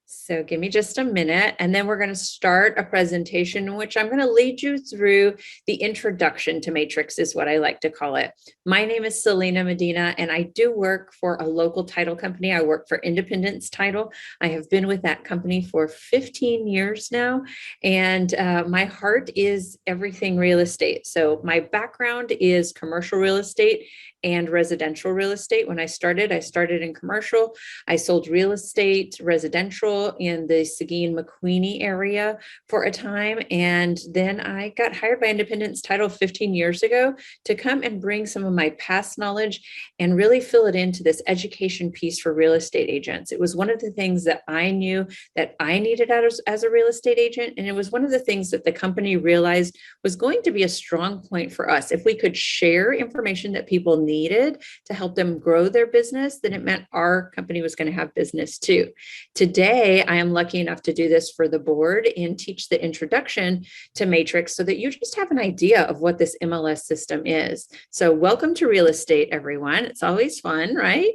[SPEAKER 21] So give me just a minute, and then we're going to start a presentation in which I'm going to lead you through the introduction to Matrix, is what I like to call it. My name is Selena Medina, and I do work for a local title company. I work for Independence Title. I have been with that company for 15 years now, and my heart is everything real estate. So my background is commercial real estate and residential real estate. When I started in commercial. I sold real estate, residential in the Seguin-McQueenie area for a time. And then I got hired by Independence Title 15 years ago to come and bring some of my past knowledge and really fill it into this education piece for real estate agents. It was one of the things that I knew that I needed as a real estate agent. And it was one of the things that the company realized was going to be a strong point for us. If we could share information that people needed to help them grow their business, then it meant our company was going to have business too. Today, I am lucky enough to do this for the board and teach the introduction to Matrix so that you just have an idea of what this MLS system is. So welcome to real estate, everyone. It's always fun, right?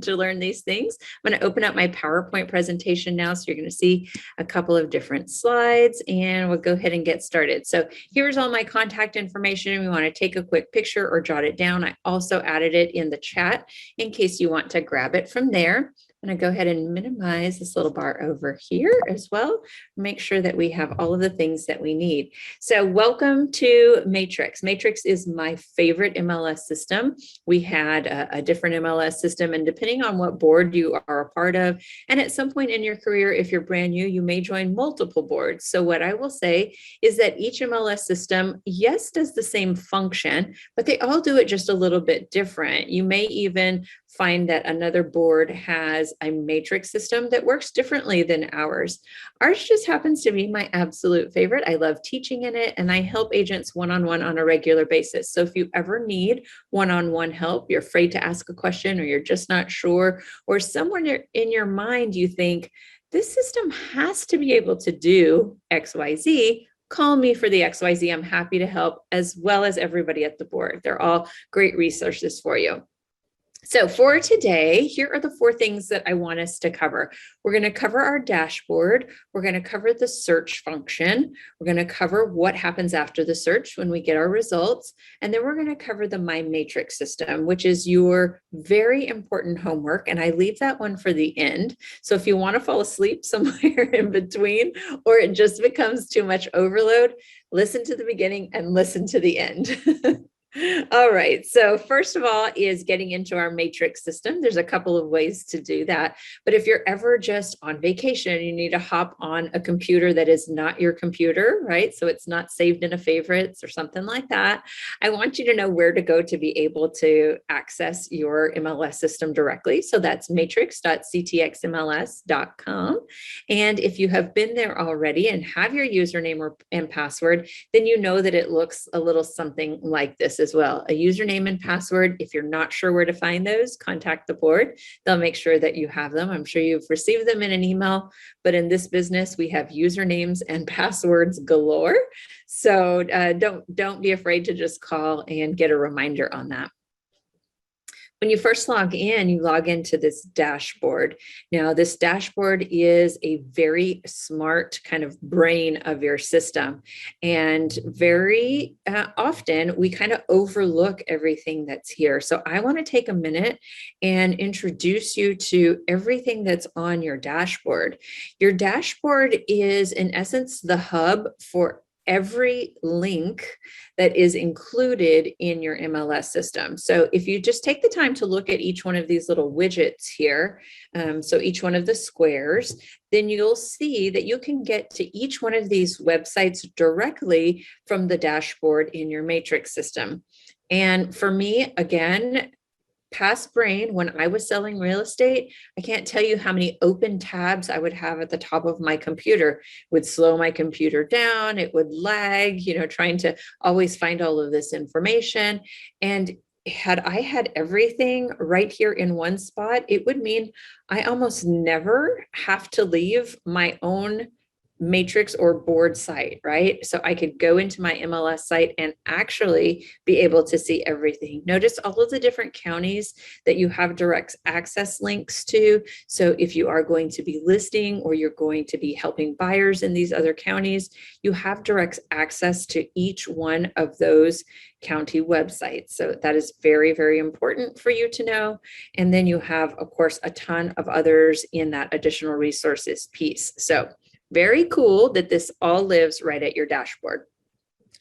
[SPEAKER 21] To learn these things. I'm going to open up my PowerPoint presentation now. So you're going to see a couple of different slides, and we'll go ahead and get started. So here's all my contact information. We want to take a quick picture or jot it down. I also added it in the chat in case you want to grab it from there. I'm going to go ahead and minimize this little bar over here as well. Make sure that we have all of the things that we need. So welcome to Matrix. Matrix is my favorite MLS system. We had a different MLS system, and depending on what board you are a part of, and at some point in your career, if you're brand new, you may join multiple boards. So what I will say is that each MLS system, yes, does the same function, but they all do it just a little bit different. You may even find that another board has a matrix system that works differently than ours. Ours just happens to be my absolute favorite. I love teaching in it, and I help agents one-on-one on a regular basis. So if you ever need one-on-one help, you're afraid to ask a question, or you're just not sure, or somewhere in your mind you think, this system has to be able to do XYZ, call me for the XYZ. I'm happy to help, as well as everybody at the board. They're all great resources for you. So for today, here are the 4 things that I want us to cover. We're going to cover our dashboard. We're going to cover the search function. We're going to cover what happens after the search when we get our results. And then we're going to cover the My Matrix system, which is your very important homework. And I leave that one for the end. So if you want to fall asleep somewhere in between, or it just becomes too much overload, listen to the beginning and listen to the end. All right. So first of all is getting into our matrix system. There's a couple of ways to do that. But if you're ever just on vacation, you need to hop on a computer that is not your computer, right? So it's not saved in a favorites or something like that. I want you to know where to go to be able to access your MLS system directly. So that's matrix.ctxmls.com. And if you have been there already and have your username and password, then you know that it looks a little something like this as well. A username and password. If you're not sure where to find those, contact the board. They'll make sure that you have them. I'm sure you've received them in an email, but in this business, we have usernames and passwords galore. So don't be afraid to just call and get a reminder on that. When you first log in, you log into this dashboard. Now, this dashboard is a very smart kind of brain of your system. And very often, we kind of overlook everything that's here. So I want to take a minute and introduce you to everything that's on your dashboard. Your dashboard is, in essence, the hub for every link that is included in your MLS system. So if you just take the time to look at each one of these little widgets here, so each one of the squares, then you'll see that you can get to each one of these websites directly from the dashboard in your matrix system. And for me, again, past brain, when I was selling real estate, I can't tell you how many open tabs I would have at the top of my computer. It would slow my computer down, it would lag, trying to always find all of this information. And had I had everything right here in one spot, it would mean I almost never have to leave my own matrix or board site, right? So I could go into my MLS site and actually be able to see everything. Notice all of the different counties that you have direct access links to. So if you are going to be listing or you're going to be helping buyers in these other counties, you have direct access to each one of those county websites. So that is very, very important for you to know. And then you have, of course, a ton of others in that additional resources piece. So very cool that this all lives right at your dashboard.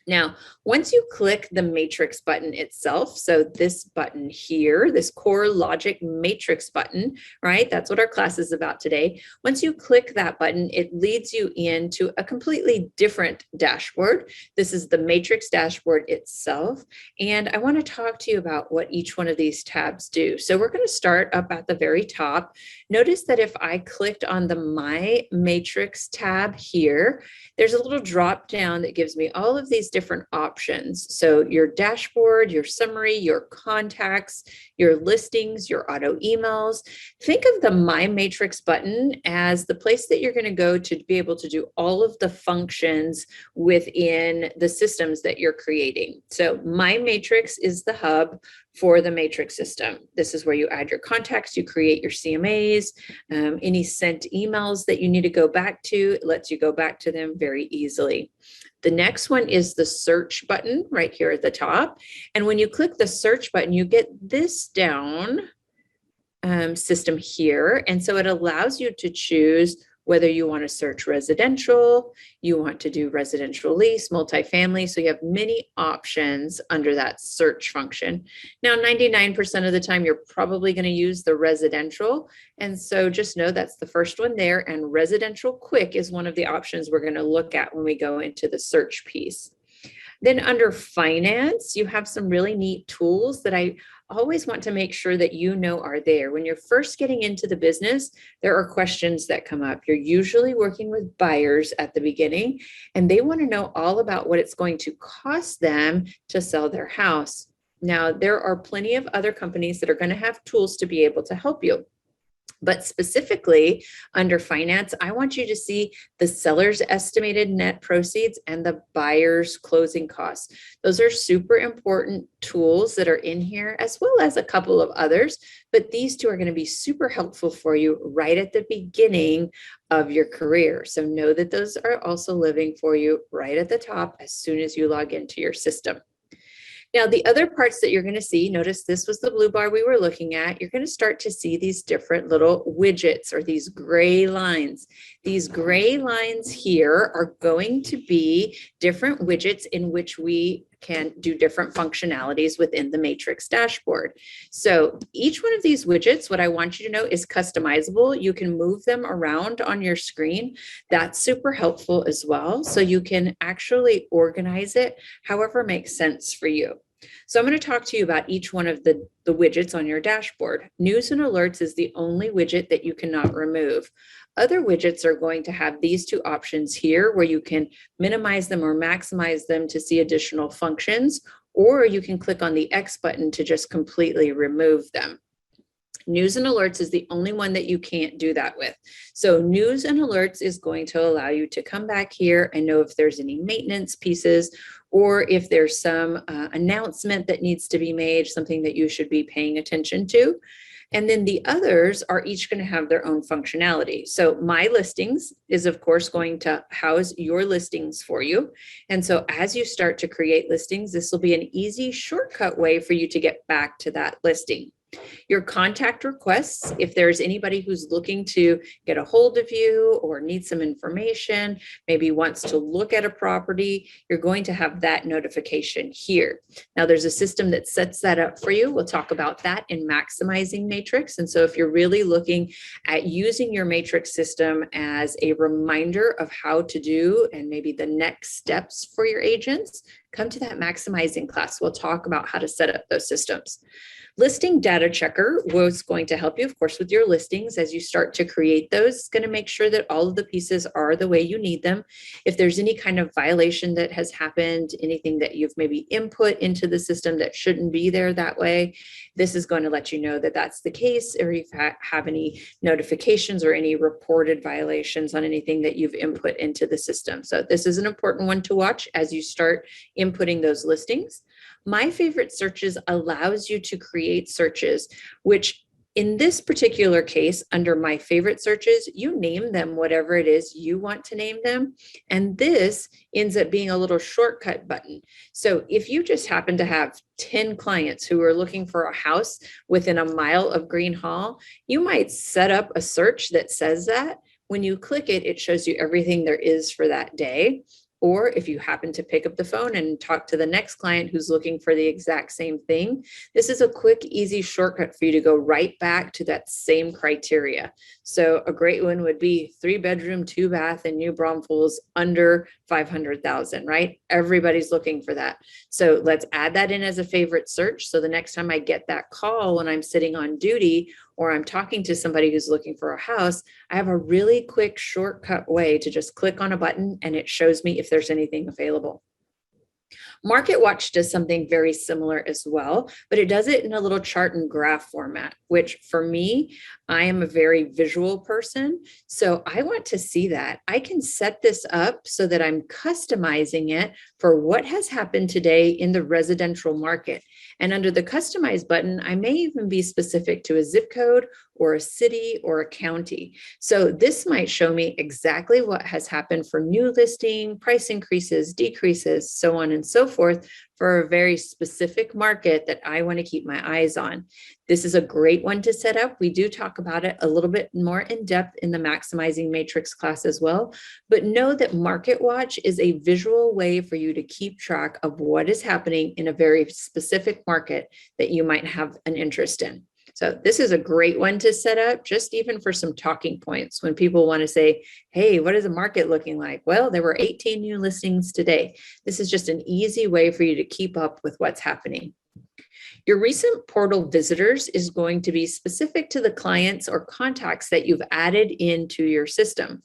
[SPEAKER 21] Now, once you click the matrix button itself, so this button here, this core logic matrix button, right? That's what our class is about today. Once you click that button, it leads you into a completely different dashboard. This is the matrix dashboard itself. And I want to talk to you about what each one of these tabs do. So we're going to start up at the very top. Notice that if I clicked on the My Matrix tab here, there's a little drop down that gives me all of these different options. So your dashboard, your summary, your contacts, your listings, your auto emails. Think of the My Matrix button as the place that you're going to go to be able to do all of the functions within the systems that you're creating. So My Matrix is the hub for the matrix system. This is where you add your contacts, you create your CMAs, any sent emails that you need to go back to, it lets you go back to them very easily. The next one is the search button right here at the top. And when you click the search button, you get this down system here. And so it allows you to choose whether you want to search residential, you want to do residential lease, multifamily. So you have many options under that search function. Now, 99% of the time, you're probably going to use the residential. And so just know that's the first one there. And residential quick is one of the options we're going to look at when we go into the search piece. Then under finance, you have some really neat tools that I always want to make sure that you know are there. When you're first getting into the business, there are questions that come up. You're usually working with buyers at the beginning, and they want to know all about what it's going to cost them to sell their house. Now, there are plenty of other companies that are going to have tools to be able to help you. But specifically under finance, I want you to see the seller's estimated net proceeds and the buyer's closing costs. Those are super important tools that are in here, as well as a couple of others. But these two are going to be super helpful for you right at the beginning of your career. So know that those are also living for you right at the top as soon as you log into your system. Now, the other parts that you're going to see, notice this was the blue bar we were looking at. You're going to start to see these different little widgets or these gray lines. These gray lines here are going to be different widgets in which we can do different functionalities within the matrix dashboard. So each one of these widgets, what I want you to know, is customizable. You can move them around on your screen. That's super helpful as well. So you can actually organize it however makes sense for you. So I'm going to talk to you about each one of the widgets on your dashboard. News and alerts is the only widget that you cannot remove. Other widgets are going to have these two options here where you can minimize them or maximize them to see additional functions, or you can click on the X button to just completely remove them. News and alerts is the only one that you can't do that with. So news and alerts is going to allow you to come back here and know if there's any maintenance pieces or if there's some announcement that needs to be made, something that you should be paying attention to. And then the others are each going to have their own functionality. So My Listings is, of course, going to house your listings for you. And so as you start to create listings, this will be an easy shortcut way for you to get back to that listing. Your contact requests, if there's anybody who's looking to get a hold of you or needs some information, maybe wants to look at a property, you're going to have that notification here. Now there's a system that sets that up for you. We'll talk about that in Maximizing Matrix. And so if you're really looking at using your Matrix system as a reminder of how to do and maybe the next steps for your agents, come to that Maximizing class. We'll talk about how to set up those systems. Listing Data Checker was going to help you, of course, with your listings as you start to create those. It's going to make sure that all of the pieces are the way you need them. If there's any kind of violation that has happened, anything that you've maybe input into the system that shouldn't be there that way, this is going to let you know that that's the case, or if you have any notifications or any reported violations on anything that you've input into the system. So this is an important one to watch as you start inputting those listings. My Favorite Searches allows you to create searches, which in this particular case, under My Favorite Searches, you name them whatever it is you want to name them. And this ends up being a little shortcut button. So if you just happen to have 10 clients who are looking for a house within a mile of Green Hall, you might set up a search that says that. When you click it, it shows you everything there is for that day. Or if you happen to pick up the phone and talk to the next client who's looking for the exact same thing, this is a quick, easy shortcut for you to go right back to that same criteria. So a great one would be 3-bedroom, 2-bath in New Braunfels under 500,000, right? Everybody's looking for that. So let's add that in as a favorite search. So the next time I get that call when I'm sitting on duty or I'm talking to somebody who's looking for a house, I have a really quick shortcut way to just click on a button and it shows me if there's anything available. Market Watch does something very similar as well, but it does it in a little chart and graph format, which for me, I am a very visual person. So I want to see that. I can set this up so that I'm customizing it for what has happened today in the residential market. And under the Customize button, I may even be specific to a zip code or a city or a county. So this might show me exactly what has happened for new listing, price increases, decreases, so on and so forth for a very specific market that I want to keep my eyes on. This is a great one to set up. We do talk about it a little bit more in depth in the Maximizing Matrix class as well, but know that Market Watch is a visual way for you to keep track of what is happening in a very specific market that you might have an interest in. So this is a great one to set up, just even for some talking points when people want to say, hey, what is the market looking like? Well, there were 18 new listings today. This is just an easy way for you to keep up with what's happening. Your recent portal visitors is going to be specific to the clients or contacts that you've added into your system.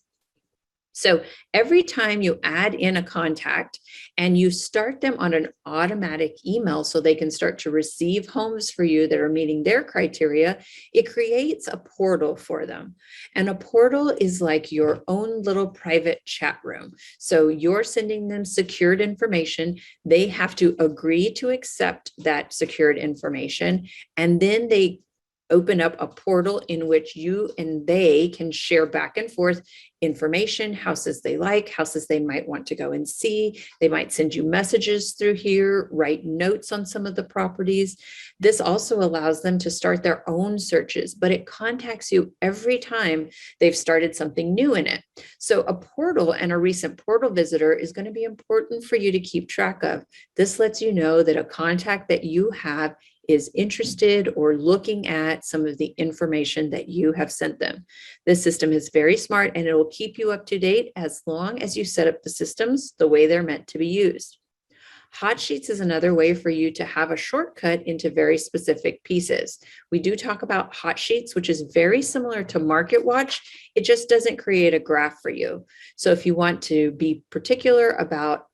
[SPEAKER 21] So every time you add in a contact and you start them on an automatic email so they can start to receive homes for you that are meeting their criteria, it creates a portal for them. And a portal is like your own little private chat room. So you're sending them secured information. They have to agree to accept that secured information. And then they open up a portal in which you and they can share back and forth information, houses they like, houses they might want to go and see. They might send you messages through here, write notes on some of the properties. This also allows them to start their own searches, but it contacts you every time they've started something new in it. So a portal and a recent portal visitor is going to be important for you to keep track of. This lets you know that a contact that you have is interested or looking at some of the information that you have sent them. This system is very smart and it will keep you up to date as long as you set up the systems the way they're meant to be used. Hot Sheets is another way for you to have a shortcut into very specific pieces. We do talk about Hot Sheets, which is very similar to Market Watch. It just doesn't create a graph for you. So if you want to be particular about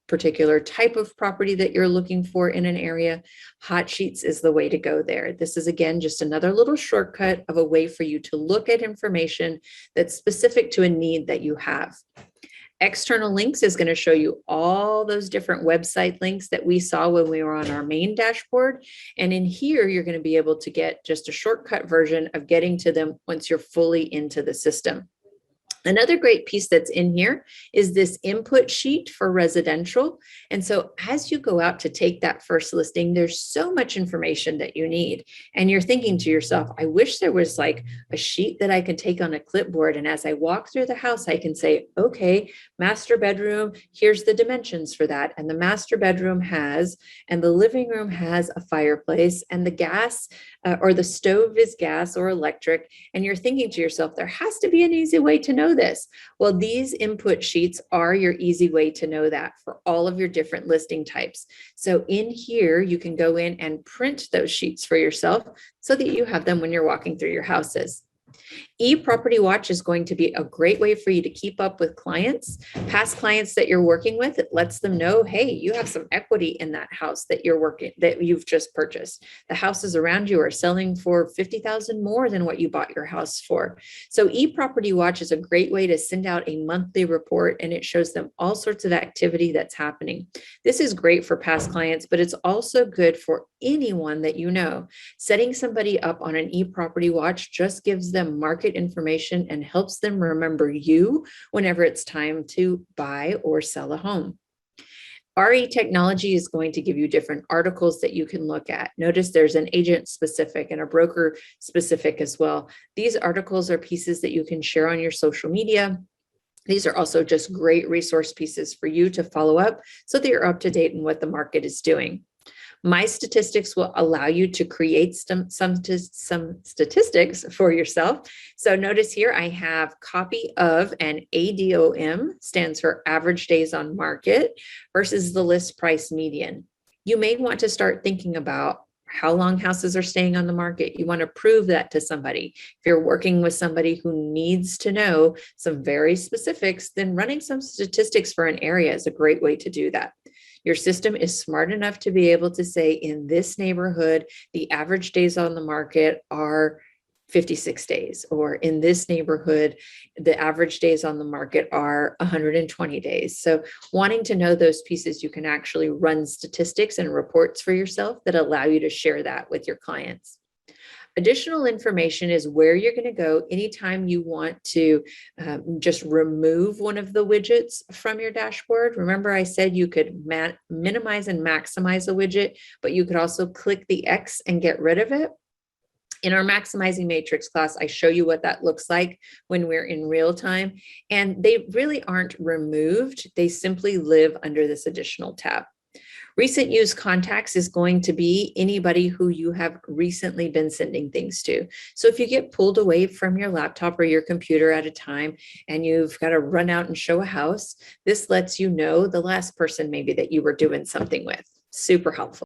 [SPEAKER 21] particular type of property that you're looking for in an area, Hot Sheets is the way to go there. This is, again, just another little shortcut of a way for you to look at information that's specific to a need that you have. External links is going to show you all those different website links that we saw when we were on our main dashboard. And in here, you're going to be able to get just a shortcut version of getting to them once you're fully into the system. Another great piece that's in here is this input sheet for residential. And so as you go out to take that first listing, there's so much information that you need. And you're thinking to yourself, I wish there was like a sheet that I could take on a clipboard. And as I walk through the house, I can say, okay, master bedroom, here's the dimensions for that. And the master bedroom has, and the living room has a fireplace, and the gas or the stove is gas or electric. And you're thinking to yourself, there has to be an easy way to know this. Well, these input sheets are your easy way to know that for all of your different listing types. So in here, you can go in and print those sheets for yourself so that you have them when you're walking through your houses. eProperty Watch is going to be a great way for you to keep up with clients, past clients that you're working with. It lets them know, hey, you have some equity in that house that you've just purchased. The houses around you are selling for $50,000 more than what you bought your house for. So eProperty Watch is a great way to send out a monthly report, and it shows them all sorts of activity that's happening. This is great for past clients, but it's also good for anyone that you know. Setting somebody up on an eProperty Watch just gives them market information and helps them remember you whenever it's time to buy or sell a home. RE Technology is going to give you different articles that you can look at. Notice there's an agent specific and a broker specific as well. These articles are pieces that you can share on your social media. These are also just great resource pieces for you to follow up so that you're up to date in what the market is doing. My Statistics will allow you to create some statistics for yourself. So notice here I have copy of, and ADOM stands for average days on market versus the list price median. You may want to start thinking about how long houses are staying on the market. You want to prove that to somebody. If you're working with somebody who needs to know some very specifics, then running some statistics for an area is a great way to do that. Your system is smart enough to be able to say, in this neighborhood, the average days on the market are 56 days, or in this neighborhood, the average days on the market are 120 days. So wanting to know those pieces, you can actually run statistics and reports for yourself that allow you to share that with your clients. Additional information is where you're going to go anytime you want to just remove one of the widgets from your dashboard. Remember, I said you could minimize and maximize a widget, but you could also click the X and get rid of it. In our Maximizing Matrix class, I show you what that looks like when we're in real time, and they really aren't removed. They simply live under this additional tab. Recent use contacts is going to be anybody who you have recently been sending things to. So if you get pulled away from your laptop or your computer at a time and you've got to run out and show a house, this lets you know the last person maybe that you were doing something with. Super helpful.